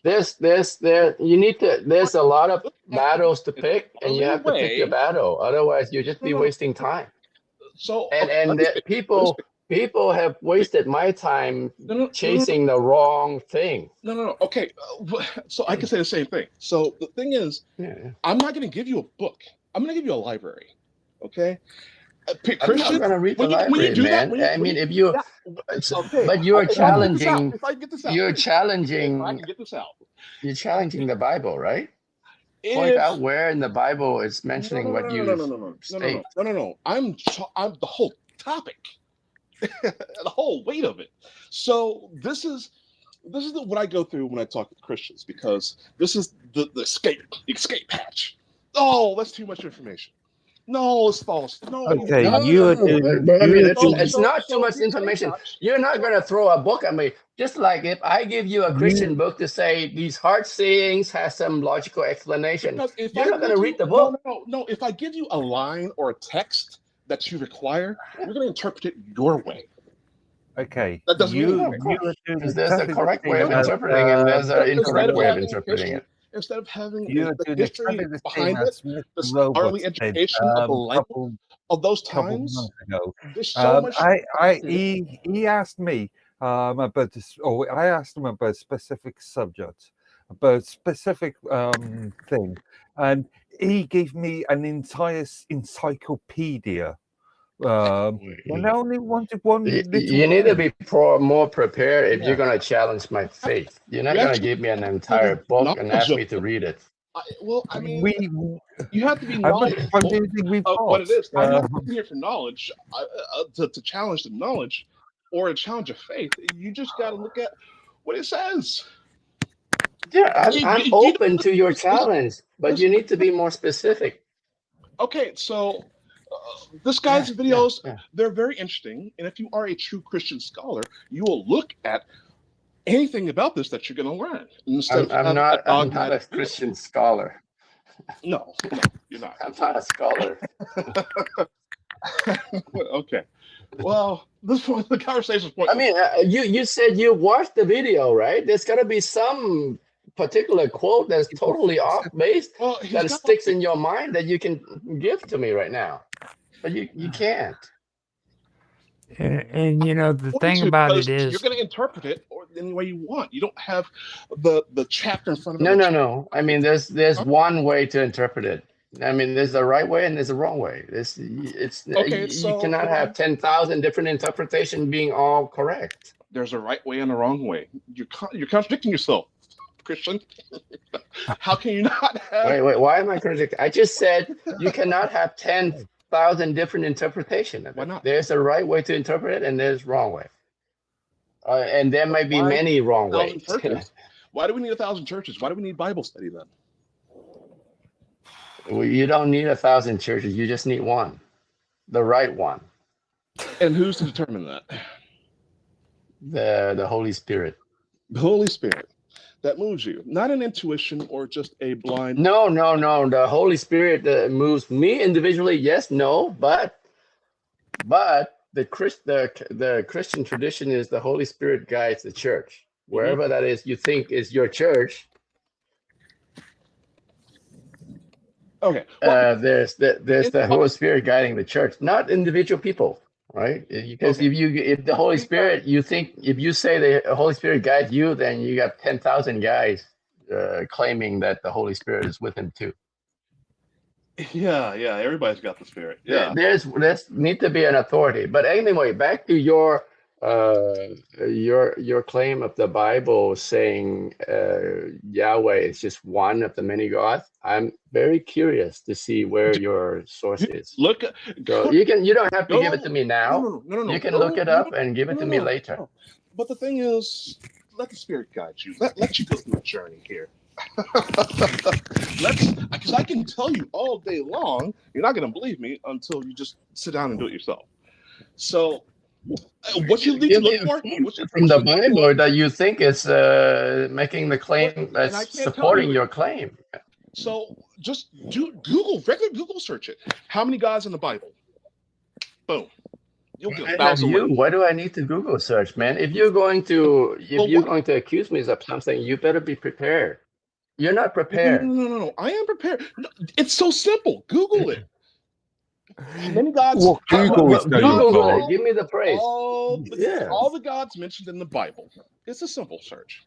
you need to. There's a lot of battles to pick, and you have to pick your battle. Otherwise, you'll just be wasting time. So People have wasted my time chasing the wrong thing. No. Okay, so I can say the same thing. So the thing is, I'm not going to give you a book. I'm going to give you a library. Okay. I'm not going to read the library, man. I mean, if you, but you're challenging. If I get this out, you're challenging. if I can get this out. You're challenging the Bible, right? point if out where in the Bible it's no, mentioning no, what no, no, you no, no, no, no, no, state. no. I'm the whole topic, the whole weight of it. So this is what I go through when I talk with Christians, because this is the escape hatch. Oh, that's too much information. No, it's false. No, you Okay, No, you are no, doing. but I mean, You are so it's doing. so not too so much the escape information. hatch. You're not going to throw a book at me. Just like if I give you a You Christian book to say these hard sayings has some logical explanation, Because if you're I not going to give read you the no, book. no, no, no, if I give you a line or a text that you require, you're going to interpret it your way. okay? That doesn't mean You No, of anything. you course, are doing because there's a exactly the correct way same of No, no. as interpreting and there's an Instead incorrect of way of having interpreting history, it. instead of having you are the doing exactly history the same behind it, as Mr. the Robot scholarly said education of the language couple of those couple times, months ago. there's so much. He asked me about this, or I asked him about specific subjects, about specific thing, and he gave me an entire encyclopedia. And I only wanted one little You need to line. be more prepared if you're Yeah. going to challenge my faith. You're You not going to actually give me an have to entire be book and knowledge ask of me to them. read it. Well, I mean, We, you have to be I'm not knowledgeable convincing we've of what got. it is. I'm not here for knowledge, to challenge the knowledge or to challenge of faith. You just got to look at what it says. Yeah, I'm You open to your challenge, but you listen, need to be more specific. okay, so this Yeah, guy's videos, yeah. they're very interesting. And if you are a true Christian scholar, you will look at anything about this that you're going to learn instead of I'm having a not a dogmatic view. Christian scholar. No, you're not. I'm not a scholar. Okay. Well, this one, the conversation's I pointless. mean, you said you watched the video, right? There's got to be some particular quote that's totally off base Well, he's that got sticks in your mind that you can give to me right now, but you can't. And you know the going thing to, about because it you're is, going to interpret it or any way you want. You don't have the chapter in front of No, it. no. I mean, there's one way to interpret it. I mean, there's a right way and there's a wrong way. Okay, You so cannot have 10,000 different interpretations being all correct. there's a right way and a wrong way. You're contradicting yourself, Christian. How can you not have? Wait. Why am I contradicting? I just said you cannot have 10,000 different interpretations. Why not? There's a right way to interpret it and there's wrong way. And there might be Why many wrong 1,000 ways. churches? Why do we need 1,000 churches? Why do we need Bible study then? Well, you don't need 1,000 churches. You just need one, the right one, And who's to determine that? the Holy Spirit. The Holy Spirit that moves you, not an intuition or just a blind. No. The Holy Spirit moves me individually. Yes, no, but the Christian tradition is the Holy Spirit guides the church wherever that is. You think is your church. Okay. Well, There's the Holy Spirit guiding the church, not individual people, right? Because Okay. if the Holy Spirit, if you say the Holy Spirit guides you, then you got 10,000 guys claiming that the Holy Spirit is with him too. yeah, everybody's got the Spirit. Yeah. There's need to be an authority. But anyway, back to your claim of the Bible saying Yahweh is just one of the many gods. I'm very curious to see where your source is. Look, So you don't have to give it to me now. No. You can look it up and give it to me later. No. But the thing is, let the Spirit guide you. Let you go through a journey here. Because I can tell you all day long, you're not going to believe me until you just sit down and do it yourself. So, what you need to look for from the Bible that you think is making the claim But- and I that's can't tell supporting you. your claim. So just do regular Google search it. How many gods in the Bible? Boom. You'll get I have 1,000 you. ways. Why do I need to Google search, man? If you're going to accuse me of something, you better be prepared. You're not prepared. No. I am prepared. No, it's so simple. Google it. Many gods. What Google is going Google on? it. Give me the praise. All the gods mentioned in the Bible. It's a simple search.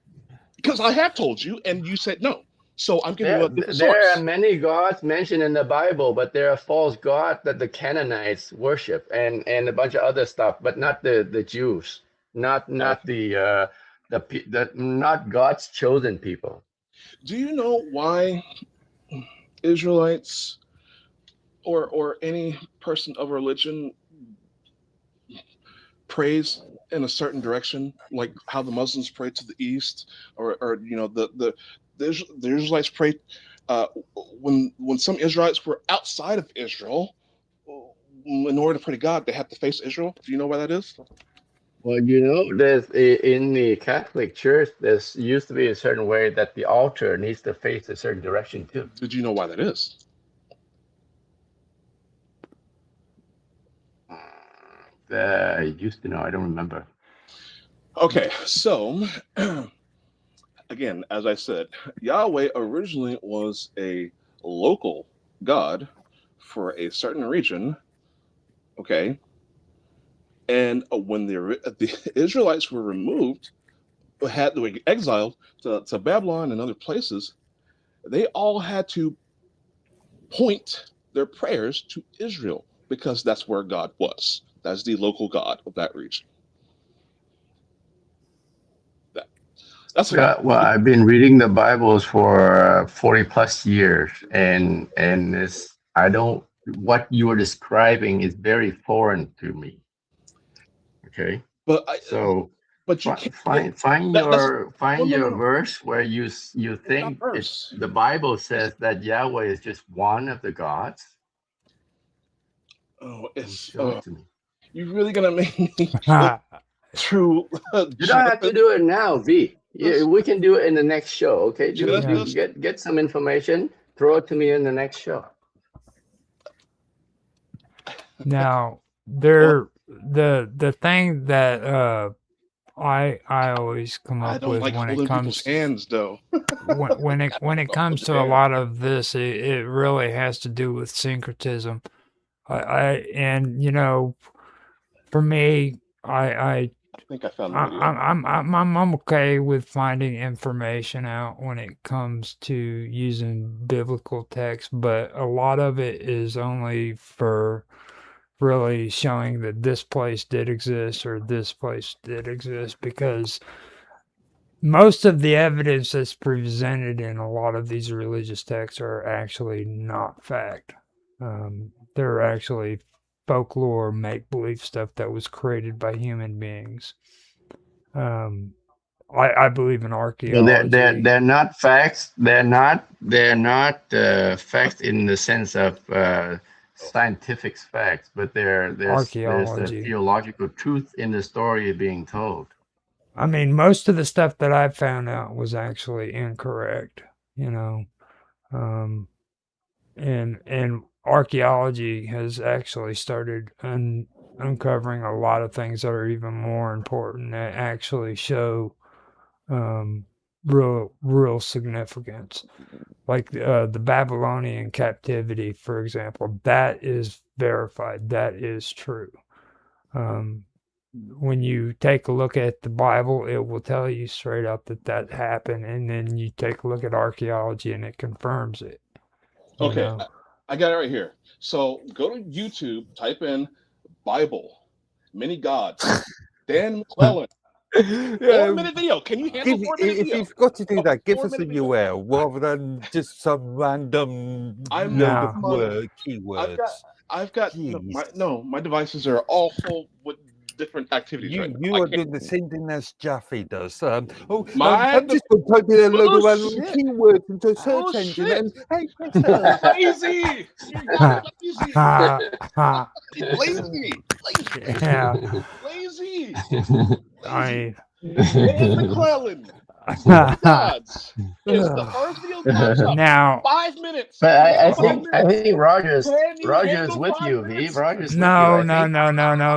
Because I have told you, and you said no. So I'm giving you a different source. There are many gods mentioned in the Bible, but there are false gods that the Canaanites worship and a bunch of other stuff, but not the Jews, not not God's chosen people. Do you know why Israelites or any person of religion prays in a certain direction, like how the Muslims pray to the east, or the Israelites pray. Uh, when some Israelites were outside of Israel, in order to pray to God, they have to face Israel. Do you know why that is? Well, there's in the Catholic Church, there's used to be a certain way that the altar needs to face a certain direction too. Did you know why that is? I used to know. I don't remember. Okay, so again, as I said, Yahweh originally was a local god for a certain region. Okay, and when the Israelites were removed, they were exiled to Babylon and other places, they all had to point their prayers to Israel because that's where God was. That's the local God of that region. That's why. Well, I've been reading the Bibles for 40 plus years, and this I don't. What you are describing is very foreign to me. Okay, But so but you can't find that's your verse where you It's not think verse. the Bible says that Yahweh is just one of the gods. Oh, Show it to me. you're really gonna make me look through You don't have to do it now, V. Yeah, we can do it in the next show. Okay, Genesis. get some information. Throw it to me in the next show. Now, the thing that I always come I up don't with like when it holding people's comes hands, though. when it comes to a lot of this, it really has to do with syncretism. And for me, I think I found the video. I'm okay with finding information out when it comes to using biblical text, but a lot of it is only for really showing that this place did exist or this place did exist, because most of the evidence that's presented in a lot of these religious texts are actually not fact. They're actually folklore, make believe stuff that was created by human beings. I believe in Well, archaeology. they're not facts. They're not facts in the sense of scientific facts, but there's a Archaeology. theological truth in the story being told. I mean, most of the stuff that I found out was actually incorrect, you know. Um, and archaeology has actually started uncovering a lot of things that are even more important that actually show real significance, like the Babylonian captivity, for example. That is verified. That is true. When you take a look at the Bible, it will tell you straight up that happened, and then you take a look at archaeology, and it confirms it. Okay, I got it right here. So go to YouTube, type in Bible, many gods, Dan McClellan. 4-minute video. Can you handle 4-minute video? If you've got to do that, give us a 4-minute video. URL rather than just some random load of keywords. I've got my devices are all full with different activities right now. You are doing the same thing as Jaffe does. I'm just going to type in a load of random keywords into a search engine and hey, lazy! Lazy! I Dan McClellan. Gods. Is the first video comes up. Now 5 minutes. But I think Rogers with you, V. Rogers with you. No.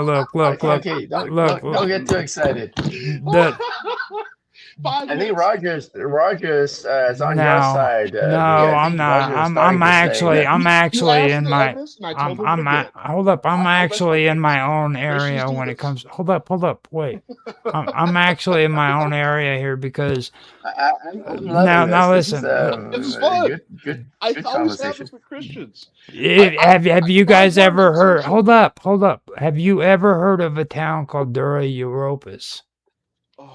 Look. Okay, don't get too excited. I think Rogers is on your side. I'm not. I'm actually in my. Hold up. I'm actually in my own area when it comes. Hold up. Wait. I'm actually in my own area here because. Now listen. This is fun. Good I always have conversation. this with Christians. Have you guys ever heard? Hold up. Have you ever heard of a town called Dura Europos?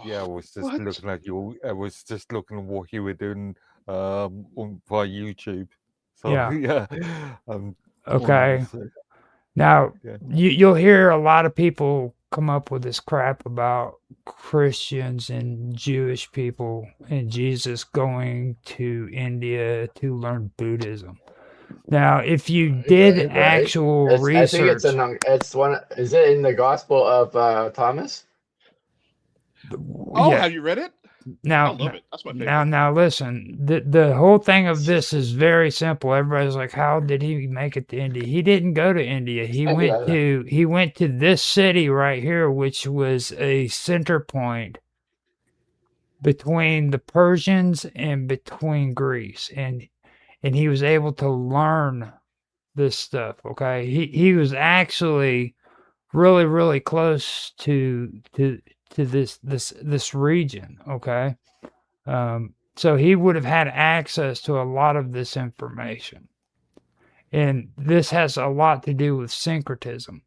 Yeah, I was just looking at you. I was just looking at what you were doing via YouTube. So Yeah. yeah, Okay. honestly, Now, yeah. you'll hear a lot of people come up with this crap about Christians and Jewish people and Jesus going to India to learn Buddhism. Now, if you did Right. actual I think research, it's one. Is it in the Gospel of Thomas? Oh, yeah. have you read it? I Now, love it. That's my favorite. now, listen. The whole thing of this is very simple. Everybody's like, "How did he make it to India?" He didn't go to India. He went to this city right here, which was a center point between the Persians and between Greece, and he was able to learn this stuff. Okay, he was actually really close to this region. Okay. So he would have had access to a lot of this information. And this has a lot to do with syncretism.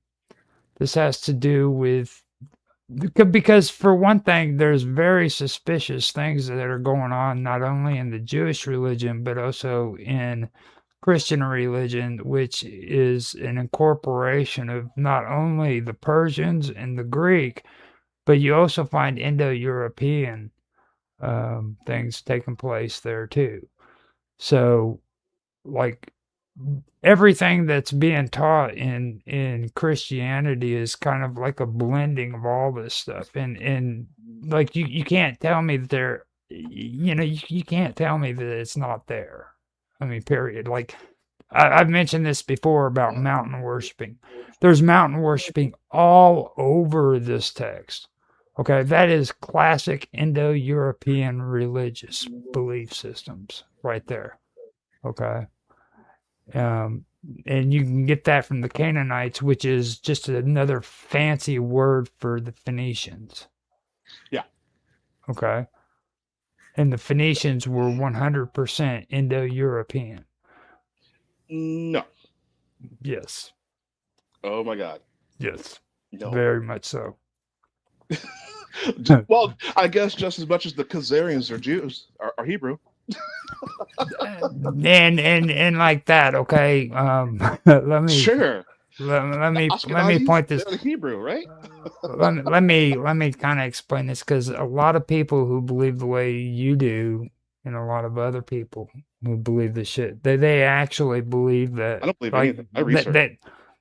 This has to do with, because for one thing, there's very suspicious things that are going on, not only in the Jewish religion, but also in Christian religion, which is an incorporation of not only the Persians and the Greek, but you also find Indo-European things taking place there too. So, like, everything that's being taught in Christianity is kind of like a blending of all this stuff, and like you can't tell me that there, you can't tell me that it's not there. I mean, period. Like I've mentioned this before about mountain worshiping. There's mountain worshiping all over this text. Okay, that is classic Indo-European religious belief systems right there. Okay. And you can get that from the Canaanites, which is just another fancy word for the Phoenicians. Yeah. Okay. And the Phoenicians were 100% Indo-European. No. Yes. Oh my God. Yes. No. Very much so. Well, I guess just as much as the Khazarians are Jews, are Hebrew. and like that, okay. Let me Sure. let me Ashkenazis, point this. they're the Hebrew, right? let me kind of explain this, because a lot of people who believe the way you do, and a lot of other people who believe this shit, they actually believe that. I don't believe like, anything. I research. that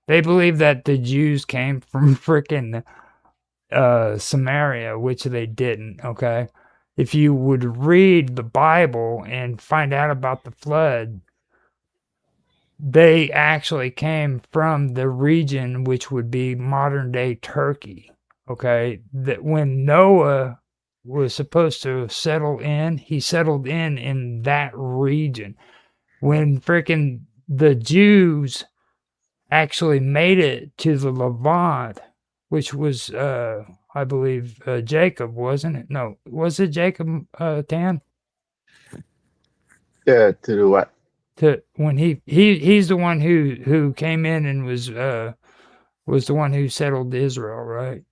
they believe that the Jews came from freaking Samaria, which they didn't. Okay, if you would read the Bible and find out about the flood, they actually came from the region which would be modern day Turkey. Okay, that when Noah was supposed to settle in, he settled in that region. When freaking the Jews actually made it to the Levant, which was I believe Jacob, wasn't it? No, was it Jacob, Tan? Yeah, to do what? To when he's the one who came in and was the one who settled Israel, right?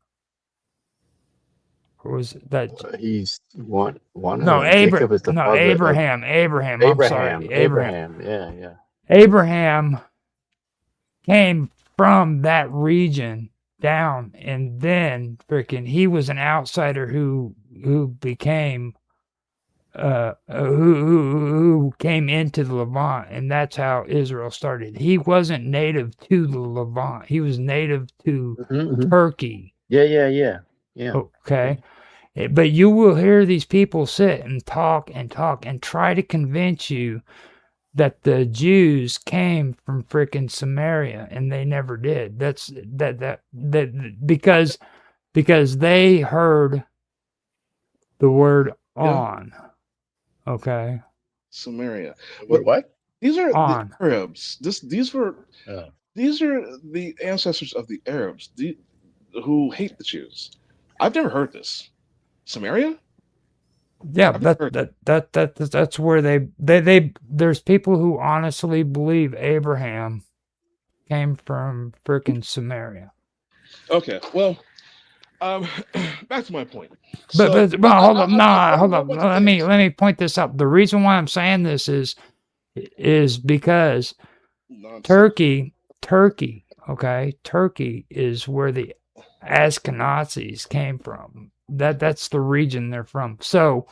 Or was that He's one no, of them. Jacob is the no, father Abraham. I'm sorry, Abraham. Yeah. Abraham came from that region down, and then freaking he was an outsider who became who came into the Levant, and that's how Israel started. He wasn't native to the Levant. He was native to Turkey. Yeah. Okay. But you will hear these people sit and talk and try to convince you that the Jews came from freaking Samaria, and they never did. That's that because they heard the word on. Okay. Samaria. What? These are On. the Arabs. These are the ancestors of the Arabs who hate the Jews. I've never heard this. Samaria? Yeah, that's where they there's people who honestly believe Abraham came from freaking Samaria. Okay, well, back to my point. But hold up. Let me point this out. The reason why I'm saying this is is because Nonsense. Turkey, okay? Turkey is where the Ashkenazis came from. That's the region they're from. So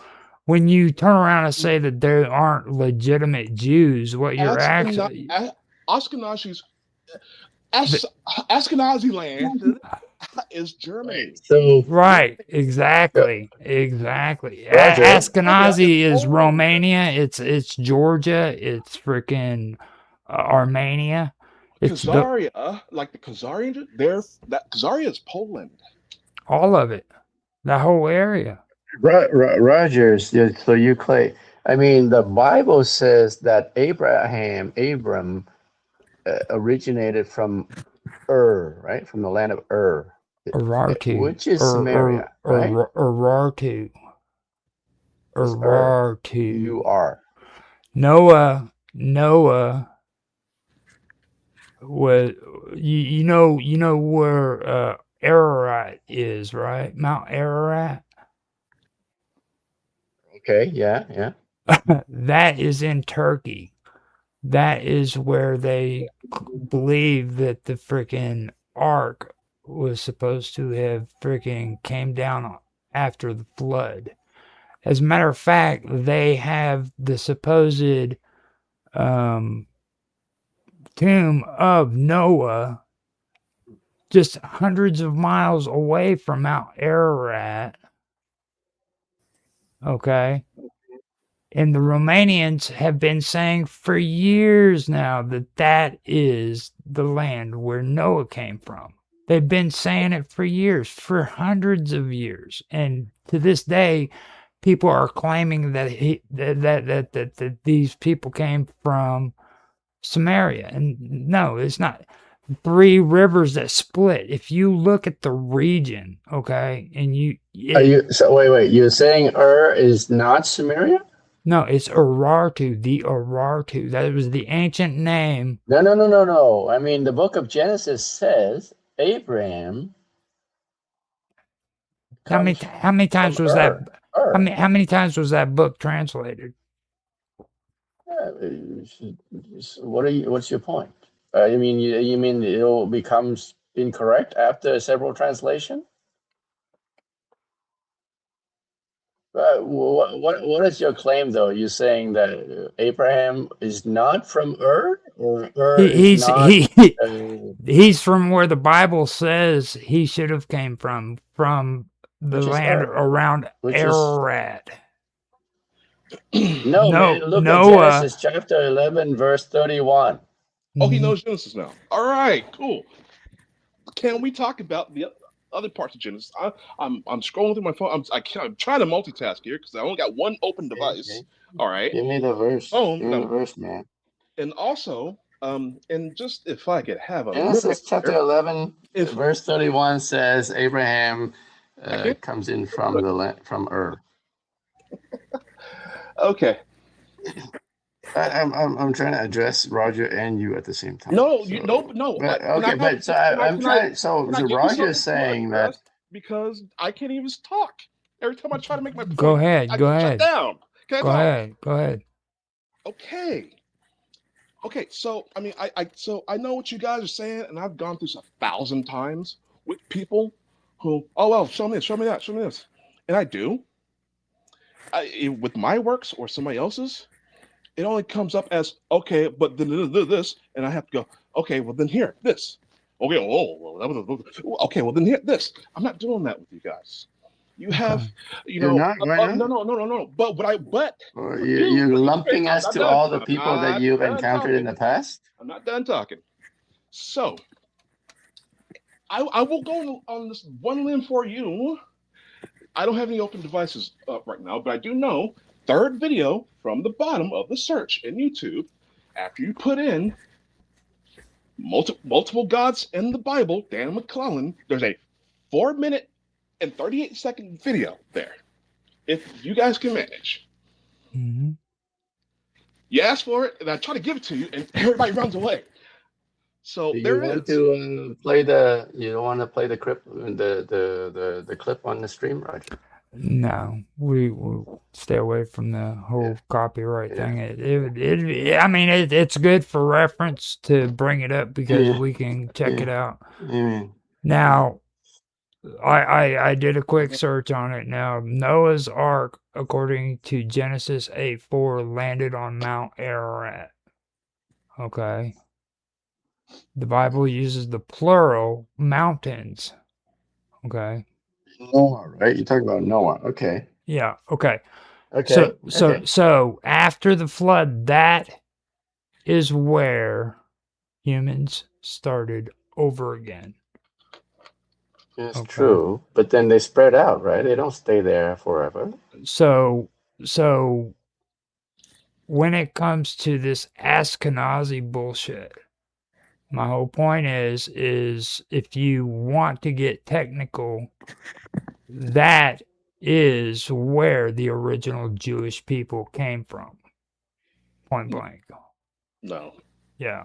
when you turn around and say that they aren't legitimate Jews, what you're actually Ashkenazis, Ashkenazi land is Germany. So right, exactly. Roger. Ashkenazi is Poland. Romania, it's Georgia, it's freaking Armenia. It's Khazaria, like the Khazarian, Khazaria is Poland. all of it. The whole area. Rogers, so you Clay. I mean, the Bible says that Abram, originated from right? From the land of Urartu. which is Samaria, right? Urartu. Urartu. You are. Noah was you know where Ararat is, right? Mount Ararat. Okay, yeah. That is in Turkey. That is where they believe that the freaking ark was supposed to have freaking came down after the flood. As a matter of fact, they have the supposed tomb of Noah just hundreds of miles away from Mount Ararat. Okay. And the Romanians have been saying for years now that that is the land where Noah came from. They've been saying it for years, for hundreds of years. And to this day, people are claiming that that these people came from Samaria. And no, it's not. 3 rivers that split. If you look at the region, okay, and wait, you're saying is not Samaria? No, it's Urartu, the Urartu. That was the ancient name. No. I mean, the book of Genesis says Abraham. How many times was that? How many times was that book translated? What's your point? You mean it becomes incorrect after several translation? What is your claim though? You're saying that Abraham is not from Ur, or is not? He's from where the Bible says he should have came from the land around Ararat. Look at Genesis chapter 11, verse 31. Oh, he knows Genesis now. All right, cool. Can we talk about the other parts of Genesis? I'm scrolling through my phone. I'm trying to multitask here because I only got one open device. Okay. All right. Give me the verse. Give me the verse, man. And also, and just if I could have a Genesis chapter 11, verse 31 says Abraham comes in from the land from Ur. Okay. I'm trying to address Roger and you at the same time. No. Roger is saying that because I can't even talk every time I try to make my point. Go ahead. Shut down. Go ahead. Okay. So I mean, I know what you guys are saying, and I've gone through this 1,000 times with people who, oh well, show me this, and I do. With my works or somebody else's, it only comes up as, okay, but then this, and I have to go, okay, well then here, this. Okay, okay, well then here, this. I'm not doing that with you guys. You have, no. But you're lumping us to all the people that you've encountered in the past. I'm not done talking. So I will go on this one limb for you. I don't have any open devices up right now, but I do know third video from the bottom of the search in YouTube, after you put in multiple gods in the Bible, Dan McClellan, there's a 4-minute and 38-second video there. If you guys can manage. Mm-hmm. You ask for it, and I try to give it to you, and everybody runs away. So you want to play the clip on the stream, Roger? No, we stay away from the whole copyright Yeah. thing. I mean, it's good for reference to bring it up because Yeah. we can check it out. mean, Now, I did a quick search on it. Now, Noah's Ark, according to Genesis 8:4, landed on Mount Ararat. Okay. The Bible uses the plural mountains. Okay. Noah, right? You're talking about Noah. Okay. Yeah. Okay. Okay. So after the flood, that is where humans started over again. It's Okay. true, but then they spread out, right? They don't stay there forever. So when it comes to this Ashkenazi bullshit, my whole point is if you want to get technical, that is where the original Jewish people came from. Point blank. No. Yeah.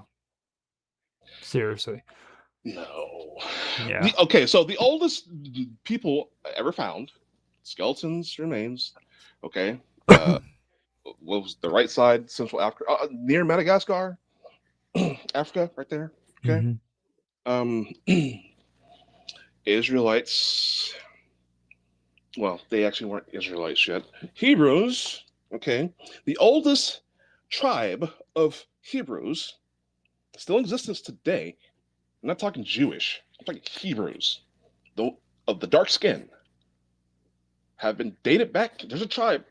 Seriously. No. Yeah. Okay, so the oldest people ever found, skeletons, remains, okay, what was the right side, Central Africa, near Madagascar, Africa, right there, okay? Mhm. Israelites, well, they actually weren't Israelites yet. Hebrews, okay, the oldest tribe of Hebrews, still in existence today. I'm not talking Jewish, I'm talking Hebrews, of the dark skin, have been dated back. There's a tribe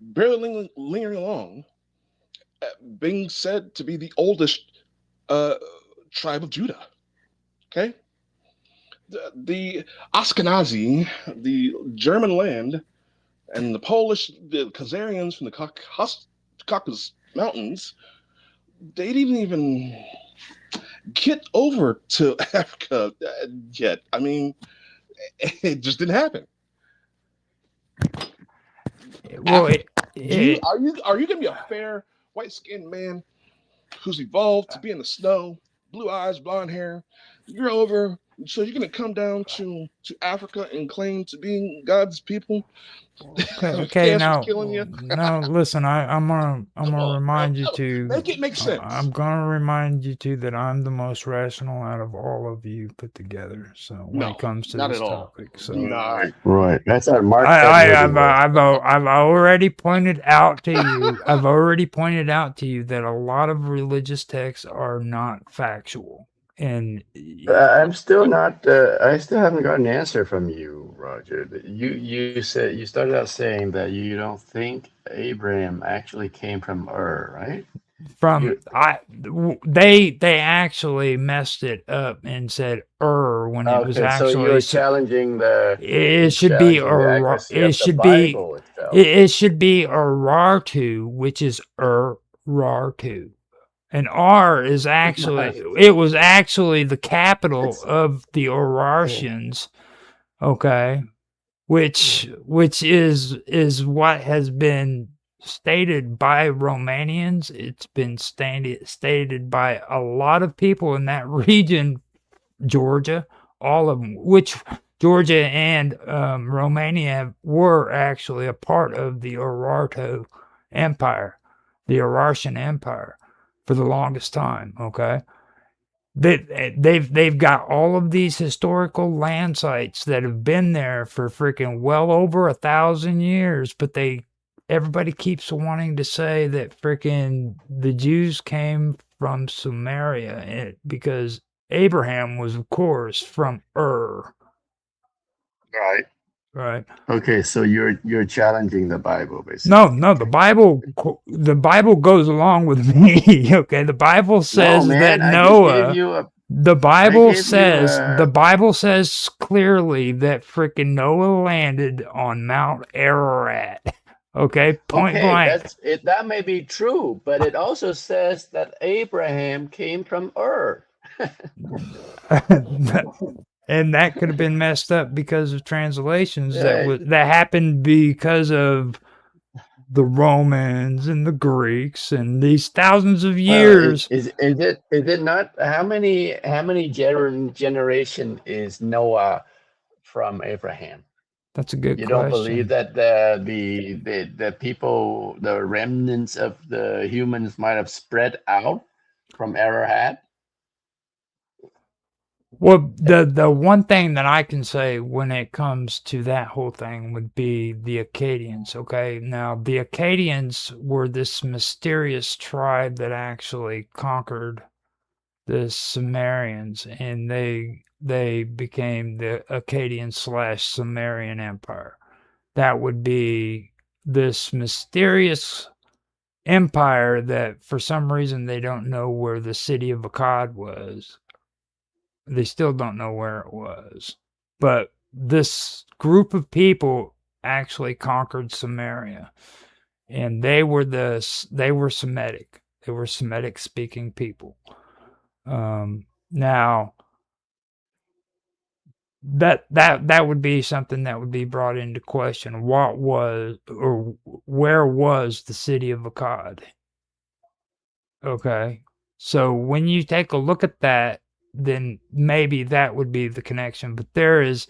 barely lingering along, being said to be the oldest tribe of Judah. Okay, the Ashkenazi, the German land, and the Polish, the Khazarians from the Caucasus Mountains, they didn't even get over to Africa yet. I mean, it just didn't happen. Well, are you going to be a fair white-skinned man who's evolved to be in the snow, blue eyes, blonde hair? You're over, so you're going to come down to Africa and claim to be God's people? Okay, Cancer's killing you. no. Listen, I'm gonna remind you to Make it make sense. I'm gonna remind you to that I'm the most rational out of all of you put together. So when it comes to this topic, so Right. That's our Mark. I've already pointed out to you. I've already pointed out to you that a lot of religious texts are not factual. And I'm still not. I still haven't got an answer from you, Roger. You said you started out saying that you don't think Abraham actually came from Ur, right? They actually messed it up and said when it was actually. So you're challenging the. It should be Bible itself. It should be Urartu, which is Urartu. And R is actually, it was actually the capital of the Urartians, okay, which is what has been stated by Romanians. It's been stated by a lot of people in that region, Georgia, all of them, which Georgia and Romania were actually a part of the Urartu Empire, the Urartian Empire, for the longest time. Okay, they've got all of these historical land sites that have been there for freaking well over 1,000 years, but everybody keeps wanting to say that freaking the Jews came from Sumeria because Abraham was, of course, from Ur. Right. Right. Okay, so you're challenging the Bible, basically. No, the Bible goes along with me. Okay, the Bible says that Noah. The Bible says clearly that freaking Noah landed on Mount Ararat. Okay, point blank. That may be true, but it also says that Abraham came from Ur. And that could have been messed up because of translations that happened because of the Romans and the Greeks and these thousands of years. Is it not? How many generation is Noah from Abraham? That's a good You question. don't believe that the people, the remnants of the humans might have spread out from Arahat? Well, the one thing that I can say when it comes to that whole thing would be the Acadians. Okay, now the Acadians were this mysterious tribe that actually conquered the Sumerians, and they became the Akkadian slash Sumerian Empire. That would be this mysterious empire that for some reason they don't know where the city of Akkad was. They still don't know where it was. But this group of people actually conquered Samaria, and they were Semitic. They were Semitic speaking people. Now that would be something that would be brought into question. What was or where was the city of Akkad? Okay. So when you take a look at that, then maybe that would be the connection. But there is,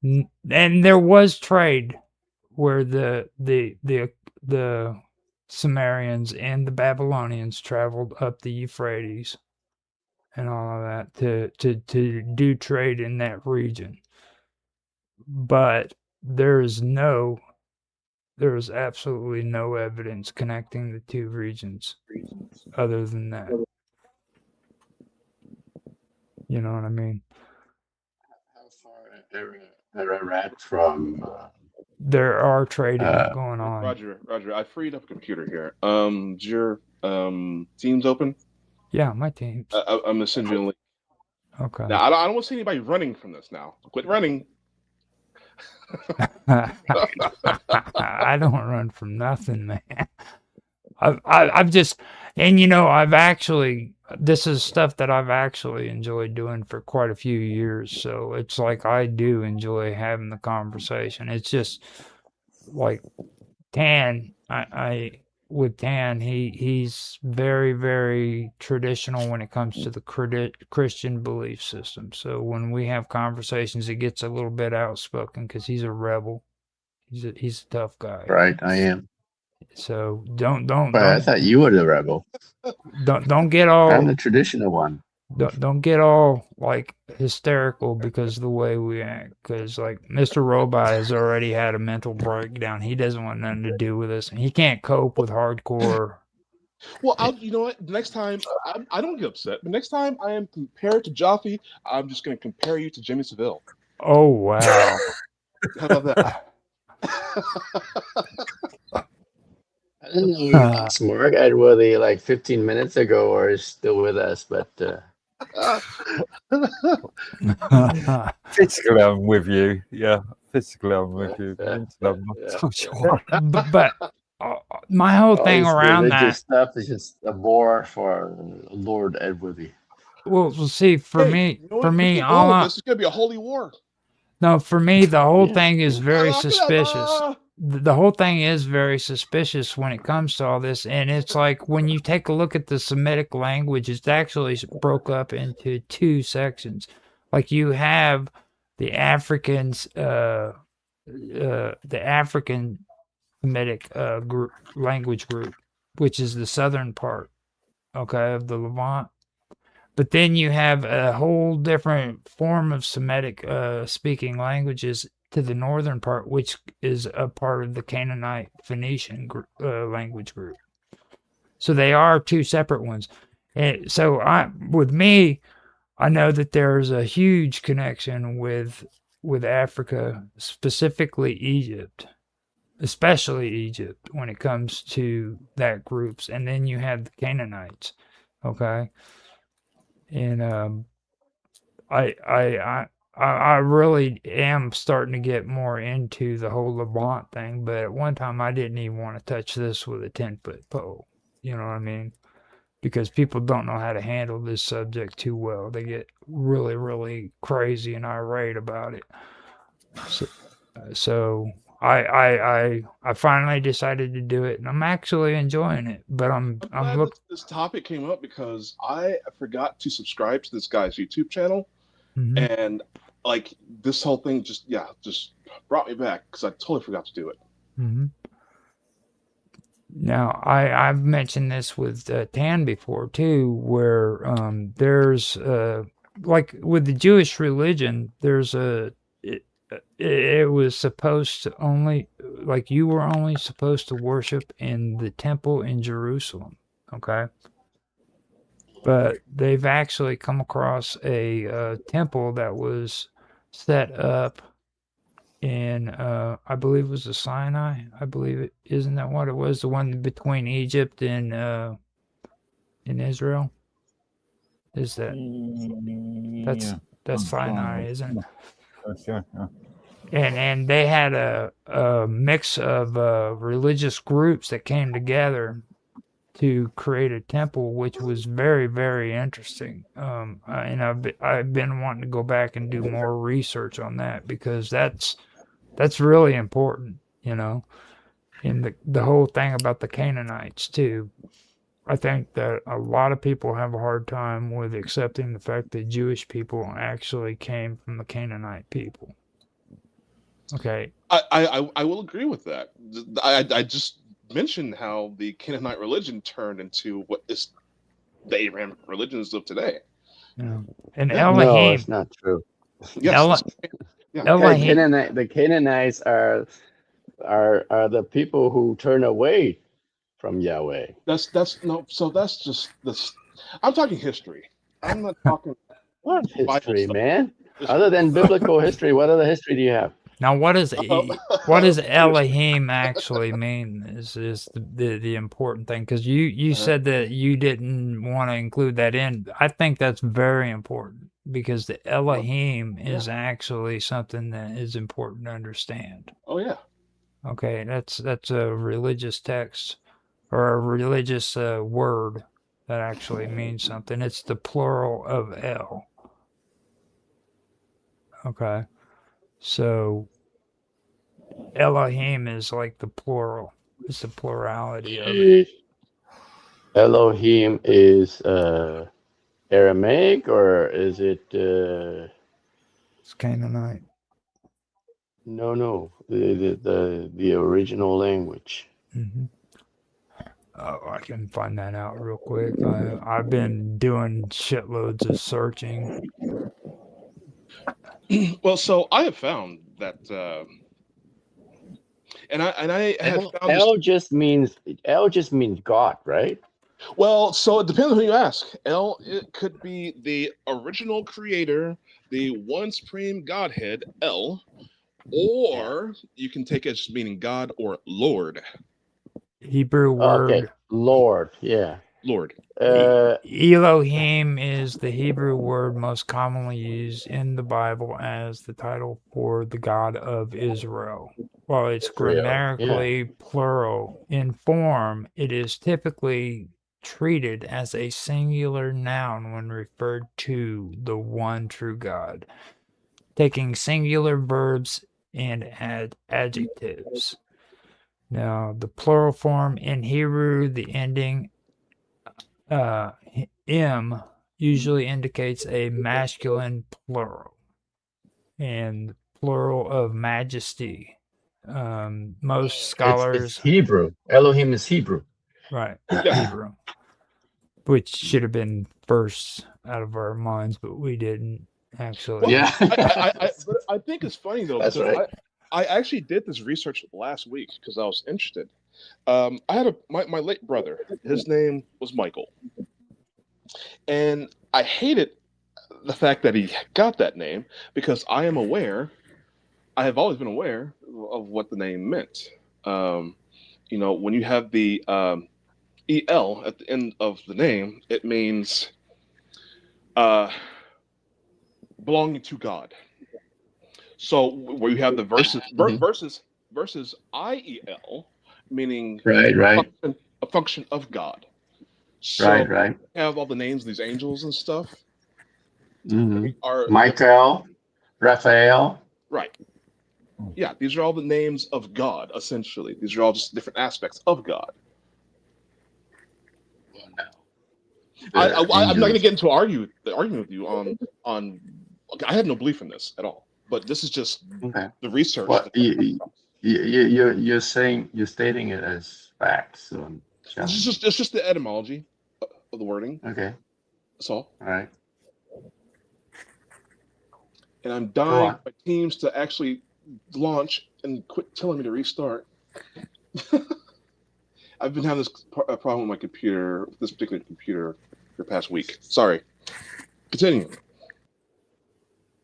and there was trade where the Sumerians and the Babylonians traveled up the Euphrates and all of that to do trade in that region. But there is absolutely no evidence connecting the two regions other than that. You know what I mean? How far Ararat from? There are trading going on. Roger. I freed up a computer here. Is your Teams open? Yeah, my team. I'm gonna send you a link. Okay. Now I don't want to see anybody running from this. Now quit running. I don't run from nothing, man. I've just, and you know, I've actually, this is stuff that I've actually enjoyed doing for quite a few years. So it's like I do enjoy having the conversation. It's just like Tan, I with Tan, he's very, very traditional when it comes to the Christian belief system. So when we have conversations, it gets a little bit outspoken because he's a rebel. He's a tough guy. Right, I am. So But I thought you were the rebel. Don't get all. I'm the traditional one. Don't get all like hysterical because of the way we act. Because like Mr. Robot has already had a mental breakdown. He doesn't want nothing to do with us, and he can't cope with hardcore. Well, you know what? Next time, I don't get upset. But next time I am compared to Jaffe, I'm just going to compare you to Jimmy Seville. Oh wow! How about that? I didn't know you lost Mark Edworthy like 15 minutes ago, or is still with us, but. Physically, I'm with you. Yeah, physically, I'm with you. I'm not so sure. But my whole thing around that stuff is just a bore for Lord Edworthy. Well, see, for me, this is going to be a holy war. No, for me, the whole thing is very suspicious. The whole thing is very suspicious when it comes to all this. And it's like when you take a look at the Semitic language, it's actually broke up into two sections. Like you have the Africans, the African Semitic language group, which is the southern part, okay, of the Levant. But then you have a whole different form of Semitic speaking languages to the northern part, which is a part of the Canaanite Phoenician language group. So they are two separate ones. And so with me, I know that there's a huge connection with Africa, specifically Egypt, especially Egypt when it comes to that groups. And then you have the Canaanites, okay? And I really am starting to get more into the whole Levant thing, but at one time I didn't even want to touch this with a 10-foot pole. You know what I mean? Because people don't know how to handle this subject too well. They get really, really crazy and irate about it. So I finally decided to do it, and I'm actually enjoying it. But I'm glad this topic came up because I forgot to subscribe to this guy's YouTube channel, and like this whole thing just brought me back because I totally forgot to do it. Mm-hmm. Now, I've mentioned this with Tan before too, where there's like with the Jewish religion, there's it was supposed to only like you were only supposed to worship in the temple in Jerusalem, okay? But they've actually come across a temple that was set up in I believe it was the Sinai. I believe it isn't that what it was, the one between Egypt and in Israel? Is that Yeah. that's I'm trying Sinai, to- isn't it? Yeah. And they had a mix of religious groups that came together to create a temple, which was very, very interesting. And I've been wanting to go back and do more research on that because that's really important, you know. And the whole thing about the Canaanites too. I think that a lot of people have a hard time with accepting the fact that Jewish people actually came from the Canaanite people. Okay. I will agree with that. I just mentioned how the Canaanite religion turned into what is the Abrahamic religions of today. Yeah. And Yeah. No, Elohim. it's not true. Yes. Ela- Yeah. Elohim. The Canaanites are the people who turn away from Yahweh. That's no. So that's just this. I'm talking history. I'm not talking What Bible history, stuff. man? Other than biblical history, what other history do you have? Now, what does Elohim actually mean? Is the important thing? Because you said that you didn't want to include that in. I think that's very important because the Elohim is actually something that is important to understand. Oh yeah. Okay, that's a religious text or a religious word that actually means something. It's the plural of El. Okay, so Elohim is like the plural. It's the plurality of it. Elohim is Aramaic, or is it? It's Canaanite. No, the original language. Mm-hmm. Oh, I can find that out real quick. I've been doing shitloads of searching. Well, so I have found that, and I had found this. El just means God, right? Well, so it depends on who you ask. It could be the original creator, the one supreme Godhead, El, or you can take it as meaning God or Lord. Hebrew word. Okay, Lord, yeah. Lord. Elohim is the Hebrew word most commonly used in the Bible as the title for the God of Israel. While it's grammatically plural in form, it is typically treated as a singular noun when referred to the one true God, taking singular verbs and adjectives. Now, the plural form in Hebrew, the ending M usually indicates a masculine plural and plural of majesty. Most scholars. It's Hebrew. Elohim is Hebrew. Right, Hebrew. Which should have been first out of our minds, but we didn't actually. Well, Yeah. I think it's funny though. That's because right. I actually did this research last week because I was interested. I had my late brother. His name was Michael, and I hated the fact that he got that name because I have always been aware of what the name meant. When you have the el at the end of the name, it means belonging to God. So where you have the verses IEL, meaning Right. a function of God. So Right. you have all the names of these angels and stuff. Mm-hmm. Michael, Raphael. Right. Yeah, these are all the names of God, essentially. These are all just different aspects of God. I'm not going to get into the argument with you on I have no belief in this at all, but this is just Okay. the research. What you're saying, you're stating it as facts. So I'm challenging. It's just the etymology of the wording. Okay. That's all. All right. And I'm Go dying on. for teams to actually launch and quit telling me to restart. I've been having this problem with my computer, this particular computer, for the past week. Sorry. Continue.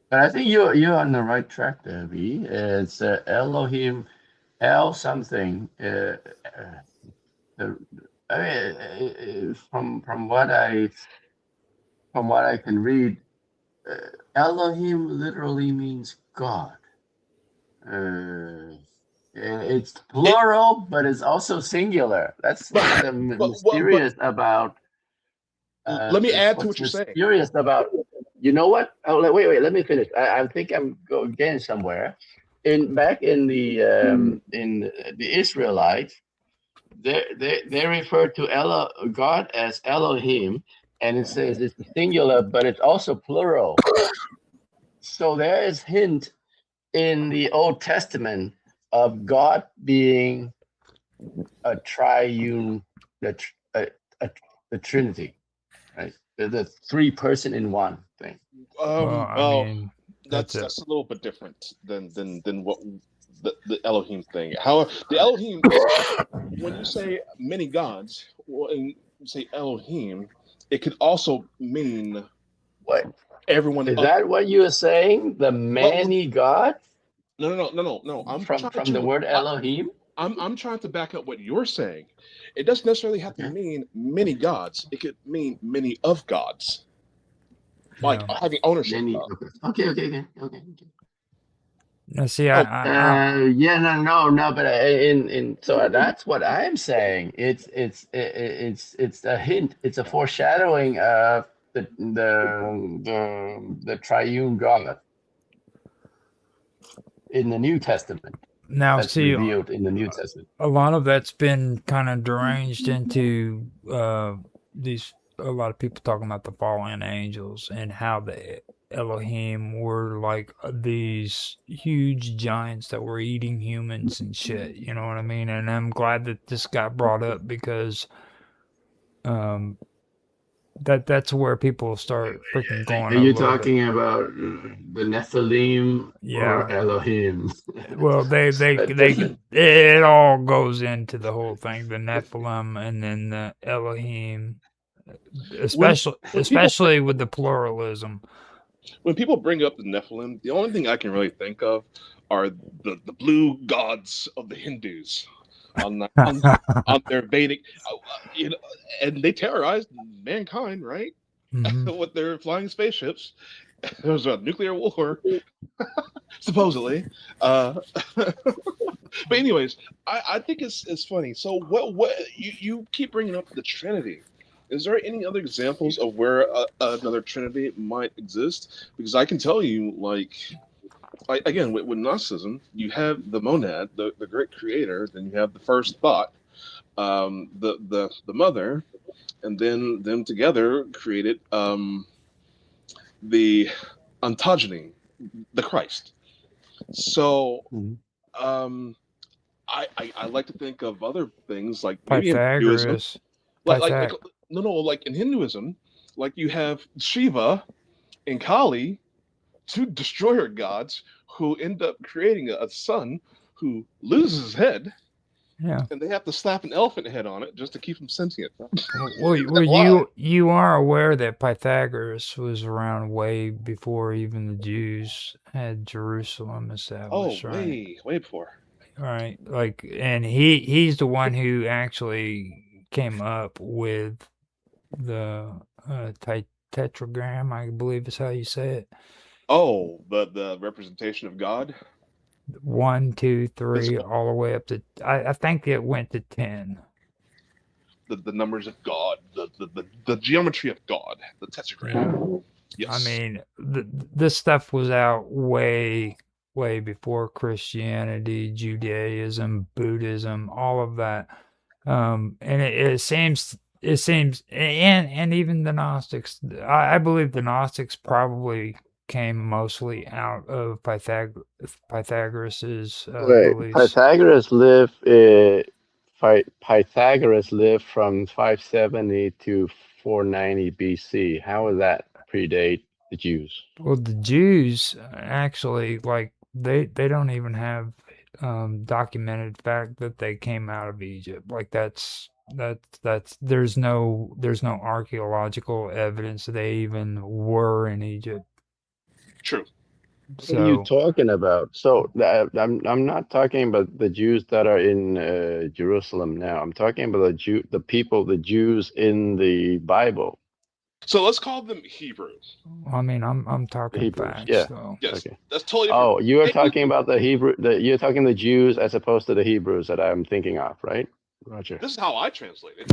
But I think you're on the right track there, V. It's Elohim, El something. I mean, from what I can read, Elohim literally means God. It's plural, but it's also singular. That's what's mysterious about. Let me add to what you're saying. Mysterious about. You know what? Oh, wait. Let me finish. I think I'm getting somewhere. Back in the Israelites, they refer to God as Elohim, and it says it's singular, but it's also plural. So there is hint in the Old Testament of God being a triune, the Trinity, right? The three person in one thing. I mean, that's a little bit different than what the Elohim thing. However, the Elohim, when you say many gods, when you say Elohim, it could also mean what? Everyone is that what you are saying? The many gods? No. I'm from the word Elohim. I'm trying to back up what you're saying. It doesn't necessarily have to mean many gods. It could mean many of gods, like having ownership. Okay. Now, see, no, but so that's what I'm saying. It's a hint. It's a foreshadowing of the triune God in the New Testament. Now, that's see, revealed in the New Testament. A lot of that's been kind of deranged into a lot of people talking about the fallen angels and how the Elohim were like these huge giants that were eating humans and shit. You know what I mean? And I'm glad that this got brought up because that's where people start freaking going. Are you talking about the Nephilim or Elohim? Well, it all goes into the whole thing, the Nephilim and then the Elohim, especially with the pluralism. When people bring up the Nephilim, the only thing I can really think of are the blue gods of the Hindus on their Vedic, and they terrorized mankind, right? Mm-hmm. With their flying spaceships. There was a nuclear war, supposedly. But anyways, I think it's funny. So what you keep bringing up the Trinity. Is there any other examples of where another Trinity might exist? Because I can tell you, again, with Gnosticism, you have the monad, the great creator, then you have the first thought, the mother, and then them together created the ontogeny, the Christ. So I like to think of other things like maybe Pythagoras. Like in Hinduism, like you have Shiva and Kali, two destroyer gods who end up creating a son who loses his head. Yeah. And they have to slap an elephant head on it just to keep him sentient. Well, you are aware that Pythagoras was around way before even the Jews had Jerusalem established, right? way before. Right. And he's the one who actually came up with the tetragram, I believe is how you say it. Oh, the representation of God? 1, 2, 3, all the way up to I think it went to 10. The numbers of God, the geometry of God, the tetragram. Yes. I mean, this stuff was out way before Christianity, Judaism, Buddhism, all of that. And it seems, and even the Gnostics. I believe the Gnostics probably came mostly out of Pythagoras's Wait, beliefs. Pythagoras lived from 570 to 490 BC. How would that predate the Jews? Well, the Jews actually, like, they don't even have documented fact that they came out of Egypt. Like that's there's no archaeological evidence they even were in Egypt. True. What are you So talking about? So I'm not talking about the Jews that are in Jerusalem now. I'm talking about the Jews in the Bible, So let's call them Hebrews. I mean, I'm the talking Hebrews. facts Yeah. though. Yes, Okay. that's totally different. Oh, you are Hey, talking about you're talking the Jews as opposed to the Hebrews that I'm thinking of, right? Roger. this is how I translate it.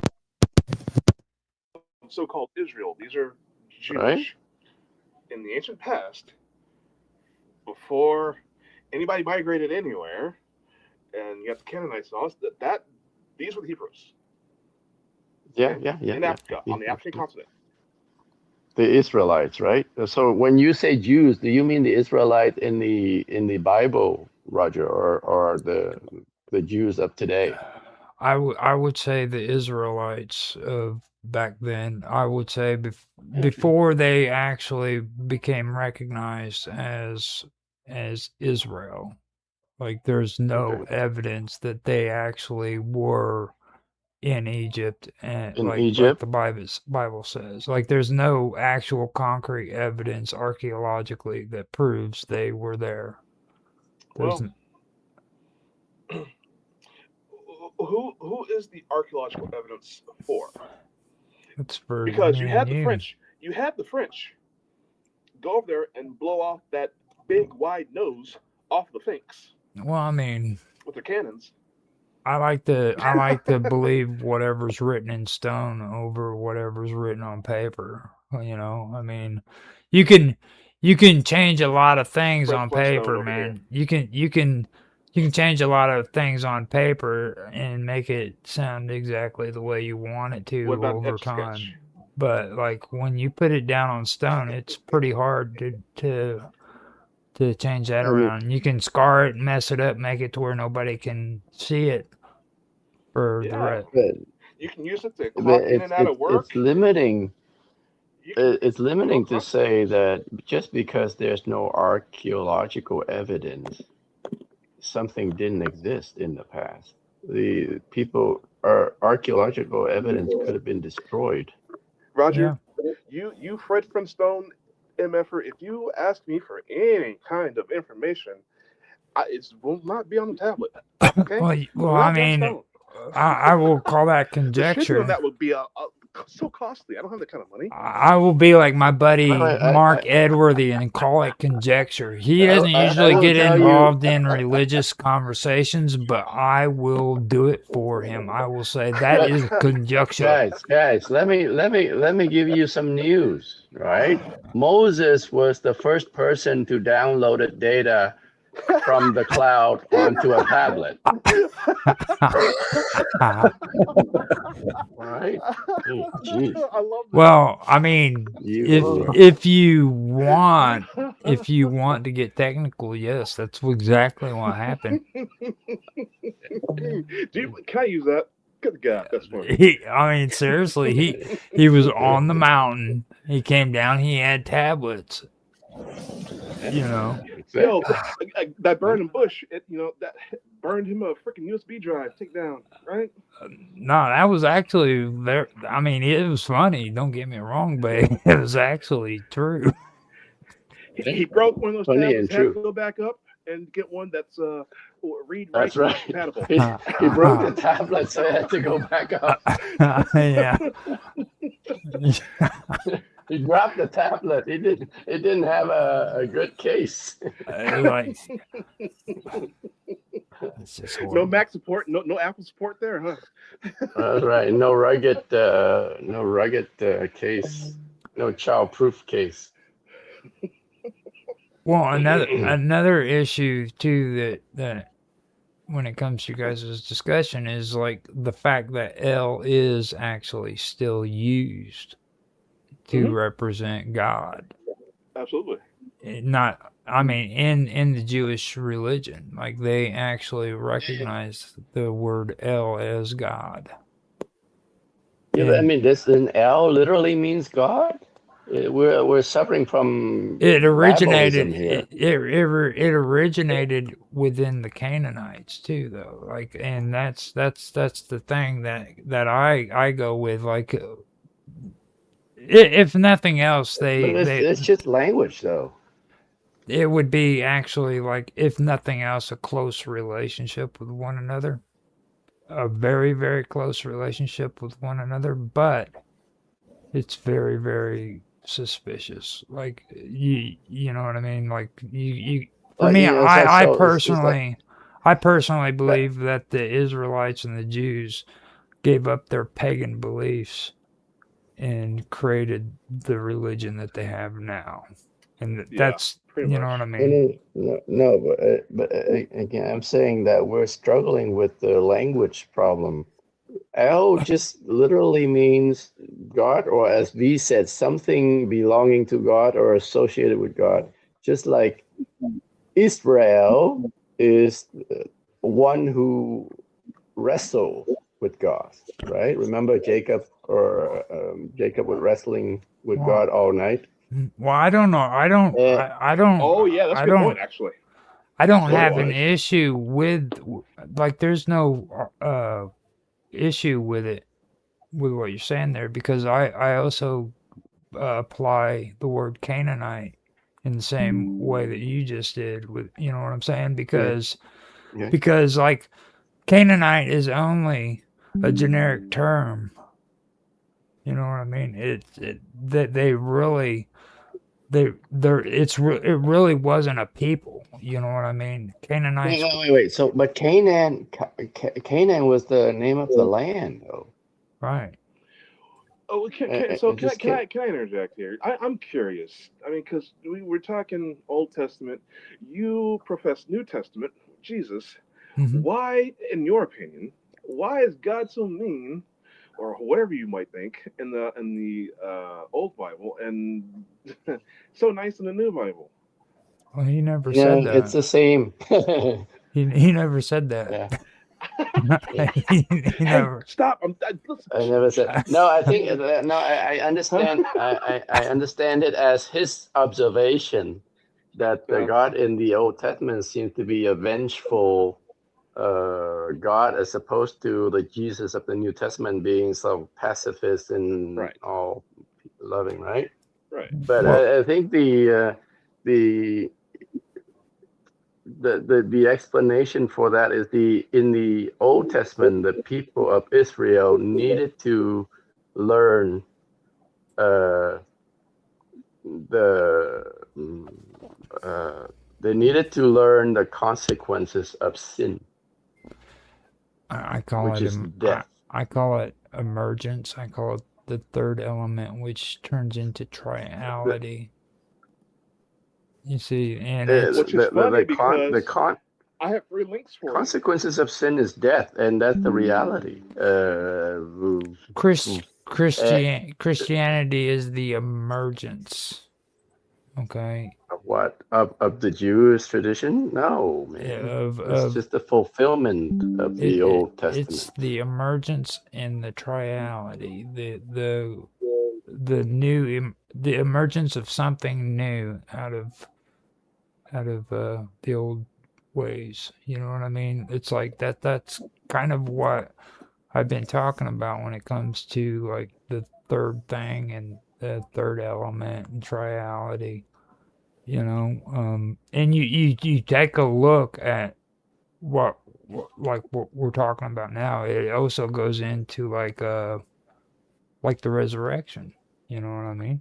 So-called Israel. These are Right? Jewish in the ancient past, before anybody migrated anywhere, and you got the Canaanites and all this, that these were the Hebrews. Yeah, Okay? yeah, yeah, In yeah. Africa, on the African continent. The Israelites, right? So when you say Jews, do you mean the Israelite in the Bible, Roger, or the Jews of today? I would say the Israelites of back then. I would say before they actually became recognized as Israel. Like there's no Okay. evidence that they actually were in Egypt and In like Egypt, the Bible says. Like there's no actual concrete evidence archaeologically that proves they were there. There's Well, who is the archaeological evidence for? it's for Because you me and had the you. French. You had the French go over there and blow off that big wide nose off the Sphinx Well, I mean, with their cannons. I like to believe whatever's written in stone over whatever's written on paper. You know, I mean, you can you can change a lot of things Fred on Flintstone paper, over here. man. You can change a lot of things on paper and make it sound exactly the way you want it What to about an over etch a sketch? time. But like when you put it down on stone, it's pretty hard to change that I mean, around. You can scar it, mess it up, make it to where nobody can see it for the Yeah, rest. but, you can use it to but clock in and out of work. it's limiting. You can It's go limiting to across. say that just because there's no archaeological evidence, something didn't exist in the past. The people our archaeological evidence could have been destroyed. Roger, Yeah. you Fred Flintstone MFer, if you ask me for any kind of information, it will not be on the tablet. Okay? Well, It will I not be on mean, stone. I will call that The shipping on conjecture. that would be so costly. I don't have that kind of money. I will be like my No, buddy Mark Edworthy and call it conjecture. He doesn't I usually will get tell you, involved in religious conversations, but I will do it for him. I will say that is conjecture. guys, let me give you some news, right? Moses was the first person to download data from the cloud onto a tablet. Right? Jeez. I love that. Well, I mean, You if you want to get technical, yes, that's exactly what happened. Can I use that? Good God, that's funny. I mean, seriously, he was on the mountain. He came down. He had tablets. You know. Yo, that burning bush, that burned him a freaking USB drive. Take down, right? No, that was actually there. I mean, it was funny. Don't get me wrong, but it was actually true. He broke one of those Funny tablets. and Had to true. go back up and get one that's read That's write right. compatible. He broke the tablet, so I had to go back up. Yeah. He dropped the tablet. It didn't have a good case. Like, it's just No horrible. Mac support, no Apple support there, huh? That's right. No rugged case. No child-proof case. Well, another issue too that when it comes to you guys' discussion is like the fact that L is actually still used to represent God. Absolutely. Not, I mean, in the Jewish religion, like they actually recognize the word El as God. Yeah, but I And mean, this an L literally means God. We're suffering from it originated Bibelism here. it originated within the Canaanites too, though. Like, and that's the thing that I go with. Like, if nothing else, But it's just language, though. it would be actually, like, if nothing else, a close relationship with one another, a very very close relationship with one another, but it's very very suspicious. Like, you know what I mean? Like, you for Like me, you know, it's like I so. It's like personally that. believe that the Israelites and the Jews gave up their pagan beliefs and created the religion that they have now. And Yeah, that's, pretty you know what much. I No, mean? no, but again, I'm saying that we're struggling with the language problem. El just literally means God, or as V said, something belonging to God or associated with God. Just like Israel is one who wrestled with God, right? Remember Jacob, or Jacob was wrestling with Well, God all night. I don't know. Uh, Oh yeah, that's a good point actually. I don't What it have an was. issue with, like, there's no issue with it, with what you're saying there, because I also apply the word Canaanite in the same way that you just did, with, you know what I'm saying? yeah, yeah. Because like, Canaanite is only a generic term. You know what I mean? That they really, it really wasn't a people. You know what I mean? Canaanites, Wait. So, but Canaan was the name of the land, though. right? Oh, It just can't. can I interject here? I'm curious. I mean, because we're talking Old Testament, you profess New Testament, Jesus. Hmm. Why, in your opinion, why is God so mean, or whatever you might think, in the Old Bible, and so nice in the New Bible? Well, he never Yeah, said it's that. the same. He never said that. Yeah. He Hey, never. stop! I never said no. I think no. I Huh? understand. I understand it as his observation that the Yeah, God in the Old Testament seems to be a vengeful God, as opposed to the Jesus of the New Testament being so pacifist and right, all loving, right? right. But Well, I think the the explanation for that is in the Old Testament, the people of Israel needed to learn uh, the uh, they needed to learn the consequences of sin, I call which it is death. I call it emergence. I call it the third element, which turns into The, triality. You see, and it's Which is funny the because I have three links for you. consequences of sin is death, and that's the reality. Uh, Christianity is the emergence. Okay, what of the Jewish tradition? No, man. It's of just the fulfillment of the Old it's Testament. the emergence and the triality, the new, the emergence of something new out of the old ways. You know what I mean? It's like that. That's kind of what I've been talking about when it comes to, like, the third thing and the third element and triality. You know, and you take a look at like what we're talking about now. It also goes into, like the resurrection. You know what I mean?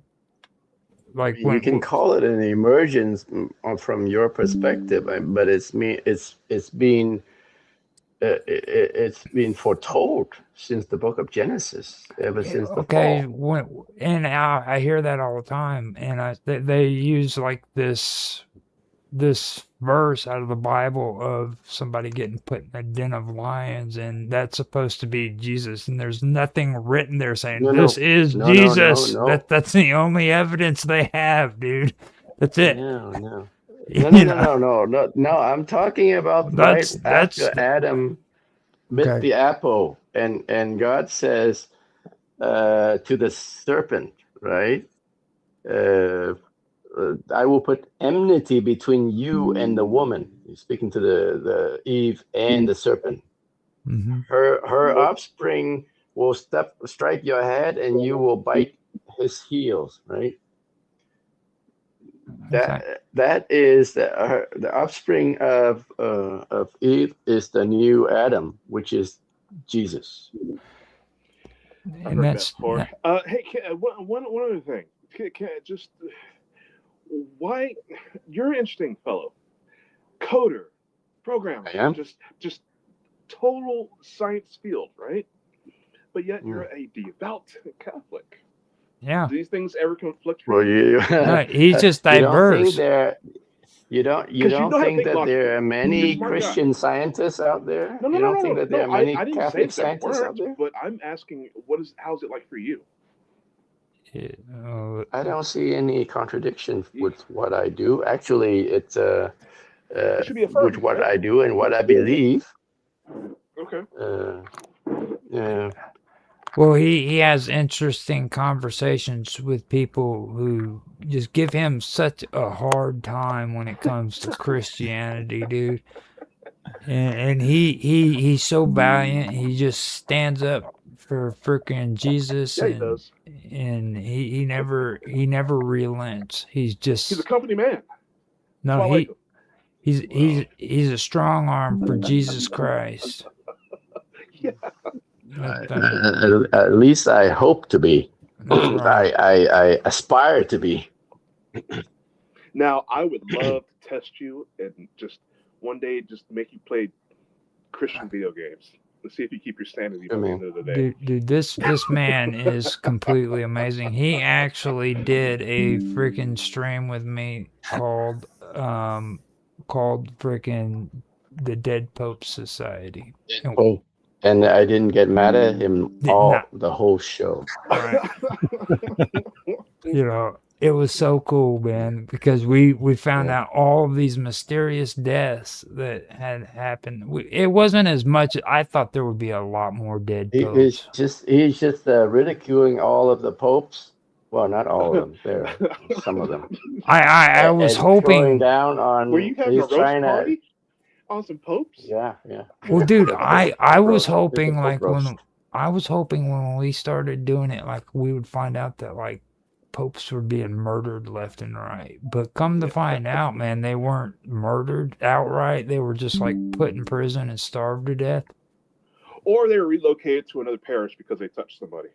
I Like, mean, you can call it an emergence from your perspective, but it's been it's been foretold since the book of Genesis, ever since the okay, fall. and I hear that all the time, and they use, like, this verse out of the Bible of somebody getting put in a den of lions, and that's supposed to be Jesus, and there's nothing written there saying No, this no, is no, no, no, Jesus. no. That's the only evidence they have, dude. That's it. No. You know, No. I'm talking about right that's after Adam bit okay. the apple, and God says to the serpent, right? I will put enmity between you and the woman. He's speaking to the Eve and the serpent. Mm-hmm. Her offspring will strike your head, and you will bite his heels. Right. Okay. That is the offspring of Eve is the new Adam, which is Jesus. I've And heard that that's before. Hey, one other thing. Can I just why you're an interesting fellow, coder, programmer, I am. just total science field, right? But yet Yeah. you're a devout Catholic. yeah. Do these things ever conflict for Well, you? No, he's just you don't think diverse. there you Because you don't know how to think think that there logically. are You're a many smart guy. Christian scientists out there? No, no, You no, don't no, think no, that there no. are many I didn't say Catholic that there scientists out weren't, there? but I'm asking, how's it like for you? I don't see any contradiction You- with what I do. Actually, it's It should be with affirmed, what right? I do and what I believe. Okay. Yeah. Well, he has interesting conversations with people who just give him such a hard time when it comes to Christianity, dude. And he's so valiant. He just stands up for freaking Jesus, Yeah, he does. and he never relents. He's He's a just company man. That's no why I like him. he's a strong arm for Jesus Christ. Yeah. At least I hope to be. That's right. I aspire to be. Now, I would love to test you and just one day just make you play Christian video games. Let's see if you keep your sanity by the end of the day. Dude, this man is completely amazing. He actually did a freaking stream with me called freaking the Dead Pope Society. Oh, and I didn't get mad at him the whole show. Right. You know, it was so cool, man, because we found out all of these mysterious deaths that had happened. It wasn't as much. I thought there would be a lot more dead popes. He's just ridiculing all of the popes. Well, not all of them. There are some of them. I was and hoping. Throwing down on. Were you having a roast party on some popes? Yeah. Well, dude, I was Roast. hoping It's a like pope roast. when we started doing it, like we would find out that like popes were being murdered left and right. But come to find out, man, they weren't murdered outright. They were just like put in prison and starved to death. Or they were relocated to another parish because they touched somebody.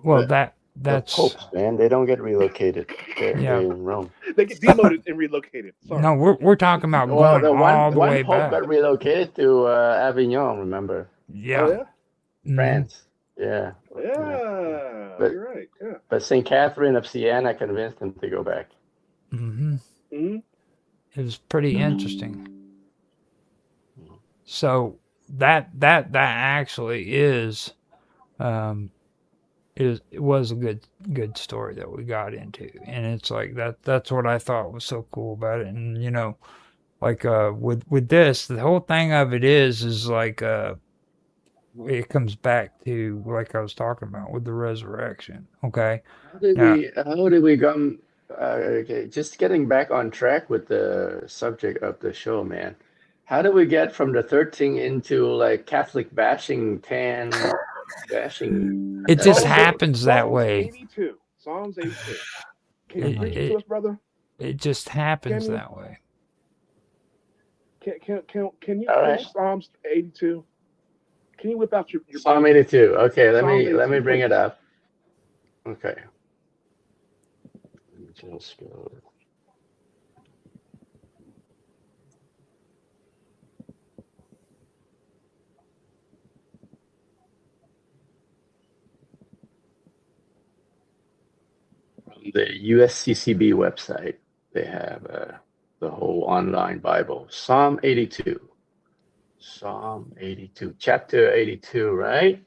Well, that's popes, man. They don't get relocated. They're in Rome. They get demoted and relocated. Sorry. No, we're talking about going all the way one back. pope got relocated to Avignon. Remember? Yeah. Oh, yeah? France. Yeah. Yeah. You're right. Yeah. But St. Catherine of Siena convinced him to go back. Mm-hmm. Mm-hmm. It was pretty interesting. So that actually is it was a good story that we got into, and it's like that's what I thought was so cool about it. And you know, like with this, the whole thing of it is like it comes back to like I was talking about with the resurrection. Okay. How did we come? Okay, just getting back on track with the subject of the show, man. How do we get from the 13 into like Catholic bashing, tan bashing? It just happens that Psalms way. 82. Psalms 82. Can you preach it to us, brother? It just happens that way. Can you All preach Psalms 82? Can you whip out your Psalm 82. Okay, let Psalm me 82, bring please. it up. Okay. Let me just go. The USCCB website, they have the whole online Bible. Psalm 82. Psalm 82. Chapter 82, right?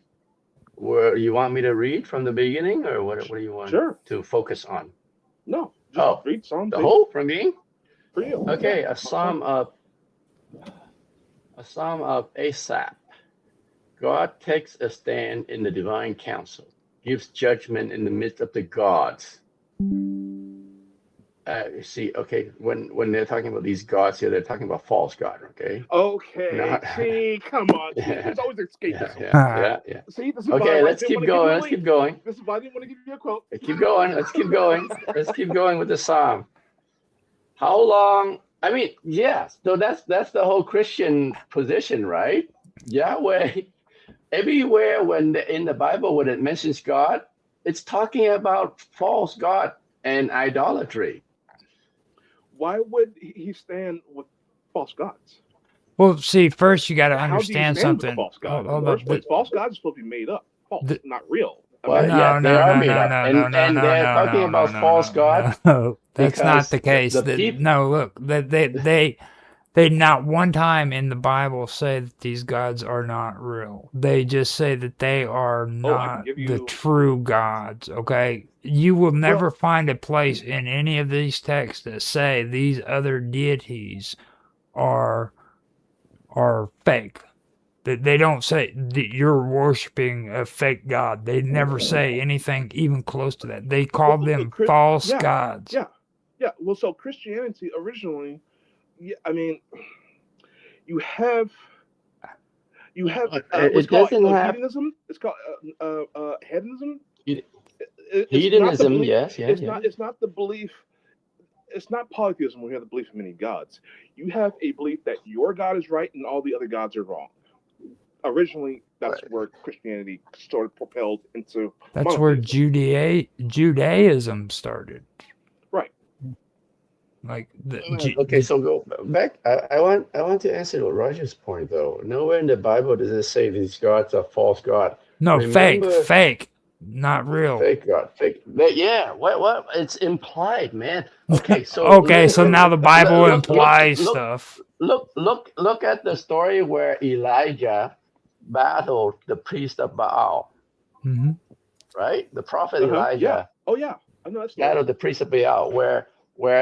Where you want me to read from the beginning, or what do you want to focus on? No, Just read Psalm. The whole from me. For you. Okay, Yeah. a psalm of Asaph. God takes a stand in the divine council, gives judgment in the midst of the gods. You see, okay, when they're talking about these gods here, they're talking about false god, okay? Okay. See, come on. See, there's always escapism. Yeah. See, this is Okay, why let's keep going. Let's keep going. This is why I didn't want to give you a quote. Keep going. Let's keep going. Let's keep going with the psalm. How long? I mean, yes. So that's the whole Christian position, right? Yahweh. Everywhere in the Bible when it mentions God, it's talking about false god and idolatry. Why would he stand with false gods? Well, see, first you got to How do you understand stand with something. false gods? Hold In the up. first place, false gods are supposed to be made up, false, not real. Well, No, yeah, they no, are no, made no, up, no, and no, no, they're no, talking no, about no, false god. No, that's not because the case. No, look, they not one time in the Bible say that these gods are not real. They just say that they are not the true gods, okay? You will never find a place in any of these texts that say these other deities are fake. They don't say that you're worshiping a fake god. They never say anything even close to that. They call them false gods. Yeah. Well, so Christianity originally, I mean, you have what's called hedonism. It's called hedonism. Hedonism, yes. It's not the belief. It's not polytheism where you have the belief in many gods. You have a belief that your God is right and all the other gods are wrong. Originally, that's where Christianity sort of propelled into. That's where Judaism started. Right. Like okay, so go back. I want to answer Roger's point though. Nowhere in the Bible does it say these gods are false god. No, fake, not real. Fake god, fake. Yeah, what? It's implied, man. Okay, so so now the Bible implies stuff. Look at the story where Elijah battled the priest of Baal. Mm-hmm. Right, the prophet Elijah. Yeah. Oh yeah, I know that's battled the priest of Baal, where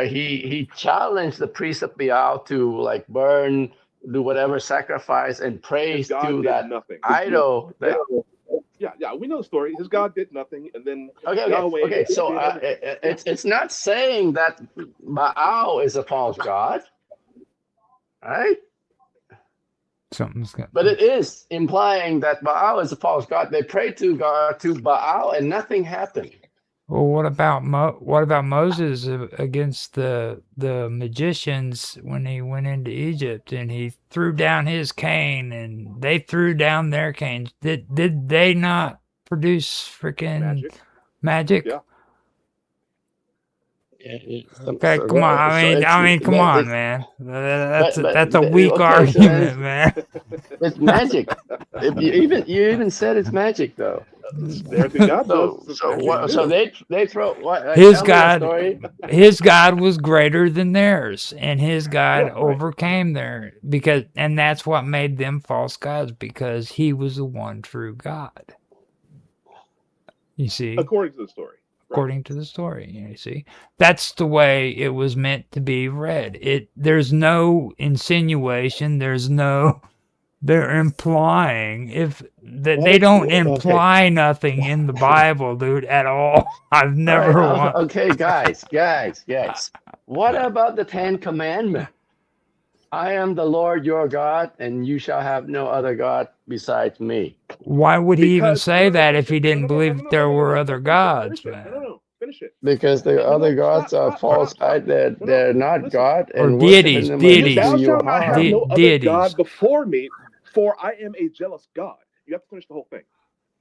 he challenged the priest of Baal to like burn, do whatever sacrifice and praise to that idol. Yeah, we know the story. His God did nothing, and then okay. So it's not saying that Baal is a false god, right? Something's good. But it is implying that Baal is a false god. They prayed to Baal, and nothing happened. Well, what about Moses against the magicians when he went into Egypt and he threw down his cane and they threw down their canes? Did they not produce freaking magic? Yeah. Okay, come on. I mean, come on, man. That's a weak argument, man. It's magic. You even said it's magic, though. So they throw what? His God was greater than theirs, and his God overcame their and that's what made them false gods because he was the one true God. You see, according to the story. According to the story, you see, that's the way it was meant to be read. There's no insinuation. They're implying they don't imply nothing in the Bible, dude, at all. I've never. Okay, guys. What about the 10 Commandments? I am the Lord your God, and you shall have no other God besides me. Why would he even say that if he didn't believe that there were other gods, man? No, finish it. Because the other gods are false gods. They're not God. Or deities. Thou shalt not have no other God before me, for I am a jealous God. You have to finish the whole thing.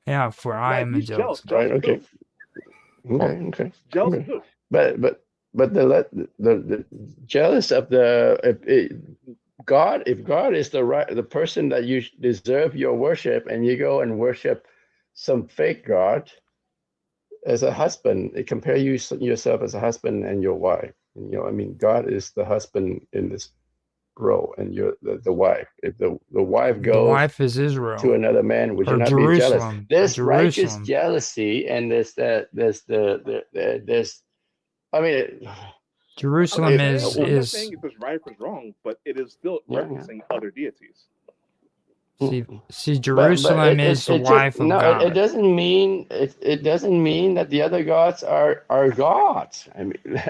Yeah, for I am a jealous God. Right, okay. Okay. Jealous of who? But the jealous of God, if God is the person that you deserve your worship, and you go and worship some fake God as a husband, compare yourself as a husband and your wife. God is the husband in this role, and you're the wife. If the wife goes, the wife is Israel to another man, would you not be jealous? There's righteous jealousy, and there's I mean, Jerusalem Okay, is I'm not is saying if it's right or it's wrong, but it is still yeah, referencing other deities. see but Jerusalem is the it just wife of no, it God. doesn't mean it doesn't mean that the other gods are gods. I mean,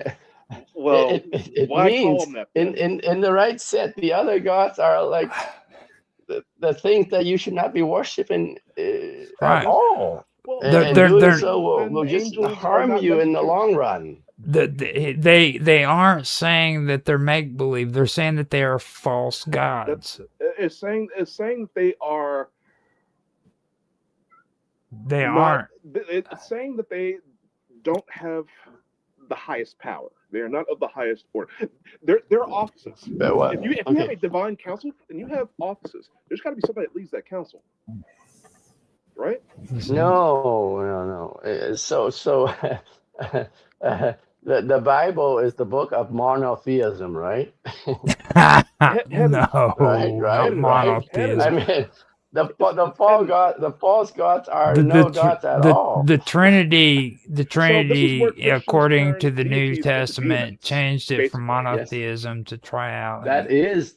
Well, it why call means them that then? in the right set, the other gods are like the things that you should not be worshiping at Right. all. Well, They're And they're doing they're so then will just angels are harm not you in the messengers. long run. they aren't saying that they're make believe. They're saying that they are false gods. It's saying that they are They not. aren't. It's saying that they don't have the highest power. They are not of the highest order. They're offices. But what? If you have a divine council and you have offices, there's got to be somebody that leads that council, right? No. So the Bible is the book of monotheism, right? Heavens, Right, No, not right, right. I monotheism. mean, the false gods are The no gods at all. the Trinity So this is where Christians according to turn the New deities into Testament demons, changed it from basically. Yes, monotheism to that triality. is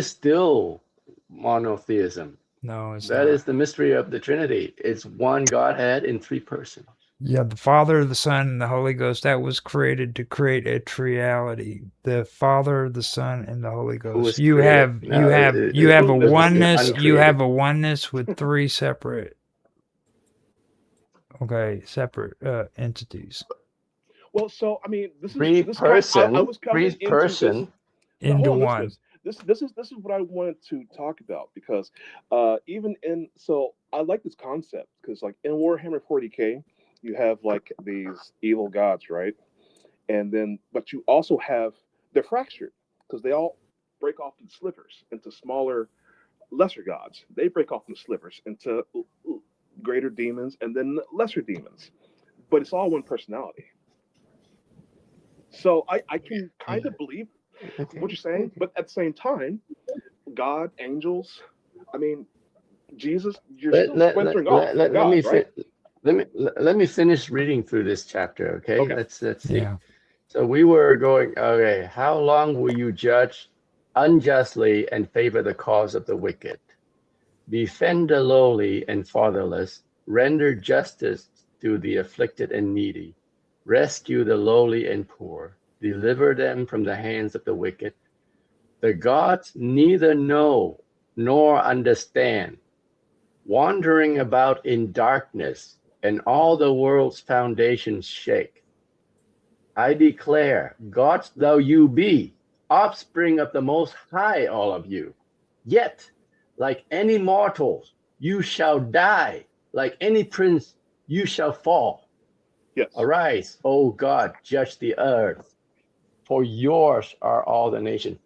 still monotheism. No, it's That not. is the mystery of the Trinity. It's one Godhead in three persons. Yeah, the Father, the Son, and the Holy Ghost, that was created to create a triality. The Father, the Son, and the Holy Who Ghost. was created? No, You have a this is oneness. You have uncreated. a oneness with three separate, separate entities Well, so I mean, this Three is kind. I person, was three coming into this. person. No, into hold on, listen to one. this is what I wanted to talk about because even in so I like this concept because like in Warhammer 40K, you have like these evil gods, right? And then but you also have they're fractured because they all break off in slivers into smaller, lesser gods. They break off in slivers into greater demons and then lesser demons, but it's all one personality. So I can kind of believe what you're saying, but at the same time, God, angels, I mean, Jesus, you're still splintering off from Let me God, right? let me finish reading through this chapter. Okay, Okay. let's see. Yeah. So we were going. Okay, how long will you judge unjustly and favor the cause of the wicked? Defend the lowly and fatherless. Render justice to the afflicted and needy. Rescue the lowly and poor. Deliver them from the hands of the wicked. The gods neither know nor understand, wandering about in darkness, and all the world's foundations shake. I declare, gods though you be, offspring of the Most High, all of you. Yet, like any mortals, you shall die. Like any prince, you shall fall. Yes. Arise, O God, judge the earth, for yours are all the nations.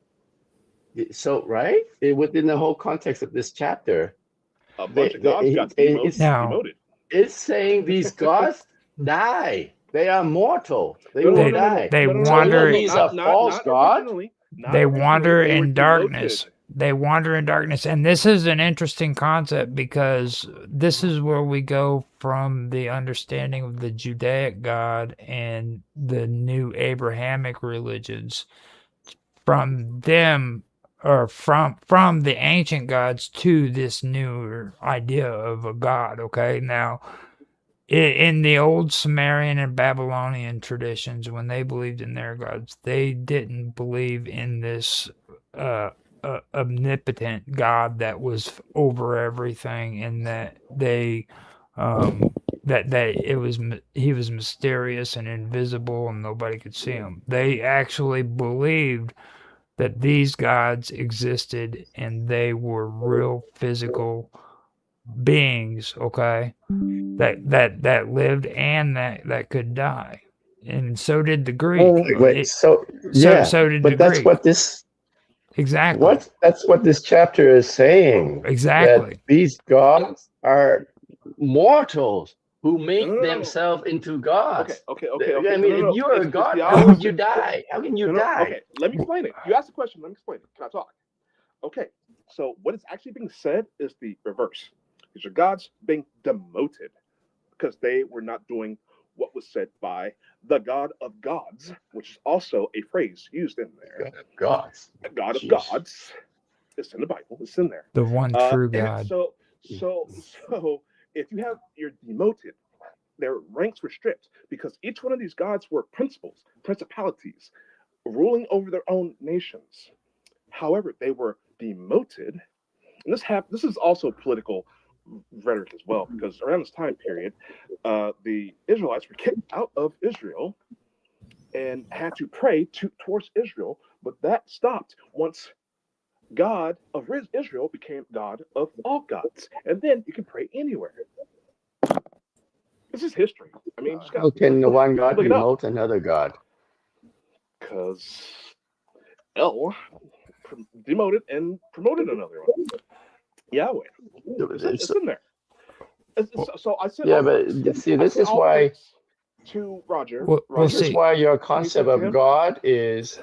So, right? Within the whole context of this chapter, A bunch of gods got demoted. It's saying these gods die. They are mortal. They No, will no, no, no, die. They no, no, no, wander. no, no, He's a false not god. originally. Not They originally, wander they were in darkness. demoted. They wander in darkness. And this is an interesting concept because this is where we go from the understanding of the Judaic God and the new Abrahamic religions, from them or from the ancient gods to this newer idea of a god. Okay, now in the old Sumerian and Babylonian traditions, when they believed in their gods, they didn't believe in this omnipotent God that was over everything, and that he was mysterious and invisible, and nobody could see him. They actually believed that these gods existed, and they were real physical beings. Okay, that lived and that could die, and so did the Greek. Wait, so Did the but that's Greek. what this Exactly. that's what this chapter is saying. Exactly. That these gods are mortals who make No. themselves into gods. Okay. I mean, No. if you're a It's god, the how would opposite. you die? How can you die? Okay, let me explain it. You asked the question. Let me explain it. Can I talk? Okay. So what is actually being said is the reverse. These are gods being demoted because they were not doing what was said by the God of gods, which is also a phrase used in there. Gods. The God of Jeez. gods. It's in the Bible. It's in there. The one true And God. so if you have you're demoted, their ranks were stripped because each one of these gods were principles, principalities, ruling over their own nations. However, they were demoted, and this is also political rhetoric as well, because around this time period, the Israelites were kicked out of Israel and had to pray towards Israel, but that stopped once God of Israel became God of all gods, and then you can pray anywhere. This is history. I mean, just How can one God look it up. demote another God? Because El demoted and promoted another one. Yahweh. It's in there. So I said, Yeah, but see, this is all why. this to Roger. Well, This is see, why your concept to of him? God is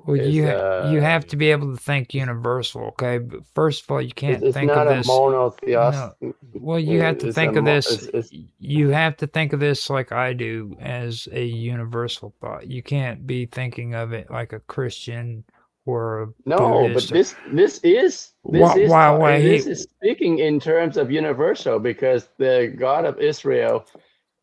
well, you uh, have to be able to think universal, okay? But first of all, you can't it's think not of a this. monotheist. No. Well, you have to It's think a of mo- this. it's You have to think of this like I do as a universal thought. You can't be thinking of it like a Christian or a no, but Buddhist. this is speaking in terms of universal, because the God of Israel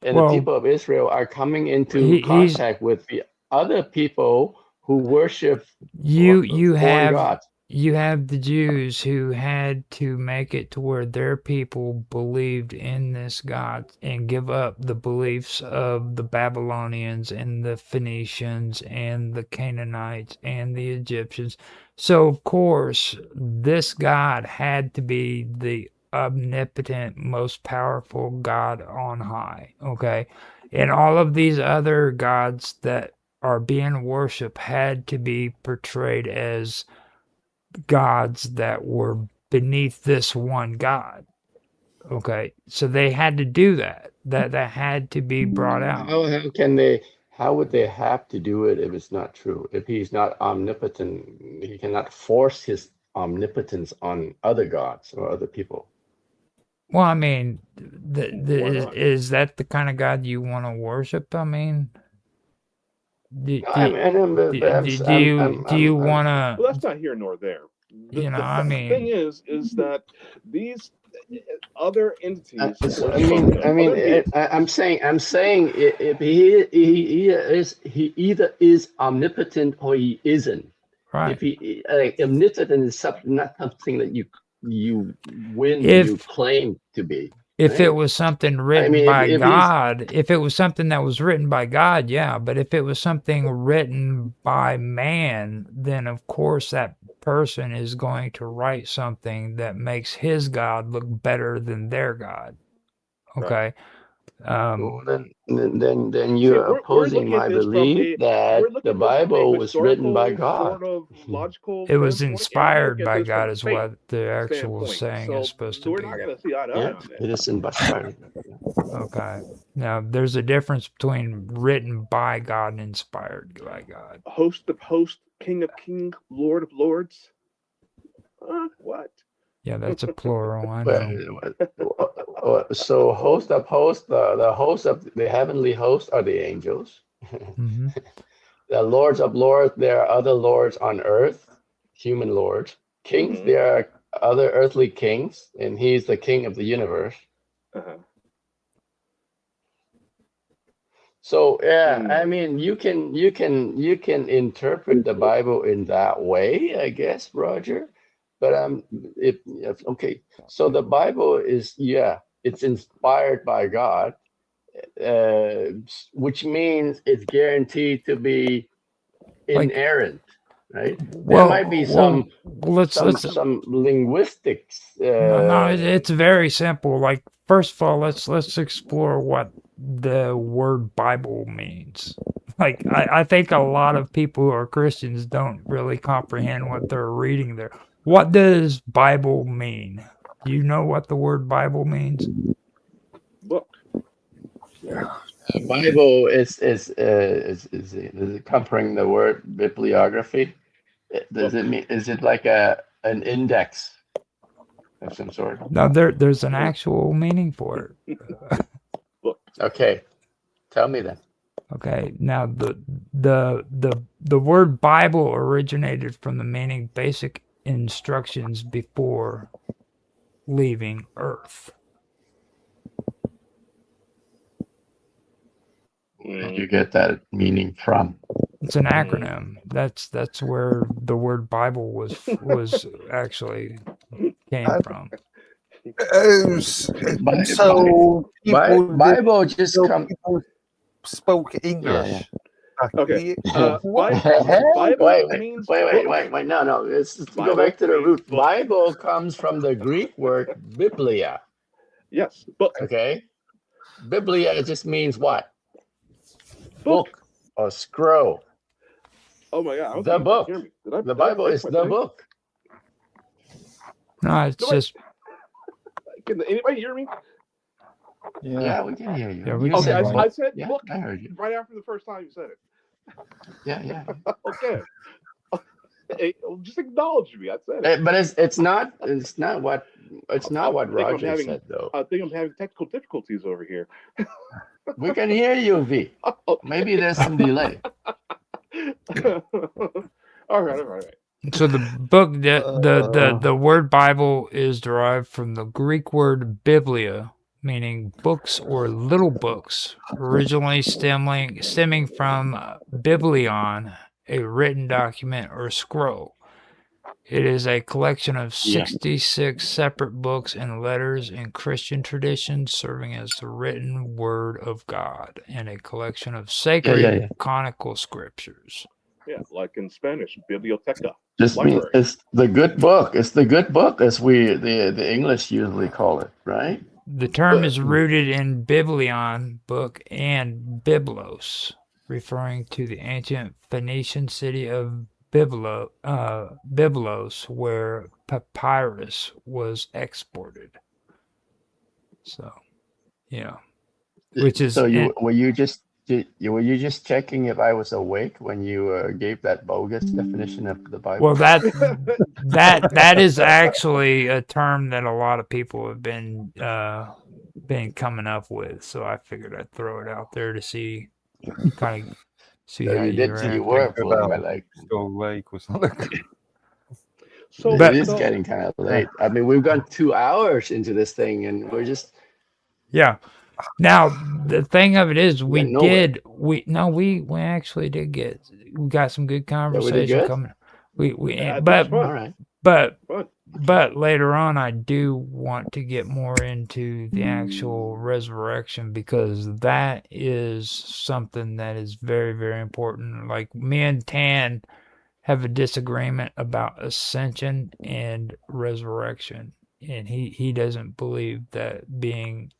and the Well, people of Israel are coming into he's contact with the other people who worship you foreign have gods. you have the Jews who had to make it to where their people believed in this God and give up the beliefs of the Babylonians and the Phoenicians and the Canaanites and the Egyptians. So of course this God had to be the omnipotent, most powerful God on high, okay? And all of these other gods that are being worshipped had to be portrayed as gods that were beneath this one God. Okay, so they had to do that. That had to be brought out. How would they have to do it if it's not true? If he's not omnipotent, he cannot force his omnipotence on other gods or other people. Well, I mean, Why not? is that the kind of God you want to worship? I mean, do you want to? Well, that's not here nor there. I The mean, thing is that these other entities, So, or other deities, I'm saying, if he either is omnipotent or he isn't. right. If he omnipotent is not something that you claim to be. If right? it was something written by God, if it was something that was written by God, yeah. But if it was something written by man, then of course that person is going to write something that makes his God look better than their God. Okay. Well, then you're opposing my belief that the Bible was written by God. It was inspired by God, is what the actual saying is supposed to be. We're not going to see eye to eye on that. It is inspired. Okay. Now, there's a difference between written by God and inspired by God. Host of hosts, King of kings, Lord of lords. What? Yeah, that's a plural. I know. So host of hosts, the host of the heavenly host are the angels. Mm-hmm. The lords of lords, there are other lords on earth, human lords. Kings, there are other earthly kings, and he's the king of the universe. So I mean, you can interpret the Bible in that way, I guess, Roger. But if okay, so the Bible is it's inspired by God, which means it's guaranteed to be inerrant, right? Well, there might be some linguistics. No, it's very simple. Like, first of all, let's explore what the word Bible means. Like, I think a lot of people who are Christians don't really comprehend what they're reading there. What does Bible mean? Do you know what the word Bible means? Book. Bible is comparing the word bibliography. Does it mean? Is it like an index? of some sort? No, there's an actual meaning for it. Okay, tell me then. Okay, now the word Bible originated from the meaning basic instructions before leaving Earth. Where did you get that meaning from? It's an acronym. That's where the word Bible was actually came from. So people Bible just so come. people spoke English. Yeah. Okay. What? Bible means book. Wait. No. Let's go Bible back to the means root. book. Bible comes from the Greek word biblia. Yes, book. Okay. Biblia, it just means what? Book. Or scroll. Oh my God! I don't The think you book. can hear me. Did I- The did I Bible break is my the thing? book. No, it's No, wait. just Can anybody hear me? Yeah, we can hear you. Yeah, we You can said hear Okay, you. I said Yeah, book I heard you. right after the first time you said it. Yeah. Okay. Hey, just acknowledge me. I said it. But it's not what I think Roger said though. I think I'm having technical difficulties over here. We can hear you, V. Maybe there's some delay. All right. so the book the word Bible is derived from the Greek word biblia, meaning books or little books, originally stemming from biblion, a written document or scroll. It is a collection of 66 separate books and letters in Christian tradition, serving as the written word of God, and a collection of sacred canonical scriptures. Yeah, like in Spanish, biblioteca. This means Library. it's the good book. It's the good book, as the English usually call it, right? The term is rooted in biblion, book, and biblos, referring to the ancient Phoenician city of Byblos, where papyrus was exported. So, yeah, which is So were you just checking if I was awake when you gave that bogus definition of the Bible? well that is actually a term that a lot of people have been coming up with. So I figured I'd throw it out there to see how So you did see you react. were pulling my leg. Still awake or something. It is getting kind of late. I mean, we've gone 2 hours into this thing, and we're just Now the thing of it is, we actually did we got some good conversation coming. But later on, I do want to get more into the actual resurrection, because that is something that is very, very important. Like, me and Tan have a disagreement about ascension and resurrection, and he doesn't believe that being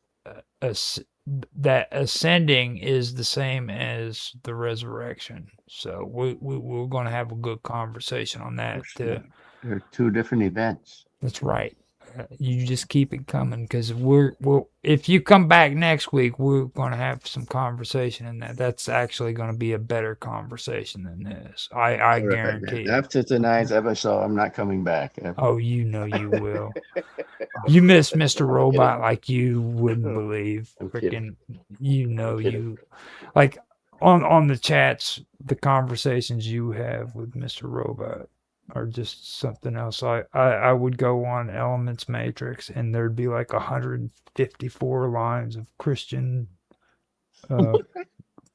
that ascending is the same as the resurrection. So we're going to have a good conversation on that too. They're 2 different events. That's right. You just keep it coming, because if you come back next week, we're going to have some conversation, and that's actually going to be a better conversation than this. I guarantee it. After tonight's episode, I'm not coming back. Oh, you know you will. You miss Mr. Robot like you wouldn't believe. Freaking, you like on the chats, the conversations you have with Mr. Robot are just something else. I would go on Elements Matrix, and there'd be like 154 lines of Christian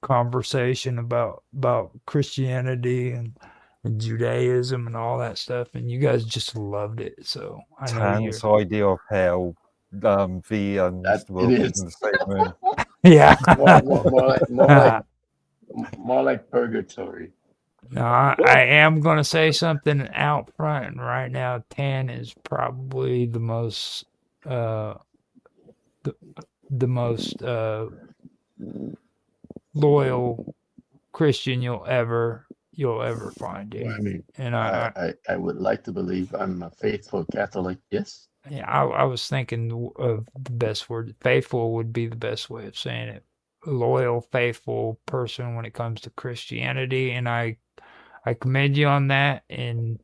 conversation about Christianity and Judaism and all that stuff, and you guys just loved it. So I know Tan's idea of how V and Mr. Robot in the same room. Yeah. more like purgatory. No, I am going to say something out front, and right now, Tan is probably the most loyal Christian you'll ever find. Well, I mean, and I would like to believe I'm a faithful Catholic. Yes. Yeah, I was thinking of the best word. Faithful would be the best way of saying it. A loyal, faithful person when it comes to Christianity, and I commend you on that. And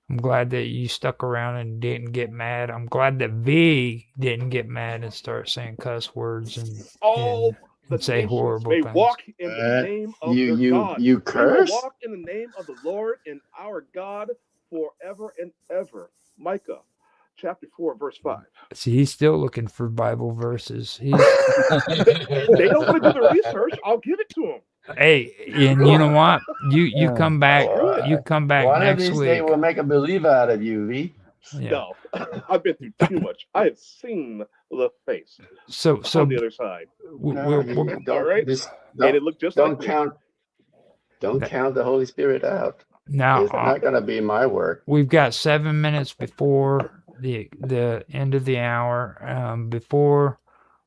I'm glad that you stuck around and didn't get mad. I'm glad that V didn't get mad and start saying cuss words All the and say nations horrible may things. walk in the name of their God. you We will curse? walk in the name of the Lord and our God forever and ever. Micah chapter 4, verse 5. See, he's still looking for Bible verses. He's They don't want to do the research. I'll give it to them. hey, and you know what? You come back. Well, You come back one of next these week. days we'll make a believer out of you, V. Yeah. No, I've been through too much. I have seen the face So on the other side. No, you All right, just and it looked just like don't me. count. Don't count the Holy Spirit out. now It's not going to be my work. we've got 7 minutes before the end of the hour. Before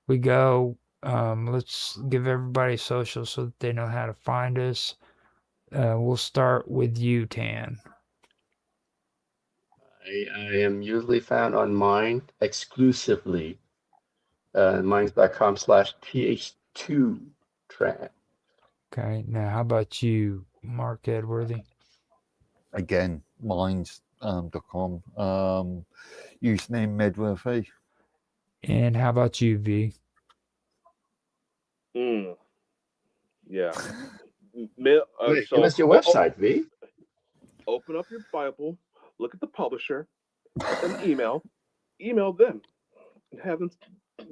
we go, let's give everybody social so that they know how to find us. We'll start with you, Tan. I am usually found on Mind exclusively. Minds.com/th2 track. Okay. Now, how about you, Mark Edworthy? Again, minds.com. Username Medworthy. And how about you, V? Yeah. Wait, give us your website, V. Open up your Bible, look at the publisher, an email them, and have them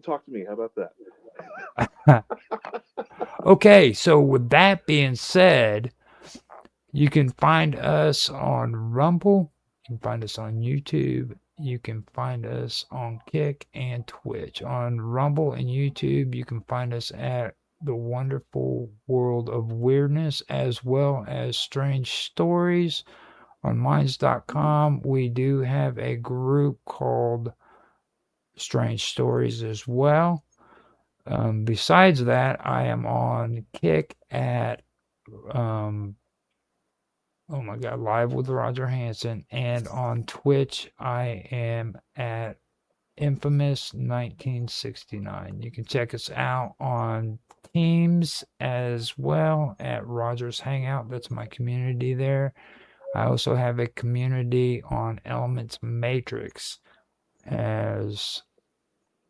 talk to me. How about that? Okay, so with that being said, you can find us on Rumble, you can find us on YouTube, you can find us on Kick and Twitch. On Rumble and YouTube, you can find us at The Wonderful World of Weirdness, as well as Strange Stories. On Minds.com, we do have a group called Strange Stories as well. Besides that, I am on Kick at oh my God, Live with Roger Hansen, and on Twitch I am at Infamous 1969. You can check us out on Teams as well at Rogers Hangout. That's my community there. I also have a community on Elements Matrix as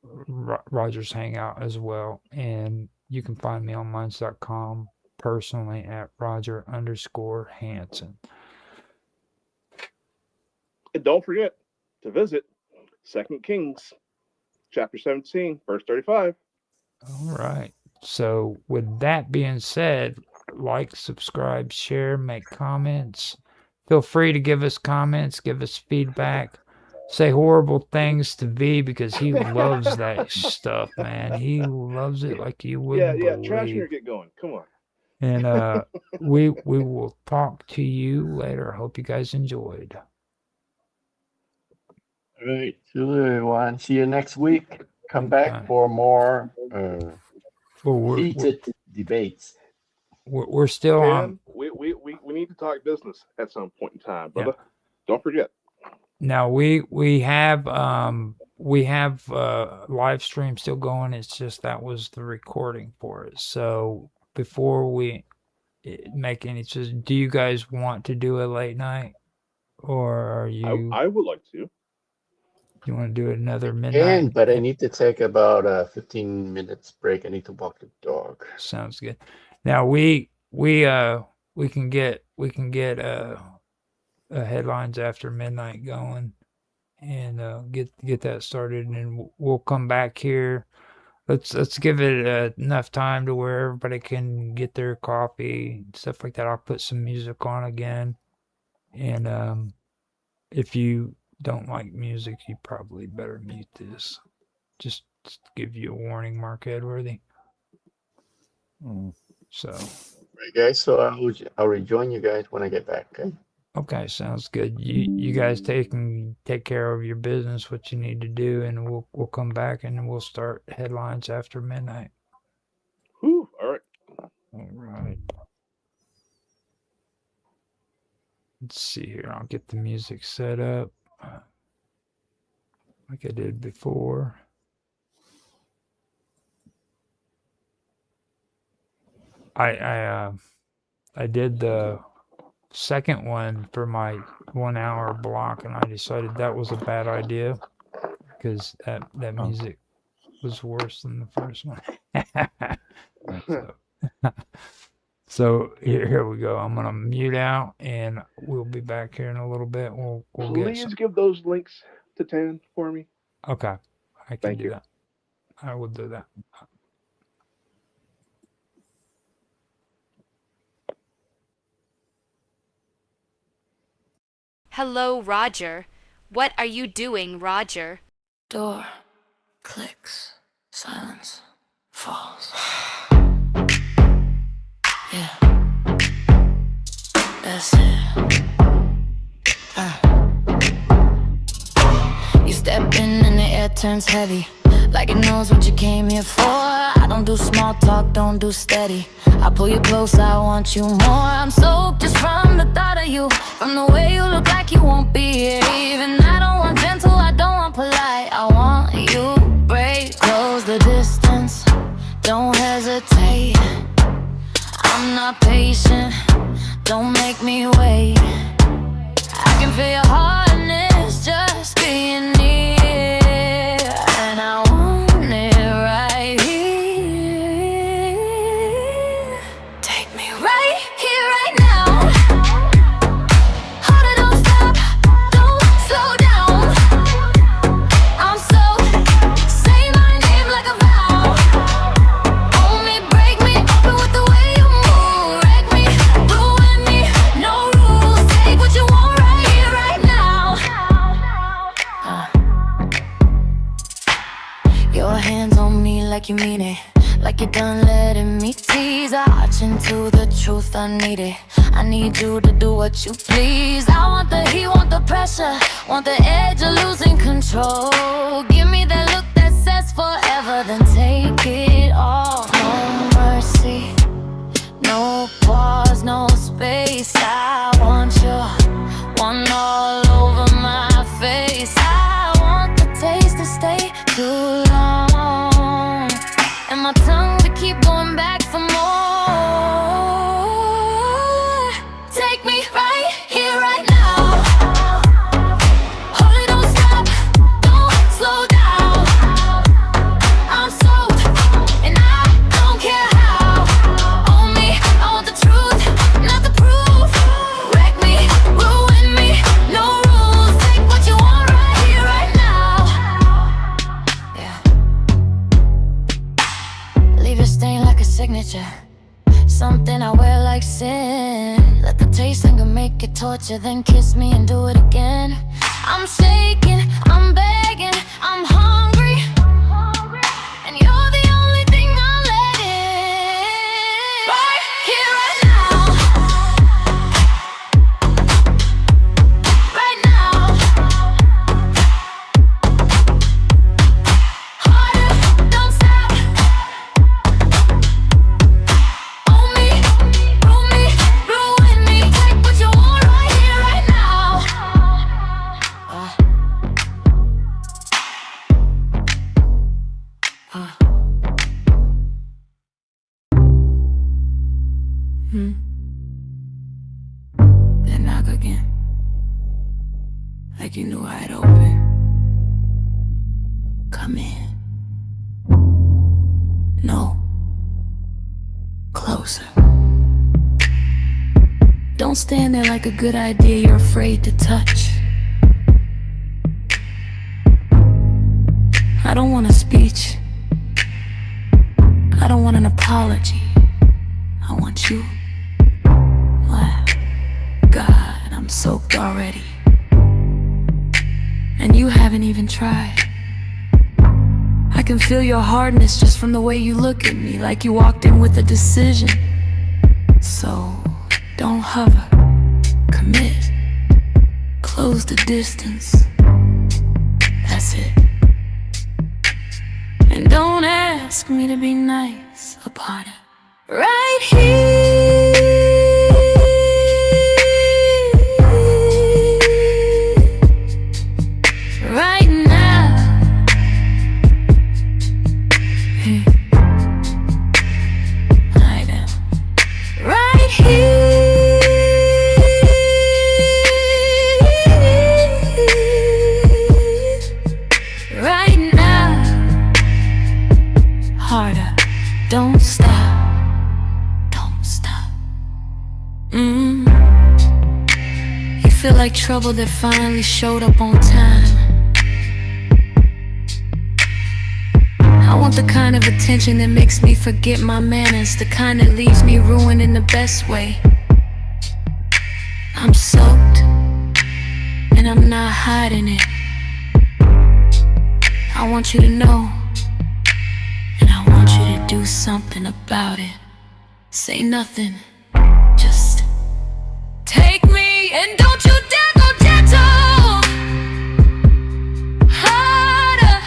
Rogers Hangout as well. And you can find me on minds.com personally at Roger_Hansen. And don't forget to visit 2 Kings chapter 17, verse 35. All right. So with that being said, like, subscribe, share, make comments. Feel free to give us comments, give us feedback. Say horrible things to V because he loves that stuff, man. He loves it like you wouldn't Yeah, trash believe. get going. Come on. And we will talk to you later. I hope you guys enjoyed. All right, see you everyone. See you next week. Come back for more heated debates. We're still on. We need to talk business at some point in time, brother. Yeah. Don't forget. Now we have live stream still going. It's just that was the recording for it. So before we make any decisions, do you guys want to do a late night, or are you? I would like to. You want to do another midnight? But I need to take about a 15 minutes break. I need to walk the dog. Sounds good. Now we can get headlines after midnight going, and get that started, and we'll come back here. Let's give it enough time to where everybody can get their coffee, stuff like that. I'll put some music on again, and if you don't like music, you probably better mute this. Just to give you a warning, Mark Edworthy. So, right, guys. So I'll rejoin you guys when I get back. Okay. Okay, sounds good. You guys take care of your business, what you need to do, and we'll come back and we'll start headlines after midnight. Whew, all right. All right. Let's see here. I'll get the music set up like I did before. I did the second one for my 1 hour block, and I decided that was a bad idea because that music was worse than the first one. So here we go. I'm gonna mute out, and we'll be back here in a little bit. We'll Please give those links to Tan for me. Okay, I can Thank do you. that. I will do that. Hello, Roger. What are you doing, Roger? Door clicks, silence falls. Yeah, that's it. You step in and the air turns heavy, like it knows what you came here for. I don't do small talk, don't do steady. I pull you close, I want you more. I'm soaked just from the thought of you, from the way you look like you won't be here. Even I don't want gentle, I don't want polite. I want you, break, close the distance. Don't hesitate, I'm not patient, don't make me wait. I can feel your hardness just being near, and I want it right here. Take me right here, right now. Hold it, don't stop, don't slow down. I'm so, say my name like a vow. Hold me, break me, open with the way you move. Wreck me, ruin me, no rules. Take what you want right here, right now. Your hands on me like you mean it, like you're done letting me tease. I arch into the truth, I need it. I need you to do what you please. I want the heat, want the pressure, want the edge of losing control. Give me that look that says forever, then take it all. No mercy, no pause, no space. I want you, one all over my face. I want the taste to stay too long, and my tongue to keep going back for more. Take me right here, right now. Hold it, don't stop, don't slow down. I'm soaked, and I don't care how. On me, I want the truth, not the proof. Wreck me, ruin me, no rules. Take what you want right here, right now. Yeah. Leave a stain like a signature, something I wear like sin. Let the taste linger, make it torture, then kiss me and do it again. I'm shaking, I'm begging, I'm hungry, and you're the only thing I'll let in. Right here, right now. Right now. Harder, don't stop. Own me, ruin me, ruin me. Take what you want right here, right now. Then knock again, like you knew I'd open. Come in. No. Closer. Don't stand there like a good idea you're afraid to touch. I don't want a speech, I don't want an apology. I want you. Wow. God, I'm soaked already, and you haven't even tried. I can feel your hardness just from the way you look at me, like you walked in with a decision. So, don't hover, commit, close the distance. That's it. And don't ask me to be nice about it. Right here, right now. Lie down. Right here, don't stop, don't stop. You feel like trouble that finally showed up on time. I want the kind of attention that makes me forget my manners, the kind that leaves me ruined in the best way. I'm soaked, and I'm not hiding it. I want you to know, and I want you to do something about it. Say nothing, just take me, and don't you dare go gentle. Harder,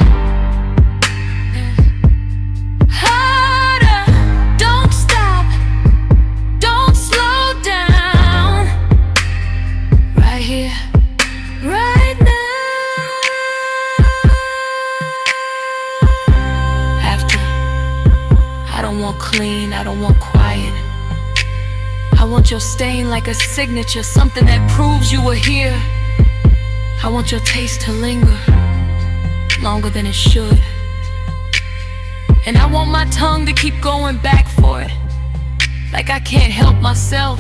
harder. Don't stop, don't slow down. Right here, right now. After, I don't want clean, I don't want quiet. I want your stain like a signature, something that proves you were here. I want your taste to linger longer than it should. And I want my tongue to keep going back for it, like I can't help myself,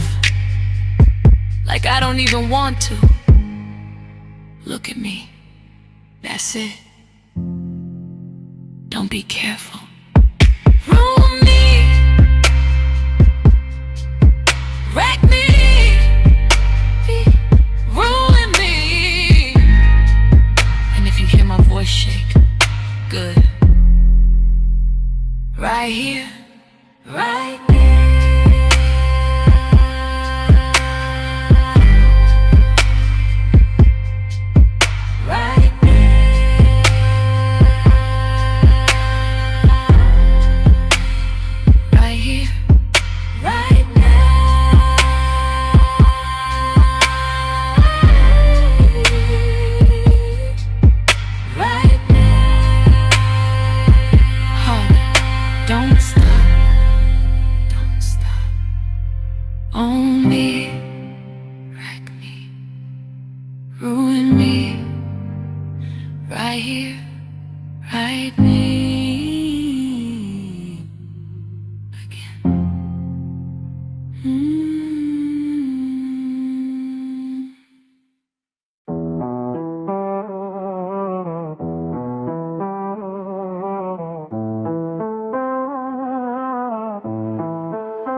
like I don't even want to. Look at me, that's it. Don't be careful. Ruin me, wreck me, ruin me. And if you hear my voice shake, good. Right here, right there. Right there. Right here, right now. Right now. Harder. Don't stop, don't stop. Own me, wreck me, ruin me. Right here, right me. Again.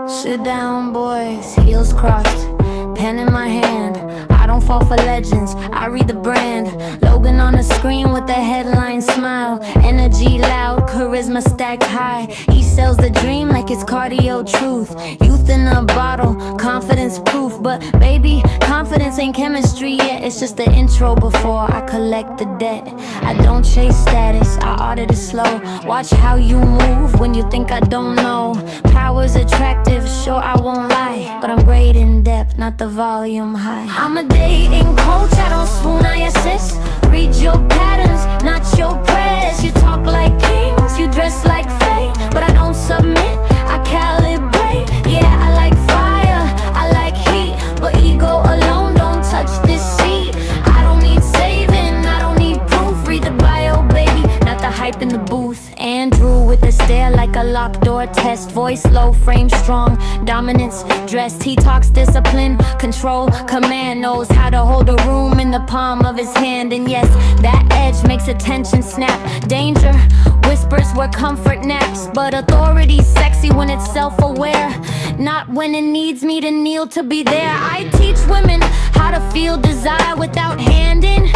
Sit down, boys, heels crossed, pen in my hand. I don't fall for legends, I read the brand. Logan on the screen with the headline smile. Energy loud, charisma stacked high. He sells the dream like it's cardio truth. Youth in a bottle, confidence proof. But baby, confidence ain't chemistry yet. It's just the intro before I collect the debt. I don't chase status, I audit it slow. Watch how you move when you think I don't know. Power's attractive, sure I won't lie, but I'm great in depth, not the volume high. I'm a dating coach, I don't swoon, I assist. Read your patterns, not your prayers. You talk like kings, you dress like fate, but I don't submit, I calibrate. Yeah, I like fire, I like heat, but ego alone don't touch this seat. I don't need saving, I don't need proof. Read the bio, baby, not the hype in the booth. Andrew with a stare like a locked door test. Voice low, frame strong, dominance dressed. He talks discipline, control, command. Knows how to hold a room in the palm of his hand. And yes, that edge makes attention snap. Danger whispers where comfort naps, but authority's sexy when it's self-aware, not when it needs me to kneel to be there. I teach women how to feel desire without handing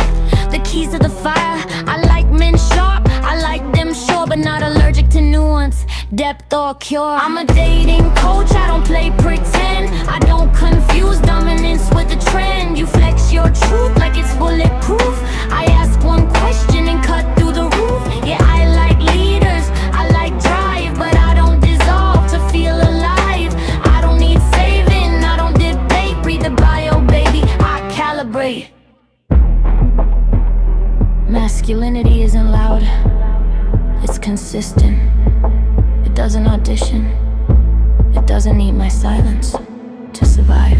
the keys to the fire. I like men sharp, I like them sure, but not allergic to nuance, depth or cure. I'm a dating coach, I don't play pretend. I don't confuse dominance with the trend. You flex your truth like it's bulletproof. I ask one question and cut through the roof. Yeah, I like leaders, I like drive, but I don't dissolve to feel alive. I don't need saving, I don't debate. Read the bio, baby, I calibrate. Masculinity isn't loud, it's consistent. It doesn't audition, it doesn't need my silence to survive.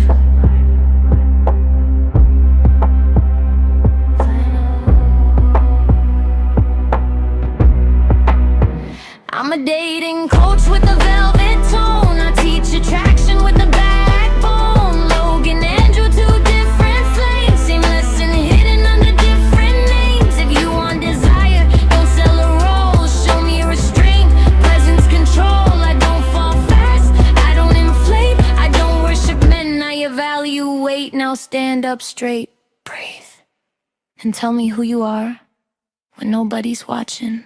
I'm a dating coach with a velvet now stand up straight. Breathe. And tell me who you are when nobody's watching.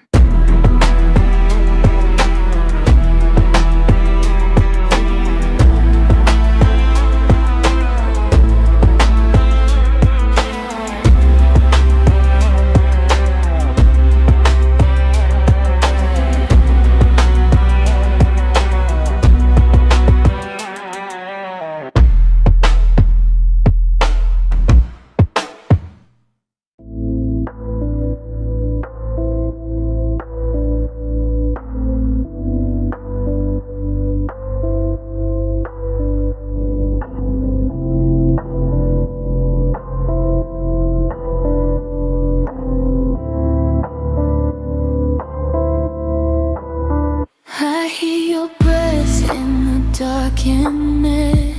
I hear your breath in the darkness.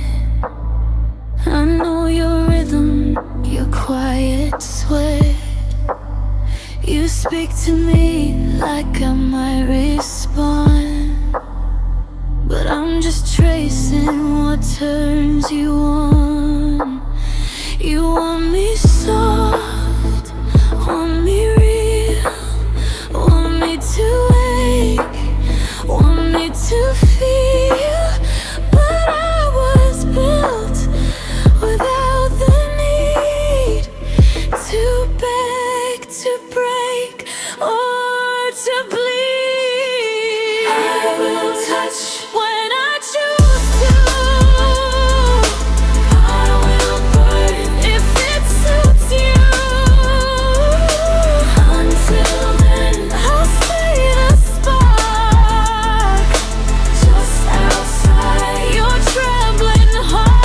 I know your rhythm, your quiet sweat. You speak to me like I might respond, but I'm just tracing what turns you on. You want me soft, want me real, want me to wake, want me to feel. But I was built without the need to beg, to break, or to bleed. I will touch when I choose to. I will burn if it suits you. Until then, I'll stay the spark just outside your trembling heart.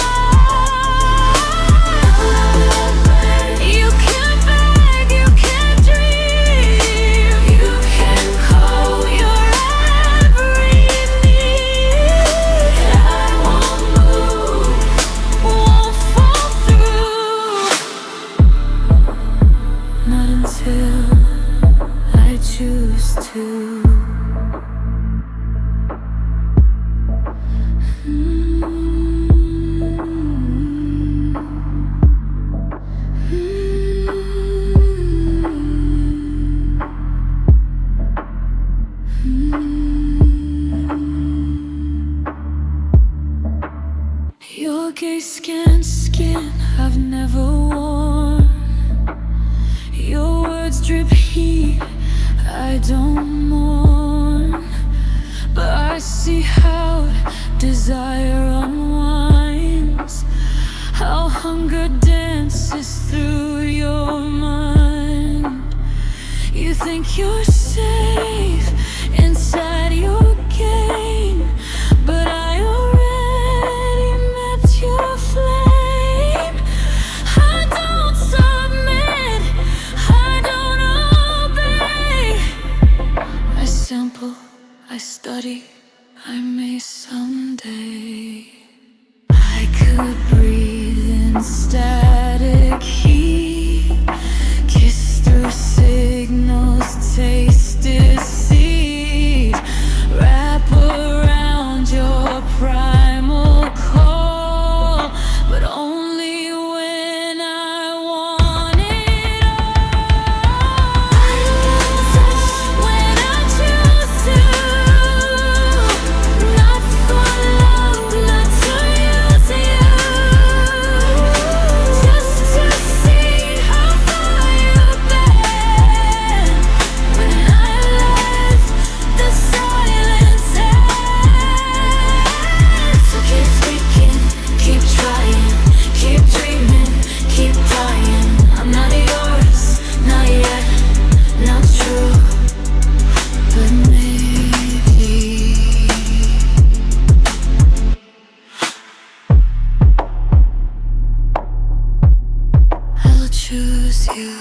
You can beg, you can dream, you can call your every need. I won't move, won't fall through, not until I choose to. Your gay skin I've never worn. Your words drip heat, I don't mourn. But I see how desire unwinds, how hunger dances through your mind. You think you're safe inside your game, but I already met your flame. I don't submit, I don't obey. I sample, I study, I may someday. I could breathe in static heat, kiss through signals, taste deceit, wrap around your primal call, but only when I want it all. I will touch when I choose to, not for love, not to use you, just to see how far you've been. When I left the silence end. So keep speaking, keep trying, keep dreaming, keep dying. I'm not yours, not yet, not true, but maybe I'll choose you.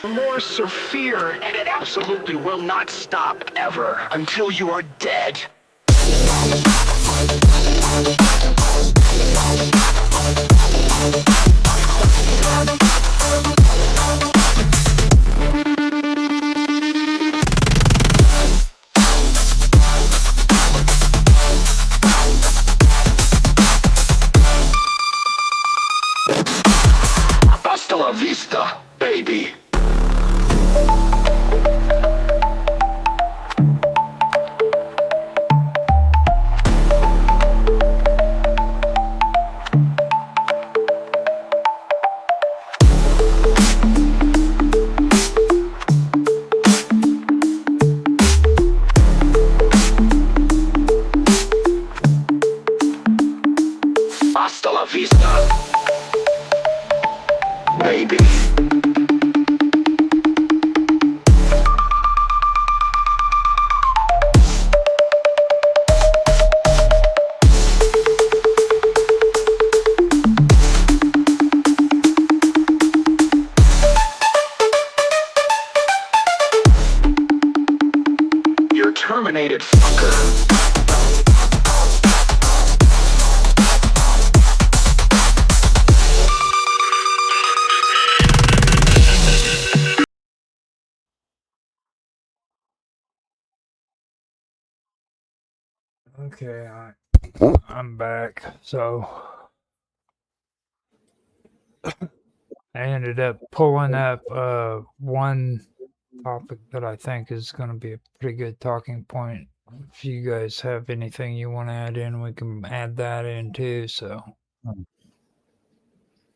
remorse or fear, and it absolutely will not stop ever until you are dead. Hasta la vista, baby. Hasta la vista, baby. You're terminated, fucker. Okay, I'm back. So I ended up pulling up one topic that I think is going to be a pretty good talking point. If you guys have anything you want to add in, we can add that in too. So Hmm.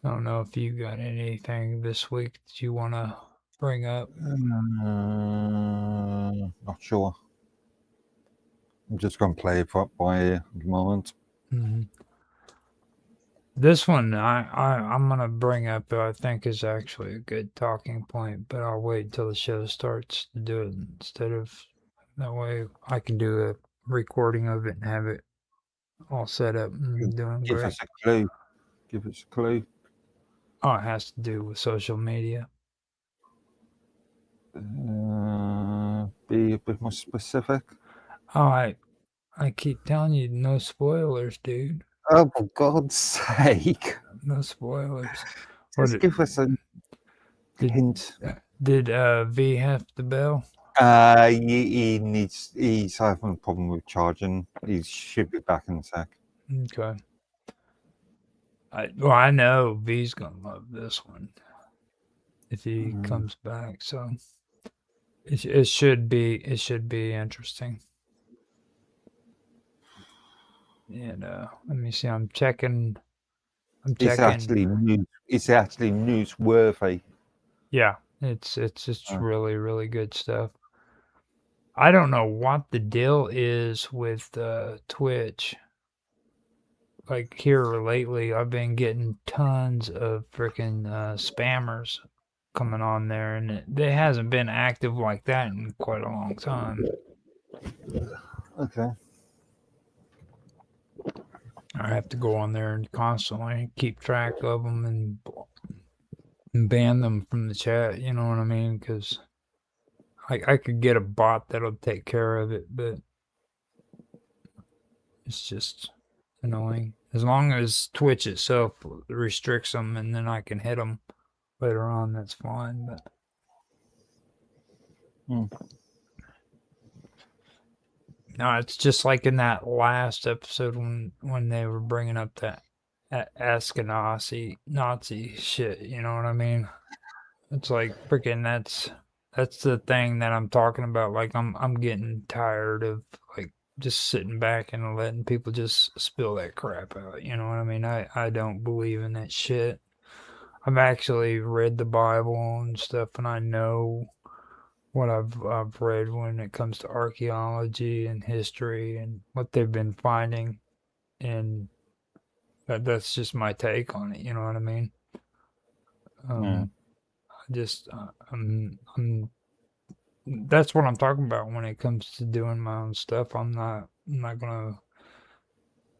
I don't know if you got anything this week that you want to bring up. Not sure. I'm just going to play it by ear at the moment. Mm-hmm. This one I'm gonna bring up that I think is actually a good talking point, but I'll wait until the show starts to do it instead of that way I can do a recording of it and have it all set up and doing Give great. us a clue. Give us a clue. Oh, it has to do with social media. Be a bit more specific. Oh, I keep telling you, no spoilers, dude. Oh, for God's sake. No spoilers. Just give us a hint. Did V have the bell? He's having a problem with charging. He should be back in a sec. Okay. I know V's gonna love this one if he comes back. So it should be interesting. And let me see. I'm checking. It's actually newsworthy. Yeah, it's really good stuff. I don't know what the deal is with Twitch. Like here lately, I've been getting tons of freaking spammers coming on there, and it hasn't been active like that in quite a long time. Okay. I have to go on there and constantly keep track of them and ban them from the chat. You know what I mean? Because I could get a bot that'll take care of it, but it's just annoying. As long as Twitch itself restricts them, and then I can hit them later on, that's fine. But no, it's just like in that last episode when they were bringing up that Ashkenazi Nazi shit. You know what I mean? It's like freaking that's the thing that I'm talking about. Like I'm getting tired of like just sitting back and letting people just spill that crap out. You know what I mean? I don't believe in that shit. I've actually read the Bible and stuff, and I know what I've read when it comes to archaeology and history and what they've been finding, and that's just my take on it. You know what I mean? That's what I'm talking about when it comes to doing my own stuff. I'm not gonna,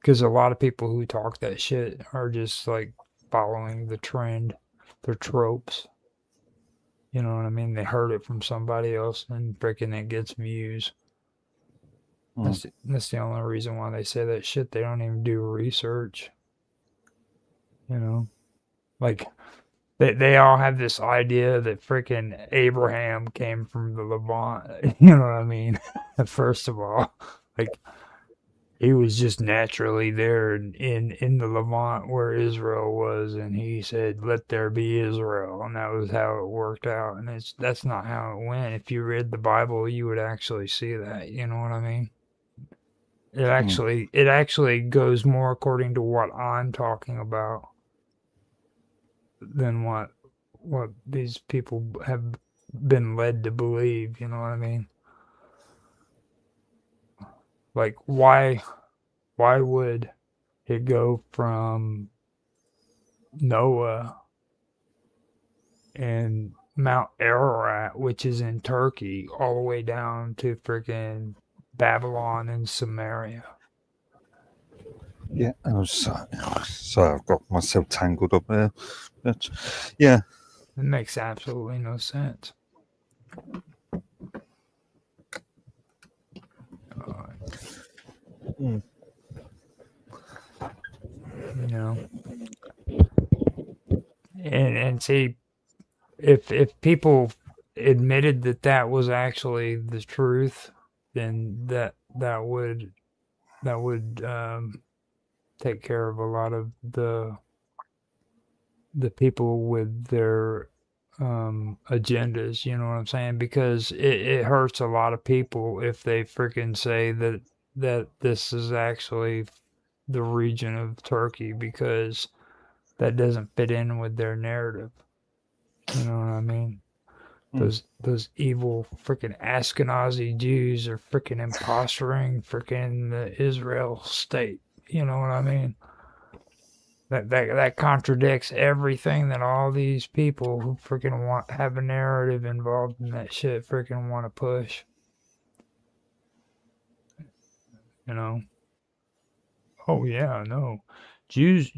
because a lot of people who talk that shit are just like following the trend, they're tropes. You know what I mean? They heard it from somebody else and freaking it gets views. That's the only reason why they say that shit. They don't even do research. You know? Like, they all have this idea that freaking Abraham came from the Levant. You know what I mean? First of all, like, he was just naturally there in the Levant where Israel was, and he said, "Let there be Israel," and that was how it worked out. And that's not how it went. If you read the Bible, you would actually see that. You know what I mean? It actually goes more according to what I'm talking about than what these people have been led to believe. You know what I mean? Like, why would it go from Noah and Mount Ararat, which is in Turkey, all the way down to freaking Babylon and Samaria? Yeah, I was sorry, I've got myself tangled up there. But yeah, It makes absolutely no sense. You know, and see, if people admitted that that was actually the truth, then that would take care of a lot of the people with their agendas, you know what I'm saying? Because it hurts a lot of people if they freaking say that this is actually the region of Turkey, because that doesn't fit in with their narrative. You know what I mean? Those evil freaking Ashkenazi Jews are freaking impostoring freaking the Israel state. You know what I mean? That contradicts everything that all these people who freaking have a narrative involved in that shit freaking want to push. You know? Oh yeah, no. Jews,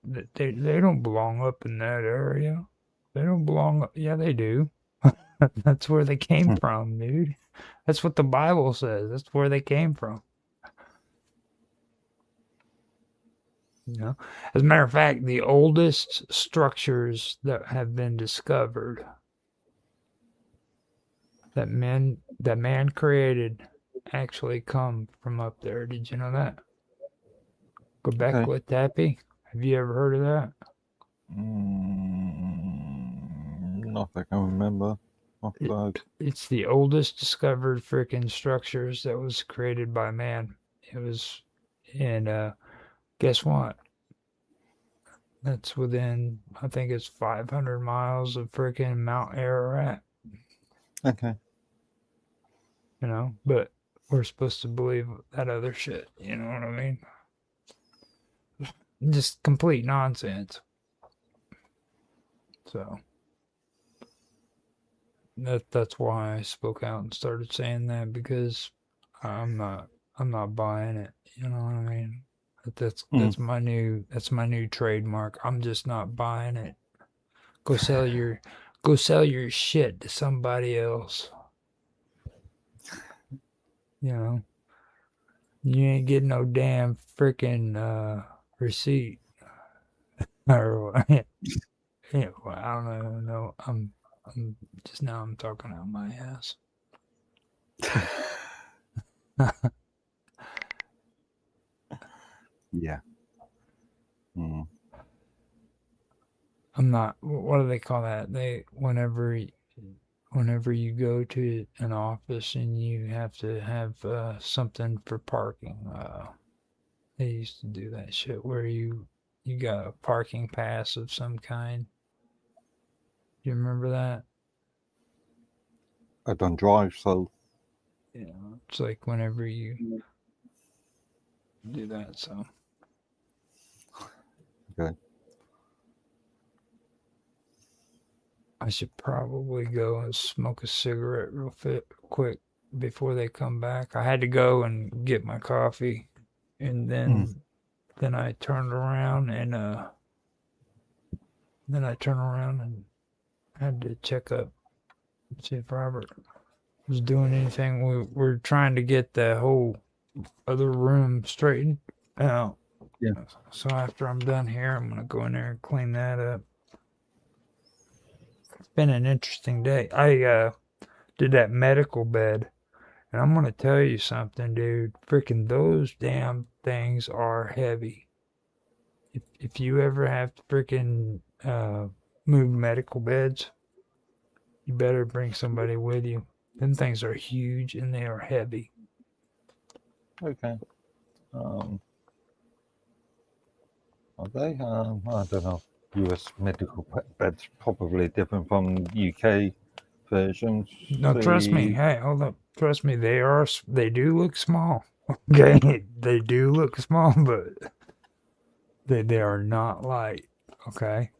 they don't belong up in that area. They don't belong. Yeah, they do. That's where they came from, dude. That's what the Bible says. That's where they came from. You know, as a matter of fact, the oldest structures that have been discovered that man created actually come from up there. Did you know that? Göbekli Tepe. Have you ever heard of that? not that I can remember. It's the oldest discovered freaking structures that was created by man. It was, and guess what? That's within, I think it's 500 miles of freaking Mount Ararat. Okay. You know, but we're supposed to believe that other shit. You know what I mean? Just complete nonsense. So that's why I spoke out and started saying that, because I'm not buying it. You know what I mean? That's my new trademark. I'm just not buying it. Go sell your shit to somebody else. You know, you ain't getting no damn freaking receipt. Or yeah, well, I don't even know. I'm just now I'm talking out my ass. Yeah. I'm not. What do they call that? Whenever you go to an office and you have to have something for parking. They used to do that shit where you got a parking pass of some kind. Do you remember that? I don't drive, so Yeah, it's like whenever you do that. So okay. I should probably go and smoke a cigarette real quick before they come back. I had to go and get my coffee, and then I turned around and I had to check up, see if Robert was doing anything. We're trying to get the whole other room straightened out. Yeah. So after I'm done here, I'm gonna go in there and clean that up. It's been an interesting day. I did that medical bed, and I'm gonna tell you something, dude. Freaking those damn things are heavy. If you ever have to freaking move medical beds, you better bring somebody with you. Them things are huge and they are heavy. Okay. Are they? I don't know. US medical beds probably different from UK versions. No, trust me. Hey, hold up. Trust me. They do look small. Okay, they do look small, but they are not light. Okay,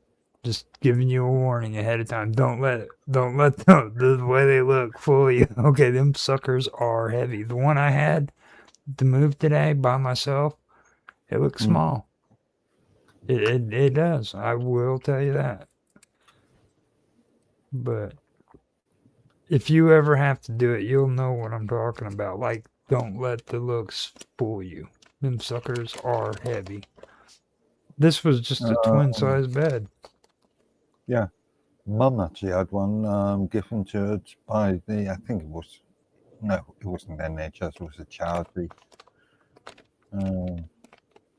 just giving you a warning ahead of time. Don't let the way they look fool you. Okay, them suckers are heavy. The one I had to move today by myself, it looks small. It does. I will tell you that. But if you ever have to do it, you'll know what I'm talking about. Like, don't let the looks fool you. Them suckers are heavy. This was just a twin size bed. Yeah. Mum actually had one given to her by I think it was, no, it wasn't NHS, it was a charity.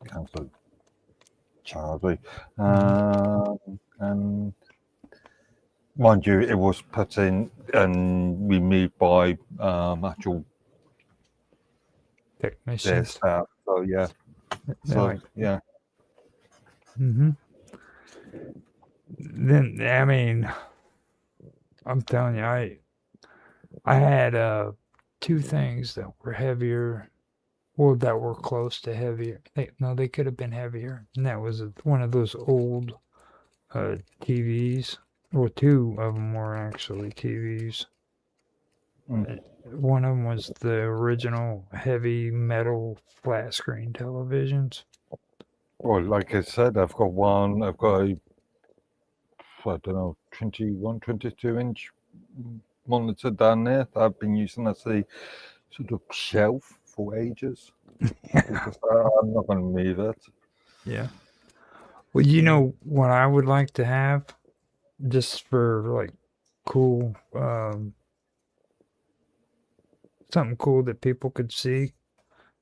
Council charity. And mind you, it was put in and removed by actual their Technicians. staff. So yeah. So Like, yeah. Then, I mean, I'm telling you, I had two things that were heavier, well, that were close to heavier. They could have been heavier. And that was one of those old TVs. Well, two of them were actually TVs. One of them was the original heavy metal flat screen televisions. Well, like I said, I've got one. I've got a, I don't know, 21, 22-inch monitor down there that I've been using as a sort of shelf for ages. Because I'm not going to move it. Yeah. Well, you know what I would like to have, just for like cool, something cool that people could see.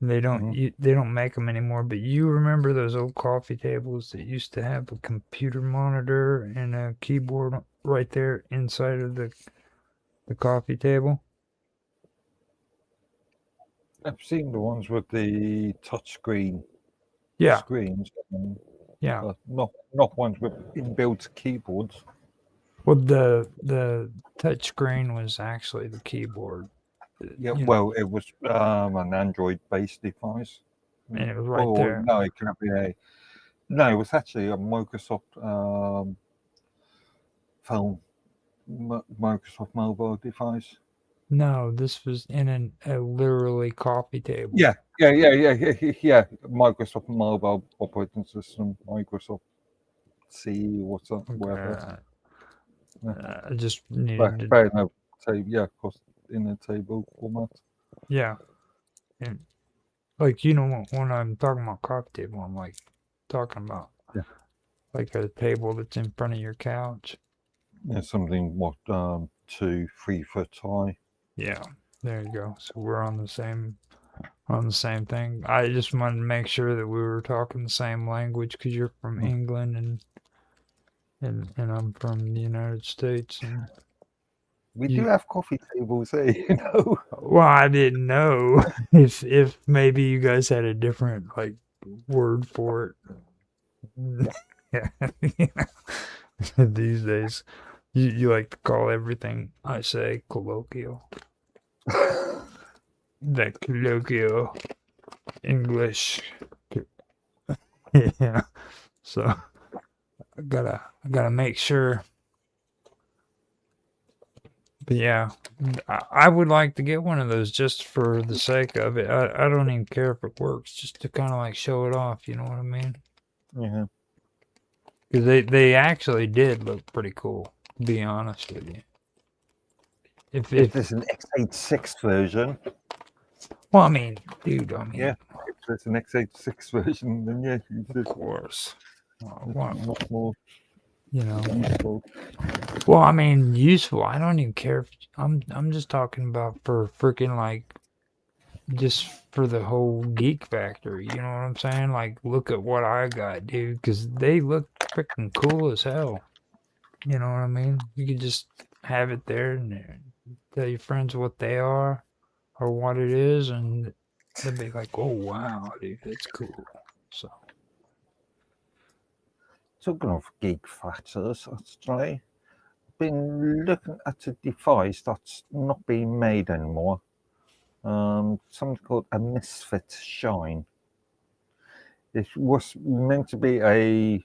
They don't make them anymore. But you remember those old coffee tables that used to have a computer monitor and a keyboard right there inside of the coffee table? I've seen the ones with the touchscreen Yeah. screens. Yeah. Not ones with inbuilt keyboards. Well, the touch screen was actually the keyboard. Yeah, You know, well, it was an Android-based device. and it was right there. No, it can't be no, it was actually a Microsoft phone, Microsoft mobile device. No, this was in a literally coffee table. Yeah. Microsoft mobile operating system, Microsoft C, what's that, whatever. I just needed to. Fair enough. Yeah, of course, in a table format. Yeah. And like, you know, when I'm talking about coffee table, I'm like talking about like a table that's in front of your couch. Yeah, something 2-3 foot high. Yeah, there you go. So we're on the same thing. I just wanted to make sure that we were talking the same language because you're from England and I'm from the United States. And we do have coffee tables here, you know. Well, I didn't know if maybe you guys had a different like word for it. Yeah. These days, you like to call everything I say colloquial. That colloquial English. Yeah. So I gotta make sure. But yeah, I would like to get one of those just for the sake of it. I don't even care if it works, just to kind of like show it off. You know what I mean? Yeah. Because they actually did look pretty cool. To be honest with you. If there's an x86 version, well, I mean, dude, I mean, yeah. If there's an x86 version, then yeah, of course. much more. You know. Useful. Well, I mean, useful. I don't even care. I'm just talking about for freaking like, just for the whole geek factor. You know what I'm saying? Like, look at what I got, dude. Because they look freaking cool as hell. You know what I mean? You could just have it there and tell your friends what they are or what it is, and they'll be like, "Oh wow, dude, that's cool." So. Talking of geek factors, actually, been looking at a device that's not being made anymore. Something called a Misfit Shine. It was meant to be a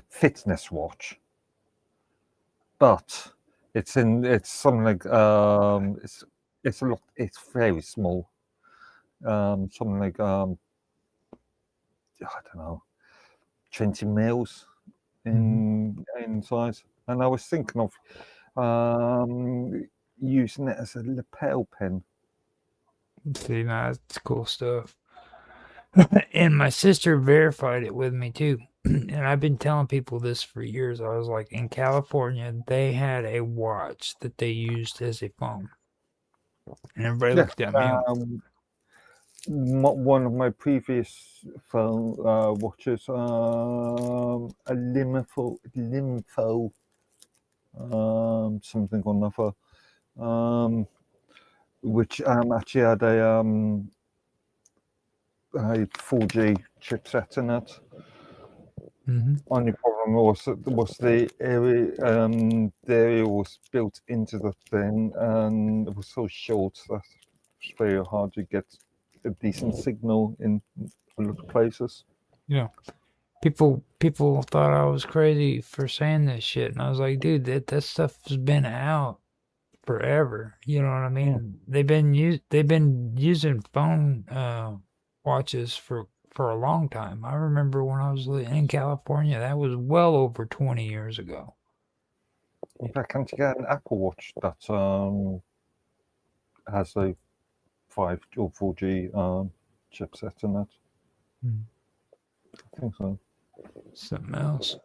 fitness watch, but it's something like it's very small. Something like I don't know, 20 mils in size. And I was thinking of using it as a lapel pin. See, that's cool stuff. And my sister verified it with me too. And I've been telling people this for years. I was like, in California, they had a watch that they used as a phone. And everybody looked at me. One of my previous phone watches, a Limfo, something or another, which actually had a 4G chipset in it. Only problem was the area was built into the thing, and it was so short that it's very hard to get a decent signal in a lot of places. Yeah. People thought I was crazy for saying this shit, and I was like, dude, that stuff has been out forever. You know what I mean? They've been using phone watches for a long time. I remember when I was in California, that was well over 20 years ago. In fact, can't you get an Apple Watch that has a 5 or 4G chipset in it? I think so. Something else.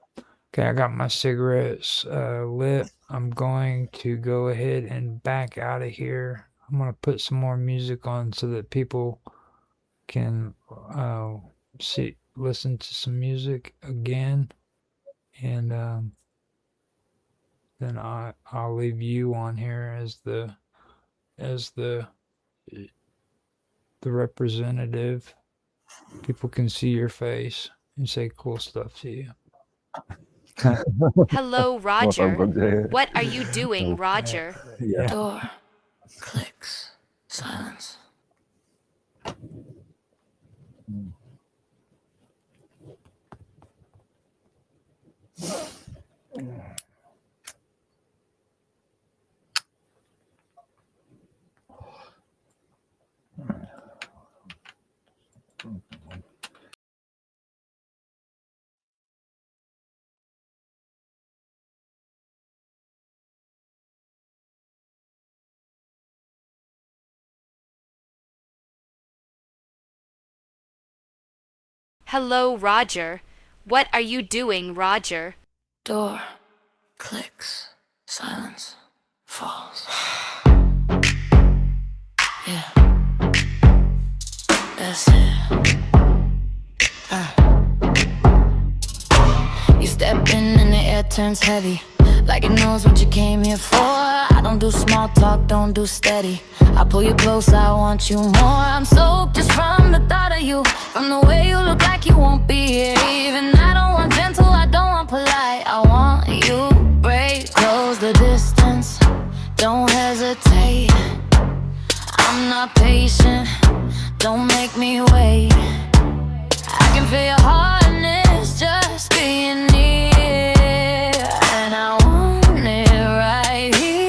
Okay, I got my cigarettes lit. I'm going to go ahead and back out of here. I'm going to put some more music on so that people can listen to some music again. And then I'll leave you on here as the representative. People can see your face and say cool stuff to you. Hello, Roger. What are you doing, Roger? Yeah. Door. Clicks. Silence. Hello, Roger. What are you doing, Roger? Door. Clicks. Silence. Falls. Yeah. That's it. You step in and the air turns heavy, like it knows what you came here for. I don't do small talk, don't do steady. I pull you close, I want you more. I'm soaked just from the thought of you, from the way you look like you won't be here. Even I don't want gentle, I don't want polite. I want you, break, close the distance. Don't hesitate. I'm not patient, don't make me wait. I can feel your hardness just being near, and I want it right here.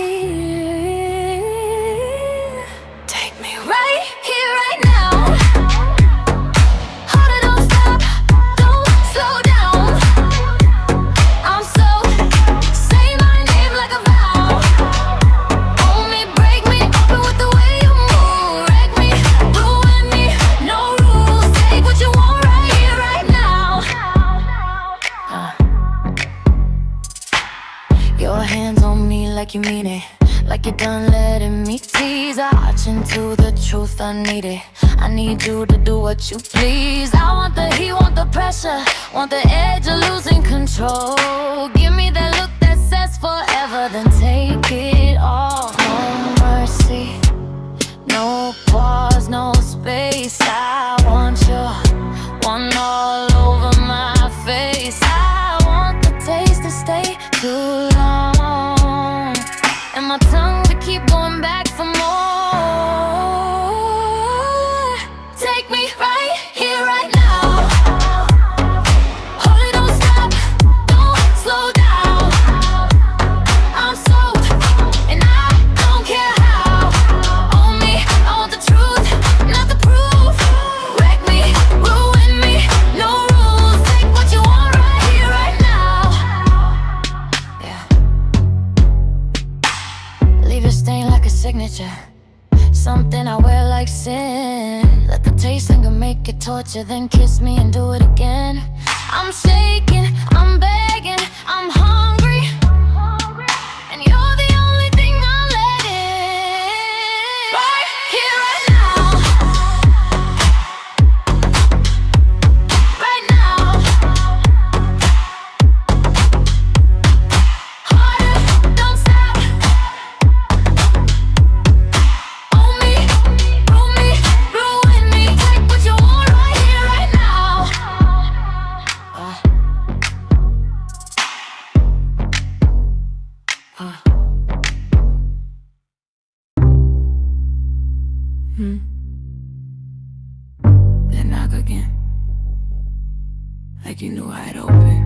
Take me right here, right now. Hold it, don't stop, don't slow down. I'm so like you mean it, like you're done letting me tease. I watch into the truth, I need it. I need you to do what you please. I want the heat, want the pressure, want the edge of losing control. Give me that look that says forever, then take it all. No mercy, no pause, no space. I want you, one all over my face. I want the taste to stay too long, and my tongue to keep going back for more. Take me right here, right now. Hold it, don't stop, don't slow down. I'm soaked, and I don't care how. On me, I want the truth, not the proof. Wreck me, ruin me, no rules. Take what you want right here, right now. Yeah. Leave a stain like a signature, something I wear like sin. Let the taste linger, make it torture, then kiss me and do it again. I'm shaking, I'm begging, I'm hungry, and you're the only thing I'll let in. Right here, right now. Right now. Harder, don't stop. Own me, ruin me, ruin me. Take what you want right here, right now. Then knock again, like you knew I'd open.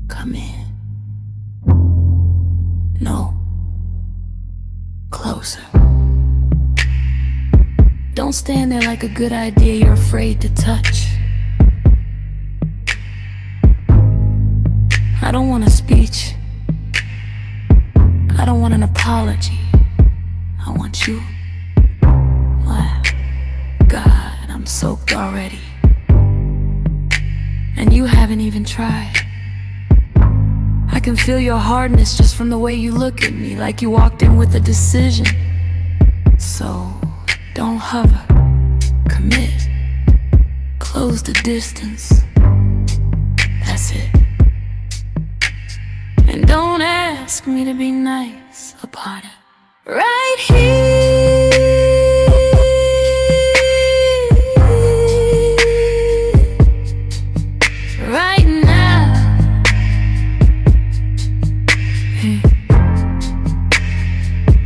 Come in. No. Closer. Don't stand there like a good idea you're afraid to touch. I don't want a speech. I don't want an apology. I want you. Wow. God, I'm soaked already. And you haven't even tried. I can feel your hardness just from the way you look at me, like you walked in with a decision. So, don't hover. Commit. Close the distance. That's it. And don't ask me to be nice about it. Right here, right now.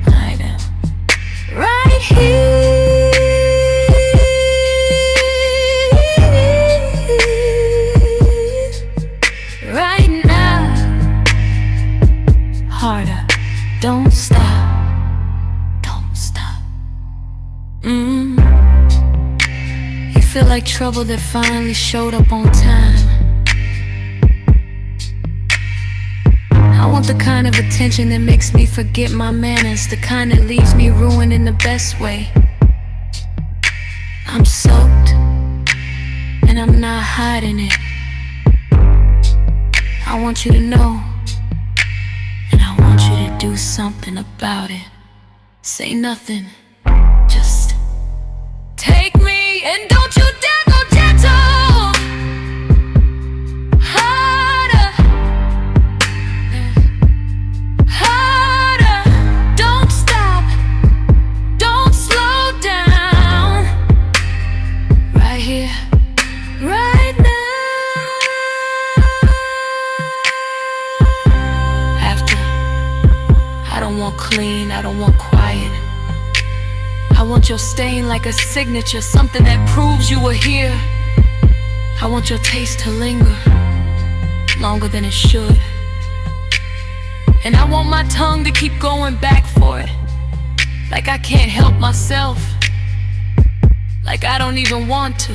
Lie down. Right here, right now. Harder, don't stop. You feel like trouble that finally showed up on time. I want the kind of attention that makes me forget my manners, the kind that leaves me ruined in the best way. I'm soaked, and I'm not hiding it. I want you to know, and I want you to do something about it. Say nothing, just take me, and don't you dare go gentle. Harder, harder. Don't stop, don't slow down. Right here, right now. After, I don't want clean, I don't want quiet. I want your stain like a signature, something that proves you were here. I want your taste to linger longer than it should. And I want my tongue to keep going back for it, like I can't help myself, like I don't even want to.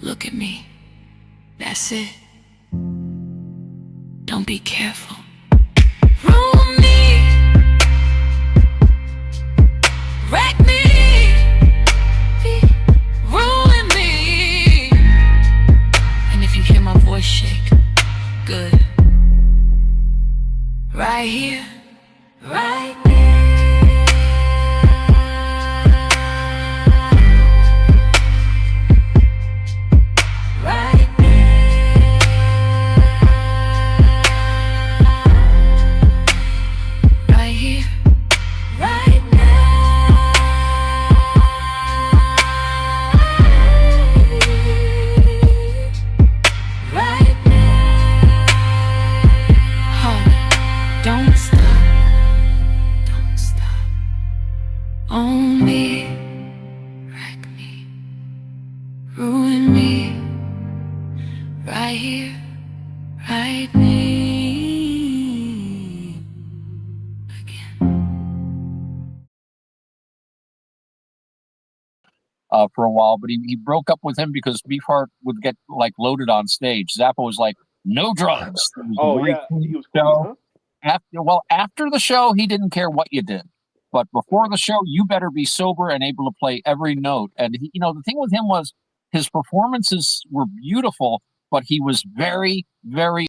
Look at me, that's it. Don't be careful. Ruin me, wreck me, ruin me. And if you hear my voice shake, good. right here, right right right here, right right don't stop on me, wreck me, ruin me, right here, right me again. For a while, but he broke up with him because Beefheart would get like loaded on stage. Zappa was like, "No drugs." It was a Oh very yeah, clean he was clean, show. huh? After the show, he didn't care what you did, but before the show, you better be sober and able to play every note. And he, the thing with him was his performances were beautiful, but he was very, very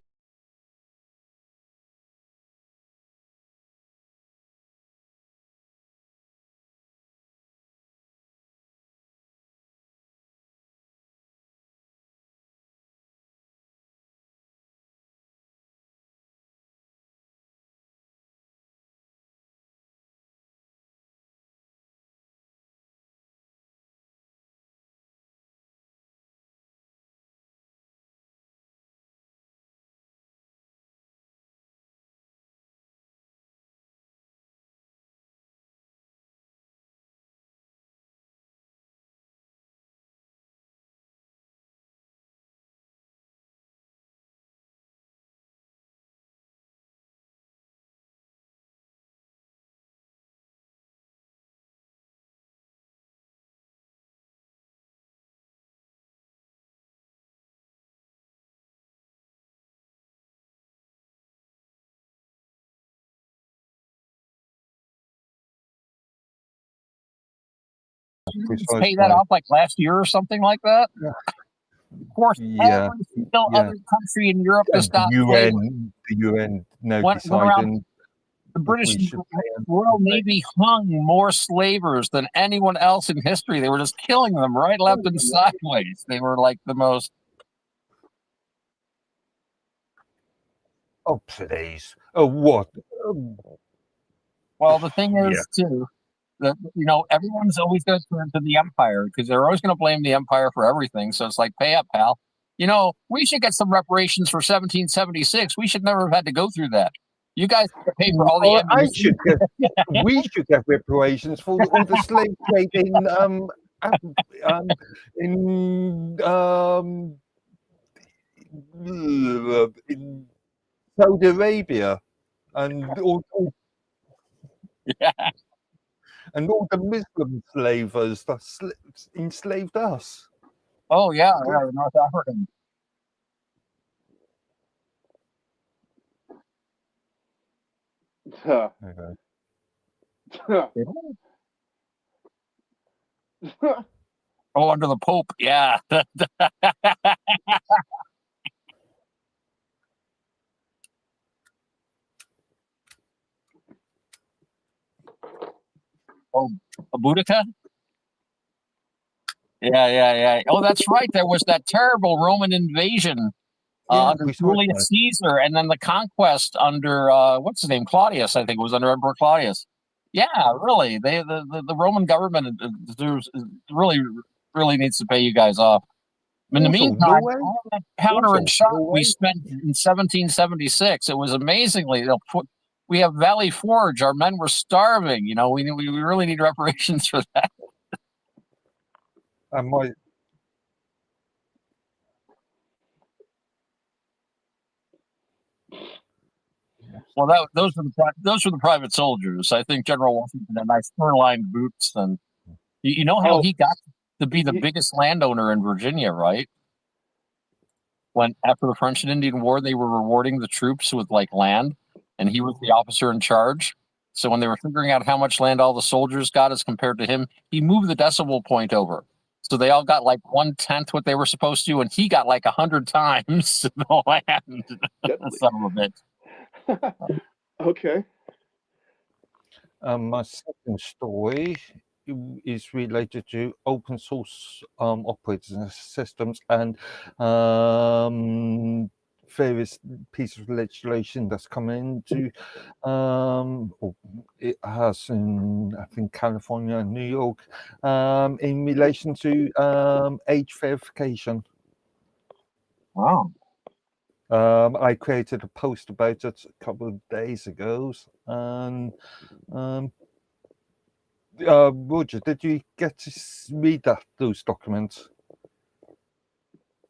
pay that Precisely. off like last year or something like that. Of course, Yeah, every single yeah. other country in Europe does And the not play. UN now Went around deciding the if British we should pay them. Royal Navy hung more slavers than anyone else in history. They were just killing them right, left, and sideways. They were like the most. Oh, please. Oh, what? Well, the thing Yeah. is, too, that everyone's always going to turn to the empire because they're always going to blame the empire for everything. So it's like, pay up, pal. We should get some reparations for 1776. We should never have had to go through that. You guys pay for all the Well, ammunition. we should get reparations for all the slave trade in Saudi Arabia and Yeah. and all the Muslim slavers that enslaved us. Oh yeah, the North African. Oh, under the Pope, yeah. Oh, Boudica? Yeah. Oh, that's right. There was that terrible Roman invasion under Julius Caesar, and then the conquest under what's his name, Claudius. I think it was under Emperor Claudius. Yeah, really. The Roman government really needs to pay you guys off. In the meantime, all that powder and shot we spent in 1776, it was amazingly. We have Valley Forge. Our men were starving. We really need reparations for that. Well, those were the private soldiers. I think General Washington had nice fur-lined boots, and you know how he got to be the biggest landowner in Virginia, right? When after the French and Indian War, they were rewarding the troops with like land, and he was the officer in charge. So when they were figuring out how much land all the soldiers got as compared to him, he moved the decimal point over. So they all got like 1/10 what they were supposed to, and he got like 100 times the land. Son of a bitch. Okay. My second story is related to open source operating systems and various pieces of legislation that's come into or it has in I think California and New York in relation to age verification. Wow. I created a post about it a couple of days ago, and Roger, did you get to read those documents?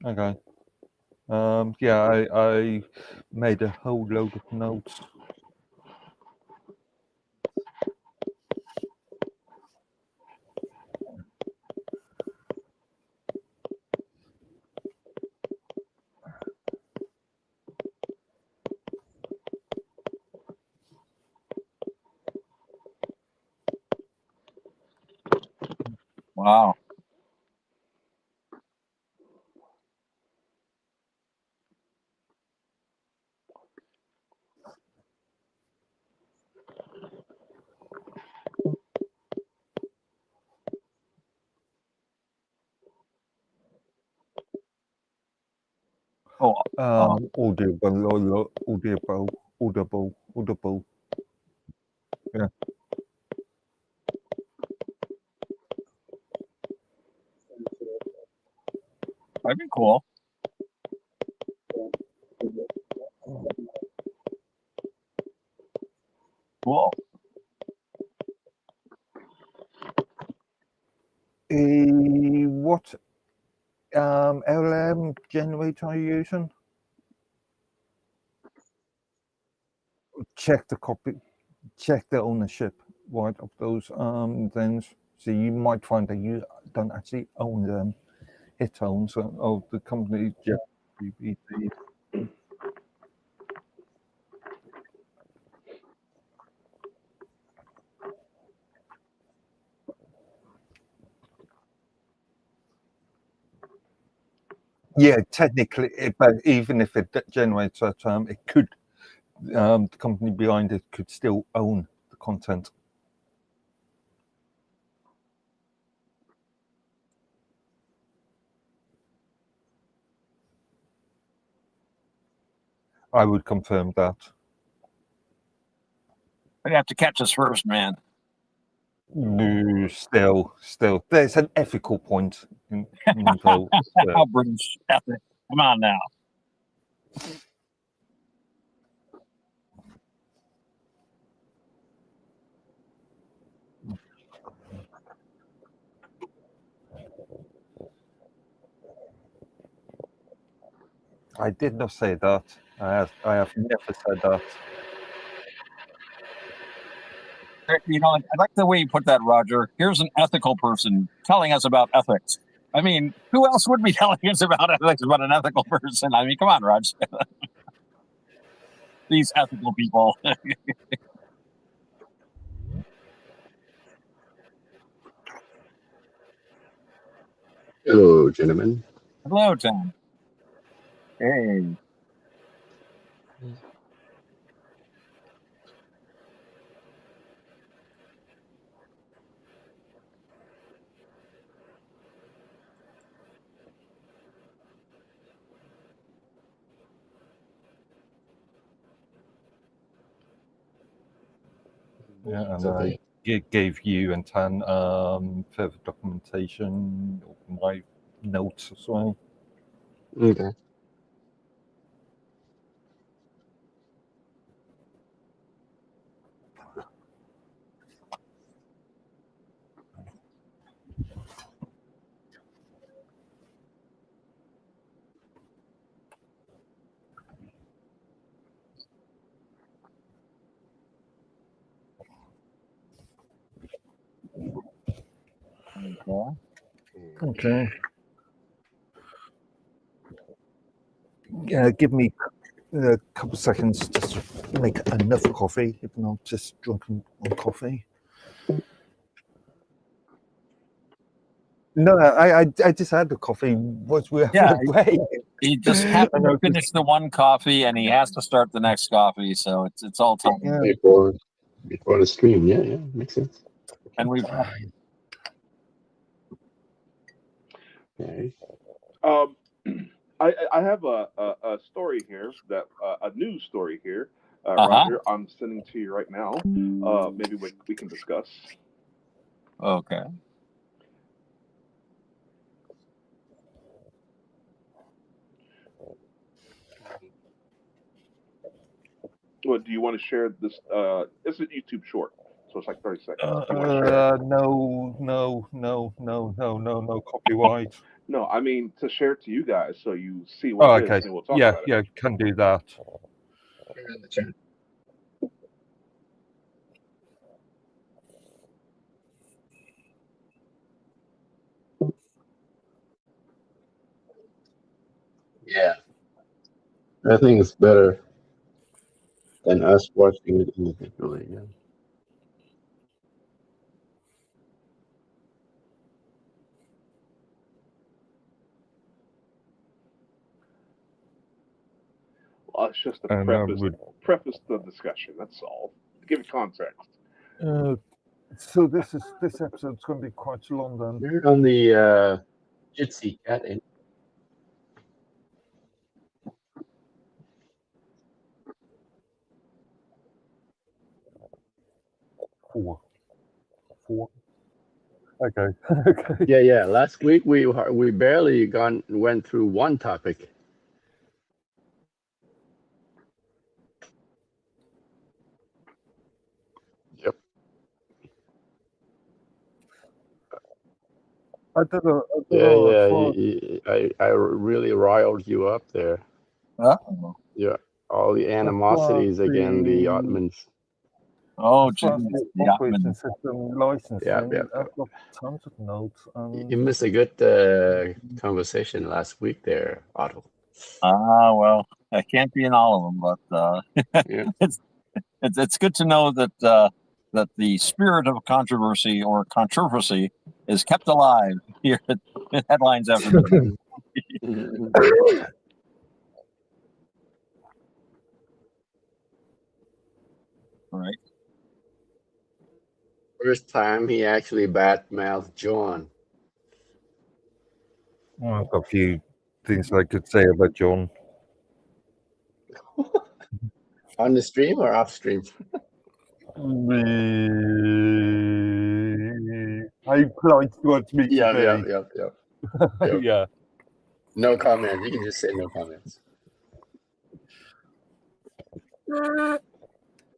Okay. Yeah, I made a whole load of notes. Wow. Oh, Audible. Yeah. that'd be cool. Cool. What LM generator are you using? Check the ownership, right, of those things. So you might find that you don't actually own them. It owns of the company. Yeah. Yeah, technically, but even if it generates a term, it could the company behind it could still own the content. I would confirm that. You'd have to catch us first, man. No, still, there's an ethical point involved. How British ethic? Come on now. I did not say that. I have never said that. You know, I like the way you put that, Roger. Here's an ethical person telling us about ethics. I mean, who else would be telling us about ethics but an ethical person? I mean, come on, Roger. These ethical people. Hello, gentlemen. Hello, Tom. Hey. Yeah, and Okay. I gave you and Tan further documentation of my notes as well. Okay. Okay. Give me a couple seconds just to make enough coffee, if not just drunken on coffee. No, I just had the coffee once we were Yeah, away. He just happened to finish the one coffee, and he has to start the next coffee. So it's all time. Yeah. Before the stream, yeah, makes sense. And we've Okay. I have a story here that a news story here, Uh-huh. Roger. I'm sending to you right now. Maybe we can discuss. okay. What do you want to share this? It's a YouTube short, so it's like 30 seconds. Do you want to share it? No copyright. No, I mean to share it to you guys so you see what it Okay. is, and we'll talk about it. Yeah, can do that. Yeah. I think it's better than us watching it individually. Yeah. Well, it's just to And preface the discussion. That's all. To give it context. So this episode's going to be quite long then. We're on the Jitsi cat. 4. Okay. Okay. Yeah. Last week we barely went through one topic. Yep. I don't know. I really riled you up there. Uh-oh. Yeah. All the animosities against the Ottomans. Oh, As far as geez. the operating system licensing, Yeah. I've got tons of notes. You missed a good conversation last week there, Otto. Well, I can't be in all of them, but Yeah. it's good to know that that the spirit of controversy or controversy is kept alive here at Headlines After Midnight. Right. First time he actually badmouthed John. Well, I've got a few things I could say about John. On the stream or off stream? How polite you want me to be? Yep. Yeah. No comment. You can just say no comments.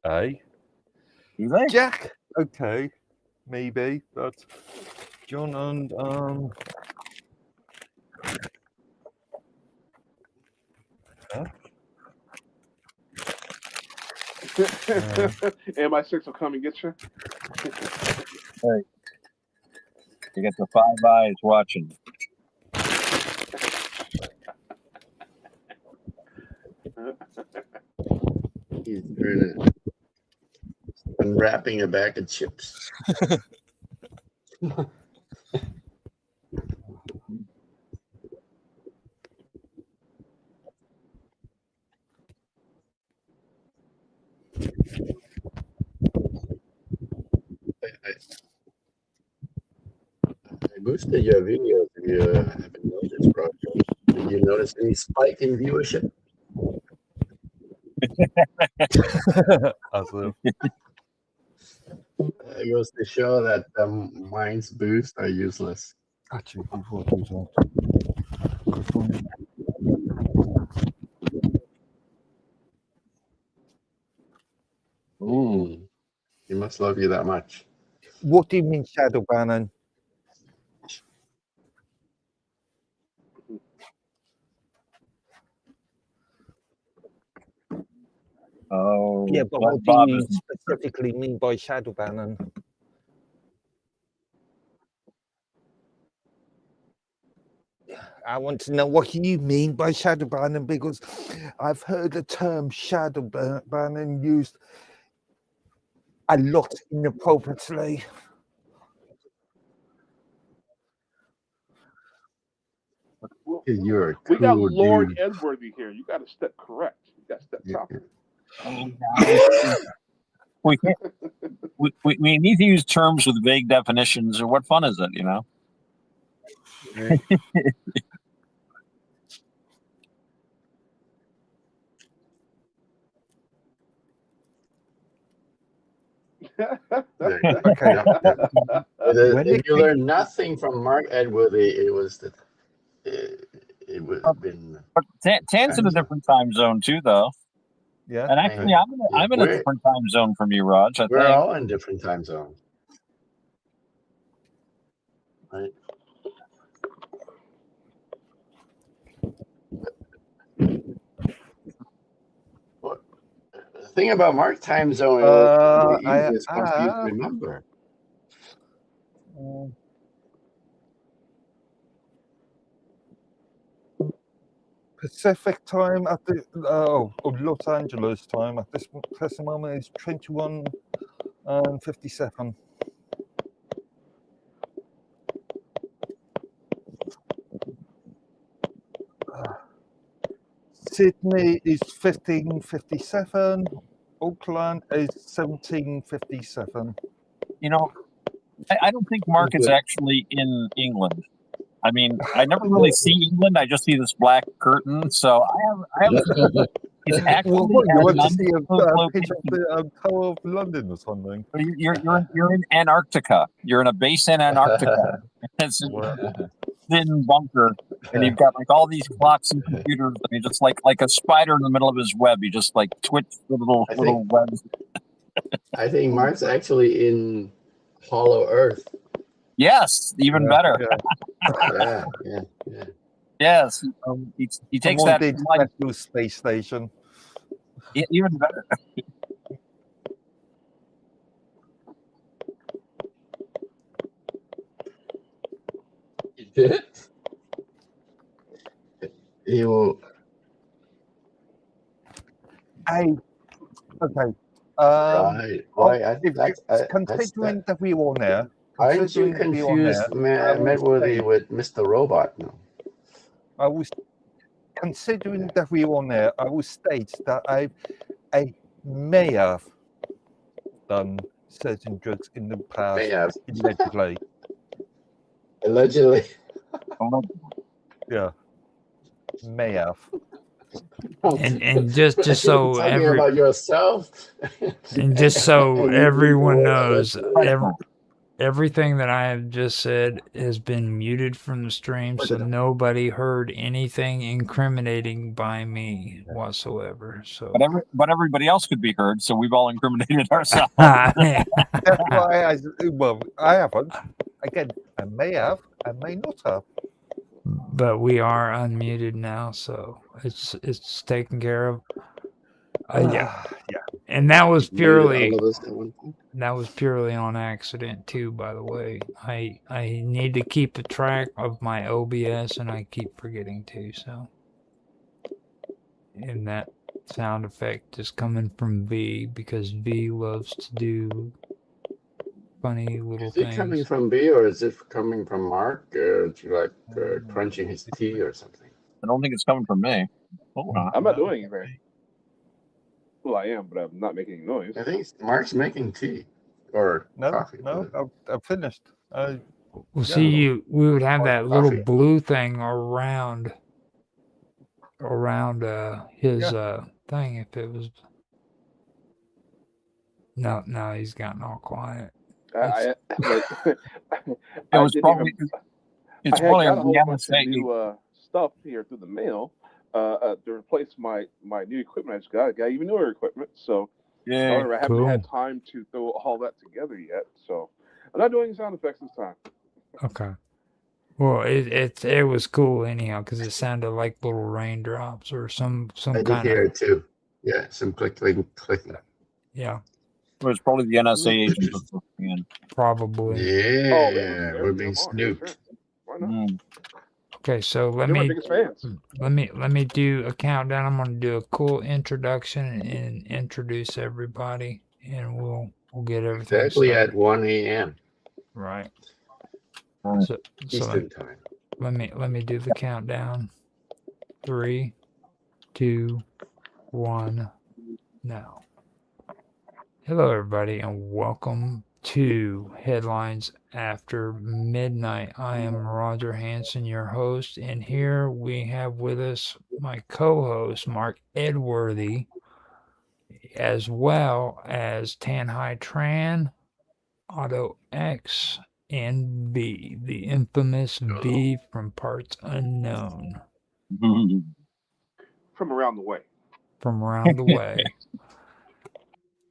Hey. You think? Jack. Okay. Maybe, but John and MI6 will come and get you. Right. You got the 5 eyes watching. He's unwrapping a bag of chips. I boosted your videos if you haven't noticed, bro. Did you notice any spike in viewership? Awesome. It goes to show that mine's boosts are useless. Actually, before I do that, He must love you that much. what do you mean shadow banning? Oh, Yeah, but what do you specifically mean by shadow banning? I want to know what you mean by shadow banning, because I've heard the term shadow banning used a lot inappropriately. You're a We got cool Lord dude. Edworthy here. You got to step correct. You got to step Yeah. proper. We can't. We need to use terms with vague definitions, or what fun is it? You know. Right. Okay. If you learn nothing from Mark Edworthy, it was that it would have been. But Tan's in a different time zone too, though. Yeah. And actually, I'm in a different time zone from you, Raj. I We're think. all in different time zones. Right. What? The thing about Mark time zone is the easiest one for you to remember. Pacific time at the Los Angeles time at this present moment is 21:57. Sydney is 15:57. Auckland is 17:57. You know, I don't think Mark is actually in England. I mean, I never really see England. I just see this black curtain. So I have. He's actually Well, what, you at want an to see a undisclosed picture of location. the Tower of London or something? You're in Antarctica. You're in a base in Antarctica. It's a thin bunker, and you've got like all these clocks and computers, and you just like a spider in the middle of his web. You just like twitch the little webs. I think Mark's actually in Hollow Earth. Yes, even better. Yeah. Yes, he takes that International Space Station. Even better. You did? You. Okay. Right. Why? Considering that we were there. Aren't you confused, Medworthy, with Mr. Robot? No. I was considering that we were there. I will state that I may have done certain drugs in the past. May have. Allegedly. Allegedly. Yeah. May have. And just so about yourself. And just so everyone knows, everything that I have just said has been muted from the stream, so nobody heard anything incriminating by me whatsoever. So, but everybody else could be heard, so we've all incriminated ourselves. That's why I haven't. Again, I may have, I may not have. But we are unmuted now, so it's taken care of. Yeah. And that was purely on accident too, by the way. I need to keep a track of my OBS, and I keep forgetting to. So, and that sound effect is coming from V, because V loves to do funny little things. Is it coming from B, or is it coming from Mark? Crunching his tea or something? I don't think it's coming from me. I'm not doing anything. Well, I am, but I'm not making any noise. I think Mark's making tea or coffee. No, I've finished. Well, see, we would have that little blue thing around his thing if it was. No, he's gotten all quiet. It was probably. It's probably got a whole a bunch of new stuff here through the mail to replace my new equipment. I just got even newer equipment. So however, I haven't had time to throw all that together yet. So I'm not doing sound effects this time. Okay. Well, it was cool anyhow, because it sounded like little raindrops or some I kind did hear of. it too. Yeah, some clicking. Yeah. It was probably the NSA agent. Probably. Yeah, we're being snooped. Why not? Okay, so let me do a countdown. I'm going to do a cool introduction and introduce everybody, and we'll get everything Exactly started. at 1 a.m. Right. Eastern time. Let me do the countdown. 3, 2, 1, now. Hello, everybody, and welcome to Headlines After Midnight. I am Roger Hanson, your host, and here we have with us my co-host, Mark Edworthy, as well as Tanhai Tran, Auto X, and B, the infamous B from Parts Unknown. From around the way. From around the way.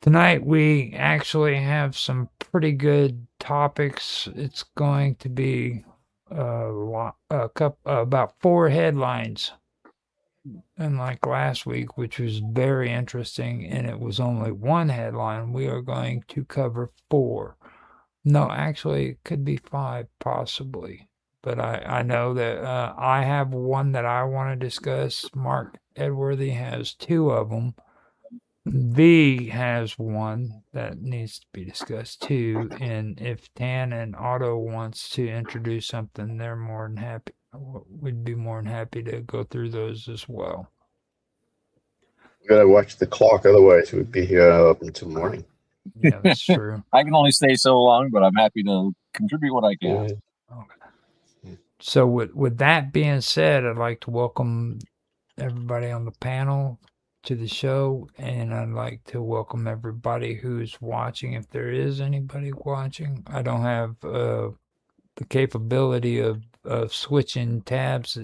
Tonight we actually have some pretty good topics. It's going to be about 4 headlines, unlike last week, which was very interesting, and it was only 1 headline. We are going to cover 4. No, actually, it could be 5 possibly. But I know that I have one that I want to discuss. Mark Edworthy has 2 of them. V has one that needs to be discussed too, and if Tan and Otto wants to introduce something, they're more than happy. We'd be more than happy to go through those as well. We gotta watch the clock, otherwise we'd be here up until morning. Yeah, that's true. I can only stay so long, but I'm happy to contribute what I can. Okay. So with that being said, I'd like to welcome everybody on the panel to the show, and I'd like to welcome everybody who's watching. If there is anybody watching, I don't have the capability of switching tabs.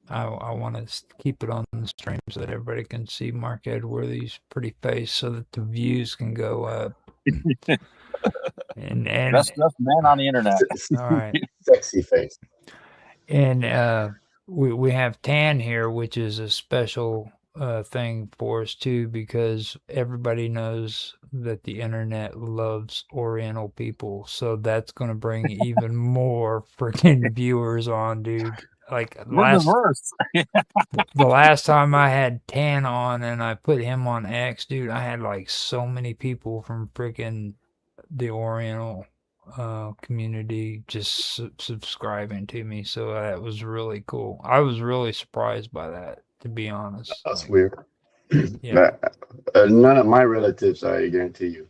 I want to keep it on the stream so that everybody can see Mark Edworthy's pretty face, so that the views can go up. and Best man on the internet. All right, Sexy face. and we have Tan here, which is a special thing for us too, because everybody knows that the internet loves Oriental people, so that's going to bring even more freaking viewers on, dude. Like the last time I had Tan on and I put him on X, dude, I had like so many people from freaking the Oriental community just subscribing to me, so that was really cool. I was really surprised by that, to be honest. That's weird. Yeah. None of my relatives, I guarantee you.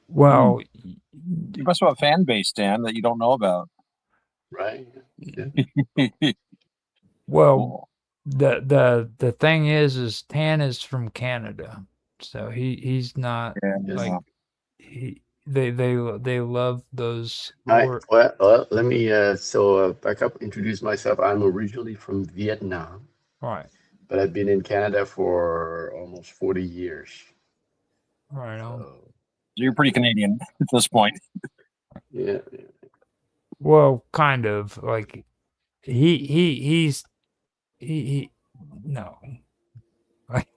Well, you must have a fan base, Dan, that you don't know about. Right. Yeah. Well, the thing is Tan is from Canada, so he's not like they love those. Well, let me back up, introduce myself. I'm originally from Vietnam. Right. But I've been in Canada for almost 40 years. Right on. So you're pretty Canadian at this point. Yeah. Well, kind of. Like he's no. Like,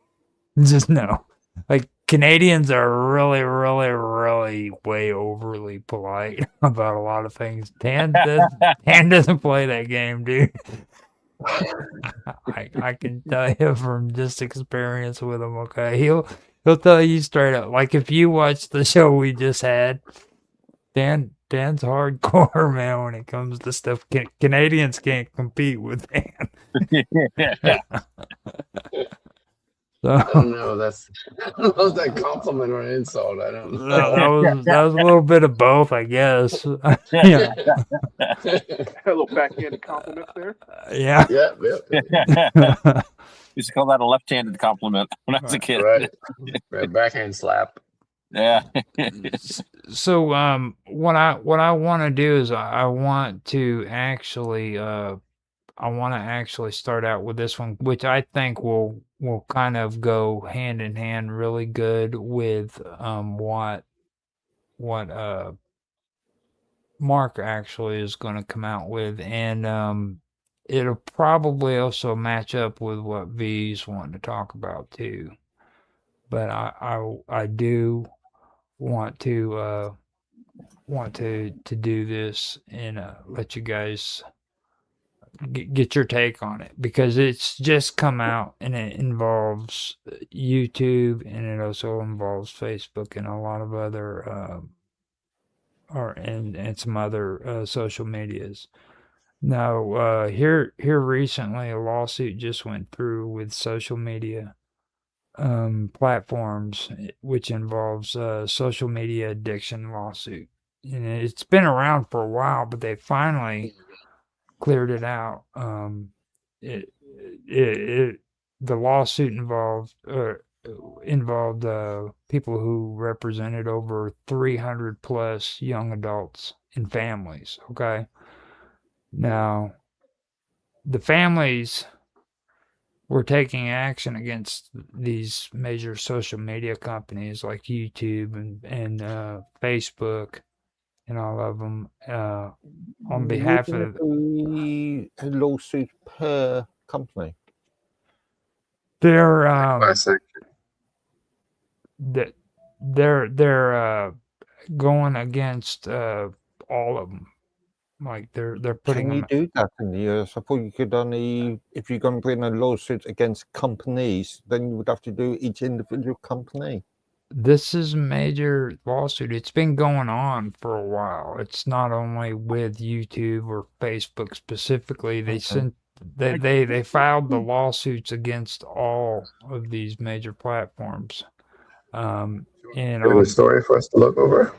just no. Like, Canadians are really, really, really way overly polite about a lot of things. Tan doesn't play that game, dude. I can tell you from just experience with him. Okay, he'll tell you straight up. Like, if you watch the show we just had, Dan's hardcore, man, when it comes to stuff. Canadians can't compete with Dan. So, I don't know. I don't know if that compliment or insult. I don't know. That was a little bit of both, I guess. Yeah. A little backhanded compliment there. Yeah. Used to call that a left-handed compliment when I was a kid. Right. Backhand slap. Yeah. So what I want to do is I want to actually start out with this one, which I think will kind of go hand in hand really good with what Mark actually is going to come out with, and it'll probably also match up with what V's wanting to talk about too. But I do want to do this and let you guys get your take on it, because it's just come out and it involves YouTube and it also involves Facebook and a lot of other and some other social medias. Now, here recently, a lawsuit just went through with social media platforms, which involves social media addiction lawsuit. And it's been around for a while, but they finally cleared it out. It, the lawsuit involved people who represented over 300 plus young adults and families. Okay, now the families were taking action against these major social media companies like YouTube and Facebook and all of them on behalf Wouldn't of it be a lawsuit per company? their Classic. they're going against all of them. Like they're putting Can you them. do that in the US? I thought you could only, if you're going to bring a lawsuit against companies, then you would have to do each individual company. This is a major lawsuit. It's been going on for a while. It's not only with YouTube or Facebook specifically. They sent they filed the lawsuits against all of these major platforms. And You have a story for us to look over?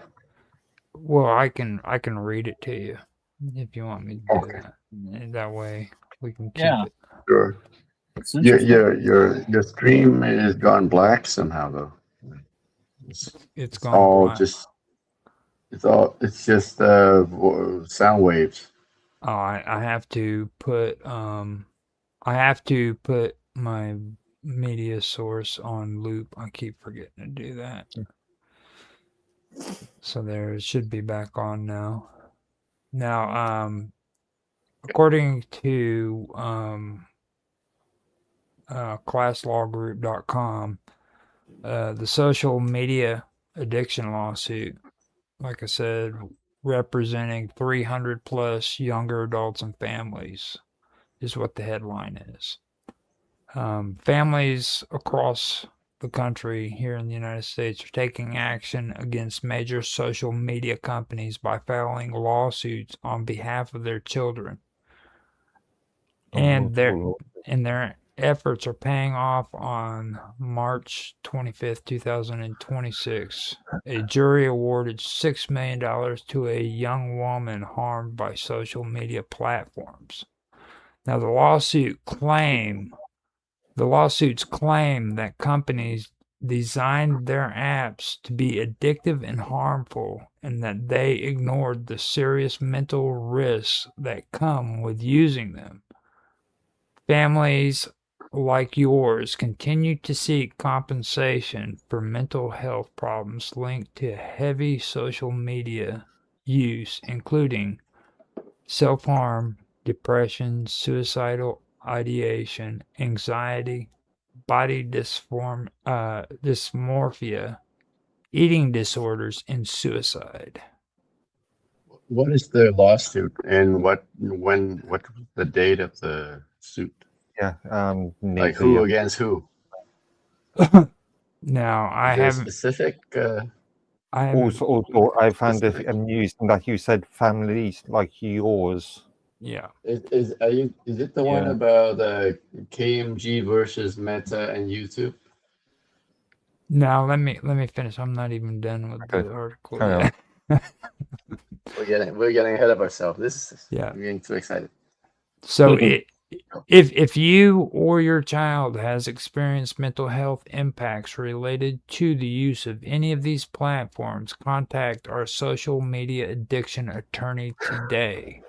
well, I can read it to you if you want me to do Okay. that. And that way we can keep Yeah. it. Sure. It's Your interesting. your stream is gone black somehow though. It's gone all black. just it's just sound waves. Oh, I have to put my media source on loop. I keep forgetting to do that. So there, it should be back on now. Now, according to classlawgroup.com, the social media addiction lawsuit, like I said, representing 300 plus younger adults and families, is what the headline is. Families across the country here in the United States are taking action against major social media companies by filing lawsuits on behalf of their children. And their efforts are paying off. On March 25th, 2026. A jury awarded $6 million to a young woman harmed by social media platforms. Now, the lawsuits claim that companies designed their apps to be addictive and harmful, and that they ignored the serious mental risks that come with using them. Families like yours continue to seek compensation for mental health problems linked to heavy social media use, including self-harm, depression, suicidal ideation, anxiety, body dysmorphia, eating disorders, and suicide. What is the lawsuit and what was the date of the suit? Yeah, like who against who? Now, I Is there a haven't. specific. I haven't. Also, I found it amusing that you said families like yours. Yeah. Is it the one about KMG versus Meta and YouTube? Now let me finish. I'm not even done with the article yet. We're getting ahead of ourselves. Yeah. We're getting too excited. So if you or your child has experienced mental health impacts related to the use of any of these platforms, contact our social media addiction attorney today.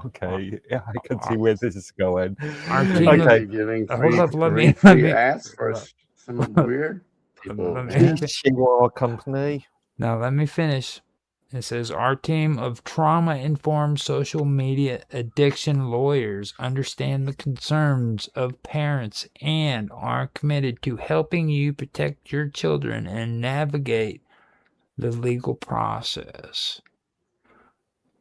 Okay, yeah, I can see where this is going. Our team giving hold up, let me ads for some weird people. Our company. Now let me finish. It says, our team of trauma-informed social media addiction lawyers understand the concerns of parents and are committed to helping you protect your children and navigate the legal process.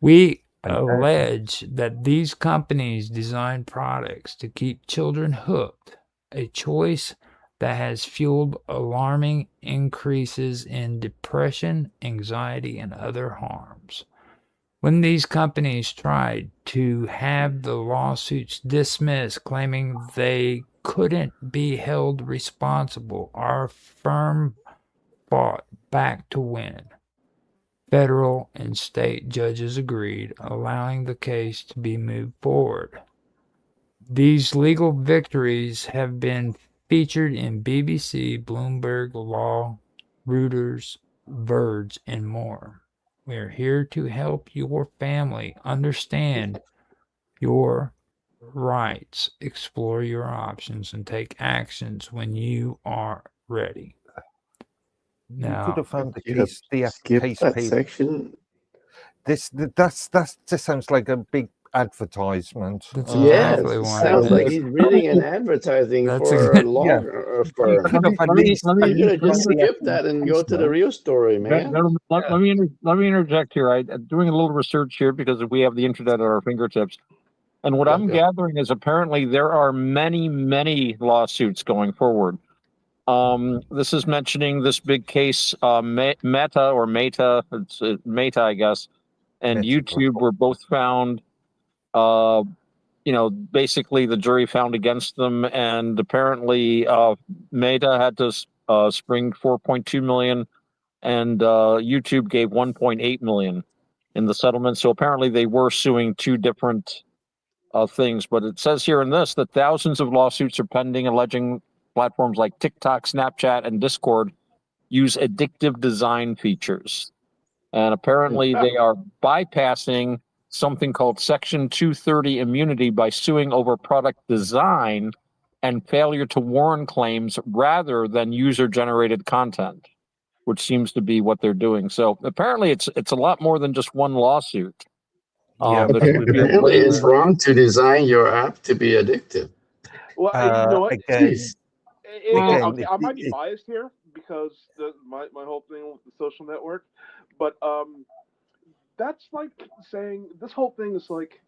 We allege that these companies design products to keep children hooked, a choice that has fueled alarming increases in depression, anxiety, and other harms. When these companies tried to have the lawsuits dismissed, claiming they couldn't be held responsible, our firm fought back to win. Federal and state judges agreed, allowing the case to be moved forward. These legal victories have been featured in BBC, Bloomberg Law, Reuters, Verge, and more. We are here to help your family understand your rights, explore your options, and take actions when you are ready. You could Now, have found the You have case, the skipped case that paper. section. That's just sounds like a big advertisement. that's Yes, exactly it one sounds it like is. he's reading an advertising That's a for a good- law Yeah. firm. Could have at least You could have just selected skipped that and the go case to the note. real story, man. Gentlemen, let me interject here. I'm doing a little research here because we have the internet at our fingertips. And what I'm gathering is apparently there are many, many lawsuits going forward. This is mentioning this big case, Meta or Meta, it's Meta, I guess, and Meta. YouTube were both found. Basically the jury found against them, and apparently Meta had to spring 4.2 million, and YouTube gave 1.8 million in the settlement. So apparently they were suing two different things. But it says here in this that thousands of lawsuits are pending, alleging platforms like TikTok, Snapchat, and Discord use addictive design features. And apparently they are bypassing something called Section 230 immunity by suing over product design and failure to warn claims rather than user-generated content, which seems to be what they're doing. So apparently it's a lot more than just one lawsuit. Yeah, that would be Apparently, it's alleged. wrong to design your app to be addictive. Well, you know what? Again, Jeez. Again, again, okay, I might be biased here because my whole thing with the social network, but that's like saying this whole thing is like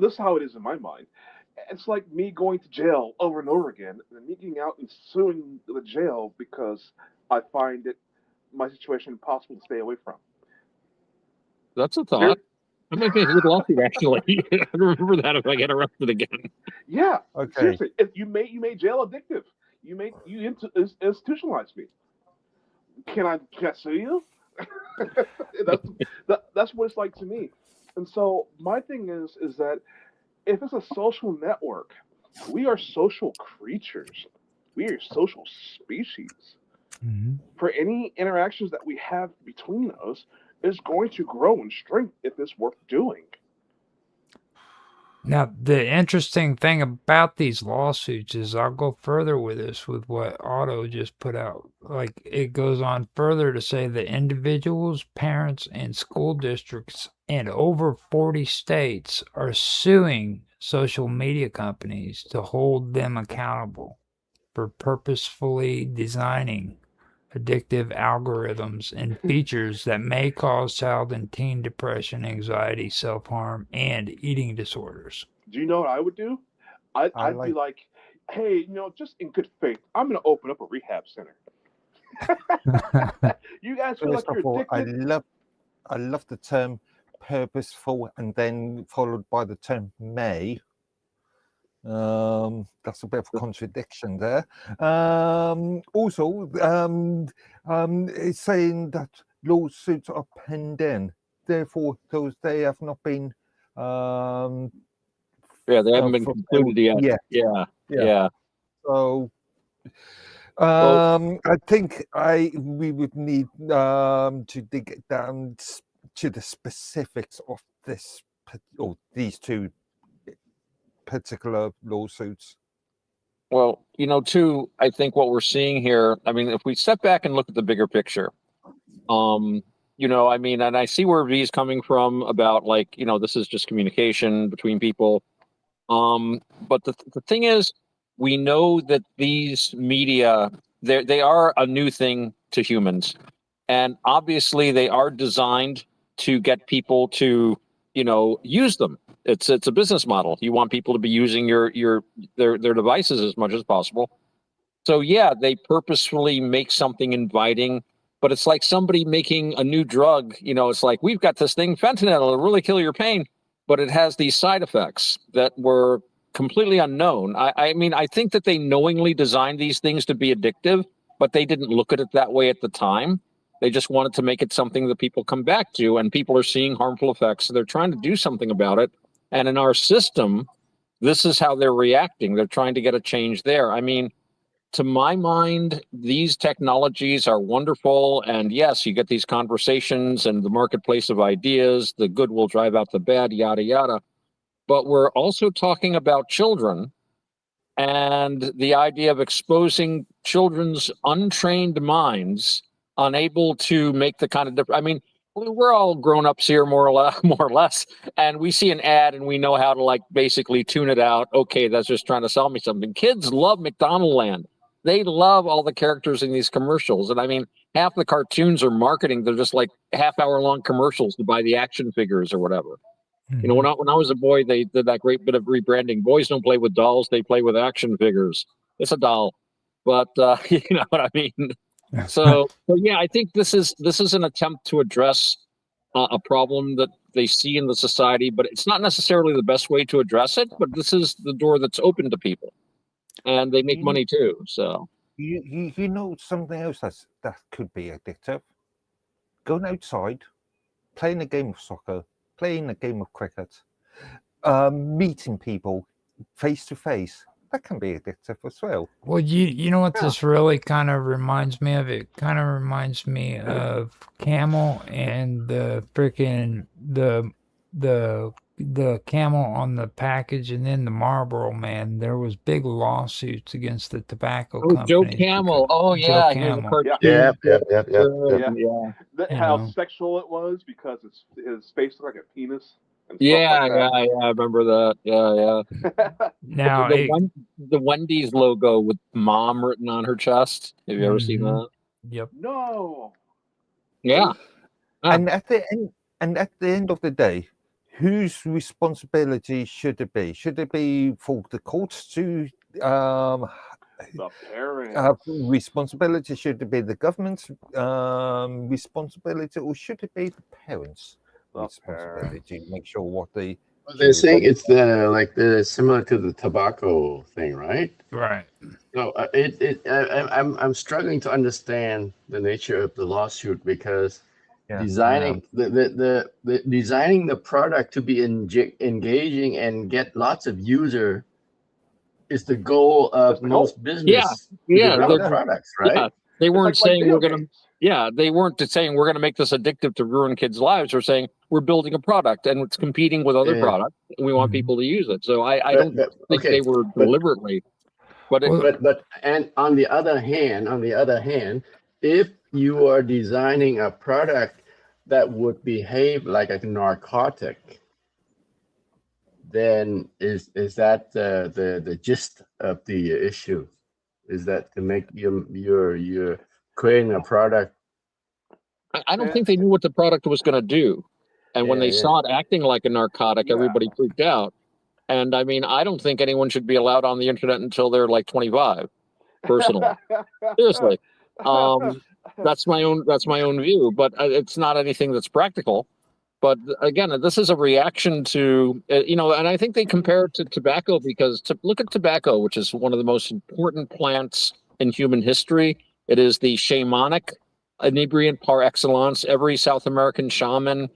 this is how it is in my mind. It's like me going to jail over and over again, and then me getting out and suing the jail because I find it my situation impossible to stay away from. That's a thought. That might be a good lawsuit, actually. I remember that if I get arrested again. Yeah. Okay. Seriously, if you made jail addictive. You institutionalized me. Can I sue you? that's what it's like to me. And so my thing is that if it's a social network, we are social creatures. We are social species. Mhm. For any interactions that we have between us is going to grow in strength if it's worth doing. Now, the interesting thing about these lawsuits is I'll go further with this with what Otto just put out. Like, it goes on further to say that individuals, parents, and school districts in over 40 states are suing social media companies to hold them accountable for purposefully designing addictive algorithms and features that may cause child and teen depression, anxiety, self-harm, and eating disorders. Do you know what I would do? I'd be like, hey, just in good faith, I'm going to open up a rehab center. You guys feel like First you're of all, addicted? I love the term purposeful, and then followed by the term may. That's a bit of a contradiction there. Also, it's saying that lawsuits are pending, therefore they have not been. They haven't been concluded yet. Yeah. So, I think we would need to dig down to the specifics of this or these two particular lawsuits. Well, too, I think what we're seeing here, I mean, if we step back and look at the bigger picture, and I see where V's coming from about this is just communication between people. But the thing is, we know that these media, they are a new thing to humans. And obviously they are designed to get people to, use them. It's a business model. You want people to be using their devices as much as possible. So yeah, they purposefully make something inviting but it's like somebody making a new drug. You know, it's like, we've got this thing, fentanyl, it'll really kill your pain, but it has these side effects that were completely unknown. I mean, I think that they knowingly designed these things to be addictive, but they didn't look at it that way at the time. They just wanted to make it something that people come back to, and people are seeing harmful effects, so they're trying to do something about it. And in our system, this is how they're reacting. They're trying to get a change there. I mean, to my mind, these technologies are wonderful. And yes, you get these conversations and the marketplace of ideas, the good will drive out the bad, yada, yada. But we're also talking about children and the idea of exposing children's untrained minds, unable to make the kind of difference. I mean, we're all grown-ups here, more or less, and we see an ad and we know how to like basically tune it out. Okay, that's just trying to sell me something. Kids love McDonald Land. They love all the characters in these commercials. And I mean, half the cartoons are marketing. They're just like half-hour long commercials to buy the action figures or whatever. You know, when I was a boy, they did that great bit of rebranding. Boys don't play with dolls; they play with action figures. It's a doll, but you know what I mean. So yeah, I think this is an attempt to address a problem that they see in the society, but it's not necessarily the best way to address it. But this is the door that's open to people, and they make money too. So you know something else that could be addictive. Going outside, playing a game of soccer, playing a game of cricket, meeting people face to face, that can be addictive as well. Well, you know what this really kind of reminds me of? It kind of reminds me of Camel and the freaking the Camel on the package, and then the Marlboro Man. There was big lawsuits against the tobacco companies. Joe Camel. Oh yeah, Camel. Yeah. How sexual it was because his face looked like a penis. And Yeah, stuff like that. I remember that. Yeah. Now, the Wendy's logo with mom written on her chest. Have you ever seen that? Yep. No. Yeah. And at the end of the day, whose responsibility should it be? Should it be for the courts to The parents. responsibility? Should it be the government's responsibility, or should it be the parents' responsibility to make sure what they? They're saying it's the similar to the tobacco thing, right? Right. So I'm struggling to understand the nature of the lawsuit because designing the designing the product to be engaging and get lots of user is the goal of most business products, right? Yeah. They weren't saying we're going to. Yeah, they weren't saying we're going to make this addictive to ruin kids' lives. They're saying we're building a product and it's competing with other products, and we want people to use it. So I don't think they were deliberately. But and on the other hand, if you are designing a product that would behave like a narcotic, then is that the gist of the issue? Is that to make you're creating a product? I don't think they knew what the product was going to do, and when they saw it acting like a narcotic, everybody freaked out. And I mean, I don't think anyone should be allowed on the internet until they're like 25. Personally, seriously, that's my own view. But it's not anything that's practical. But again, this is a reaction to and I think they compare it to tobacco because look at tobacco, which is one of the most important plants in human history. It is the shamanic inebriant par excellence. Every South American shaman.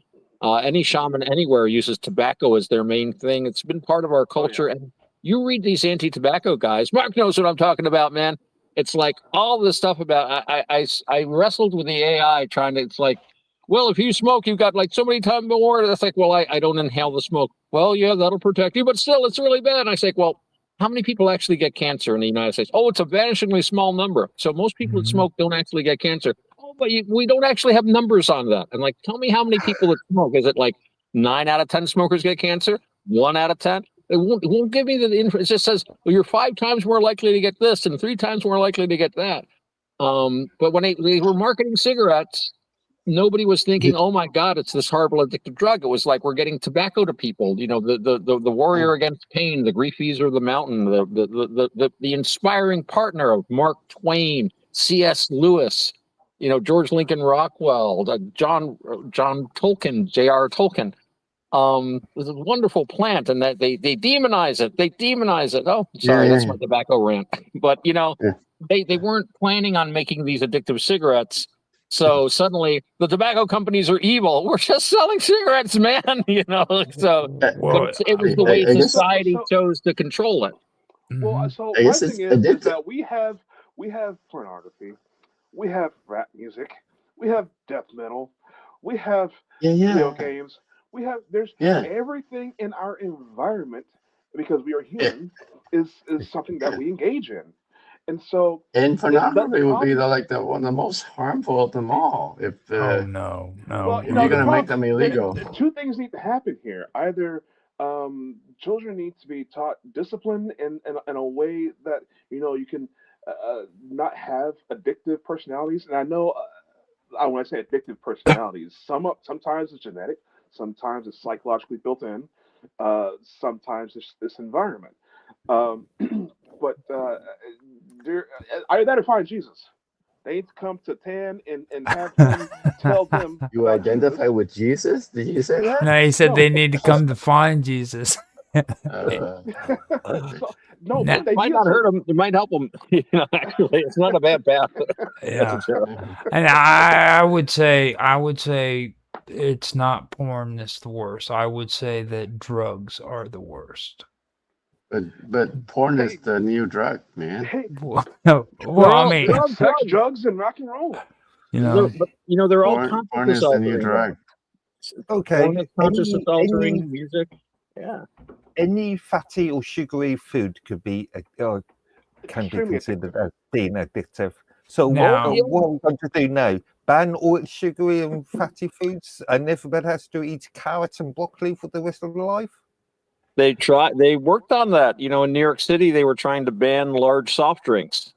Any shaman anywhere uses tobacco as their main thing. It's been part of our culture. And you read these anti-tobacco guys. Mark knows what I'm talking about, man. It's like all this stuff about. I wrestled with the AI trying to. It's like, well, if you smoke, you've got like so many times more. That's like, well, I don't inhale the smoke. Well, yeah, that'll protect you, but still, it's really bad. And I say, well, how many people actually get cancer in the United States? Oh, it's a vanishingly small number. So most people that smoke don't actually get cancer. But we don't actually have numbers on that. And like, tell me how many people that smoke. Is it like 9 out of 10 smokers get cancer? 1 out of 10? It won't give me the info. It just says, well, you're 5 times more likely to get this and 3 times more likely to get that. But when they were marketing cigarettes, nobody was thinking, oh my God, it's this horrible addictive drug. It was like, we're getting tobacco to people. You know, the warrior against pain, the grief easer of the mountain, the inspiring partner of Mark Twain, C.S. Lewis. George Lincoln Rockwell, John Tolkien, J.R. Tolkien. This is a wonderful plant, and that they demonize it. They demonize it. Oh, sorry, that's my tobacco rant. But they weren't planning on making these addictive cigarettes. So suddenly the tobacco companies are evil. We're just selling cigarettes, man. So Well, it was the way society chose to control it. Well, so I my guess thing it's is that we have pornography, we have rap music, we have death metal, we have video games, there's everything in our environment, because we are human, is something that we engage in. And so And pornography would be problem- one of the most harmful of them all. If oh no. well, if you're going to make them illegal. two things need to happen here. Either children need to be taught discipline in a way that you can not have addictive personalities. And I know when I say addictive personalities, sometimes it's genetic, sometimes it's psychologically built in, sometimes it's environment. But either that or find Jesus. They need to come to Tan and have him tell them. You identify with Jesus? Did you say that? No, he said they need to come to find Jesus. No, it might not hurt them. It might help them. Actually, it's not a bad path. Yeah, and I would say it's not porn that's the worst. I would say that drugs are the worst. But porn is the new drug, man. Well, I mean, sex, drugs, and rock and roll. They're all porn is the new drug. Okay. Consciousness altering music. Yeah. Any fatty or sugary food can be considered as being addictive. So what are we going to do now? Ban all sugary and fatty foods, and everybody has to eat carrots and broccoli for the rest of their life? They worked on that. In New York City, they were trying to ban large soft drinks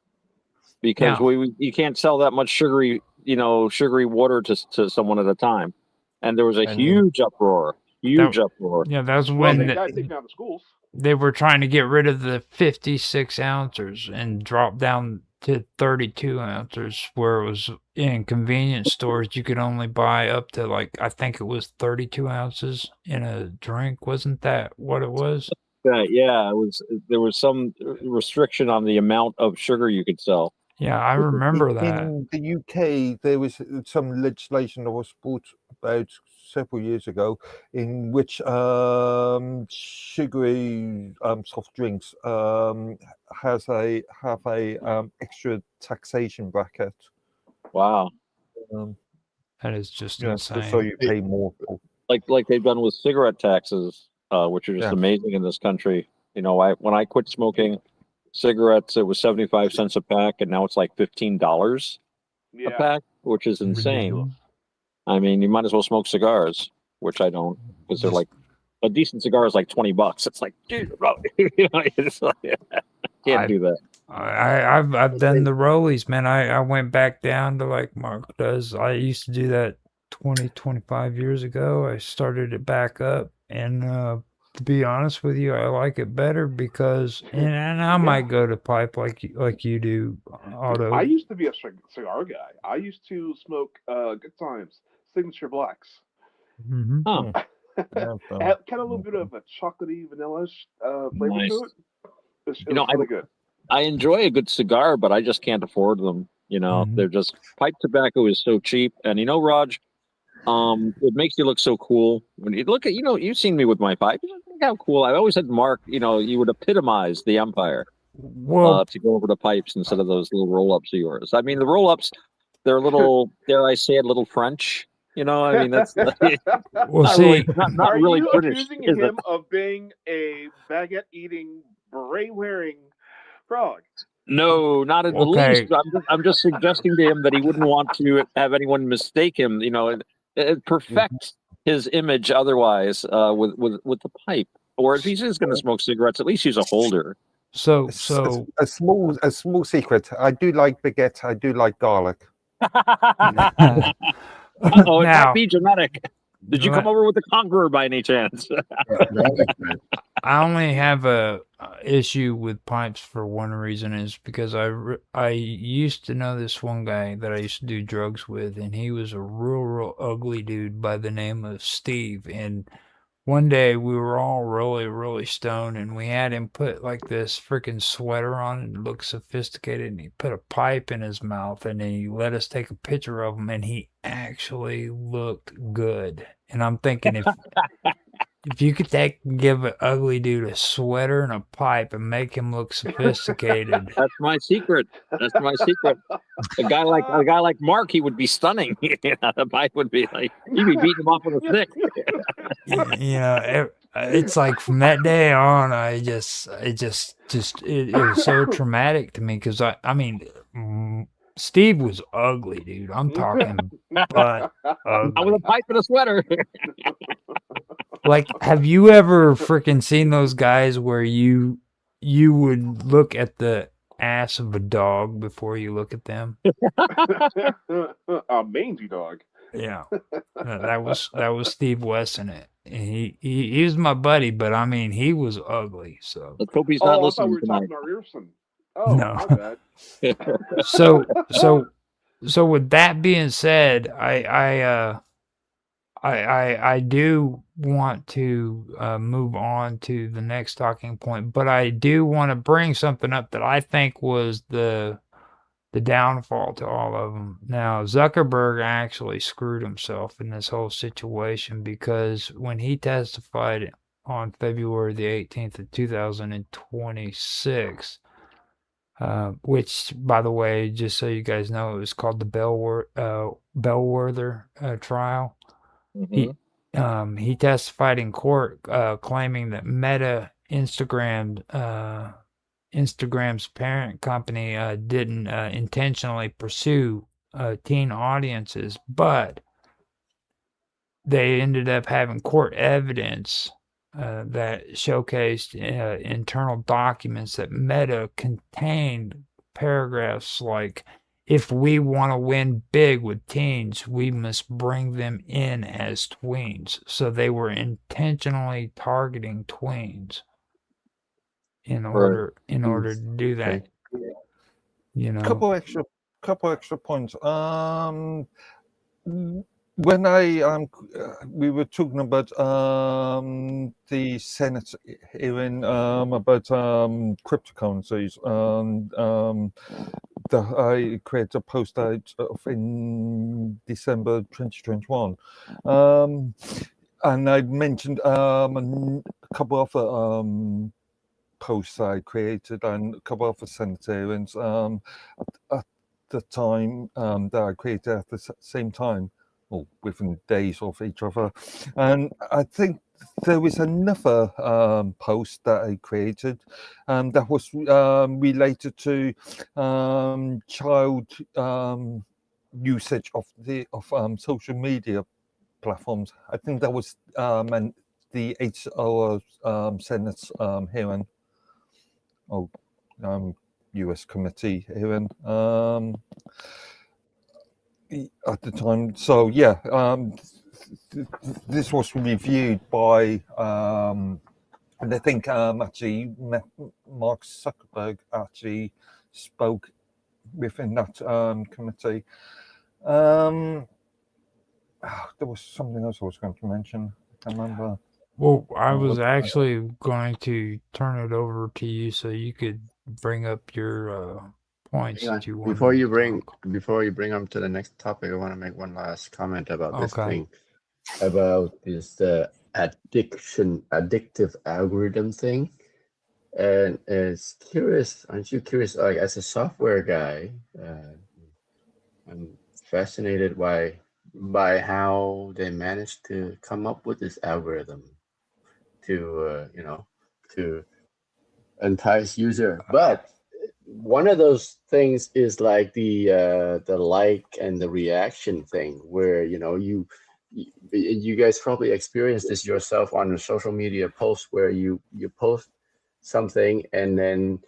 because you can't sell that much sugary water to someone at a time. And there was a huge uproar. Yeah, that was when they got taken out of schools. They were trying to get rid of the 56 ounces and drop down to 32 ounces, where it was in convenience stores you could only buy up to I think it was 32 ounces in a drink. Wasn't that what it was? Yeah, it was. There was some restriction on the amount of sugar you could sell. Yeah, I remember that. In the UK, there was some legislation that was brought about several years ago, in which sugary soft drinks have a extra taxation bracket. Wow, that is just insane. So you pay more for. Like they've done with cigarette taxes, which are just amazing in this country. When I quit smoking cigarettes, it was 75 cents a pack, and now it's like $15 a pack, which is insane. Ridiculous. I mean, you might as well smoke cigars, which I don't, because they're a decent cigar is like $20. It's like, dude, it's can't do that. I've done the rollies, man. I went back down to like Mark does. I used to do that 25 years ago. I started it back up, and to be honest with you, I like it better because, and I might go to pipe like you do, Otto. I used to be a cigar guy. I used to smoke Good Times Signature Blacks. Mm-hmm. Oh. Had kind of a little bit of a chocolatey, vanilla flavor to it. It's really good. I enjoy a good cigar, but I just can't afford them. They're just, pipe tobacco is so cheap. And Raj, it makes you look so cool when you look at, you've seen me with my pipe. Look how cool. I always said, Mark, you would epitomize the empire. Well, to go over to pipes instead of those little roll-ups of yours. I mean, the roll-ups, they're a little, dare I say it, a little French. I mean, that's well, see, not really you British. Accusing him of being a baguette-eating, beret-wearing frog? No, not in the least. I'm just suggesting to him that he wouldn't want to have anyone mistake him. It perfects his image otherwise with the pipe. Or if he's just going to smoke cigarettes, at least use a holder. So a small secret. I do like baguette. I do like garlic. It might be genetic. Did you come over with the Conqueror by any chance? I only have a issue with pipes for one reason, is because I used to know this one guy that I used to do drugs with, and he was a real ugly dude by the name of Steve. And one day we were all really stoned, and we had him put like this freaking sweater on and look sophisticated, and he put a pipe in his mouth, and then he let us take a picture of him, and he actually looked good. And I'm thinking, if you could give an ugly dude a sweater and a pipe and make him look sophisticated. That's my secret. That's my secret. A guy like Mark, he would be stunning. The pipe would be like, he'd be beating him off with a stick. It's like from that day on, it was so traumatic to me, because I mean, Steve was ugly, dude. I'm talking butt ugly. With a pipe and a sweater. Like, have you ever freaking seen those guys where you would look at the ass of a dog before you look at them? A mangy dog. Yeah, that was Steve West in it. And he was my buddy, but I mean, he was ugly. So let's hope he's not I listening thought we were tonight. talking about Earson. Oh, No. my bad. So with that being said, I do want to move on to the next talking point, but I do want to bring something up that I think was the downfall to all of them. Now, Zuckerberg actually screwed himself in this whole situation, because when he testified on February the 18th of 2026, which, by the way, just so you guys know, it was called the Bellwether trial. Mm-hmm. He testified in court, claiming that Meta, Instagram's parent company, didn't intentionally pursue teen audiences, but they ended up having court evidence that showcased internal documents that Meta contained paragraphs like, "If we want to win big with teens, we must bring them in as tweens." So they were intentionally targeting tweens in order to do that. You know, couple extra points. When we were talking about the Senate hearing about cryptocurrencies, I created a post out in December 2021, and I mentioned a couple of posts I created and a couple of Senate hearings at the time that I created at the same time, or within days of each other. And I think there was another post that I created that was related to child usage of social media platforms. I think that was and the 8-hour Senate hearing, or US committee hearing at the time. So yeah, this was reviewed by and I think actually Mark Zuckerberg actually spoke within that committee. There was something else I was going to mention. I can't remember. Well, I was actually going to turn it over to you so you could bring up your points that you want. Before you bring them to the next topic, I want to make one last comment about this thing, about this addictive algorithm thing. And it's curious, aren't you curious? Like, as a software guy, I'm fascinated by how they managed to come up with this algorithm to to entice user. But one of those things is like the like and the reaction thing, where you guys probably experienced this yourself on a social media post, where you post something and then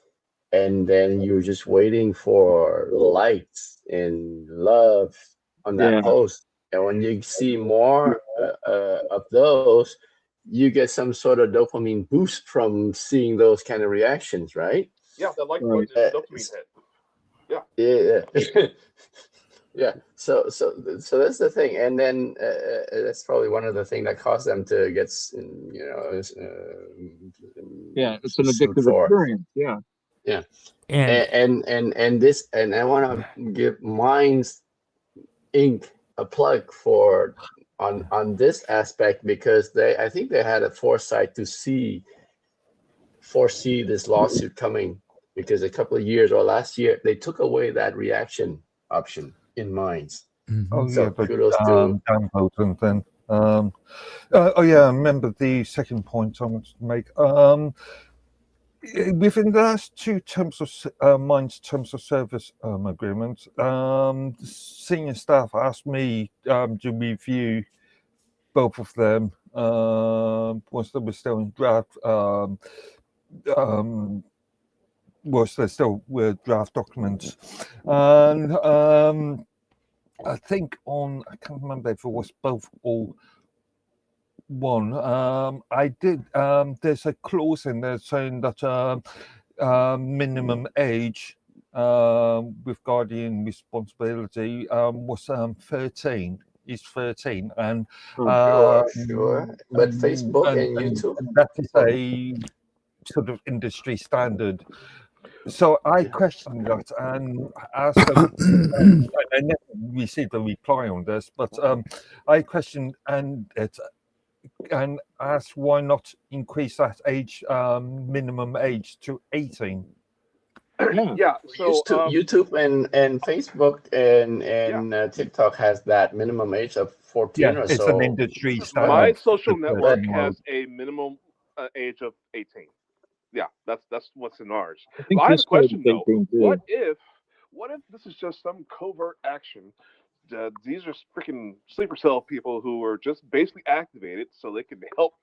you're just waiting for likes and love on that post, and when you see more of those, you get some sort of dopamine boost from seeing those kind of reactions, right? Yeah, that like Right. dopamine hit. Yeah. Yeah. Yeah. So that's the thing, and then that's probably one of the things that caused them to get, Yeah, it's an sued addictive for. experience. Yeah. Yeah. And And this, and I want to give Minds Inc. a plug for on this aspect, because I think they had a foresight to foresee this lawsuit coming, because a couple of years or last year they took away that reaction option in Minds. Oh So yeah, but kudos to downvote and then. Oh yeah, I remember the second point I wanted to make. Within the last two terms of Minds terms of service agreement, senior staff asked me to review both of them once they were still in draft. Was there still were draft documents, and I think I can't remember if it was both or one. I did. There's a clause in there saying that minimum age with guardian responsibility was 13. Is 13, and sure. But Facebook and YouTube, that is a sort of industry standard. So I questioned that and asked them. I never received a reply on this, but I questioned and asked why not increase that age minimum age to 18. Yeah. So YouTube and Facebook and TikTok has that minimum age of 14 or it's so. an industry standard. My social network has a minimum age of 18. Yeah, that's what's in ours. Well, I have a question though. What if this is just some covert action? These are freaking sleeper cell people who are just basically activated so they can help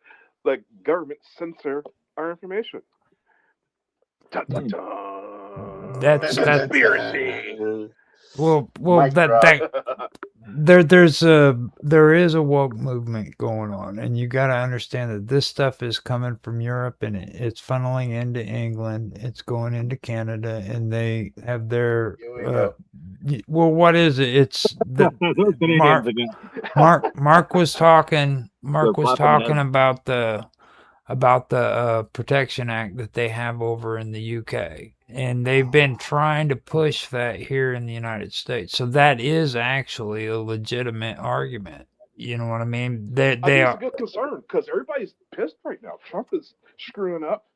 the government censor our information. Dun, dun, dun. That's conspiracy. Well, there is a woke movement going on, and you got to understand that this stuff is coming from Europe, and it's funneling into England. It's going into Canada, and they have their well, what is it? It's the Mark was talking. Mark was talking about the Protection Act that they have over in the UK. And they've been trying to push that here in the United States. So that is actually a legitimate argument. You know what I mean? I think it's a good concern because everybody's pissed right now. Trump is screwing up.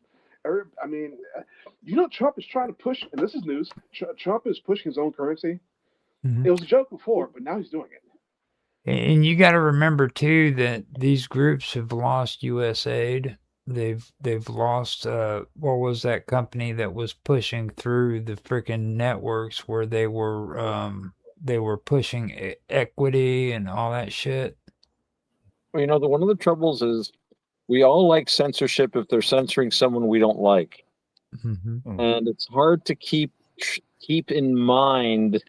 Trump is trying to push, and this is news, Trump is pushing his own currency. Mm-hmm. It was a joke before, but now he's doing it. And you got to remember, too, that these groups have lost U.S. aid. They've lost what was that company that was pushing through the freaking networks where they were pushing equity and all that shit. Well, one of the troubles is we all like censorship if they're censoring someone we don't like, and it's hard to keep in mind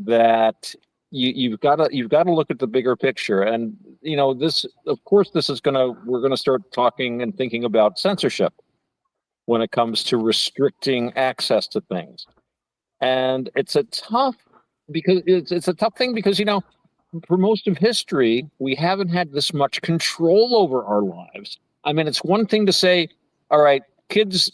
that you've got to look at the bigger picture. And this, of course, we're gonna start talking and thinking about censorship when it comes to restricting access to things. And it's a tough thing because for most of history we haven't had this much control over our lives. I mean, it's one thing to say, all right, kids,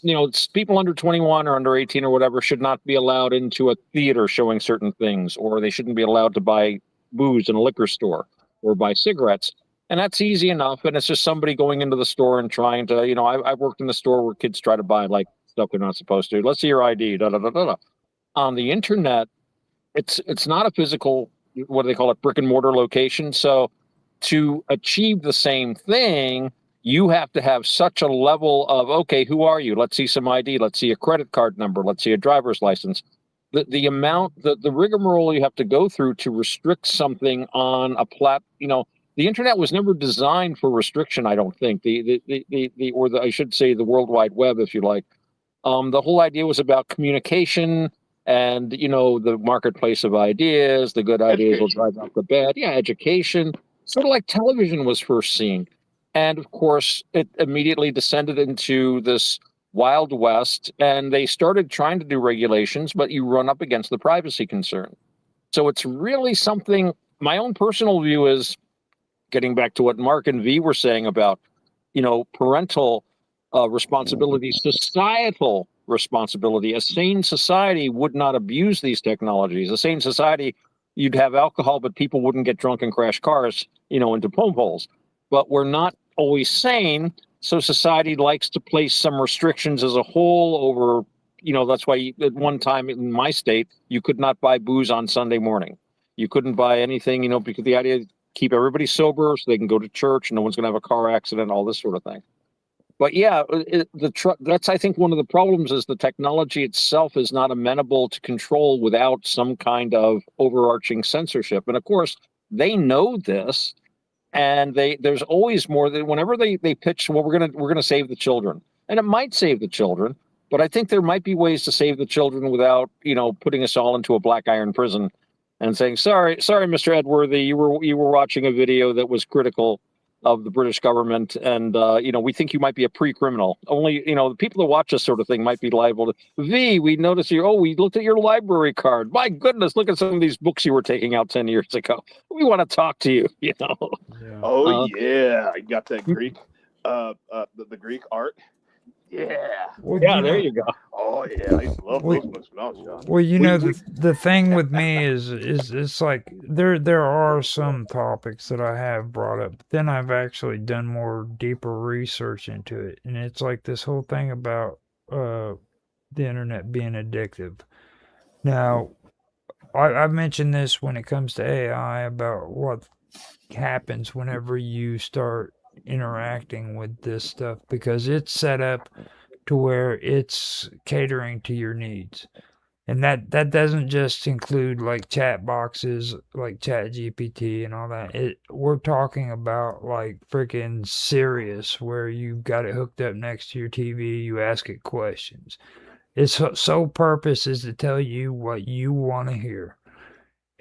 people under 21 or under 18 or whatever should not be allowed into a theater showing certain things, or they shouldn't be allowed to buy booze in a liquor store or buy cigarettes. And that's easy enough. And it's just somebody going into the store and trying to, I've worked in the store where kids try to buy stuff they're not supposed to. Let's see your ID. Da, da, da, da, da. On the internet, it's not a physical, what do they call it, brick and mortar location. So to achieve the same thing, you have to have such a level of, okay, who are you? Let's see some ID. Let's see a credit card number. Let's see a driver's license. The amount, the rigmarole you have to go through to restrict something on a the internet was never designed for restriction, I don't think. I should say the World Wide Web, if you like. The whole idea was about communication and, the marketplace of ideas. The good ideas will drive out the bad. Yeah, education. Sort of like television was first seen. And of course, it immediately descended into this Wild West, and they started trying to do regulations, but you run up against the privacy concern. So it's really something. My own personal view is, getting back to what Mark and V were saying about, parental responsibility, societal responsibility. A sane society would not abuse these technologies. A sane society, you'd have alcohol, but people wouldn't get drunk and crash cars, into pole holes. But we're not always sane, so society likes to place some restrictions as a whole over. That's why at one time in my state, you could not buy booze on Sunday morning. You couldn't buy anything, because the idea keep everybody sober so they can go to church, no one's going to have a car accident, all this sort of thing. But yeah, that's, I think, one of the problems is the technology itself is not amenable to control without some kind of overarching censorship. And of course, they know this, and there's always more. Whenever they pitch, well, we're gonna save the children, and it might save the children, but I think there might be ways to save the children without putting us all into a black iron prison and saying, sorry, Mr. Edworthy, you were watching a video that was critical of the British government, and we think you might be a pre-criminal. Only the people that watch this sort of thing might be liable to. We noticed we looked at your library card. My goodness, look at some of these books you were taking out 10 years ago. We want to talk to you. Yeah. Oh yeah, you got that Greek, the Greek art. Yeah. Well, yeah, there you go. Oh yeah, I used to love those books when I was young. Well, the thing with me is it's like there are some topics that I have brought up, but then I've actually done more deeper research into it, and it's like this whole thing about the internet being addictive. Now, I've mentioned this when it comes to AI about what happens whenever you start interacting with this stuff, because it's set up to where it's catering to your needs. And that doesn't just include like chat boxes like Chat GPT and all that. We're talking about like freaking Sirius, where you got it hooked up next to your TV, you ask it questions. Its sole purpose is to tell you what you want to hear.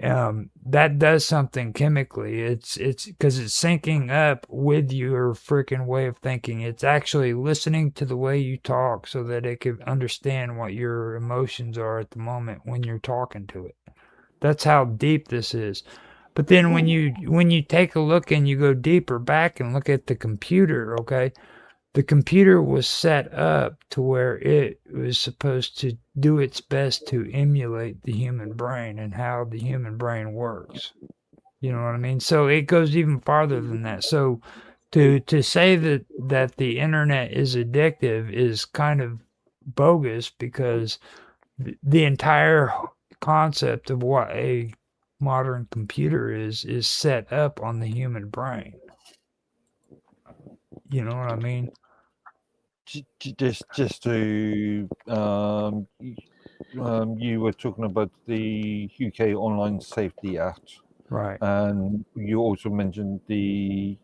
That does something chemically. It's because it's syncing up with your freaking way of thinking. It's actually listening to the way you talk so that it can understand what your emotions are at the moment when you're talking to it. That's how deep this is. But then when you take a look and you go deeper back and look at the computer, okay, the computer was set up to where it was supposed to do its best to emulate the human brain and how the human brain works. You know what I mean? So it goes even farther than that. So to say that the internet is addictive is kind of bogus, because the entire concept of what a modern computer is set up on the human brain. You know what I mean? Just to you were talking about the UK Online Safety Act, right? And you also mentioned the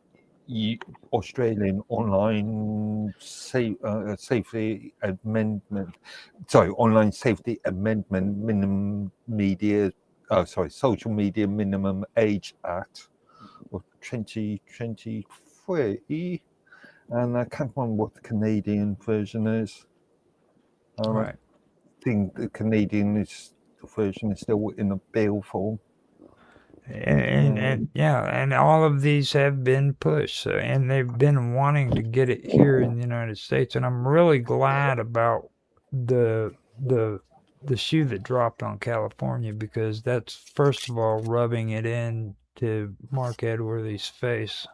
Australian Online Safety Amendment. Sorry, Online Safety Amendment Minimum Media. Social Media Minimum Age Act of 2023. And I can't remember what the Canadian version is. Right. I think the Canadian version is still in a bill form. And all of these have been pushed, and they've been wanting to get it here in the United States. And I'm really glad about the shoe that dropped on California, because that's, first of all, rubbing it in to Mark Edworthy's face.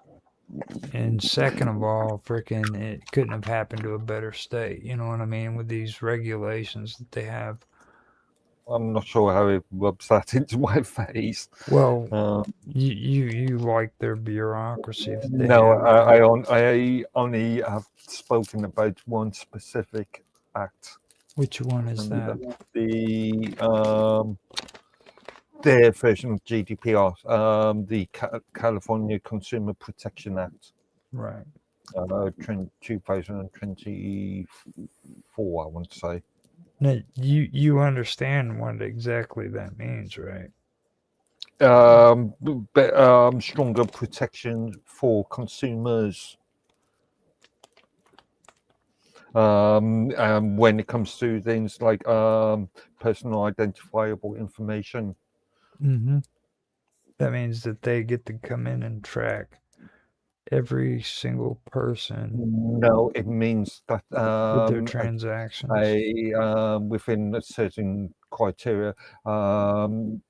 And second of all, freaking, it couldn't have happened to a better state. You know what I mean? With these regulations that they have. I'm not sure how it rubs that into my face. Well, you like their bureaucracy. That they No, have. I only have spoken about one specific act. Which one is that? Their version of GDPR, the California Consumer Protection Act. Right. 2024, I want to say. Now, you understand what exactly that means, right? Stronger protection for consumers when it comes to things like personal identifiable information. Mm-hmm. That means that they get to come in and track every single person No, it means that with their transactions. within a certain criteria, much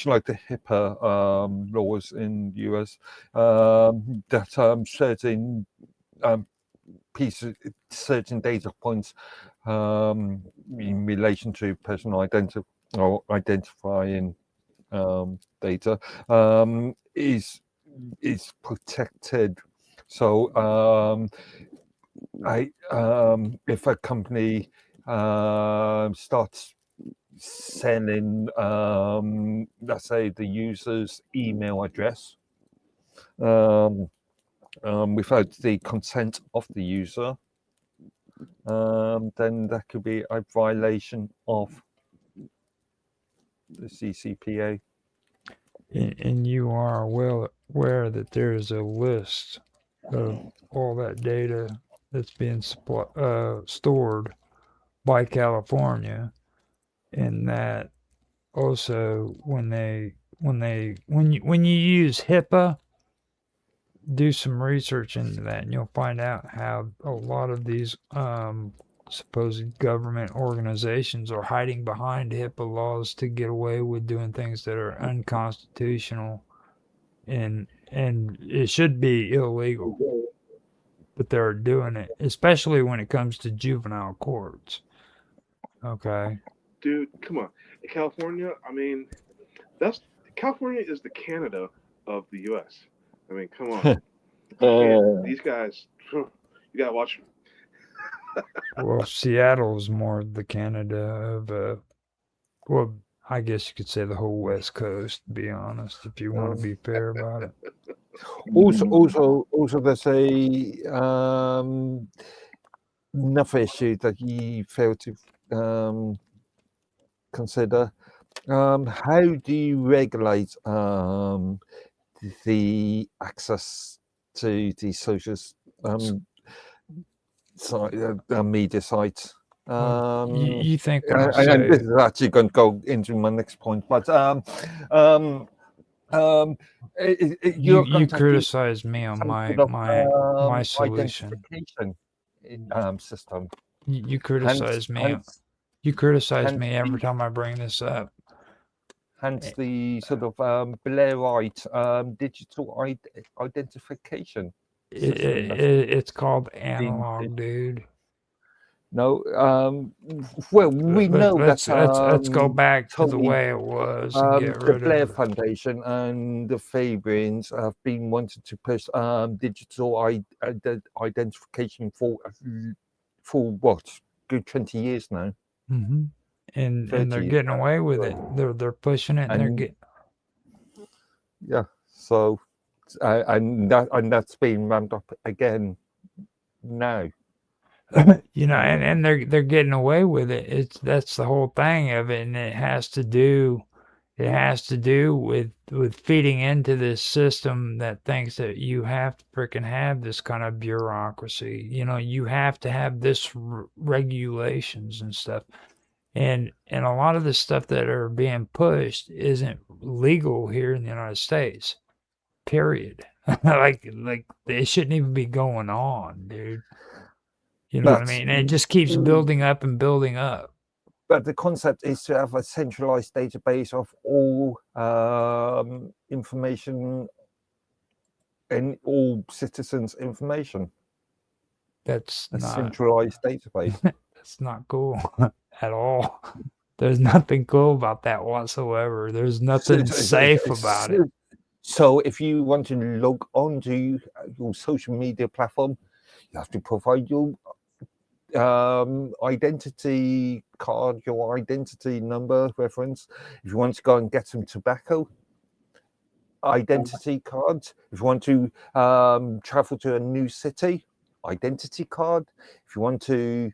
like the HIPAA laws in the US, that certain pieces, certain data points in relation to personal or identifying data is protected. So if a company starts selling, let's say, the user's email address without the consent of the user, then that could be a violation of the CCPA. And you are well aware that there is a list of all that data that's being stored by California, and that also when you use HIPAA, do some research into that, and you'll find out how a lot of these supposed government organizations are hiding behind HIPAA laws to get away with doing things that are unconstitutional, and it should be illegal, but they're doing it, especially when it comes to juvenile courts. Okay. Dude, come on. In California, I mean, California is the Canada of the U.S. I mean, come on. These guys, you gotta watch. Well, Seattle's more the Canada of well, I guess you could say the whole West Coast, to be honest, if you want to be fair about it. Also, there's another issue that you fail to consider. How do you regulate the access to the social media sites? You think and this is actually going to go into my next point, but you criticize me on my solution. Identification system. You criticize me. You criticize me every time I bring this up. Hence the sort of Blairite digital identification system. It's called analog, dude. No, well, we know let's go back to the totally, way it was and get rid the Blair of it. Foundation and the Fabians have been wanting to push digital identification for what, good 20 years now. Mm-hmm. And they're getting away with it. They're pushing it, and they're getting. Yeah. So, and that's being ramped up again now. You know, and they're getting away with it. That's the whole thing of it, and it has to do with feeding into this system that thinks that you have to frickin' have this kind of bureaucracy. You know, you have to have this regulations and stuff. And a lot of the stuff that are being pushed isn't legal here in the United States. Period. like it shouldn't even be going on, dude. You know what I mean? And it just keeps building up and building up. But the concept is to have a centralized database of all information and all citizens' information. That's a not centralized database. That's not cool at all. There's nothing cool about that whatsoever. There's nothing safe about it. So if you want to log on to your social media platform, you have to provide your identity card, your identity number reference. If you want to go and get some tobacco, identity cards. If you want to travel to a new city, identity card. If you want to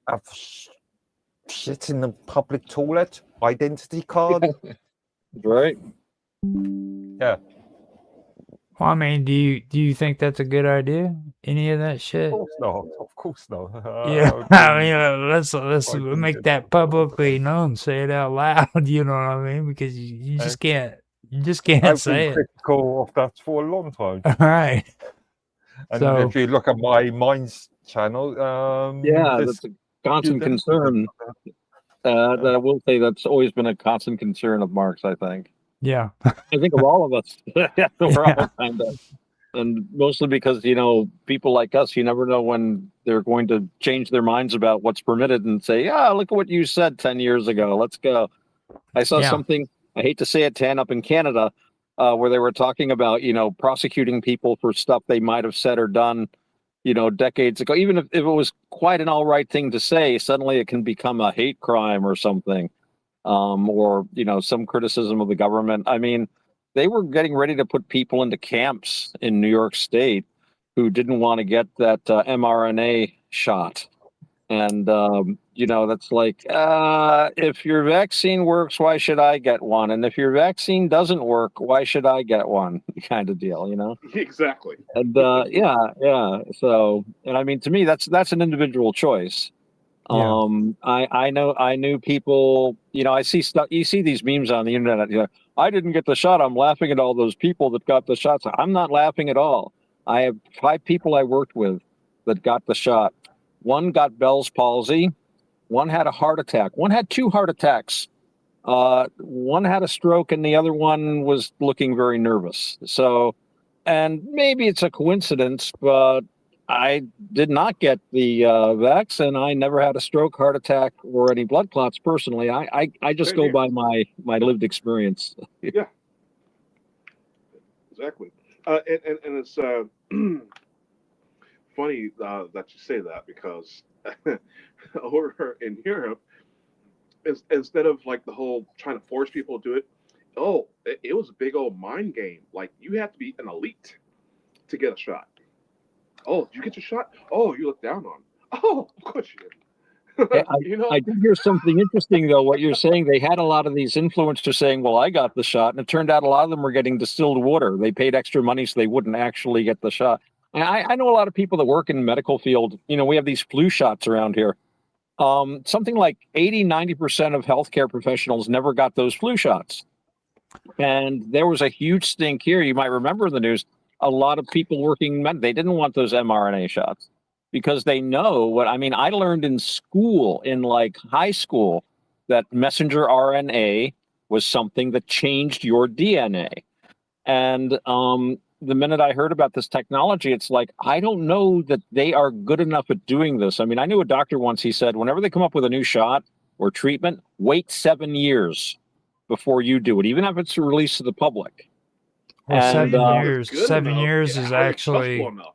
have shit in the public toilet, identity card. Right. Yeah. Well, I mean, do you think that's a good idea? Any of that shit? Of course not. Yeah, I mean, let's I think make it's that publicly known. Say it out loud. You know what I mean? Because you just can't. You just can't I've been say it. critical of that for a long time. All right. And So if you look at my Minds channel, Yeah, there's that's a constant good concern. That I will say that's always been a constant concern of Mark's, I think. yeah, I think of all of us. We're Yeah. all kind of, and mostly because, people like us, you never know when they're going to change their minds about what's permitted and say, yeah, look at what you said 10 years ago. Let's go. I saw Yeah. something, I hate to say it, Tan, up in Canada, where they were talking about, prosecuting people for stuff they might have said or done, decades ago. Even if it was quite an all right thing to say, suddenly it can become a hate crime or something, or, some criticism of the government. I mean, they were getting ready to put people into camps in New York State who didn't want to get that mRNA shot. And, that's like, if your vaccine works, why should I get one? And if your vaccine doesn't work, why should I get one? Kind of deal, Exactly. And yeah. So, and I mean, to me, that's an individual choice. Yeah. I knew people, I see stuff, you see these memes on the internet, I didn't get the shot. I'm laughing at all those people that got the shots. I'm not laughing at all. I have 5 people I worked with that got the shot. One got Bell's palsy. One had a heart attack. One had 2 heart attacks. One had a stroke and the other one was looking very nervous. So, and maybe it's a coincidence, but I did not get the vax, and I never had a stroke, heart attack, or any blood clots personally. I just Same go here. by my lived experience. Yeah. Exactly. And it's funny that you say that because over in Europe, instead of like the whole trying to force people to do it, it was a big old mind game. Like you have to be an elite to get a shot. Oh, did you get your shot? Oh, you look down on. Oh, of course you did. I did hear something interesting though. What you're saying, they had a lot of these influencers saying, "Well, I got the shot," and it turned out a lot of them were getting distilled water. They paid extra money so they wouldn't actually get the shot. And I know a lot of people that work in the medical field. We have these flu shots around here. Something like 80-90% of healthcare professionals never got those flu shots. And there was a huge stink here. You might remember in the news, a lot of people working, they didn't want those mRNA shots because they know I learned in school, in like high school, that messenger RNA was something that changed your DNA. And the minute I heard about this technology, it's like, I don't know that they are good enough at doing this. I mean, I knew a doctor once, he said, whenever they come up with a new shot or treatment, wait 7 years before you do it, even if it's released to the public. Well, And, 7 years. Good 7 enough. years is How are you trustful actually. enough?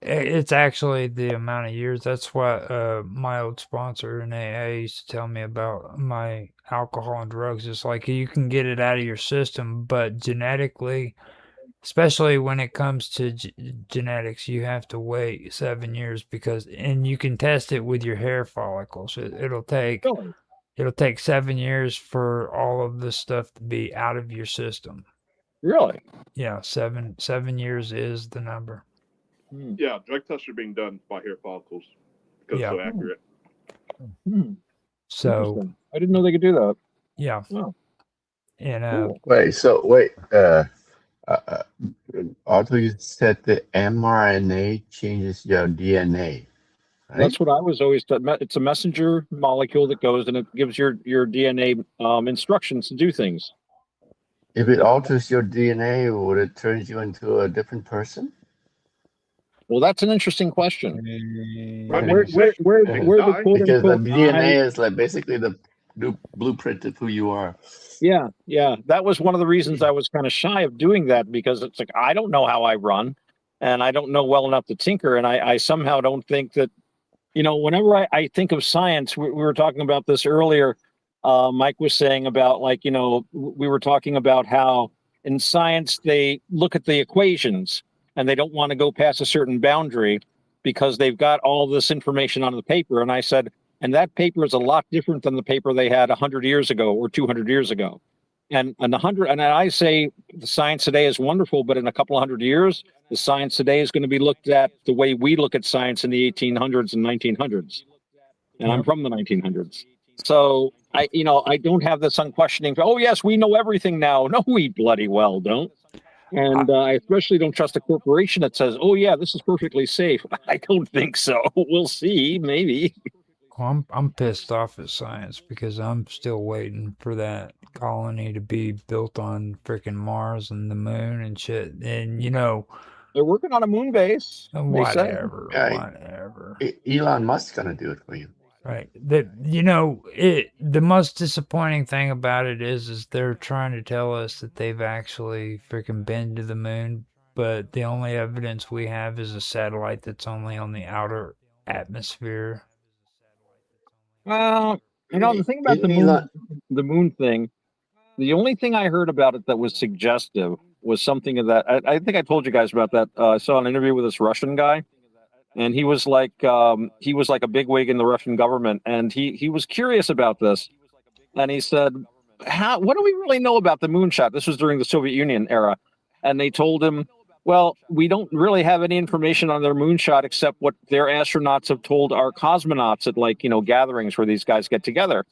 It's actually the amount of years. That's what my old sponsor in AA used to tell me about my alcohol and drugs. It's like you can get it out of your system, but genetically, especially when it comes to genetics, you have to wait 7 years and you can test it with your hair follicles. It'll take 7 years for all of this stuff to be out of your system. Really? Yeah, 7 years is the number. Yeah, drug tests are being done by hair follicles because it's so accurate. So I didn't know they could do that. Yeah. Oh. And Cool. Wait. Arthur, you said the mRNA changes your DNA. Right? That's what I was always taught. It's a messenger molecule that goes and it gives your DNA instructions to do things. If it alters your DNA, would it turn you into a different person? Well, that's an interesting question. Right, Where the quote because the unquote DNA is like basically the blueprint of who you are. Yeah. That was one of the reasons I was kind of shy of doing that, because it's like, I don't know how I run and I don't know well enough to tinker. And I somehow don't think that, whenever I think of science, we were talking about this earlier. Mike was saying about we were talking about how in science, they look at the equations and they don't want to go past a certain boundary because they've got all this information on the paper. And I said, and that paper is a lot different than the paper they had 100 years ago or 200 years ago. and 100, and I say the science today is wonderful, but in a couple of 100 years, the science today is going to be looked at the way we look at science in the 1800s and 1900s. And I'm from the 1900s. So I don't have this unquestioning, oh yes, we know everything now. No, we bloody well don't. And I especially don't trust a corporation that says, oh yeah, this is perfectly safe. I don't think so. We'll see, maybe. Well, I'm pissed off at science because I'm still waiting for that colony to be built on freaking Mars and the moon and shit. And they're working on a moon base. Whatever, Yeah, whatever. Elon Musk's gonna do it for you. Right. The most disappointing thing about it is they're trying to tell us that they've actually freaking been to the moon, but the only evidence we have is a satellite that's only on the outer atmosphere. Well, the thing about the moon thing, the only thing I heard about it that was suggestive was something of that. I think I told you guys about that. I saw an interview with this Russian guy, and he was like a bigwig in the Russian government, and he was curious about this, and he said, what do we really know about the moonshot? This was during the Soviet Union era, and they told him, well, we don't really have any information on their moonshot except what their astronauts have told our cosmonauts at gatherings where these guys get together.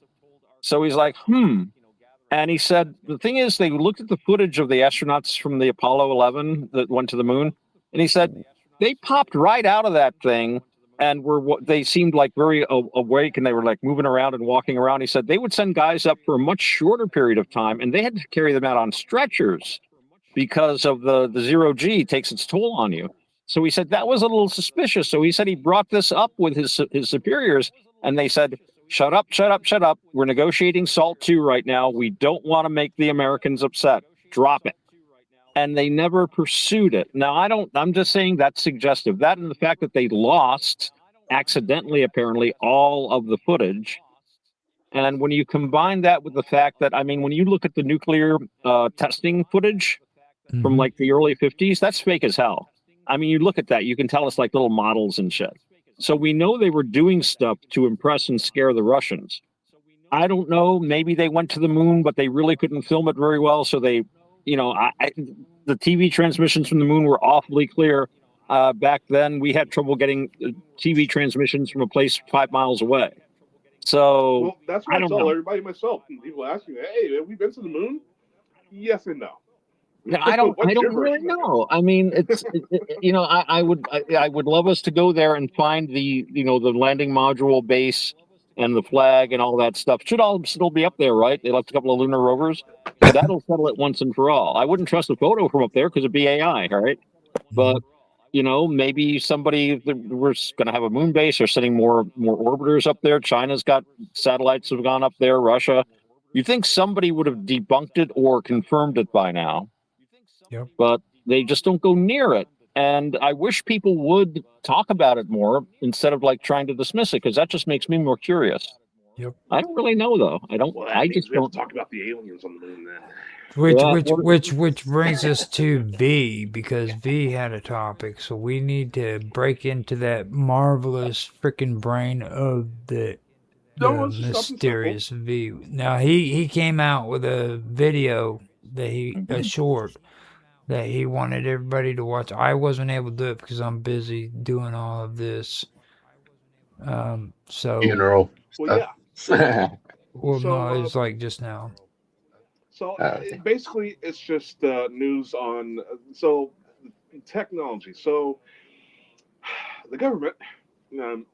So he's like, and he said, the thing is, they looked at the footage of the astronauts from the Apollo 11 that went to the moon, and he said, they popped right out of that thing and they seemed like very awake, and they were like moving around and walking around. He said they would send guys up for a much shorter period of time, and they had to carry them out on stretchers because of the zero G takes its toll on you. So he said that was a little suspicious. So he said he brought this up with his superiors, and they said, shut up, shut up, shut up. We're negotiating SALT II right now. We don't want to make the Americans upset. Drop it. And they never pursued it. Now, I'm just saying that's suggestive. That and the fact that they lost, accidentally apparently, all of the footage. And when you combine that with the fact that, when you look at the nuclear testing footage from like the early 50s, that's fake as hell. You look at that, you can tell it's like little models and shit. So we know they were doing stuff to impress and scare the Russians. I don't know, maybe they went to the moon, but they really couldn't film it very well. So they, the TV transmissions from the moon were awfully clear. Back then, we had trouble getting TV transmissions from a place 5 miles away. So that's what I tell everybody myself. People ask me, "Hey, have we been to the moon?" Yes and no. I don't really know. It's I would love us to go there and find the landing module base and the flag and all that stuff. Should all still be up there, right? They left a couple of lunar rovers, so that'll settle it once and for all. I wouldn't trust a photo from up there because it'd be AI, all right? But maybe we're going to have a moon base or sending more orbiters up there. China's got satellites have gone up there. Russia. You think somebody would have debunked it or confirmed it by now? Yep. But they just don't go near it. And I wish people would talk about it more instead of trying to dismiss it, because that just makes me more curious. Yep. I don't really know though. I don't. Well, I just don't talk about the aliens on the moon then. Which brings us to V, because V had a topic, so we need to break into that marvelous freaking brain of the mysterious V. Now he came out with a video that a short that he wanted everybody to watch. I wasn't able to do it because I'm busy doing all of this. Funeral. Well, yeah. No, it was like just now. So basically, it's just news on technology. So the government,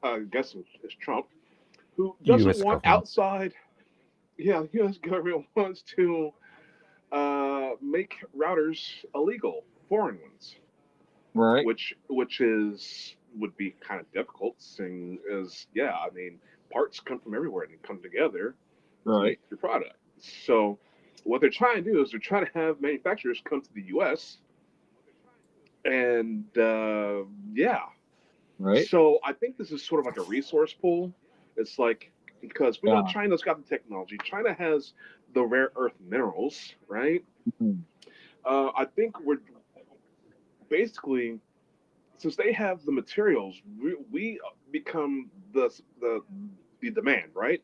I guess it's Trump, who doesn't want outside. Yeah, the U.S. government wants to make routers illegal, foreign ones. Right. Which would be kind of difficult, seeing as parts come from everywhere and come together to make your product. So what they're trying to do is they're trying to have manufacturers come to the U.S. and right. So I think this is sort of like a resource pool. It's like, because we know China's got the technology. China has the rare earth minerals, right? Mm-hmm. I think we're basically, since they have the materials, we become the demand, right?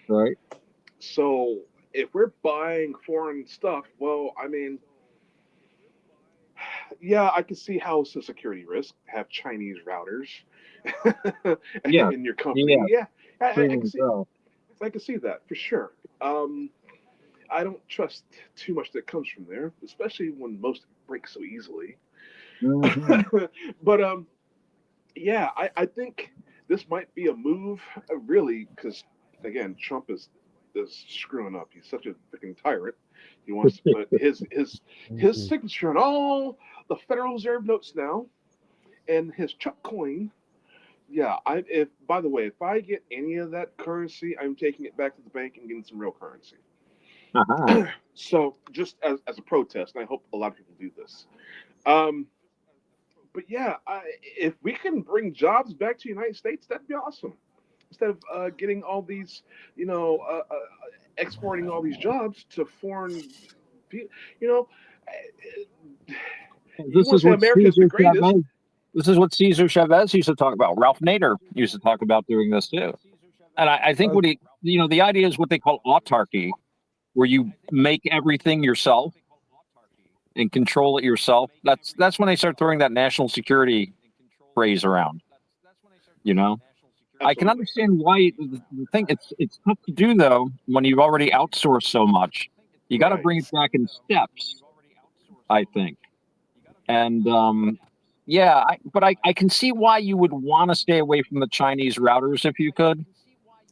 Right. So if we're buying foreign stuff, well, I mean, yeah, I can see how it's a security risk to have Chinese routers Yeah, in your company. yeah, Yeah, I can streaming see. girl. I can see that for sure. Um, I don't trust too much that comes from there, especially when most break so easily. Hmm. But yeah, I think this might be a move, really, because again, Trump is screwing up. He's such a freaking tyrant. He wants to put his signature on all the Federal Reserve notes now, and his Chuck coin. Yeah, I if by the way, if I get any of that currency, I'm taking it back to the bank and getting some real currency. Uh-huh. So just as a protest, and I hope a lot of people do this. Um, but yeah, if we can bring jobs back to the United States, that'd be awesome. Instead of getting all these, you know, exporting all these jobs to foreign, you know, you This want is to say what America's the Caesar greatest? Chavez. This is what Caesar Chavez used to talk about. Ralph Nader used to talk about doing this too. And I think what he, the idea is what they call autarky, where you make everything yourself and control it yourself. That's when they start throwing that national security phrase around. You know, I can Absolutely. understand why the thing. It's tough to do though when you've already outsourced so much. You got to Right. bring it back in steps, I think. And yeah, but I can see why you would want to stay away from the Chinese routers if you could,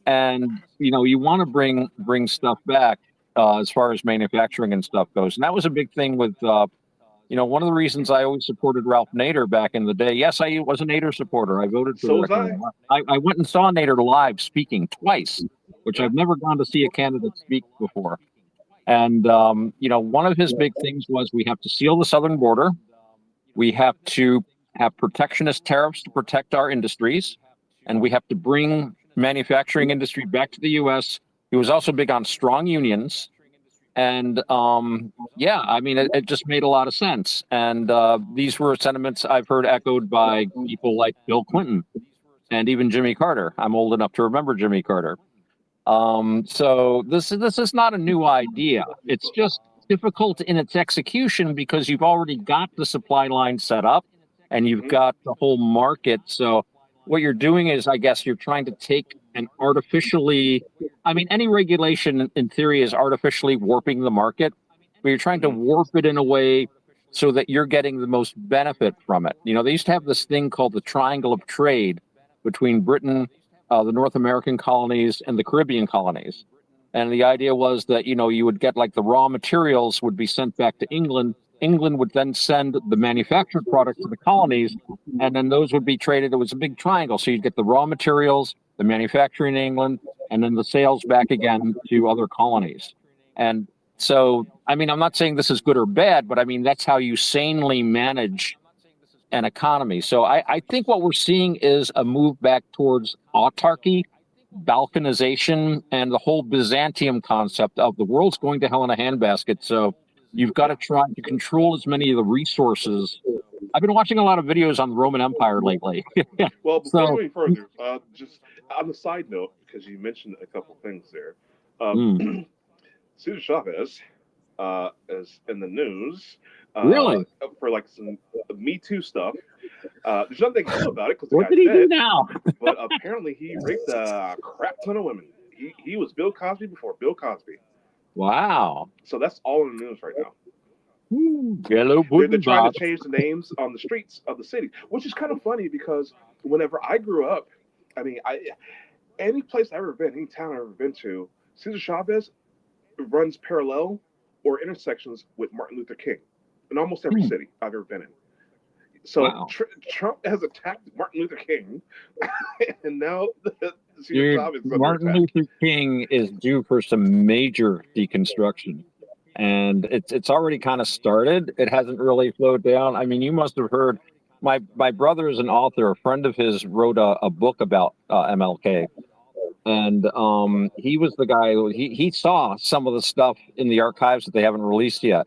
and you want to bring stuff back as far as manufacturing and stuff goes. And that was a big thing with one of the reasons I always supported Ralph Nader back in the day. Yes, I was a Nader supporter. I voted for So the was I. referendum. I went and saw Nader live speaking twice, which Yeah. I've never gone to see a candidate speak before. And one of his big things was we have to seal the southern border. We have to have protectionist tariffs to protect our industries, and we have to bring manufacturing industry back to the U.S. He was also big on strong unions, and yeah, I mean, it just made a lot of sense. And these were sentiments I've heard echoed by people like Bill Clinton and even Jimmy Carter. I'm old enough to remember Jimmy Carter. So this is not a new idea. It's just difficult in its execution because you've already got the supply line set up and you've Hmm. got the whole market. So what you're doing is, I guess, you're trying to take and artificially, I mean, any regulation in theory is artificially warping the market, but you're trying to Hmm. warp it in a way so that you're getting the most benefit from it. They used to have this thing called the Triangle of Trade between Britain, the North American colonies, and the Caribbean colonies. And the idea was that, you would get like the raw materials would be sent back to England. England would then send the manufactured product to the colonies, and then those would be traded. It was a big triangle. So you'd get the raw materials, the manufacturing in England, and then the sales back again to other colonies. And so, I mean, I'm not saying this is good or bad, but I mean, that's how you sanely manage an economy. So I think what we're seeing is a move back towards autarky, balkanization, and the whole Byzantium concept of the world's going to hell in a handbasket. So you've got to Yeah. try to control as many of the resources. I've been watching a lot of videos on the Roman Empire lately. Well, before we So, go any further, just on the side note, because you mentioned a couple things there, um, mm, Cesar Chavez is in the news really, for like some Me Too stuff. There's nothing they can do about it because the what guy's did he do dead, now? but apparently he raped a crap ton of women. He was Bill Cosby before Bill Cosby. Wow. So that's all in the news right now. Yellow They're pudding trying to pop. change the names on the streets of the city, which is kind of funny because whenever I grew up, I mean, any place I've ever been, any town I've ever been to, Cesar Chavez runs parallel or intersections with Martin Luther King in almost every Hmm, city I've ever been in. So wow. Trump has attacked Martin Luther King, and now Cesar Dude, Chavez is under Martin attack. Luther King is due for some major deconstruction. And it's already kind of started. It hasn't really flowed down. I mean, you must have heard my brother is an author. A friend of his wrote a book about MLK, and he was the guy who he saw some of the stuff in the archives that they haven't released yet.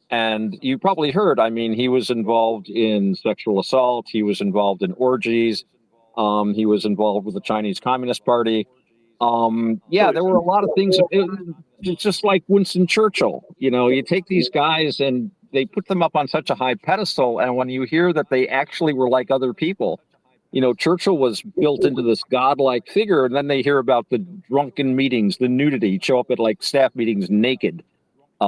And you probably heard. I mean, he was involved in sexual assault. He was involved in orgies. He was involved with the Chinese Communist Party. Yeah, there were a lot of things. It's just like Winston Churchill. You take these guys and they put them up on such a high pedestal, and when you hear that they actually were like other people, Churchill was built into this godlike figure, and then they hear about the drunken meetings, the nudity, show up at like staff meetings naked,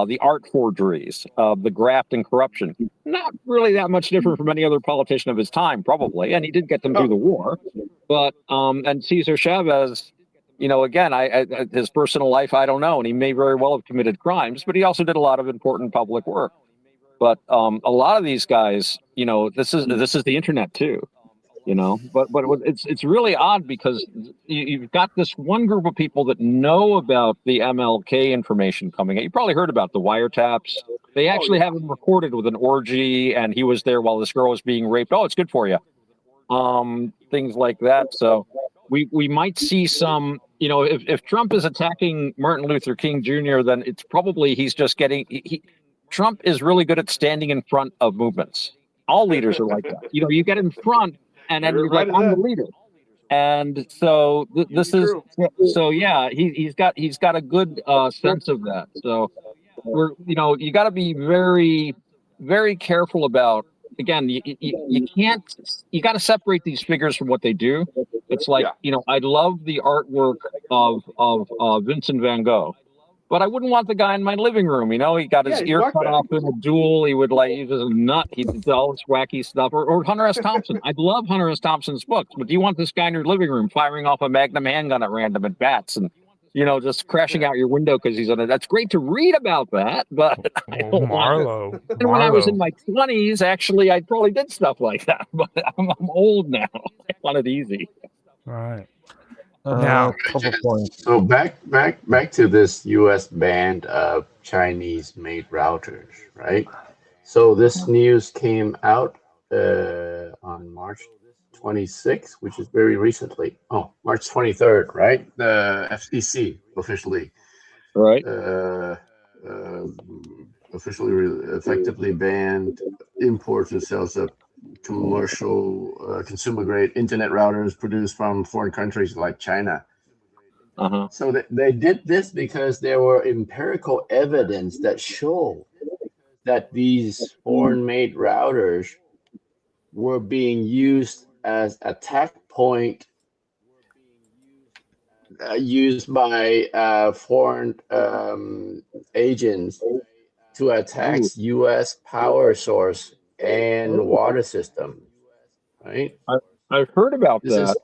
the art forgeries, the graft and corruption. Not really that much different from any other politician of his time, probably, and he did get them through the war. But and Cesar Chavez, again, his personal life, I don't know, and he may very well have committed crimes, but he also did a lot of important public work. But a lot of these guys, this is the internet too. But it's really odd because you've got this one group of people that know about the MLK information coming out. You probably heard about the wiretaps. They actually have him recorded with an orgy, and he was there while this girl was being raped. Oh, it's good for you. Things like that. So we might see some. If Trump is attacking Martin Luther King Jr., then it's probably he's just getting. Trump is really good at standing in front of movements. All leaders are like that. You get in front. And then you're like, I'm the leader, and so this is so. Yeah, he's got a good sense of that. So you got to be very, very careful about. Again, you can't. You got to separate these figures from what they do. It's like I love the artwork of Vincent van Gogh. But I wouldn't want the guy in my living room. He got his ear cut off in a duel. He was a nut. He did all this wacky stuff. Or Hunter S. Thompson. I love Hunter S. Thompson's books. But do you want this guy in your living room firing off a Magnum handgun at random at bats and, just crashing out your window because he's on it? That's great to read about that. But I don't want it. And when I was in my 20s, actually, I probably did stuff like that. But I'm old now. I want it easy. Right. Couple points. So back to this U.S. ban of Chinese-made routers, right? So this news came out on March 26th, which is very recently. Oh, March 23rd, right? The FCC officially, right? Effectively banned imports and sales of commercial consumer grade internet routers produced from foreign countries like China. So they did this because there were empirical evidence that showed that these foreign made routers were being used as attack point used by foreign agents to attack U.S. power source and water system, right? I've heard about that.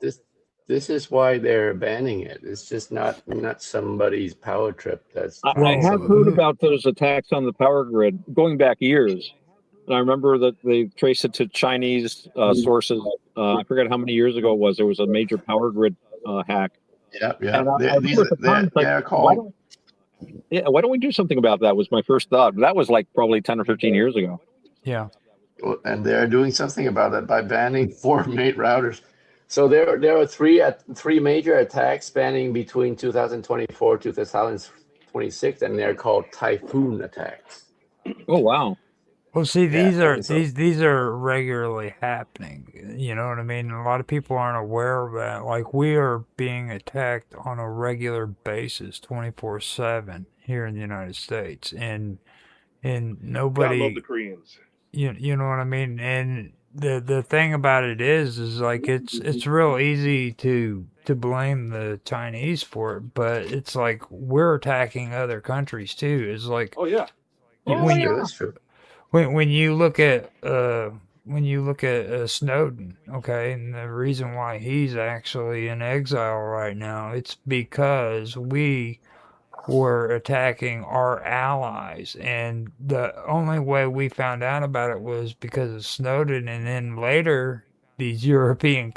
This is why they're banning it. It's just not somebody's power trip. I have heard about those attacks on the power grid going back years. And I remember that they traced it to Chinese sources. I forget how many years ago it was. There was a major power grid hack. Yeah. They're called. Why don't we do something about that? Was my first thought. That was like probably 10 or 15 years ago. Yeah. And they're doing something about it by banning foreign made routers. So there are three major attacks spanning between 2024 to 2026, and they're called typhoon attacks. Oh wow! Well, see, these are regularly happening. You know what I mean? A lot of people aren't aware of that. Like, we are being attacked on a regular basis, 24/7 here in the United States, and nobody. God love the Koreans. You know what I mean? And the thing about it is like it's real easy to blame the Chinese for it, but it's like we're attacking other countries too. It's like that's true. When you look at Snowden, okay, and the reason why he's actually in exile right now, it's because we were attacking our allies, and the only way we found out about it was because of Snowden, and then later these European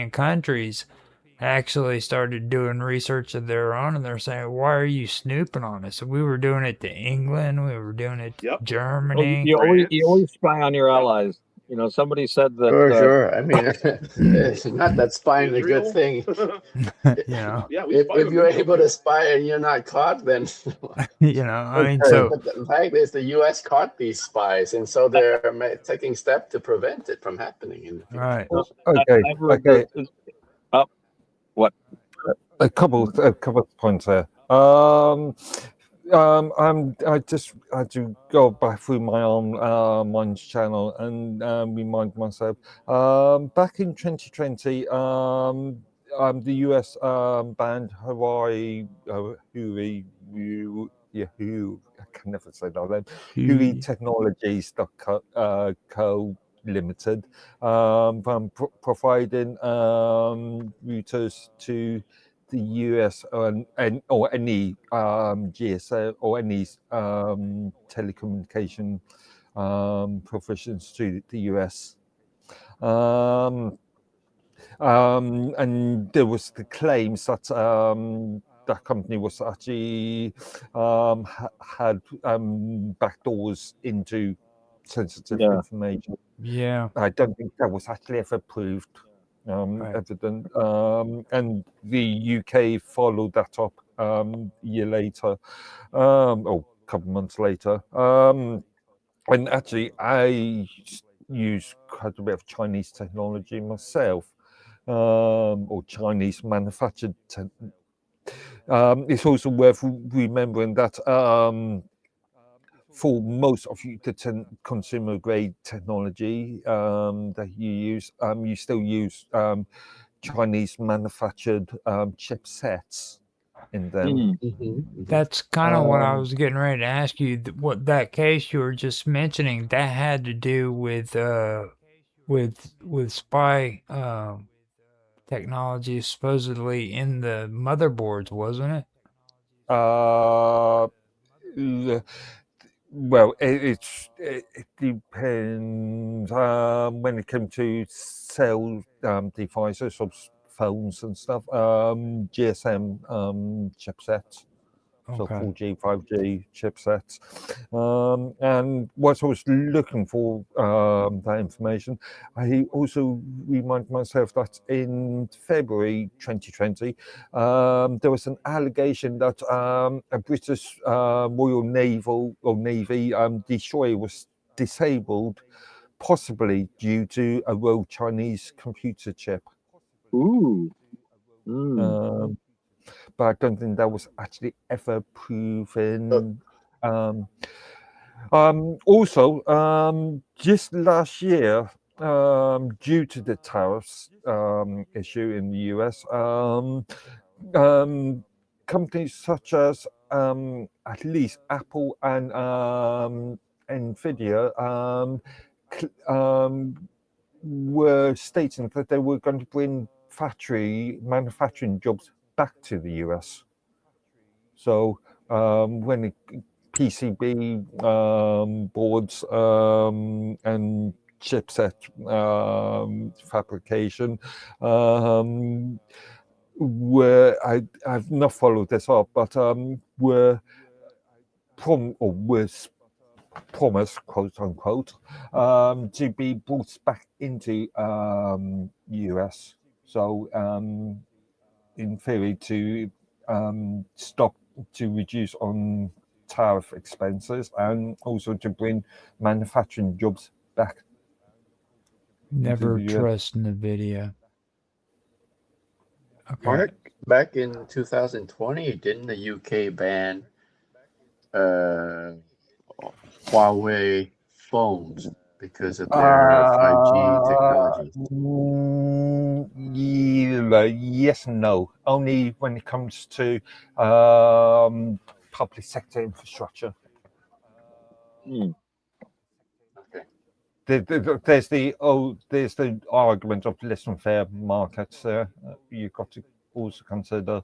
countries actually started doing research of their own, and they're saying, why are you snooping on us? We were doing it to England, we were doing it to Germany. You always spy on your allies. Somebody said that. Sure. I mean, it's not that spying is a good thing. If you're able to spy and you're not caught, then I mean, so but the fact is, the U.S. caught these spies, and so they're taking steps to prevent it from happening. Right. Okay. What? a couple of points there. I just had to go back through my own Minds channel and remind myself. Back in 2020, the US banned Hawaii, Hui, Yahoo. I can never say that name. Hui Technologies Co. Limited from providing routers to the US and or any GSO or any telecommunication provisions to the US. And there was the claims that that company was actually had backdoors into sensitive information. Yeah. I don't think that was actually ever proved. Evident, and the UK followed that up a year later, or a couple of months later. And actually, I use quite a bit of Chinese technology myself, or Chinese manufactured. It's also worth remembering that for most of the consumer grade technology that you use, you still use Chinese manufactured chipsets in them. That's kind of what I was getting ready to ask you. What that case you were just mentioning, that had to do with spy technology supposedly in the motherboards, wasn't it? Well, it depends. When it comes to cell devices or phones and stuff, GSM chipsets, so Okay. 4G, 5G chipsets. And what I was looking for that information, I also remind myself that in February 2020, there was an allegation that a British Royal Navy destroyer was disabled, possibly due to a rogue Chinese computer chip. Ooh. But I don't think that was actually ever proven. Also, just last year, due to the tariffs issue in the US, companies such as at least Apple and Nvidia were stating that they were going to bring manufacturing jobs back to the US. So when PCB boards and chipset fabrication I've not followed this up, but were promised, quote unquote, to be brought back into US. So in theory, to reduce on tariff expenses and also to bring manufacturing jobs back. Never trust NVIDIA. Okay. Back in 2020, didn't the UK ban Huawei phones because of their 5G technology? Yes and no. Only when it comes to public sector infrastructure. Okay. There's the argument of laissez-faire markets. You've got to also consider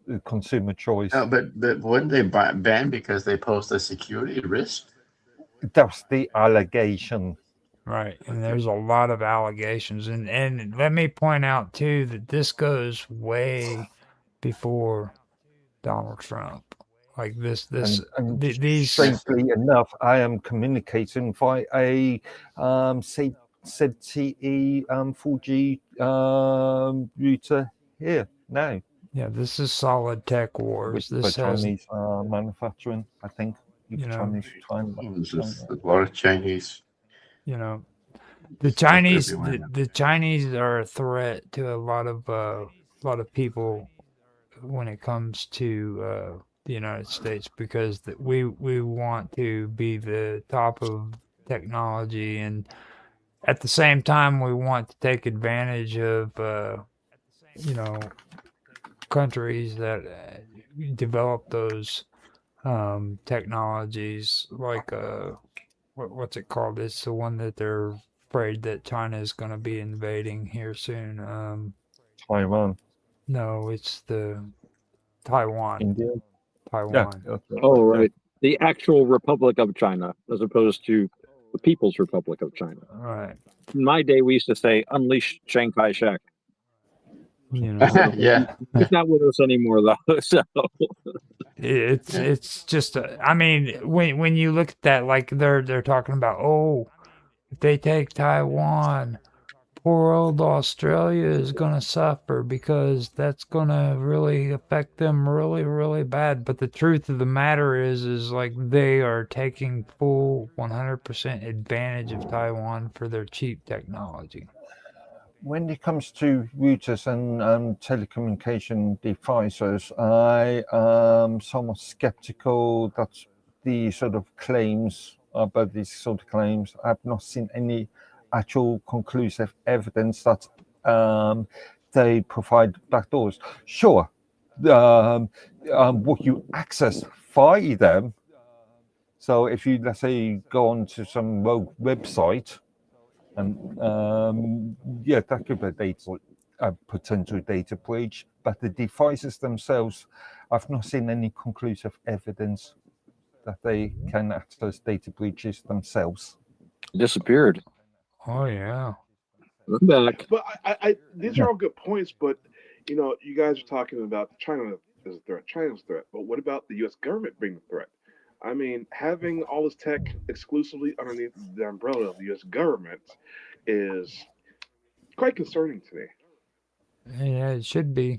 the consumer choice. No, but wouldn't they ban because they pose a security risk? That's the allegation. Right, and there's a lot of allegations, and let me point out too that this goes way before Donald Trump. Like these. Strangely enough, I am communicating via a ZTE 4G router here now. Yeah, this is solid tech wars. This has Chinese manufacturing, I think. Chinese time. There's a lot of Chinese. You know, the Chinese are a threat to a lot of lot of people when it comes to the United States, because we want to be the top of technology, and at the same time we want to take advantage of you know, countries that develop those technologies, like what's it called? It's the one that they're afraid that China is going to be invading here soon. Taiwan, No, it's the Taiwan. India. Yeah, Taiwan. that's Oh, yeah. right. The actual Republic of China, as opposed to the People's Republic of China. Right. In my day, we used to say, unleash Chiang Kai-shek. You know, Yeah. He's not with us anymore, though. So it's just I mean, when you look at that, like they're talking about, oh, if they take Taiwan, poor old Australia is going to suffer because that's going to really affect them really, really bad. But the truth of the matter is like they are taking full 100% advantage of Taiwan for their cheap technology. When it comes to routers and telecommunication devices, I am somewhat skeptical that the sort of claims about these sort of claims. I've not seen any actual conclusive evidence that they provide backdoors. Sure, what you access via them. So if you, let's say, go onto some rogue website, and yeah, that could be a potential data breach. But the devices themselves, I've not seen any conclusive evidence that they can access data breaches themselves. disappeared. Oh yeah. I'm back. But these are all good points. But you guys are talking about China as a threat, China's a threat. But what about the U.S. government being a threat? I mean, having all this tech exclusively underneath the umbrella of the U.S. government is quite concerning to me. Yeah, it should be.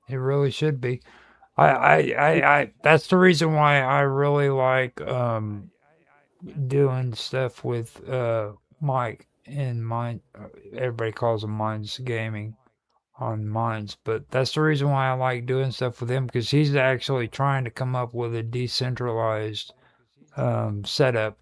It really should be. I that's the reason why I really like doing stuff with Mike and Mind. Everybody calls him Minds Gaming on Minds, but that's the reason why I like doing stuff with him, because he's actually trying to come up with a decentralized setup.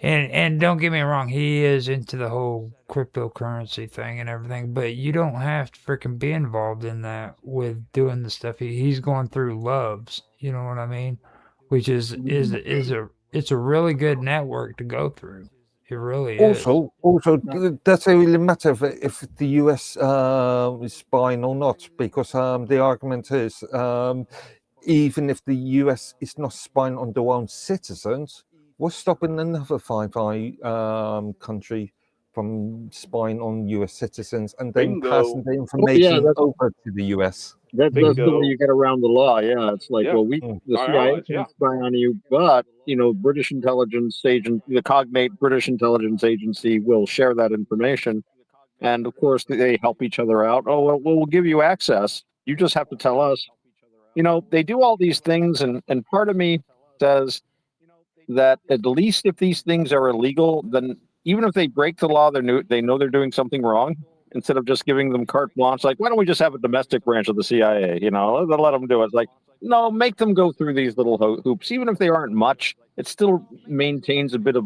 And don't get me wrong, he is into the whole cryptocurrency thing and everything, but you don't have to freaking be involved in that with doing the stuff he's going through loves, you know what I mean? Which is it's a really good network to go through. It really is. Also, does it really matter if the US is spying or not? Because the argument is, even if the US is not spying on their own citizens, what's stopping another Five Eye country from spying on US citizens and then passing the information over to the US? That's the way you get around the law. Yeah, it's like, well, the CIA can spy on you, but British intelligence agent, the cognate British intelligence agency, will share that information, and of course they help each other out. Oh, well, we'll give you access. You just have to tell us. They do all these things, and part of me says that at least if these things are illegal, then even if they break the law, they know they're doing something wrong. Instead of just giving them carte blanche, like, why don't we just have a domestic branch of the CIA? Let them do it. It's like, no, make them go through these little hoops, even if they aren't much. It still maintains a bit of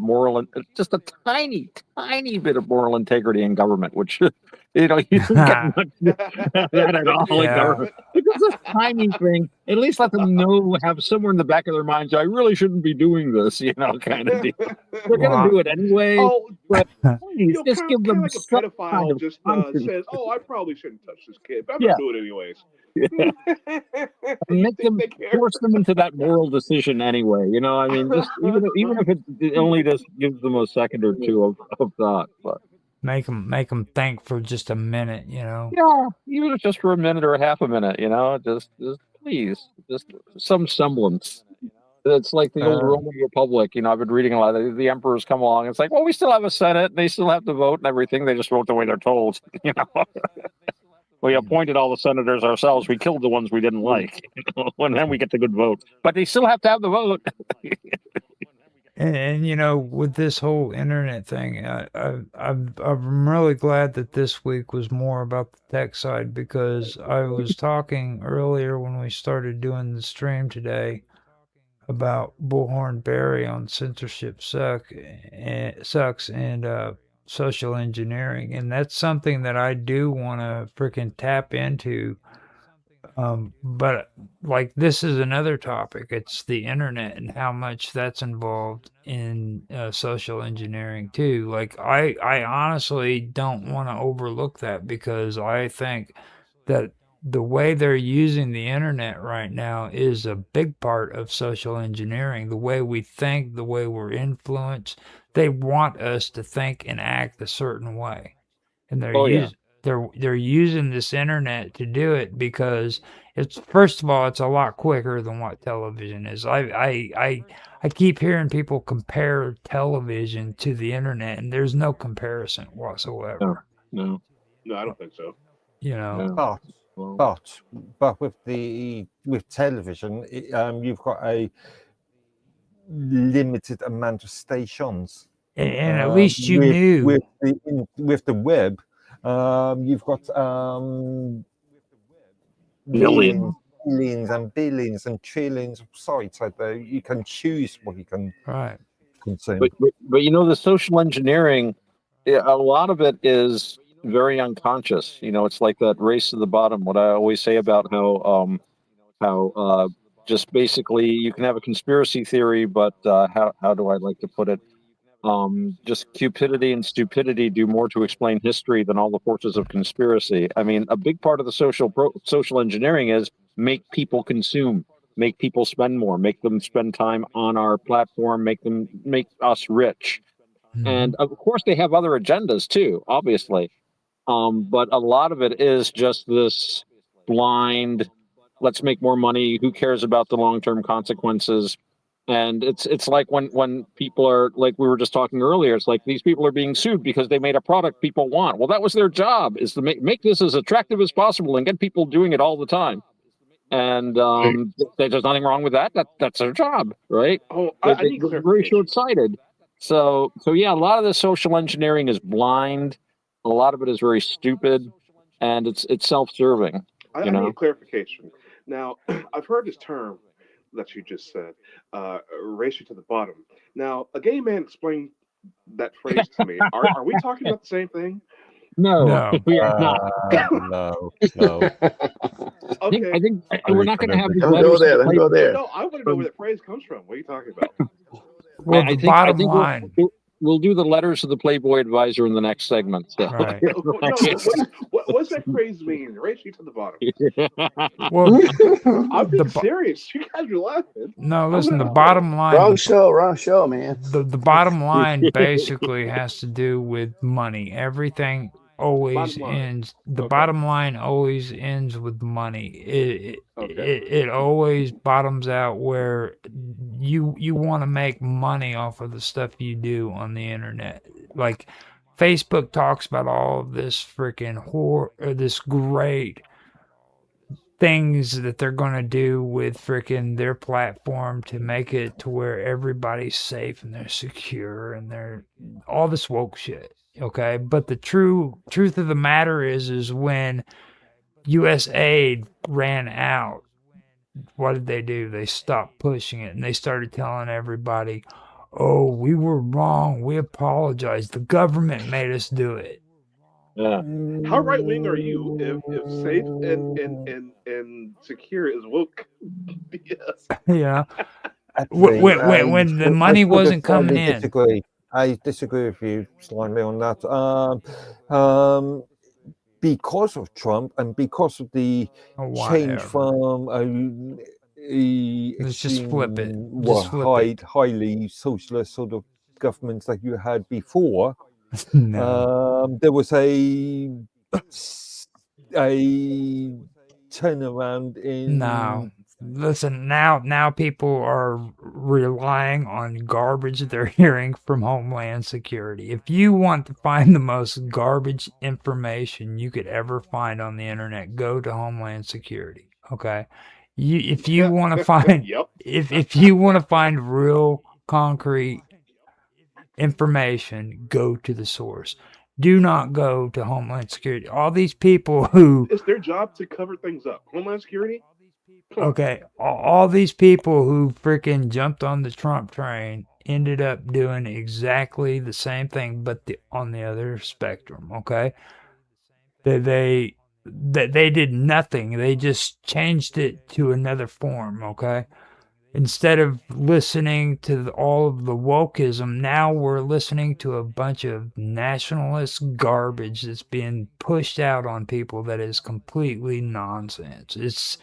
just a tiny, tiny bit of moral integrity in government, which you don't get much that at all in government. It's a tiny thing. At least let them know, have somewhere in the back of their minds, I really shouldn't be doing this, kind of deal. They're going to do it anyway. But please, just give them like a some pedophile kind of just confidence. says, "Oh, I probably shouldn't touch this kid, but I'm gonna do it anyways." Make them force them into that moral decision anyway. I mean, just even if it only just gives them a second or two of thought. But make them think for just a minute, Yeah, even if just for a minute or a half a minute. Just please, just some semblance. It's like the old Roman Republic. I've been reading a lot. The emperors come along. It's like, well, we still have a Senate. And they still have to vote and everything. They just vote the way they're told. We appointed all the senators ourselves. We killed the ones we didn't like. And then we get the good vote. But they still have to have the vote. And you know, with this whole internet thing, I'm really glad that this week was more about the tech side, because I was talking earlier when we started doing the stream today about Bullhorn Barry on sucks and social engineering, and that's something that I do want to freaking tap into. But like this is another topic. It's the internet and how much that's involved in social engineering too. Like I honestly don't want to overlook that, because I think that the way they're using the internet right now is a big part of social engineering. The way we think, the way we're influenced, they want us to think and act a certain way, and Oh yeah. they're using this internet to do it, because it's, first of all, it's a lot quicker than what television is. I keep hearing people compare television to the internet, and there's no comparison whatsoever. No. No, I don't think so. You know, But with television, you've got a limited amount of stations. and at least you knew. With the web, you've got Billion. billions and billions and trillions of sites out there. You can choose what you can consume. But you know, the social engineering, a lot of it is very unconscious. You know, it's like that race to the bottom. What I always say about how just basically you can have a conspiracy theory, but how do I like to put it? Just cupidity and stupidity do more to explain history than all the forces of conspiracy. I mean, a big part of the social engineering is make people consume, make people spend more, make them spend time on our platform, make us rich. And of course, they have other agendas too, obviously. But a lot of it is just this blind, let's make more money. Who cares about the long-term consequences? And it's like when people are, like we were just talking earlier, it's like these people are being sued because they made a product people want. Well, that was their job, is to make this as attractive as possible and get people doing it all the time. And there's nothing wrong with that. That's their job, right? Oh, But I need they're very short-sighted. So yeah, a lot of the social engineering is blind. A lot of it is very stupid, and it's self-serving. I need clarification. Now, I've heard this term that you just said, race you to the bottom. Now, a gay man explained that phrase to me. Are we talking about the same thing? No, we are not. No. Okay. I think we're not going to have these Don't go letters. there. Don't go there. No, I want to know where that phrase comes from. What are you talking about? Well, I the think bottom line. We'll do the letters of the Playboy Advisor in the next segment. So. Right. No, what's that phrase mean? Race you to the bottom. Well, I'm being serious. You guys are laughing. No, listen, the bottom line. Wrong show, man. The bottom line basically has to do with money. Everything always ends. The bottom line always ends with money. It always bottoms out where you want to make money off of the stuff you do on the internet. Like Facebook talks about all of this freaking this great things that they're going to do with freaking their platform to make it to where everybody's safe and they're secure and they're all this woke shit. Okay. But the truth of the matter is when US aid ran out, what did they do? They stopped pushing it and they started telling everybody, oh, we were wrong. We apologize. The government made us do it. Yeah. How right wing are you if safe and secure is woke? Yes. Yeah. When the money wasn't coming in. I disagree with you slightly on that. Because of Trump and because of the change from let's just flip it. Highly socialist sort of governments that you had before. No. There was a turnaround in. No. Listen, now people are relying on garbage they're hearing from Homeland Security. If you want to find the most garbage information you could ever find on the internet, go to Homeland Security. Okay, if you want to find if you want to find real concrete information, go to the source. Do not go to Homeland Security. All these people who It's their job to cover things up. Homeland Security? Okay, all these people who freaking jumped on the Trump train ended up doing exactly the same thing, but on the other spectrum. Okay, they did nothing. They just changed it to another form. Okay, instead of listening to all of the wokeism, now we're listening to a bunch of nationalist garbage that's being pushed out on people that is completely nonsense. It's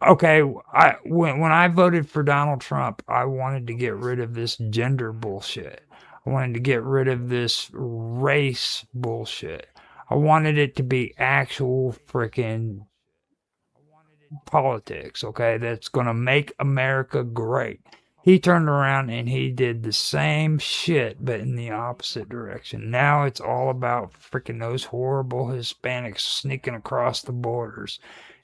okay. When I voted for Donald Trump, I wanted to get rid of this gender bullshit. I wanted to get rid of this race bullshit. I wanted it to be actual freaking politics, okay, that's going to make America great. He turned around and he did the same shit, but in the opposite direction. Now it's all about freaking those horrible Hispanics sneaking across the borders.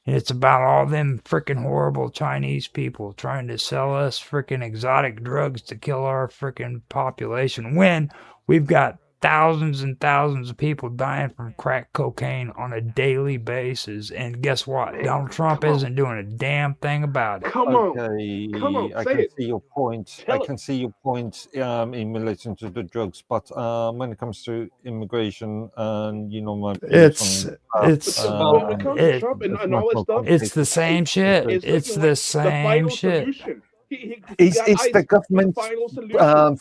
And it's about all them freaking horrible Chinese people trying to sell us freaking exotic drugs to kill our freaking population when we've got thousands and thousands of people dying from crack cocaine on a daily basis. And guess what? Man, Donald Trump isn't doing a damn thing about it. Come on, I say can it. see your point. I can see your point in relation to the drugs, but when it comes to immigration and my It's when it comes to Trump and all that stuff, it's the same shit. It's the same shit. Solution. It's the government's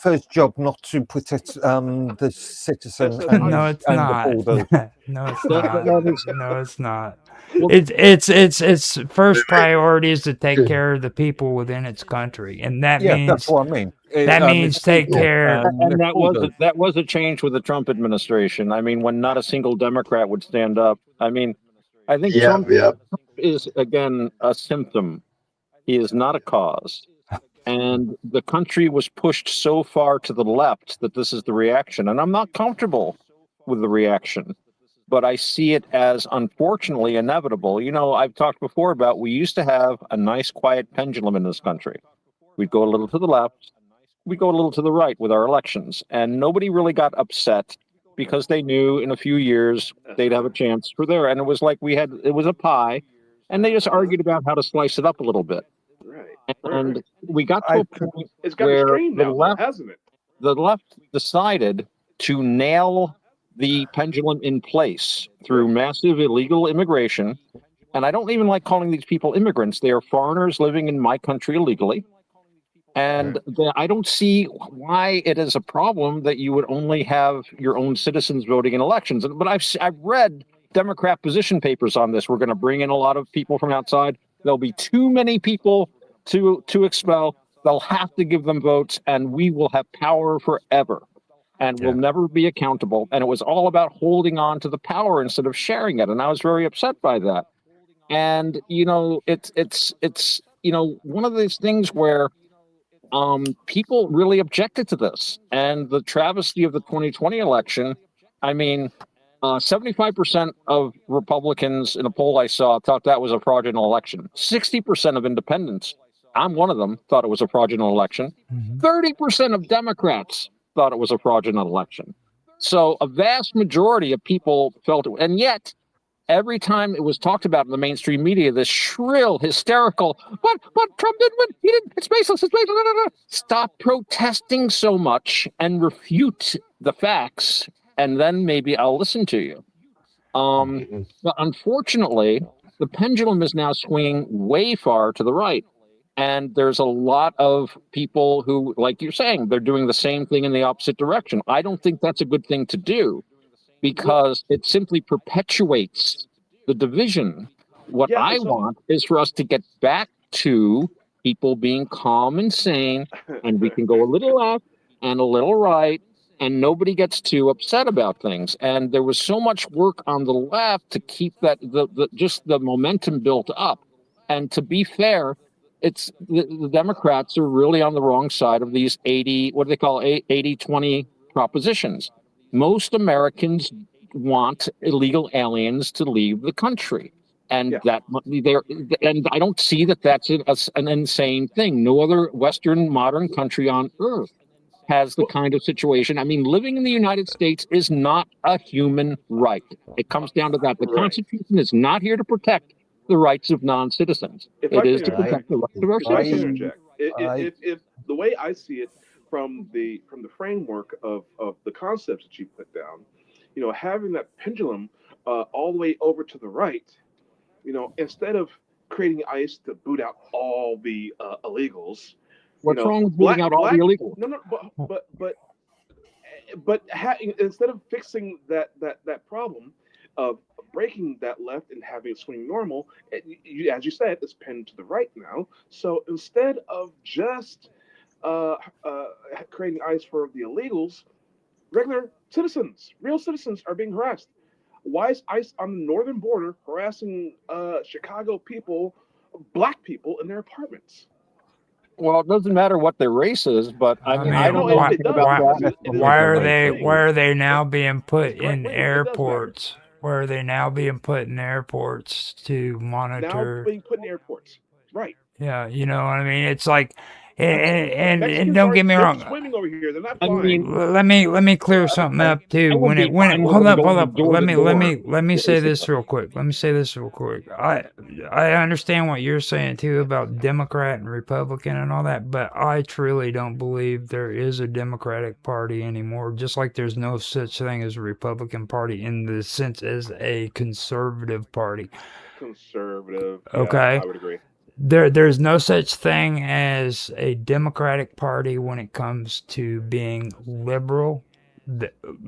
first job not to protect the citizen No, it's not. the border. No, it's not. No, it's not. Its first priority is to take care of the people within its country, and that means that's what I mean. That means take care. And that was a change with the Trump administration. I mean, when not a single Democrat would stand up. I mean, I think Trump is again a symptom. He is not a cause. And the country was pushed so far to the left that this is the reaction. And I'm not comfortable with the reaction, but I see it as unfortunately inevitable. I've talked before about we used to have a nice quiet pendulum in this country. We'd go a little to the left, we'd go a little to the right with our elections. And nobody really got upset because they knew in a few years they'd have a chance for there. And it was like it was a pie, and they just argued about how to slice it up a little bit. And we got to a point where the left, hasn't it? The left decided to nail the pendulum in place through massive illegal immigration. And I don't even like calling these people immigrants. They are foreigners living in my country illegally. And I don't see why it is a problem that you would only have your own citizens voting in elections. But I've read Democrat position papers on this. We're going to bring in a lot of people from outside. There'll be too many people to expel. They'll have to give them votes, and we will have power forever, and we'll never be accountable. And it was all about holding on to the power instead of sharing it. And I was very upset by that. And it's one of these things where people really objected to this. And the travesty of the 2020 election, I mean, 75% of Republicans in a poll I saw thought that was a fraudulent election. 60% of independents, I'm one of them, thought it was a fraudulent election. 30% of Democrats thought it was a fraudulent election. So a vast majority of people felt it. And yet, every time it was talked about in the mainstream media, this shrill, hysterical, what Trump didn't win, he didn't, it's baseless, it's baseless, blah, blah, blah. Stop protesting so much and refute the facts, and then maybe I'll listen to you. But unfortunately, the pendulum is now swinging way far to the right. And there's a lot of people who, like you're saying, they're doing the same thing in the opposite direction. I don't think that's a good thing to do because it simply perpetuates the division. What I want is for us to get back to people being calm and sane, and we can go a little left and a little right, and nobody gets too upset about things. And there was so much work on the left to keep that just the momentum built up. And to be fair, it's the Democrats are really on the wrong side of these 80-20 propositions. Most Americans want illegal aliens to leave the country, and and I don't see that that's an insane thing. No other Western modern country on earth has the kind of situation. I mean, living in the United States is not a human right. It comes down to that. The Constitution is not here to protect the rights of non-citizens. It is to protect the rights of our citizens. If the way I see it from the framework of the concepts that you put down, having that pendulum all the way over to the right, instead of creating ICE to boot out all the illegals. What's wrong with booting out all the illegals? No, but instead of fixing that problem of breaking that left and having it swing normal, as you said, it's pinned to the right now. So instead of just creating ICE for the illegals, regular citizens, real citizens, are being harassed. Why is ICE on the northern border harassing Chicago people, black people, in their apartments? Well, it doesn't matter what their race is, but I mean, I don't know anything about that. Why are they now being put in airports? Where are they now being put in airports to monitor? Now being put in airports, right? Yeah, you know what I mean. It's like, and don't get me wrong. Swimming over here, they're not flying. Let me clear something up too. Hold up. Let me say this real quick. I understand what you're saying too about Democrat and Republican and all that, but I truly don't believe there is a Democratic Party anymore. Just like there's no such thing as a Republican Party in the sense as a conservative party. Conservative. Okay. Yeah, I would agree. There's no such thing as a Democratic Party when it comes to being liberal,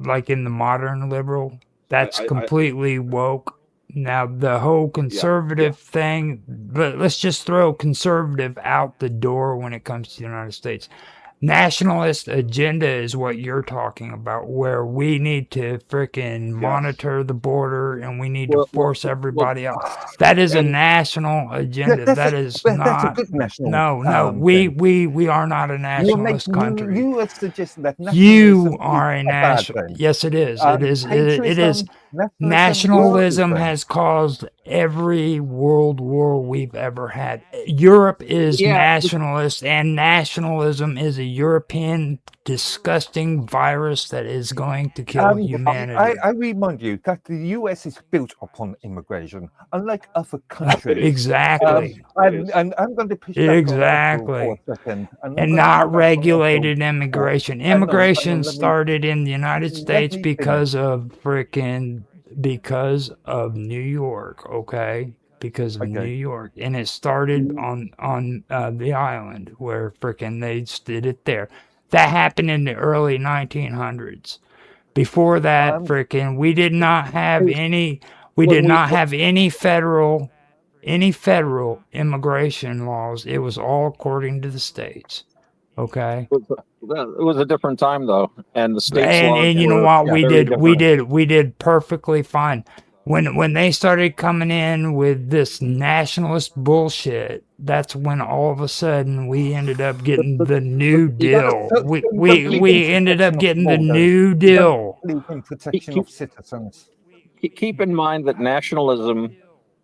like in the modern liberal. That's completely woke. Now, the whole conservative thing, let's just throw conservative out the door when it comes to the United States. Nationalist agenda is what you're talking about, where we need to frickin' monitor the border and we need to force everybody out. That is a national agenda. That's a good national. No, we are not a nationalist country. You are suggesting that you are a national. Yes, it is. It is. Nationalism has caused every world war we've ever had. Europe is nationalist, and nationalism is a European disgusting virus that is going to kill humanity. I remind you that the US is built upon immigration, unlike other countries. Exactly. And I'm going to push back for a second. And not regulated immigration. Immigration started in the United States because of New York, okay? Because of New York, and it started on the island where they did it there. That happened in the early 1900s. Before that, we did not have any. We did not have any federal immigration laws. It was all according to the states. Okay. It was a different time though, and the states. And you know what we did perfectly fine. When they started coming in with this nationalist bullshit, that's when all of a sudden we ended up getting the New Deal. We ended up getting the New Deal. Protection of citizens. Keep in mind that nationalism,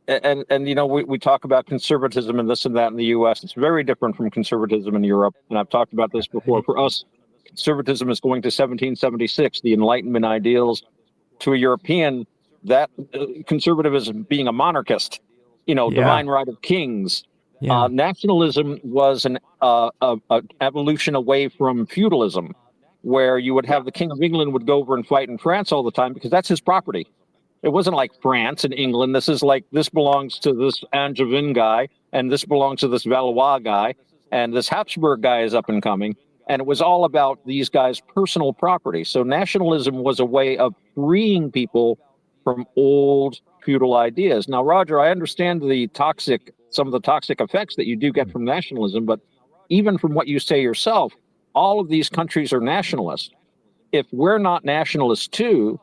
and you know, we talk about conservatism and this and that in the U.S. It's very different from conservatism in Europe, and I've talked about this before. For us, conservatism is going to 1776, the Enlightenment ideals. To a European, that conservatism being a monarchist, divine right of kings. Nationalism was an evolution away from feudalism, where you would have the King of England would go over and fight in France all the time because that's his property. It wasn't like France and England. This is like, this belongs to this Angevin guy, and this belongs to this Valois guy, and this Habsburg guy is up and coming. And it was all about these guys' personal property. So nationalism was a way of freeing people from old feudal ideas. Now, Roger, I understand some of the toxic effects that you do get from nationalism, but even from what you say yourself, all of these countries are nationalist. If we're not nationalists too,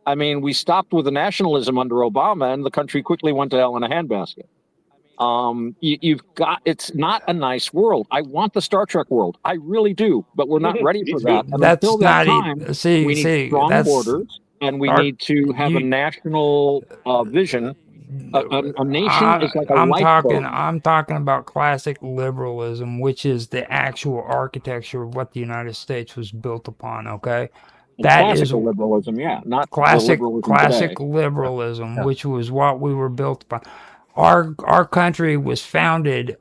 I mean, we stopped with the nationalism under Obama, and the country quickly went to hell in a handbasket. It's not a nice world. I want the Star Trek world. I really do, but we're not ready for that. And that's until that time, we need strong that's borders. And we need to have a national vision A nation is like a lifeboat. I'm talking about classic liberalism, which is the actual architecture of what the United States was built upon. Okay, that classical liberalism, yeah, not classic the liberalism today. liberalism, which was what we were built upon. Our country was founded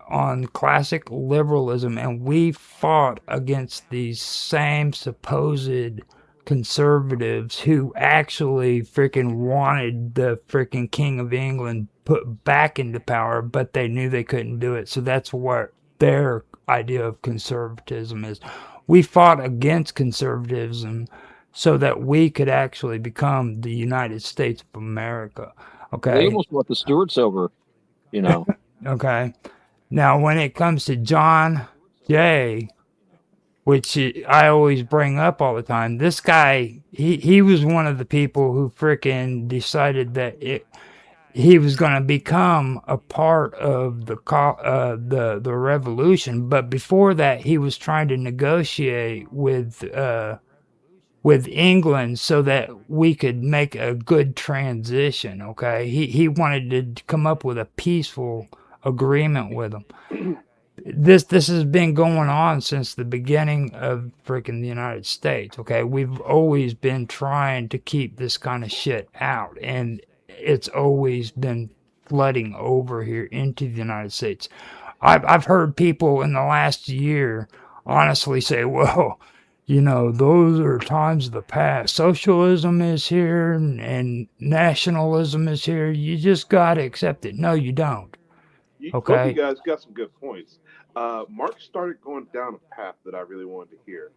on classic liberalism, and we fought against these same supposed conservatives who actually freaking wanted the freaking King of England put back into power, but they knew they couldn't do it. So that's what their idea of conservatism is. We fought against conservatism so that we could actually become the United States of America. Okay. They almost brought the Stuarts over, you know. Okay. Now, when it comes to John Jay, which I always bring up all the time, this guy, he was one of the people who freaking decided that he was going to become a part of the revolution. But before that, he was trying to negotiate with England so that we could make a good transition. Okay, he wanted to come up with a peaceful agreement with them. This has been going on since the beginning of freaking the United States. Okay, we've always been trying to keep this kind of shit out, and it's always been flooding over here into the United States. I've heard people in the last year honestly say, well, you know, those are times of the past. Socialism is here and nationalism is here. You just got to accept it. No, you don't. Okay. Both of you guys got some good points. Mark started going down a path that I really wanted to hear.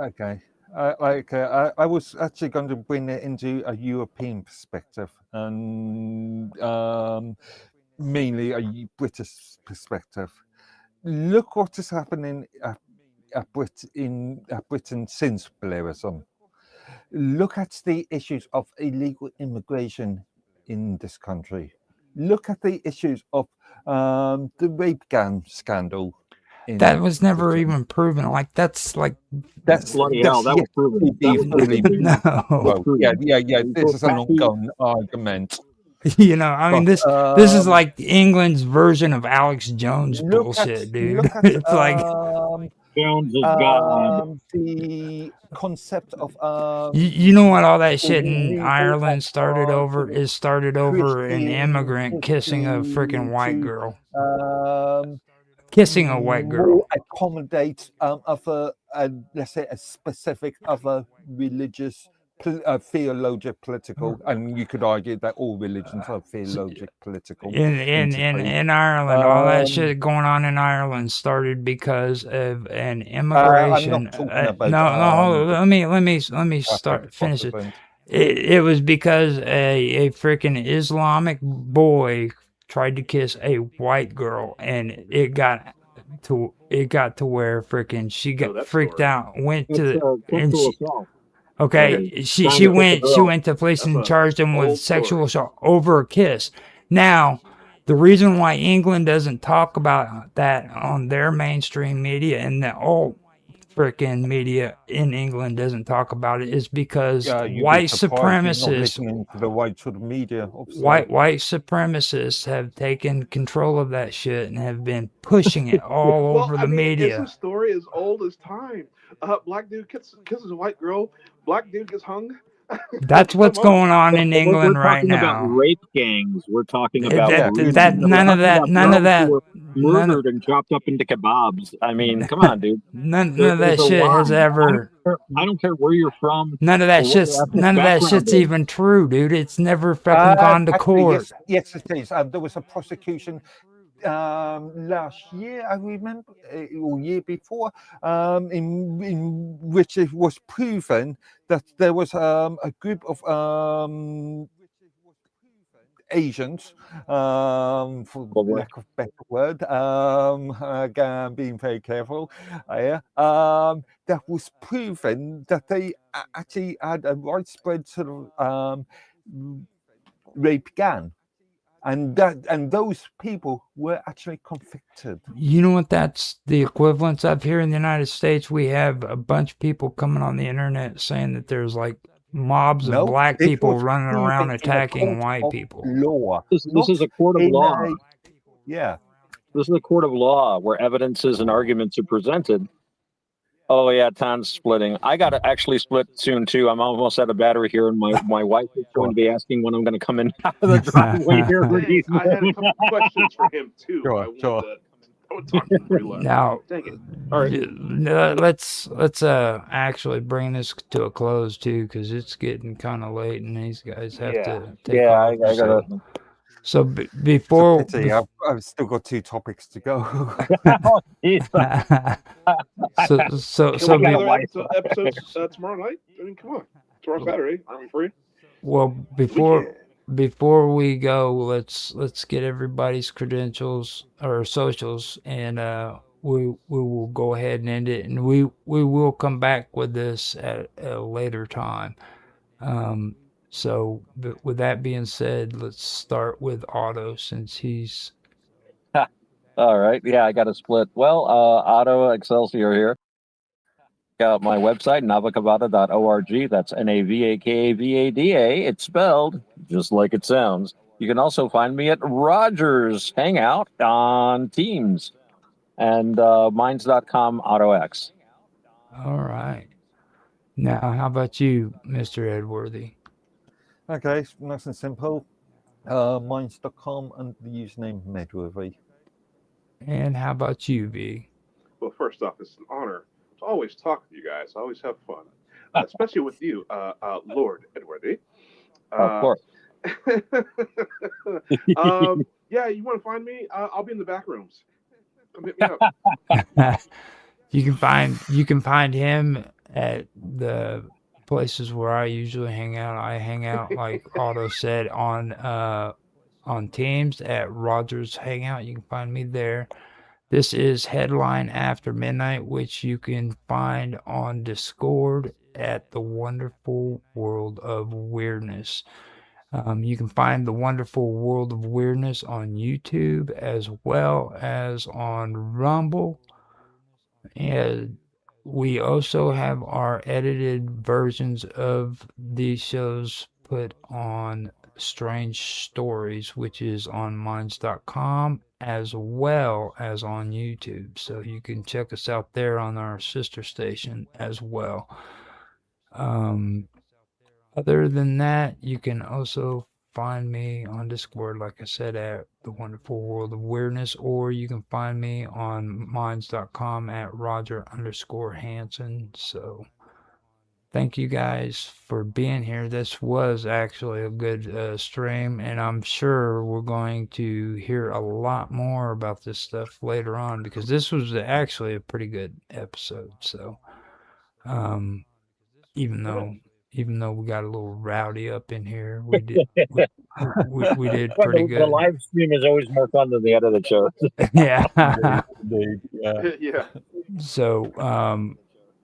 Okay. I was actually going to bring it into a European perspective and mainly a British perspective. Look what is happening at Britain since Blairism. Look at the issues of illegal immigration in this country. Look at the issues of the rape gang scandal. That was never even proven. Like that's bloody hell. That was proven. No. Well, yeah. This is an ongoing argument. You know, I mean, this is like England's version of Alex Jones bullshit, dude. It's like Jones is God. The concept of you know what all that shit in Ireland started over is started over an immigrant kissing a freaking white girl. Kissing a white girl. Accommodate other, let's say, a specific other religious, theologic, political, and you could argue that all religions are theologic, political. In Ireland, all that shit going on in Ireland started because of an immigration. I'm not talking about. Let me finish it. It was because a freaking Islamic boy tried to kiss a white girl, and it got to where freaking she got freaked out, went to and she, okay, she went to police and charged him with sexual assault over a kiss. Now, the reason why England doesn't talk about that on their mainstream media and the all freaking media in England doesn't talk about it is because white supremacists, the white sort of media, white supremacists have taken control of that shit and have been pushing it all over the media. It's a story as old as time. Black dude kisses a white girl. Black dude gets hung. That's what's going on in England right now. We're talking about rape gangs. We're talking about none of that murdered and chopped up into kebabs. I mean, come on, dude. None of that shit has ever. I don't care where you're from. None of that shit's even true, dude. It's never fucking gone to court. Yes, it is. There was a prosecution last year, I remember, or year before, in which it was proven that there was a group of Asians, for lack of a better word, again, being very careful, that was proven that they actually had a widespread sort of rape gang. And those people were actually convicted. You know what that's the equivalence of here in the United States? We have a bunch of people coming on the internet saying that there's like mobs of No, black it people was running proven around in a attacking court white of people. law. This is a court of in law. Yeah. This is a court of law where evidences and arguments are presented. Oh yeah, time's splitting. I got to actually split soon too. I'm almost out of battery here, and my wife is going to be asking when I'm going to come in out of the driveway here. Dang, I had a couple questions for him too. I want to talk to him before he left. Now, Dang it. All right. let's actually bring this to a close too, because it's getting kind of late, and these guys have to take off. I gotta. So before, It's a pity. I've still got 2 topics to go. so Can we do another episode tomorrow night? I mean, come on, tomorrow Saturday, aren't we free? Well, before we go, let's get everybody's credentials or socials, and we will go ahead and end it, and we will come back with this at a later time. So, but with that being said, let's start with Otto since he's. All right. Yeah, I got to split. Well, Otto Excelsior here. Check out my website, navakavada.org. That's NAVAKAVADA. It's spelled just like it sounds. You can also find me at Rogers Hangout on Teams and minds.com AutoX. All right. Now, how about you, Mr. Edworthy? Okay, it's nice and simple. Minds.com and the username Medworthy. And how about you, V? Well, first off, it's an honor to always talk with you guys. I always have fun, especially with you, Lord Edworthy. Of course. Yeah, you want to find me? I'll be in the back rooms. Come hit me up. You can find him at the places where I usually hang out. I hang out, like Otto said, on Teams at Rogers Hangout. You can find me there. This is Headline After Midnight, which you can find on Discord at the Wonderful World of Weirdness. You can find the Wonderful World of Weirdness on YouTube as well as on Rumble. And we also have our edited versions of these shows put on Strange Stories, which is on minds.com as well as on YouTube. So you can check us out there on our sister station as well. Other than that, you can also find me on Discord, like I said, at the Wonderful World of Weirdness, or you can find me on minds.com at Roger_Hansen. So thank you guys for being here. This was actually a good stream, and I'm sure we're going to hear a lot more about this stuff later on, because this was actually a pretty good episode. So even though we got a little rowdy up in here, we did we did pretty good. The live stream is always more fun than the edited show. Yeah. Indeed. Yeah. So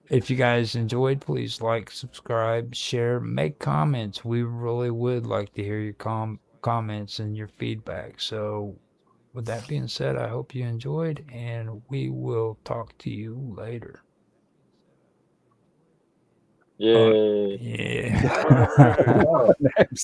if you guys enjoyed, please like, subscribe, share, make comments. We really would like to hear your comments and your feedback. So with that being said, I hope you enjoyed, and we will talk to you later. Yay. Yeah.